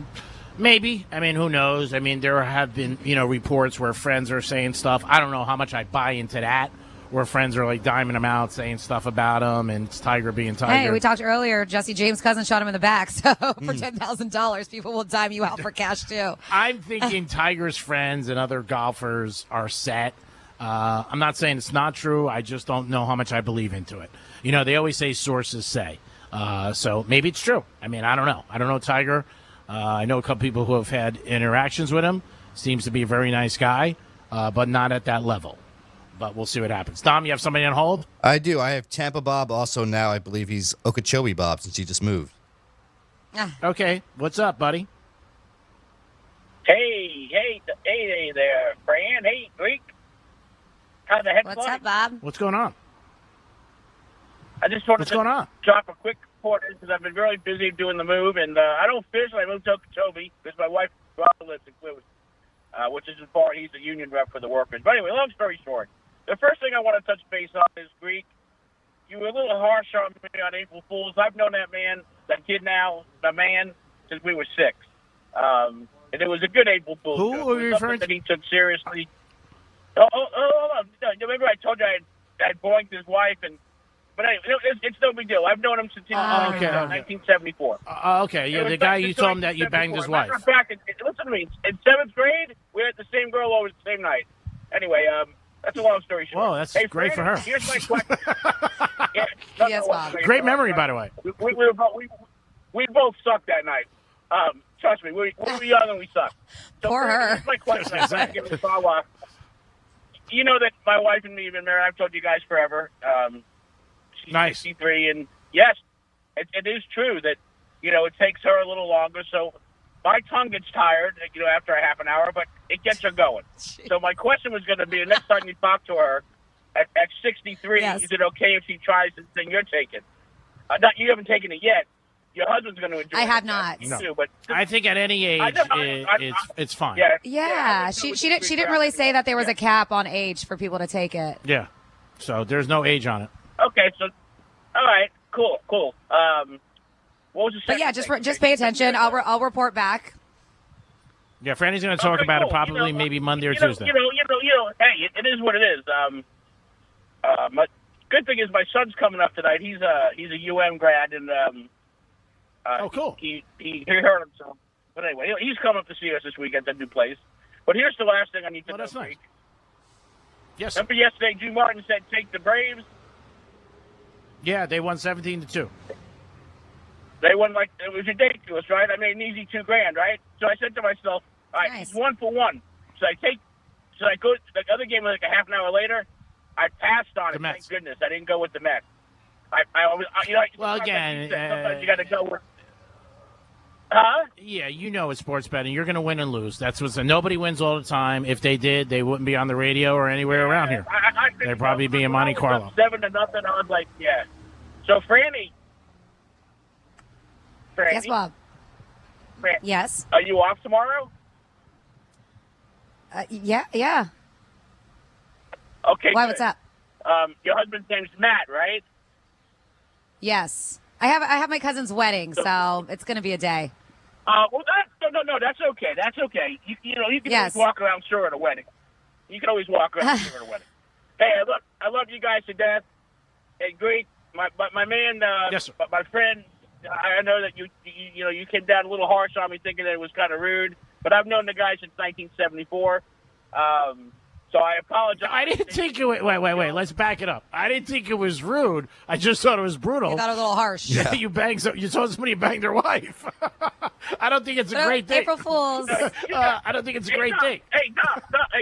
Maybe. I mean, who knows? I mean, there have been, reports where friends are saying stuff. I don't know how much I buy into that, where friends are like diming him out, saying stuff about him, and it's Tiger being Tiger. Hey, we talked earlier. Jesse James' cousin shot him in the back. So for $10,000, people will dime you out for cash too. I'm thinking Tiger's friends and other golfers are set. I'm not saying it's not true. I just don't know how much I believe into it. They always say sources say. So maybe it's true. I mean, I don't know. I don't know Tiger. I know a couple people who have had interactions with him. Seems to be a very nice guy, but not at that level. But we'll see what happens. Dom, you have somebody on hold? I do. I have Tampa Bob. Also now I believe he's Okeechobee Bob since he just moved. Okay. What's up, buddy? Hey there, Fran. Hey, Greek. How the heck? What's up, Bob? What's going on? I just wanted What's going on? drop a quick report because I've been really busy doing the move, and I don't fish. I moved to Okeechobee because my wife lives in Cleveland, which is far. He's a union rep for the workers. But anyway, long story short, the first thing I want to touch base on is Greek. You were a little harsh on me on April Fools. I've known that kid now, the man, since we were 6. And it was a good April Fool's. Who are you referring to? That he took seriously. Hold on. Remember I told you I had boinked his wife, but anyway, it's no big deal. I've known him since 1974. Okay, yeah, the guy you told him that you banged his wife. Matter of fact, listen to me. In 7th grade, we had the same girl over the same night. Anyway, that's a long story short. Whoa, that's great for her. Here's my question. Yes, Bob. Great memory, by the way. We both sucked that night. Trust me, we were young and we sucked. So Poor her. Here's my question. You know that my wife and me have been married. I've told you guys forever. She's Nice. 63, and yes, it is true that it takes her a little longer. So my tongue gets tired, after a half an hour, but it gets her going. So my question was going to be: the next time you talk to her at 63, Yes. is it okay if she tries this thing you're taking? You haven't taken it yet. Your husband's going to enjoy it. I have not. You too, but I think at any age, it's fine. Yeah, she didn't really say that there was a cap on age for people to take it. Yeah. So there's no age on it. Okay, so all right, cool. What was the But second yeah, thing? just pay attention. I'll report back. Yeah, Franny's going to talk about it probably maybe Monday or Tuesday. Hey, it is what it is. My good thing is my son's coming up tonight. He's a UM grad, and cool. He hurt himself. But anyway, he's coming up to see us this week at the new place. But here's the last thing I need to know. That's nice. Yes. Remember yesterday, Drew Martin said take the Braves. Yeah, they won 17-2. They won it was ridiculous, right? I made an easy $2,000, right? So I said to myself, all right, it's 1 for 1. Should I go? The other game was like a half an hour later. I passed on it. Thank goodness I didn't go with the Mets. Well, again, sometimes you got to go with. Huh? Yeah, it's sports betting. You're going to win and lose. That's what's. Nobody wins all the time. If they did, they wouldn't be on the radio or anywhere around here. They'd probably be in Monte Carlo. 7-0. I was like, yeah. So, Franny. Yes, Bob. Yes. Are you off tomorrow? Yeah. Okay. Why? Good. What's up? Your husband's name's Matt, right? Yes. I have my cousin's wedding, so it's going to be a day. Well, no, that's okay. That's okay. You can always walk around sure at a wedding. You can always walk around sure at a wedding. Hey, I love you guys to death. Hey, Greek, my man, yes, sir. My friend. I know that you came down a little harsh on me, thinking that it was kind of rude. But I've known the guy since 1974. So I apologize. I didn't think it was... Wait. Let's back it up. I didn't think it was rude. I just thought it was brutal. You thought it was a little harsh. Yeah. You told somebody to bang their wife. I don't think it's a great thing. April Fools. I don't think it's a great thing. Hey,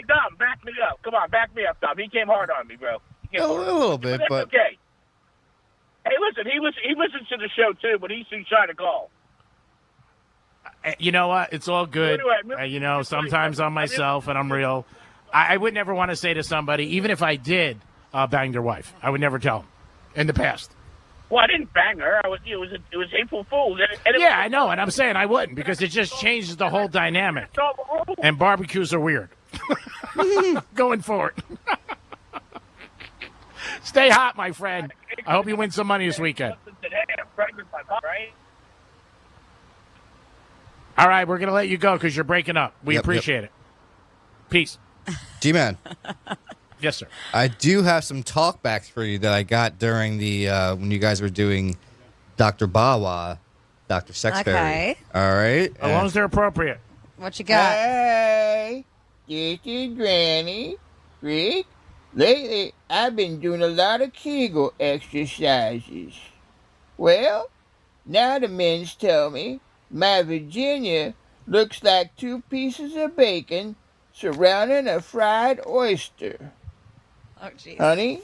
Dom, back me up. Come on, back me up, Dom. He came hard on me, bro. A little bit, but... okay. Hey, listen, he listens to the show, too, but he's too shy to call. You know what? It's all good. Anyway, sometimes I'm myself and I'm real. I would never want to say to somebody, even if I did bang their wife, I would never tell them in the past. Well, I didn't bang her. It was April Fool's. Yeah, I know, and I'm saying I wouldn't because it just changes the whole dynamic. And barbecues are weird. Going forward. Stay hot, my friend. I hope you win some money this weekend. All right, we're going to let you go because you're breaking up. We appreciate it. Peace. G-Man. Yes, sir. I do have some talkbacks for you that I got during the when you guys were doing Dr. Bawa, Dr. Sexberry. Okay. All right. As long as they're appropriate. What you got? Hey, this is Granny. Rick, lately I've been doing a lot of Kegel exercises. Well, now the men's tell me my Virginia looks like 2 pieces of bacon surrounding a fried oyster. Oh, jeez. Honey?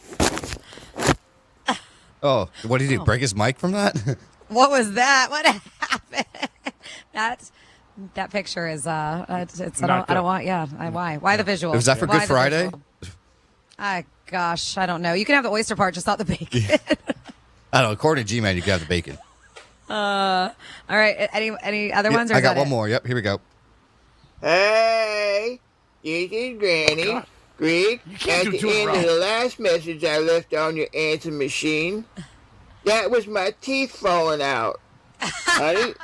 Oh, what did he do? Break his mic from that? What was that? What happened? That picture is I don't want. Yeah, why the visual? Was that for Good Friday? Gosh, I don't know. You can have the oyster part, just not the bacon. I don't know. According to G-Man, you can have the bacon. All right. Any other ones? Or I got one more. Yep. Here we go. Hey, this is Granny. Greg, at the end of the last message I left on your answer machine, that was my teeth falling out. Honey?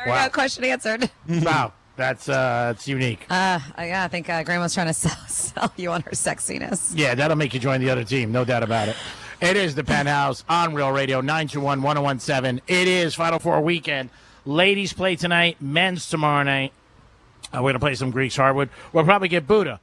Wow. Question answered. Wow. That's unique. I think Grandma's trying to sell you on her sexiness. Yeah, that'll make you join the other team. No doubt about it. It is the Penthouse on Real Radio, 921-1017. It is Final Four weekend. Ladies play tonight, men's tomorrow night. We're going to play some Greeks hardwood. We'll probably get Buddha.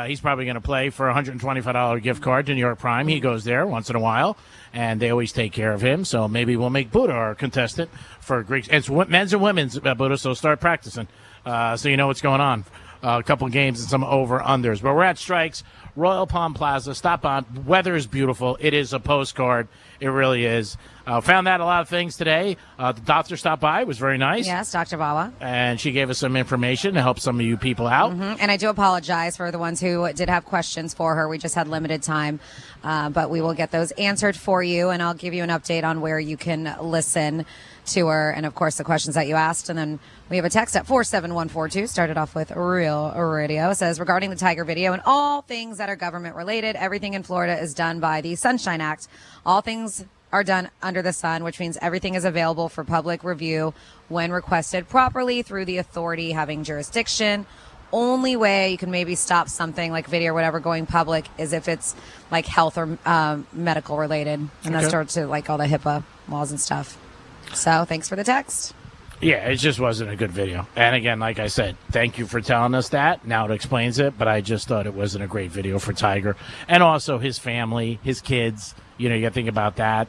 He's probably going to play for a $125 gift card to New York Prime. He goes there once in a while, and they always take care of him. So maybe we'll make Buddha our contestant for Greeks. It's men's and women's, Buddha, so start practicing so you know what's going on. A couple of games and some over-unders. But we're at Strikes, Royal Palm Plaza. Stop on. Weather is beautiful. It is a postcard. It really is. Found out a lot of things today. The doctor stopped by. It was very nice. Yes, Dr. Bawa. And she gave us some information to help some of you people out. Mm-hmm. And I do apologize for the ones who did have questions for her. We just had limited time. But we will get those answered for you. And I'll give you an update on where you can listen to her. And, of course, the questions that you asked. And then we have a text at 47142. Started off with Real Radio. It says, regarding the Tiger video and all things that are government related, everything in Florida is done by the Sunshine Act. All things are done under the sun, which means everything is available for public review when requested properly through the authority having jurisdiction. Only way you can maybe stop something like video or whatever going public is if it's like health or medical related, and that starts to like all the HIPAA laws and stuff. So thanks for the text. Yeah, it just wasn't a good video. And again, like I said, thank you for telling us that. Now it explains it, but I just thought it wasn't a great video for Tiger. And also his family, his kids, you got to think about that.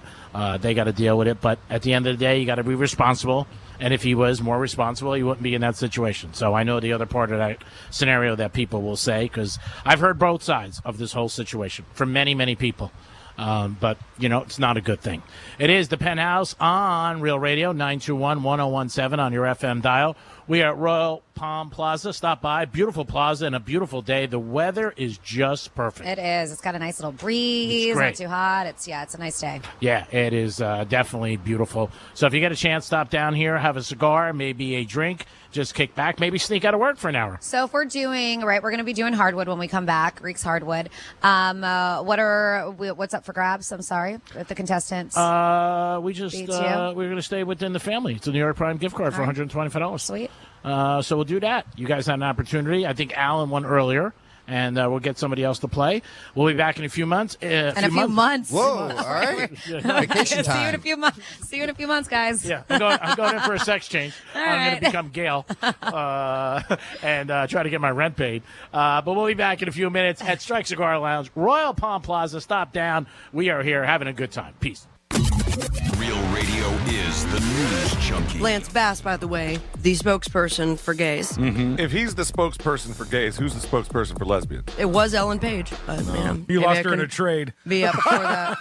They got to deal with it. But at the end of the day, you got to be responsible. And if he was more responsible, he wouldn't be in that situation. So I know the other part of that scenario that people will say, because I've heard both sides of this whole situation from many, many people. But, it's not a good thing. It is the Penthouse on Real Radio, 921-1017 on your FM dial. We are at Royal Palm Plaza. Stop by. Beautiful plaza and a beautiful day. The weather is just perfect. It is. It's got a nice little breeze. Not too hot. It's a nice day. Yeah, it is definitely beautiful. So if you get a chance, stop down here, have a cigar, maybe a drink. Just kick back, maybe sneak out of work for an hour. So if we're going to be doing hardwood when we come back, Greek's hardwood. What's up for grabs? I'm sorry, with the contestants. We're going to stay within the family. It's a New York Prime gift card for $125. Sweet. So we'll do that. You guys had an opportunity. I think Alan won earlier. And we'll get somebody else to play. We'll be back in a few months. A few months. Whoa, all right. Vacation time. See you in a few months. See you in a few months, guys. Yeah, I'm going in for a sex change. I'm going to become Gail and try to get my rent paid. But we'll be back in a few minutes at Strike Cigar Lounge, Royal Palm Plaza. Stop down. We are here having a good time. Peace. Real Radio is the news junkie. Lance Bass, by the way, the spokesperson for gays. Mm-hmm. If he's the spokesperson for gays, who's the spokesperson for lesbians? It was Ellen Page. You lost her in a trade. Be up before that.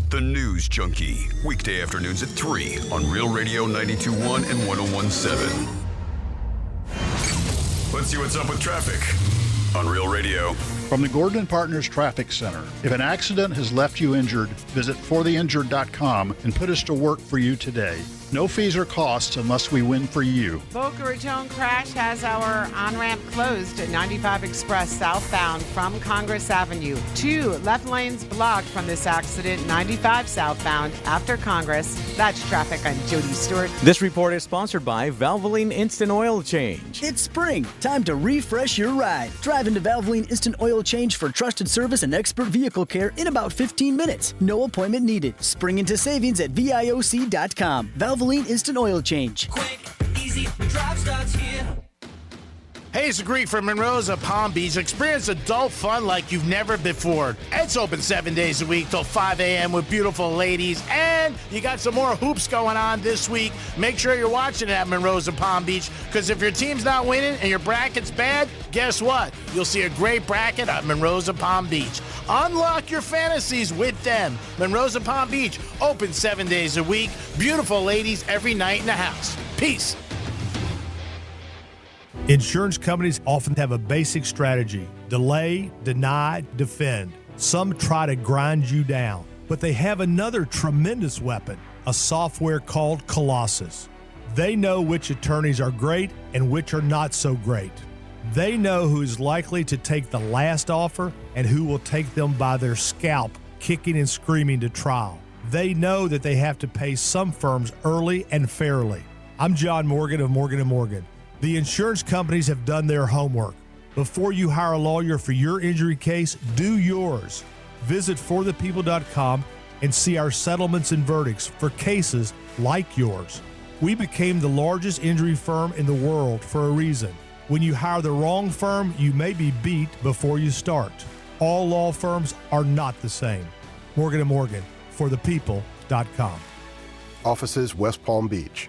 The news junkie, weekday afternoons at 3 on Real Radio 92.1 and 101.7. Let's see what's up with traffic on Real Radio. From the Gordon & Partners Traffic Center. If an accident has left you injured, visit fortheinjured.com and put us to work for you today. No fees or costs unless we win for you. Boca Raton crash has our on-ramp closed at 95 Express southbound from Congress Avenue. 2 left lanes blocked from this accident, 95 southbound after Congress. That's traffic. I'm Jody Stewart. This report is sponsored by Valvoline Instant Oil Change. It's spring. Time to refresh your ride. Drive into Valvoline Instant Oil Change for trusted service and expert vehicle care in about 15 minutes. No appointment needed. Spring into savings at VIOC.com. Valvoline Instant Oil Change. Quick, easy, drive starts here. Hey, it's Greek from Monroe's of Palm Beach. Experience adult fun like you've never before. It's open 7 days a week till 5 a.m. with beautiful ladies. And you got some more hoops going on this week. Make sure you're watching at Monroe's of Palm Beach, because if your team's not winning and your bracket's bad, guess what? You'll see a great bracket at Monroe's of Palm Beach. Unlock your fantasies with them. Monroe's of Palm Beach, open 7 days a week. Beautiful ladies every night in the house. Peace. Insurance companies often have a basic strategy: delay, deny, defend. Some try to grind you down, but they have another tremendous weapon, a software called Colossus. They know which attorneys are great and which are not so great. They know who is likely to take the last offer and who will take them by their scalp, kicking and screaming to trial. They know that they have to pay some firms early and fairly. I'm John Morgan of Morgan & Morgan. The insurance companies have done their homework. Before you hire a lawyer for your injury case, do yours. Visit forthepeople.com and see our settlements and verdicts for cases like yours. We became the largest injury firm in the world for a reason. When you hire the wrong firm, you may be beat before you start. All law firms are not the same. Morgan & Morgan, forthepeople.com. Offices West Palm Beach.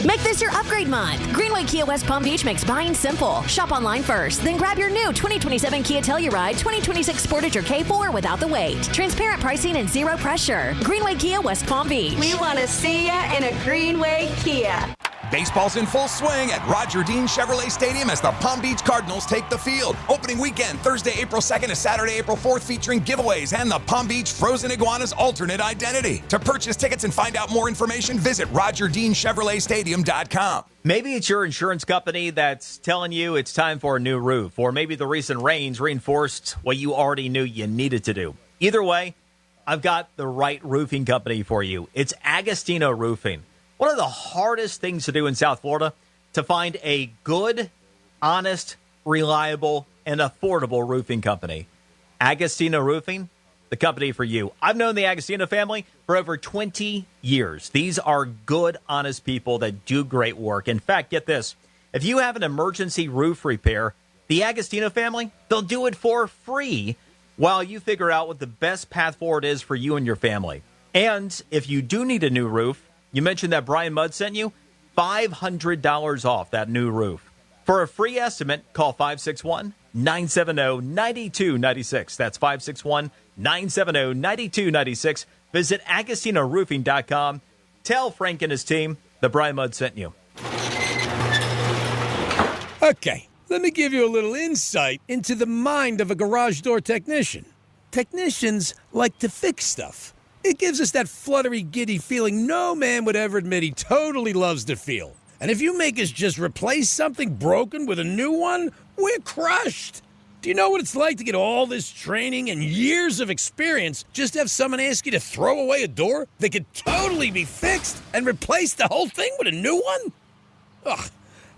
Make this your upgrade month. Greenway Kia West Palm Beach makes buying simple. Shop online first, then grab your new 2027 Kia Telluride 2026 Sportage or K4 without the wait. Transparent pricing and zero pressure. Greenway Kia West Palm Beach. We want to see ya in a Greenway Kia. Baseball's in full swing at Roger Dean Chevrolet Stadium as the Palm Beach Cardinals take the field. Opening weekend, Thursday, April 2nd to Saturday, April 4th, featuring giveaways and the Palm Beach Frozen Iguana's alternate identity. To purchase tickets and find out more information, visit RogerDeanChevroletStadium.com. Maybe it's your insurance company that's telling you it's time for a new roof, or maybe the recent rains reinforced what you already knew you needed to do. Either way, I've got the right roofing company for you. It's Agostino Roofing. One of the hardest things to do in South Florida, to find a good, honest, reliable, and affordable roofing company. Agostino Roofing, the company for you. I've known the Agostino family for over 20 years. These are good, honest people that do great work. In fact, get this. If you have an emergency roof repair, the Agostino family, they'll do it for free while you figure out what the best path forward is for you and your family. And if you do need a new roof, you mentioned that Brian Mudd sent you, $500 off that new roof. For a free estimate, call 561-970-9296. That's 561-970-9296. Visit AgostinoRoofing.com. Tell Frank and his team that Brian Mudd sent you. Okay, let me give you a little insight into the mind of a garage door technician. Technicians like to fix stuff. It gives us that fluttery, giddy feeling no man would ever admit he totally loves to feel. And if you make us just replace something broken with a new one, we're crushed. Do you know what it's like to get all this training and years of experience just to have someone ask you to throw away a door that could totally be fixed and replace the whole thing with a new one? Ugh.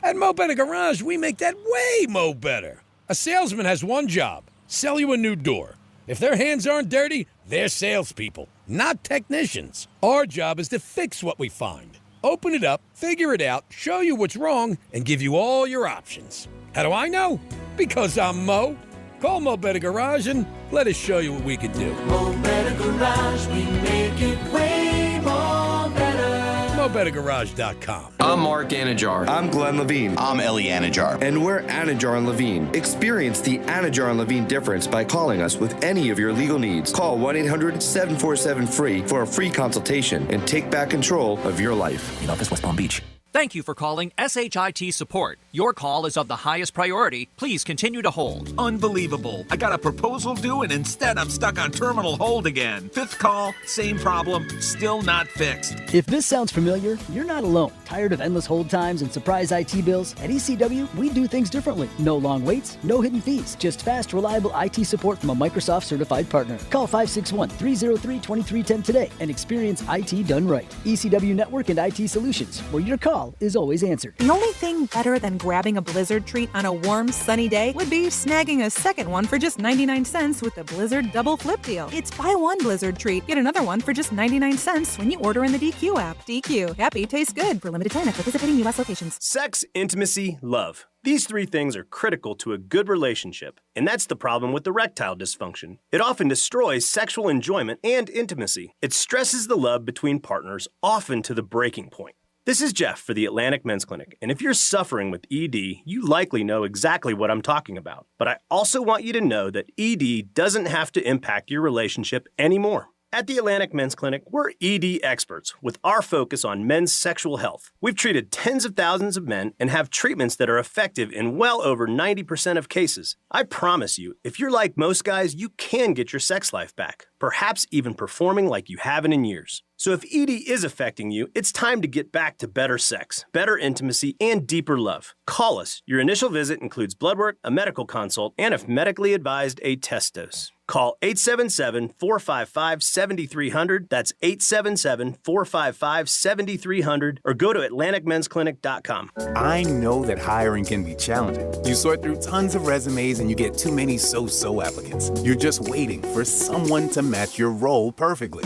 At Mo Better Garage, we make that way mo better. A salesman has one job, sell you a new door. If their hands aren't dirty, they're salespeople, not technicians. Our job is to fix what we find. Open it up, figure it out, show you what's wrong, and give you all your options. How do I know? Because I'm Mo. Call Mo Better Garage and let us show you what we can do. Mo Better Garage, we make it way more better. MoBetterGarage.com. I'm Mark Anajar. I'm Glenn Levine. I'm Ellie Anajar. And we're Anajar and Levine. Experience the Anajar and Levine difference by calling us with any of your legal needs. Call 1-800-747-FREE for a free consultation and take back control of your life. In office, West Palm Beach. Thank you for calling SHIT Support. Your call is of the highest priority. Please continue to hold. Unbelievable. I got a proposal due and instead I'm stuck on terminal hold again. Fifth call, same problem, still not fixed. If this sounds familiar, you're not alone. Tired of endless hold times and surprise IT bills? At ECW, we do things differently. No long waits, no hidden fees. Just fast, reliable IT support from a Microsoft certified partner. Call 561-303-2310 today and experience IT done right. ECW Network and IT Solutions, where your call is always answered. The only thing better than grabbing a Blizzard treat on a warm, sunny day would be snagging a second one for just 99 cents with the Blizzard Double Flip deal. It's buy one Blizzard treat, get another one for just 99 cents when you order in the DQ app. DQ, happy tastes good. For limited time at participating U.S. locations. Sex, intimacy, love. These three things are critical to a good relationship, and that's the problem with erectile dysfunction. It often destroys sexual enjoyment and intimacy. It stresses the love between partners, often to the breaking point. This is Jeff for the Atlantic Men's Clinic, and if you're suffering with ED, you likely know exactly what I'm talking about. But I also want you to know that ED doesn't have to impact your relationship anymore. At the Atlantic Men's Clinic, we're ED experts with our focus on men's sexual health. We've treated tens of thousands of men and have treatments that are effective in well over 90% of cases. I promise you, if you're like most guys, you can get your sex life back, perhaps even performing like you haven't in years. So if ED is affecting you, it's time to get back to better sex, better intimacy, and deeper love. Call us. Your initial visit includes blood work, a medical consult, and if medically advised, a test dose. Call 877-455-7300. That's 877-455-7300. Or go to AtlanticMen'sClinic.com. I know that hiring can be challenging. You sort through tons of resumes and you get too many so-so applicants. You're just waiting for someone to match your role perfectly.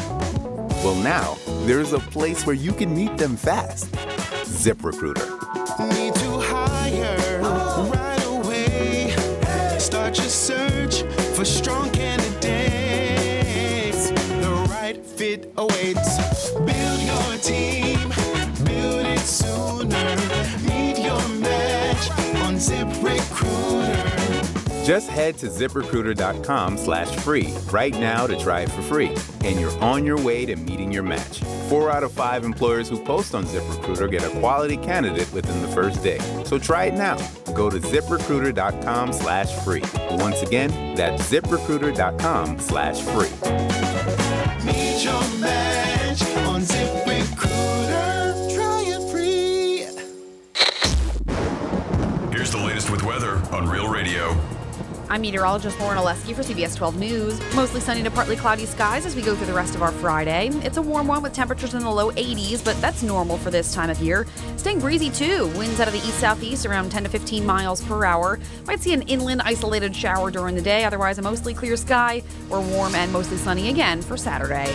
Well, now, there's a place where you can meet them fast. ZipRecruiter. Need to hire right away. Start your search for strong candidates. The right fit awaits. Build your team. Build it sooner. Meet your match on ZipRecruiter. Just head to ZipRecruiter.com/free right now to try it for free. And you're on your way to meeting your match. 4 out of 5 employers who post on ZipRecruiter get a quality candidate within the first day. So try it now. Go to ZipRecruiter.com/free. Once again, that's ZipRecruiter.com/free. Meet your match on ZipRecruiter. Try it free. Here's the latest with weather on Real Radio. I'm meteorologist Lauren Oleski for CBS 12 News. Mostly sunny to partly cloudy skies as we go through the rest of our Friday. It's a warm one with temperatures in the low 80s, but that's normal for this time of year. Staying breezy too. Winds out of the east-southeast around 10 to 15 miles per hour. Might see an inland isolated shower during the day. Otherwise, a mostly clear sky. We're warm and mostly sunny again for Saturday.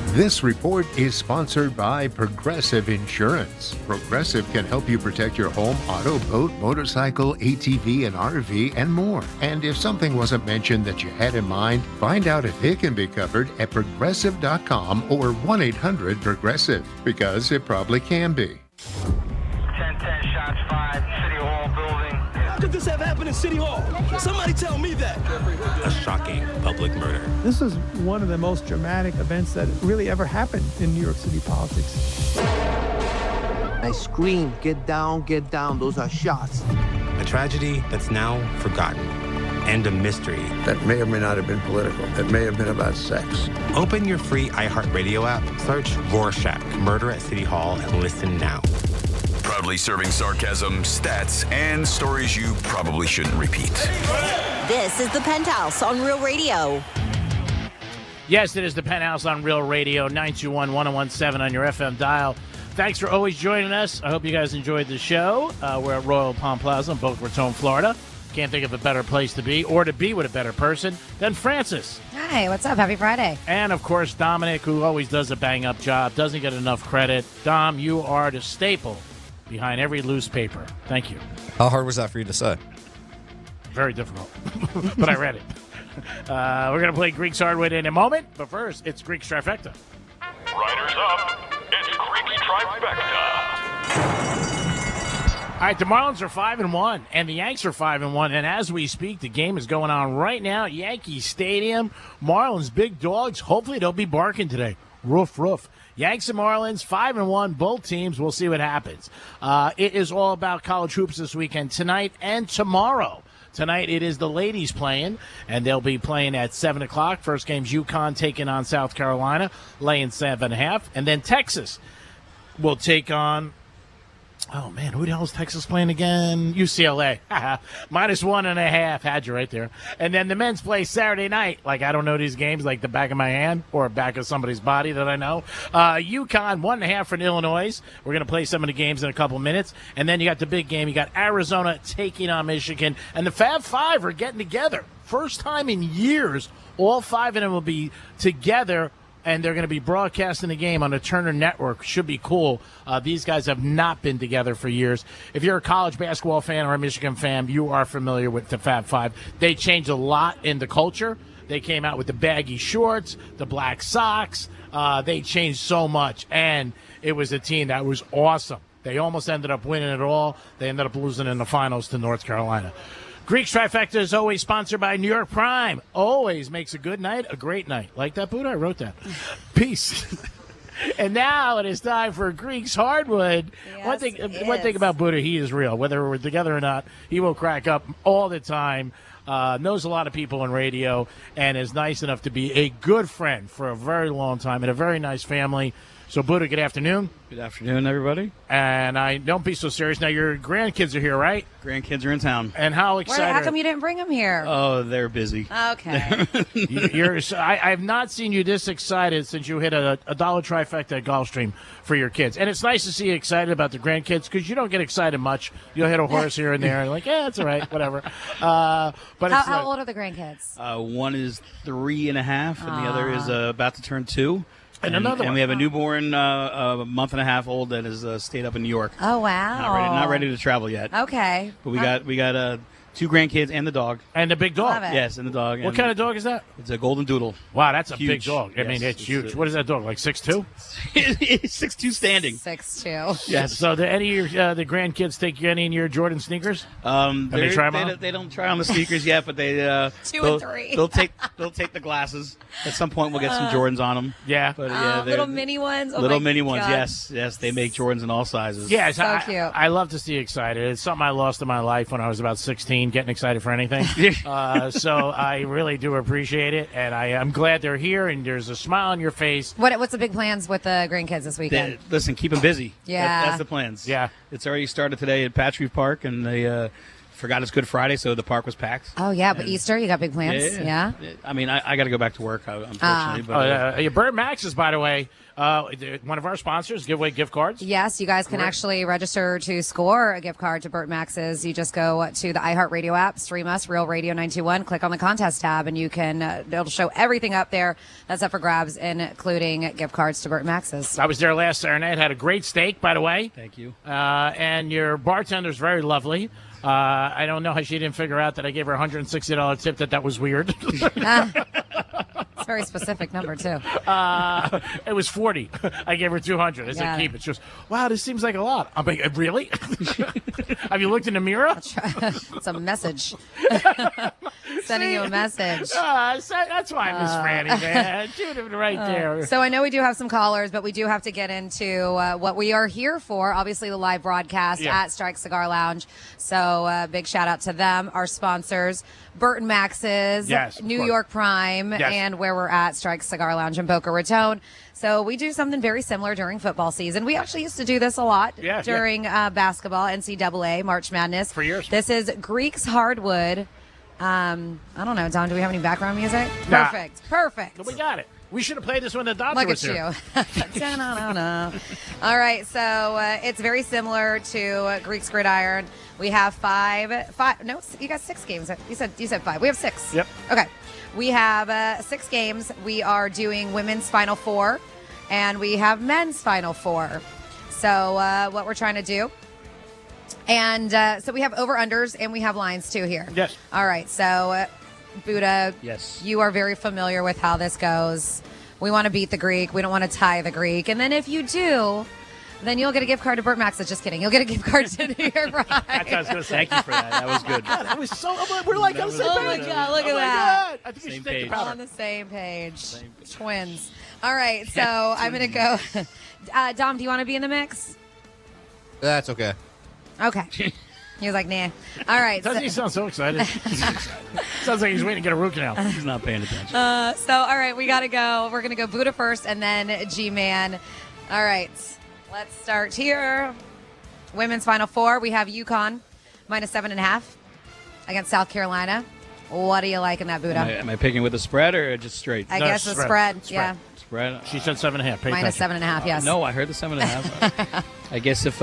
This report is sponsored by Progressive Insurance. Progressive can help you protect your home, auto, boat, motorcycle, ATV, and RV, and more. And if something wasn't mentioned that you had in mind, find out if it can be covered at Progressive.com or 1-800-PROGRESSIVE, because it probably can be. 10-10 shots fired, City Hall building. How could this have happened in City Hall? Somebody tell me that. A shocking public murder. This is one of the most dramatic events that really ever happened in New York City politics. I scream, get down, those are shots. A tragedy that's now forgotten. And a mystery that may or may not have been political, that may have been about sex. Open your free iHeartRadio app, search Rorschach, Murder at City Hall, and listen now. Proudly serving sarcasm, stats, and stories you probably shouldn't repeat. This is the Penthouse on Real Radio. Yes, it is the Penthouse on Real Radio, 921-1017 on your FM dial. Thanks for always joining us. I hope you guys enjoyed the show. We're at Royal Palm Plaza in Boca Raton, Florida. Can't think of a better place to be or to be with a better person than Francis. Hi, what's up? Happy Friday. And, of course, Dominic, who always does a bang-up job, doesn't get enough credit. Dom, you are the staple behind every loose paper. Thank you. How hard was that for you to say? Very difficult, but I read it. We're going to play Greek's Hardwood in a moment, but first, it's Greek's Trifecta. Riders up, it's Greek's Trifecta. All right, the Marlins are 5-1, and the Yanks are 5-1. And as we speak, the game is going on right now at Yankee Stadium. Marlins, big dogs. Hopefully, they'll be barking today. Roof, roof. Yanks and Marlins, 5-1, both teams. We'll see what happens. It is all about college hoops this weekend, tonight and tomorrow. Tonight it is the ladies playing, and they'll be playing at 7 o'clock. First game's UConn taking on South Carolina, laying 7.5. And then Texas will take on, oh, man, who the hell is Texas playing again? UCLA. Minus 1.5. Had you right there. And then the men's play Saturday night. Like, I don't know these games like the back of my hand or back of somebody's body that I know. UConn, 1.5 for Illinois. We're going to play some of the games in a couple minutes. And then you got the big game. You got Arizona taking on Michigan. And the Fab Five are getting together. First time in years, all five of them will be together. And they're going to be broadcasting the game on the Turner Network. Should be cool. These guys have not been together for years. If you're a college basketball fan or a Michigan fan, you are familiar with the Fab Five. They changed a lot in the culture. They came out with the baggy shorts, the black socks. They changed so much, and it was a team that was awesome. They almost ended up winning it all. They ended up losing in the finals to North Carolina. Greek's Trifecta is always sponsored by New York Prime. Always makes a good night a great night. Like that, Buddha? I wrote that. Peace. And now it is time for Greek's Hardwood. Yes, one thing about Buddha, he is real. Whether we're together or not, he will crack up all the time. Knows a lot of people in radio and is nice enough to be a good friend for a very long time and a very nice family. So, Buddha, good afternoon. Good afternoon, everybody. And I don't be so serious. Now, your grandkids are here, right? Grandkids are in town. And how excited? How come you didn't bring them here? Oh, they're busy. Okay. I have not seen you this excited since you hit a dollar trifecta at Gulfstream for your kids. And it's nice to see you excited about the grandkids because you don't get excited much. You'll hit a horse here and there and like, yeah, it's all right, whatever. But how old are the grandkids? One is 3.5, and the other is about to turn 2. And another one. And we have a newborn, a month and a half old that has stayed up in New York. Oh, wow. Not ready to travel yet. Okay. But we got 2 grandkids and the dog. And the big dog. Love it. Yes, and the dog. What kind of dog is that? It's a golden doodle. Wow, that's a Huge. big dog. I mean, it's huge. What is that dog, like 6'2"? 6'2" standing. 6'2". Yes. So do any of your, the grandkids take any in your Jordan sneakers? They try 'em on? They don't try on the sneakers yet, but they 2 and 3. They'll take the glasses. At some point, we'll get some Jordans on them. Yeah. But yeah, little mini ones. Oh little my mid ones. God. Yes. They make Jordans in all sizes. Yes, So cute. I love to see you excited. It's something I lost in my life when I was about 16, getting excited for anything. So I really do appreciate it, and I'm glad they're here, and there's a smile on your face. What's the big plans with the grandkids this weekend? Listen, keep them busy. Yeah. That's the plans. Yeah. It's already started today at Patch Park, and they Forgot it's Good Friday, so the park was packed. Oh, yeah, but Easter, you got big plans? Yeah? I mean, I got to go back to work, unfortunately. But, Burt Max's, by the way, one of our sponsors, give away gift cards. Yes, you guys can actually register to score a gift card to Burt Max's. You just go to the iHeartRadio app, stream us, Real Radio 921, click on the contest tab, and you can, it'll show everything up there that's up for grabs, including gift cards to Burt Max's. I was there last Saturday night, had a great steak, by the way. Thank you. And your bartender's very lovely. I don't know how she didn't figure out that I gave her a $160 tip, that was weird. It's a very specific number, too. It was 40. I gave her 200. I said, keep it. She goes, wow, this seems like a lot. I'm like, really? Have you looked in the mirror? It's a message. Sending you a message. That's why I miss Franny, man. Dude, right there. So I know we do have some callers, but we do have to get into what we are here for. Obviously, the live broadcast at Strike Cigar Lounge. So big shout out to them, our sponsors, Burt and Max's, New York Prime, and where we're at, Strike Cigar Lounge in Boca Raton. So we do something very similar during football season. We actually used to do this a lot during basketball, NCAA, March Madness. For years. This is Greek's Hardwood. I don't know, Don, do we have any background music? Nah. Perfect. We got it. We should have played this when the doctor Look was at here. you. All right, so it's very similar to Greek's Gridiron. We have five. No, you got 6 games. You said 5. We have 6. Yep. Okay. We have 6 games. We are doing women's Final Four, and we have men's Final Four. So what we're trying to do. And so we have over-unders, and we have lines, too, here. Yes. All right, so Buddha, yes, you are very familiar with how this goes. We want to beat the Greek. We don't want to tie the Greek. And then if you do, then you'll get a gift card to Burt Max's. Just kidding. You'll get a gift card to New York Prime. That's what I was going to say. Thank you for that. That was good. God, that was so. We're like on the same page. Oh my God! Look at God. that. I think we should Same take the All powder. on the same page. Twins. All right. So I'm going to go. Dom, do you want to be in the mix? That's okay. Okay. He was like, nah. All right. Doesn't he sound so excited? Sounds like he's waiting to get a root canal. He's not paying attention. So, all right, we got to go. We're going to go Buddha first and then G-Man. All right, let's start here. Women's Final Four. We have UConn minus 7.5 against South Carolina. What do you like in that, Buddha? Am I picking with a spread or just straight? I guess the spread. Yeah. Spread. She said 7.5. Minus 7.5, yes. No, I heard the 7.5. I guess if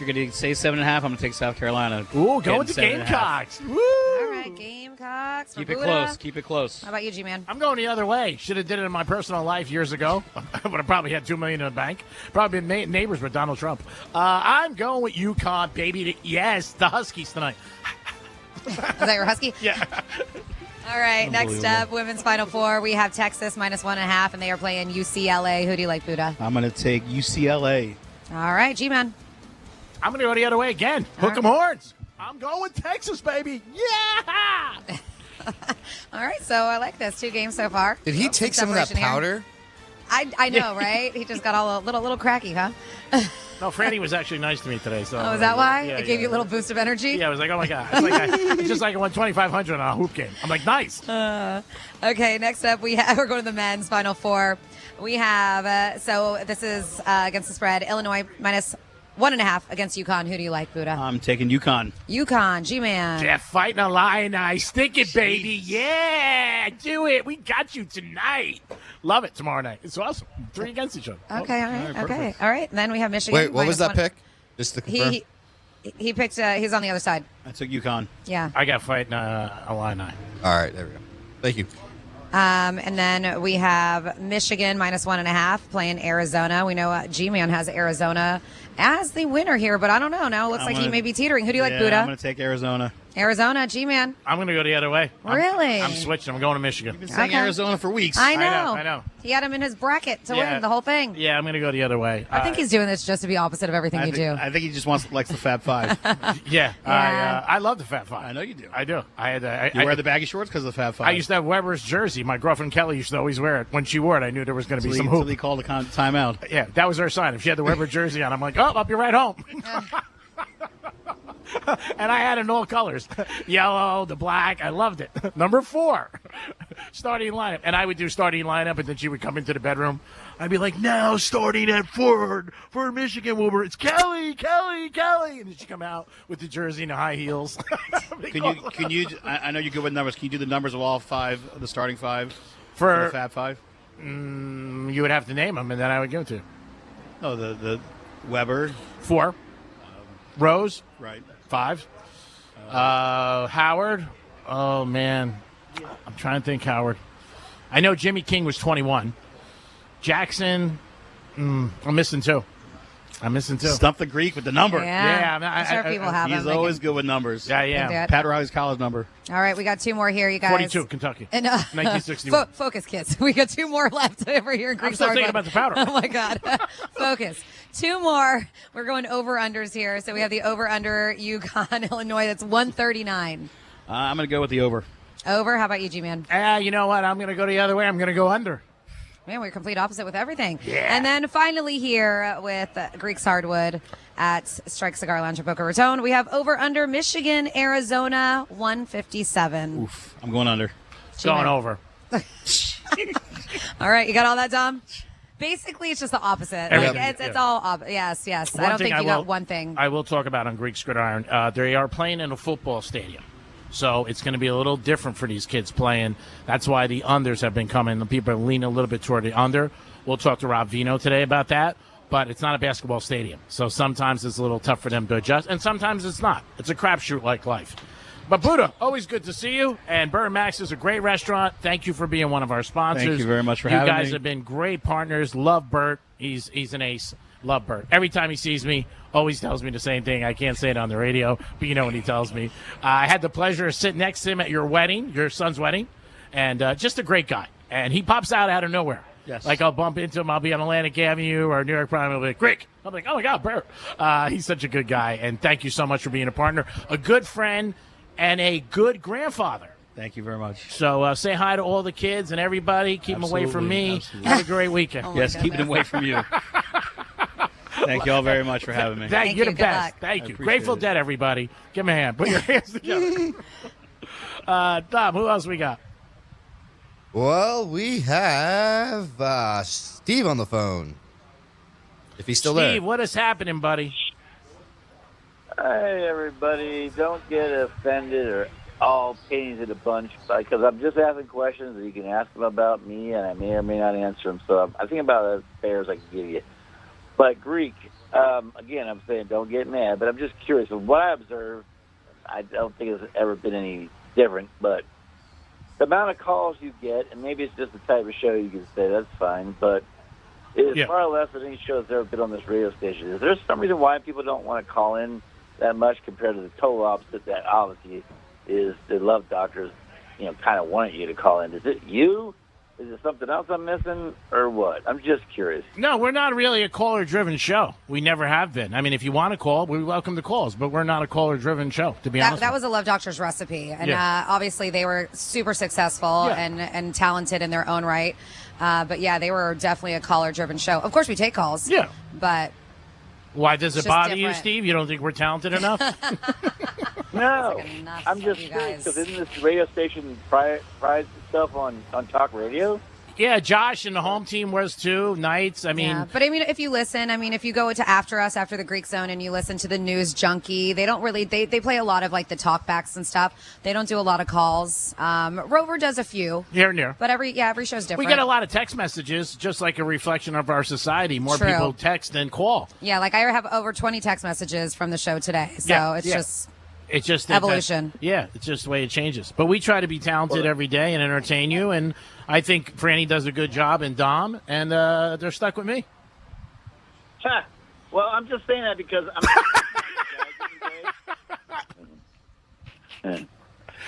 you're going to say 7.5, I'm going to take South Carolina. Ooh, go with the Gamecocks. Woo! All right, Gamecocks. Keep it close. Keep it close. How about you, G-Man? I'm going the other way. Should have did it in my personal life years ago. But I probably had $2 million in the bank. Probably been neighbors with Donald Trump. I'm going with UConn, baby. Yes, the Huskies tonight. Is that your Husky? Yeah. All right, next up, women's Final Four. We have Texas minus 1.5, and they are playing UCLA. Who do you like, Buddha? I'm going to take UCLA. All right, G-Man. I'm going to go the other way again. Hook 'em horns. I'm going with Texas, baby. Yeah! All right, so I like this. 2 games so far. Did he take some of that powder? I know, right? He just got all a little cracky, huh? No, Franny was actually nice to me today. So Oh, is that why? Yeah, It gave you a little boost of energy? Yeah, I was like, oh my God. It's just like I won 2,500 on a hoop game. I'm like, nice. Okay, next up, we're going to the men's Final Four. We have, so this is against the spread, Illinois minus 1.5 against UConn. Who do you like, Buddha? I'm taking UConn. UConn, G-Man. Jeff fighting a lion. I stick it, baby. Yeah, do it. We got you tonight. Love it tomorrow night. It's awesome. 3 against each other. Okay, all right, okay. perfect. All right, and then we have Michigan. Wait, what was that minus pick? Just to confirm. He picked, he's on the other side. I took UConn. Yeah. I got fighting Illini. All right, there we go. Thank you. And then we have Michigan minus 1.5 playing Arizona. We know G-Man has Arizona as the winner here, but I don't know. Now it looks like he may be teetering. Who do you like, Buddha? I'm going to take Arizona. Arizona, G-Man. I'm going to go the other way. Really? I'm switching. I'm going to Michigan. You've been saying Arizona for weeks. I know. I know. He had him in his bracket to win the whole thing. Yeah, I'm going to go the other way. I think he's doing this just to be opposite of everything you do. I think he just likes the Fab Five. Yeah. I love the Fat Five. I know you do. I do. You wear the baggy shorts because of the Fab Five. I used to have Weber's jersey. My girlfriend Kelly used to always wear it. When she wore it, I knew there was going to be some hoop. Until he called a timeout. Yeah, that was her sign. If she had the Weber jersey on, I'm like, oh, I'll be right home. And I had in all colors. Yellow, the black. I loved it. Number 4. Starting lineup. And I would do starting lineup, and then she would come into the bedroom. I'd be like, now starting at Ford, Michigan, Wilbur, it's Kelly, and then she'd come out with the jersey and the high heels. Can you? I know you're good with numbers. Can you do the numbers of all five, the starting five for the Fab Five? You would have to name them, and then I would give it to you. Oh, the Weber, 4, Rose, right, 5, Howard. Oh man, I'm trying to think. Howard. I know Jimmy King was 21. Jackson, I'm missing 2. Stump the Greek with the number. Yeah, I'm sure people have He's them. always good with numbers. Yeah, yeah. Pat Riley's college number. All right, we got 2 more here, you guys. 42, Kentucky. And, 1961. Focus, kids. We got 2 more left over here in Greek. I'm still thinking about the powder. Oh, my God. Focus. 2 more. We're going over-unders here. So we have the over-under UConn, Illinois. That's 139. I'm going to go with the over. Over? How about you, G-Man? You know what? I'm going to go the other way. I'm going to go under. Man, we're complete opposite with everything. Yeah. And then finally here with Greek's Hardwood at Strike Cigar Lounge in Boca Raton, we have over-under Michigan, Arizona, 157. Oof. I'm going under. Going over. All right, you got all that, Dom? Basically, it's just the opposite. It's all yes. I don't think you got one thing. I will talk about on Greek Gridiron. They are playing in a football stadium. So it's going to be a little different for these kids playing. That's why the unders have been coming. The people are leaning a little bit toward the under. We'll talk to Rob Vino today about that. But it's not a basketball stadium. So sometimes it's a little tough for them to adjust. And sometimes it's not. It's a crapshoot like life. But Buddha, always good to see you. And Burr Max is a great restaurant. Thank you for being one of our sponsors. Thank you very much for having me. You guys have been great partners. Love Bert. He's an ace. Love Bert. Every time he sees me, always tells me the same thing. I can't say it on the radio, but you know what he tells me. I had the pleasure of sitting next to him at your wedding, your son's wedding, and just a great guy. And he pops out of nowhere. Yes. Like I'll bump into him. I'll be on Atlantic Avenue or New York Prime. He'll be like, Rick. I'm like, oh, my God, Bert. He's such a good guy. And thank you so much for being a partner, a good friend, and a good grandfather. Thank you very much. So say hi to all the kids and everybody. Keep them away from me. Absolutely. Have a great weekend. Yes, keep them away from you. Thank you all very much for having me. You're the best. Thank you. Grateful Dead, everybody. Give me a hand. Put your hands together. Dom, who else we got? Well, we have Steve on the phone. If he's still there. Steve, what is happening, buddy? Hey, everybody. Don't get offended or all painted a bunch because I'm just asking questions that you can ask them about me, and I may or may not answer them. So I think about as fair as I can give you. But Greek, again, I'm saying don't get mad, but I'm just curious. From what I observed, I don't think it's ever been any different, but the amount of calls you get, and maybe it's just the type of show you can say, that's fine, but it's far less than any show that's ever been on this radio station. Is there some reason why people don't want to call in that much compared to the total opposite that obviously is the love doctors, kind of wanting you to call in? Is it you? Is it something else I'm missing, or what? I'm just curious. No, we're not really a caller-driven show. We never have been. I mean, if you want to call, we welcome the calls, but we're not a caller-driven show, to be honest. That was a Love Doctors recipe, and obviously they were super successful and talented in their own right. But, they were definitely a caller-driven show. Of course, we take calls. Yeah. But why does it bother you, Steve? You don't think we're talented enough? No, I'm just curious because isn't this radio station prides itself on talk radio? Yeah, Josh and the home team was too. Nights, I mean. But I mean, if you listen, if you go to After Us, After the Greek Zone, and you listen to the News Junkie, they don't really, they play a lot of like the talkbacks and stuff. They don't do a lot of calls. Rover does a few. Here and there. But every show's different. We get a lot of text messages, just like a reflection of our society. More people text than call. Yeah, like I have over 20 text messages from the show today. So it's just evolution. It's just the way it changes. But we try to be talented every day and entertain you. And I think Franny does a good job, and Dom, and they're stuck with me. Well, I'm just saying that because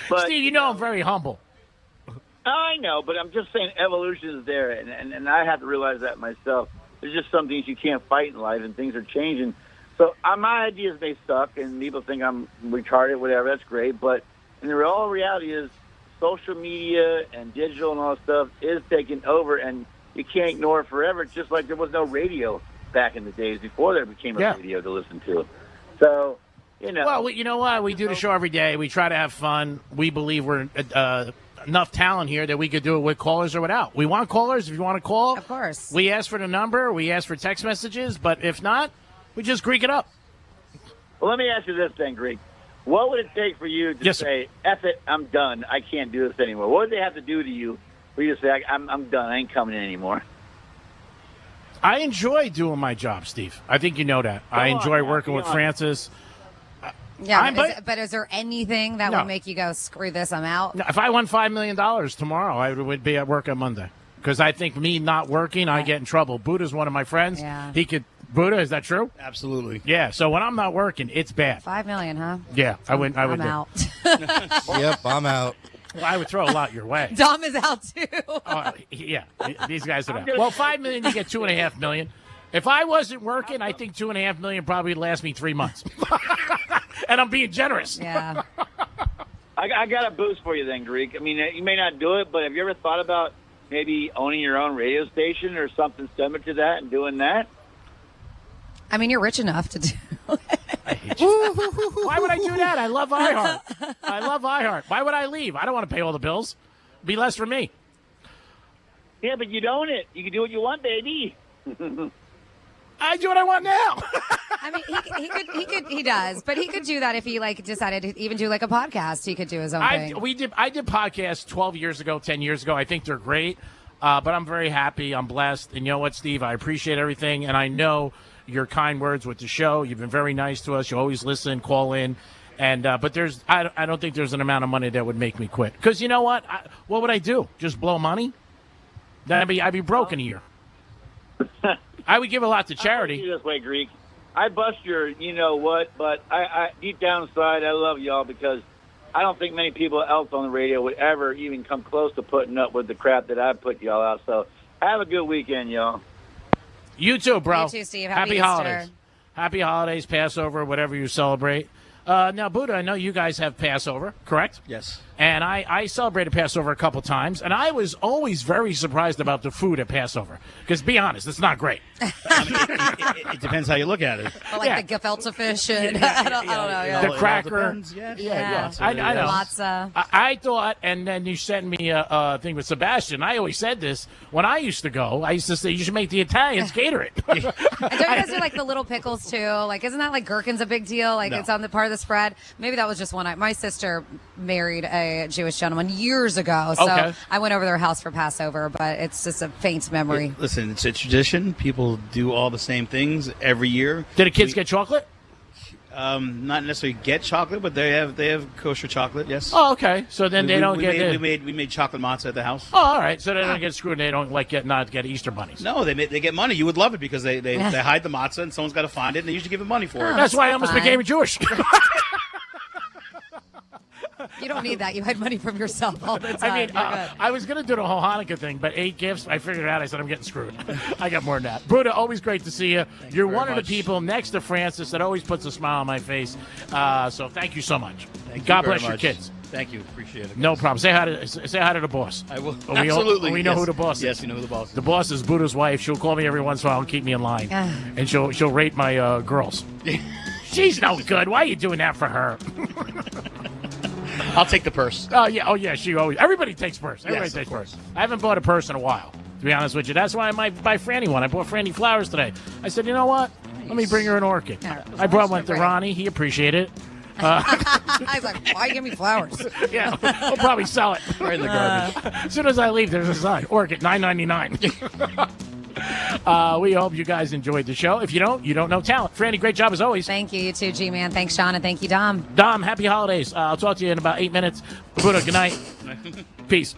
but, Steve, I'm very humble. I know, but I'm just saying evolution is there, and I have to realize that myself. There's just some things you can't fight in life, and things are changing. So my ideas may suck, and people think I'm retarded, whatever. That's great, but in the reality is social media and digital and all that stuff is taking over, and you can't ignore it forever. It's just like there was no radio back in the days before there became a radio to listen to. So, Well, you know what? We do the show every day. We try to have fun. We believe we're enough talent here that we could do it with callers or without. We want callers if you want to call. Of course. We ask for the number. We ask for text messages. But if not, we just Greek it up. Well, let me ask you this then, Greek. What would it take for you to say, F it, I'm done. I can't do this anymore? What would they have to do to you for you to say, I'm done. I ain't coming in anymore? I enjoy doing my job, Steve. I think you know that. I enjoy working with Francis. Yeah, but is there anything that No. would make you go, screw this, I'm out? If I won $5 million tomorrow, I would be at work on Monday. Because I think me not working, I get in trouble. Buddha's one of my friends. Yeah. Buddha, is that true? Absolutely. Yeah, so when I'm not working, it's bad. $5 million, huh? Yeah, I would I'm do. out. Yep, I'm out. Well, I would throw a lot your way. Dom is out, too. Yeah, these guys are out. Well, $5 million, you get $2.5 million. If I wasn't working, I think $2.5 million probably would last me 3 months. And I'm being generous. Yeah. I got a boost for you then, Greek. I mean, you may not do it, but have you ever thought about maybe owning your own radio station or something similar to that and doing that? I mean, you're rich enough to do. Why would I do that? I love iHeart. Why would I leave? I don't want to pay all the bills. Be less for me. Yeah, but you own it. You can do what you want, baby. I do what I want now. I mean, he does, but he could do that if he decided to even do a podcast. He could do his own thing. I did podcasts 12 years ago, 10 years ago. I think they're great, but I'm very happy. I'm blessed, and you know what, Steve? I appreciate everything, and I know your kind words with the show. You've been very nice to us. You always listen, call in, and but I don't think there's an amount of money that would make me quit. Because you know what? What would I do? Just blow money? Then I'd be broke in a year. I would give a lot to charity. I'll put it this way, Greek. I bust your you know what, but I deep down inside, I love y'all because I don't think many people else on the radio would ever even come close to putting up with the crap that I put y'all out. So have a good weekend, y'all. You too, bro. You too, Steve. Happy Easter. holidays. Happy holidays, Passover, whatever you celebrate. Now, Buddha, I know you guys have Passover, correct? Yes. And I celebrated Passover a couple times, and I was always very surprised about the food at Passover. Because, be honest, it's not great. It depends how you look at it. Or the gefilte fish and I don't know. Yeah. The cracker. Yeah. I know. Matzah. I thought, and then you sent me a thing with Sebastian. I always said this. When I used to go, I used to say, you should make the Italians cater it. And don't you guys do the little pickles too? Isn't that gherkins a big deal? No. It's on the part of the spread. Maybe that was just one. My sister married a Jewish gentleman years ago, so Okay. I went over to their house for Passover, but it's just a faint memory. Listen, it's a tradition. People do all the same things every year. Did the kids get chocolate? Not necessarily get chocolate, but they have kosher chocolate. Yes. Oh, okay. So then they don't get. We made chocolate matzah at the house. Oh, all right. So they don't get screwed. They don't not get Easter bunnies. No, they get money. You would love it because they hide the matzah and someone's got to find it and they usually give them money for it. That's why I almost became Jewish. You don't need that. You had money from yourself all the time. I mean, I was going to do the whole Hanukkah thing, but 8 gifts, I figured out. I said, I'm getting screwed. I got more than that. Buddha, always great to see you. You're one of the people next to Francis that always puts a smile on my face. So thank you so much. God bless your kids. Thank you. Appreciate it. No problem. Say hi to the boss. I will. Absolutely. We know who the boss is. Yes, you know who the boss is. The boss is Buddha's wife. She'll call me every once in a while and keep me in line. And she'll rate my girls. She's no good. Why are you doing that for her? I'll take the purse. Oh yeah. She always. Everybody takes purse. Everybody Yes, takes of course. purse. I haven't bought a purse in a while, to be honest with you. That's why I might buy Franny one. I bought Franny flowers today. I said, you know what? Let me bring her an orchid. I brought one to Ronnie. He appreciated it. I was like, why you give me flowers? Yeah, we'll probably sell it. Right in the garbage. As soon as I leave, there's a sign. Orchid, $9.99. We hope you guys enjoyed the show. If you don't, you don't know talent. Franny, great job as always. Thank you. You too, G-Man. Thanks, Sean, and thank you, Dom. Dom, happy holidays. I'll talk to you in about 8 minutes. Buddha, good night. Peace.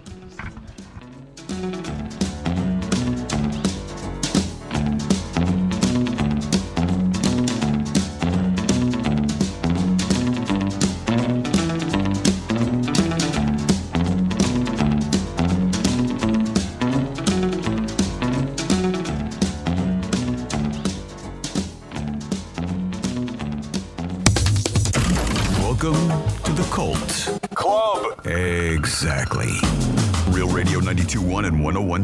Welcome to the Cult Club. Exactly. Real Radio 92.1 and 101.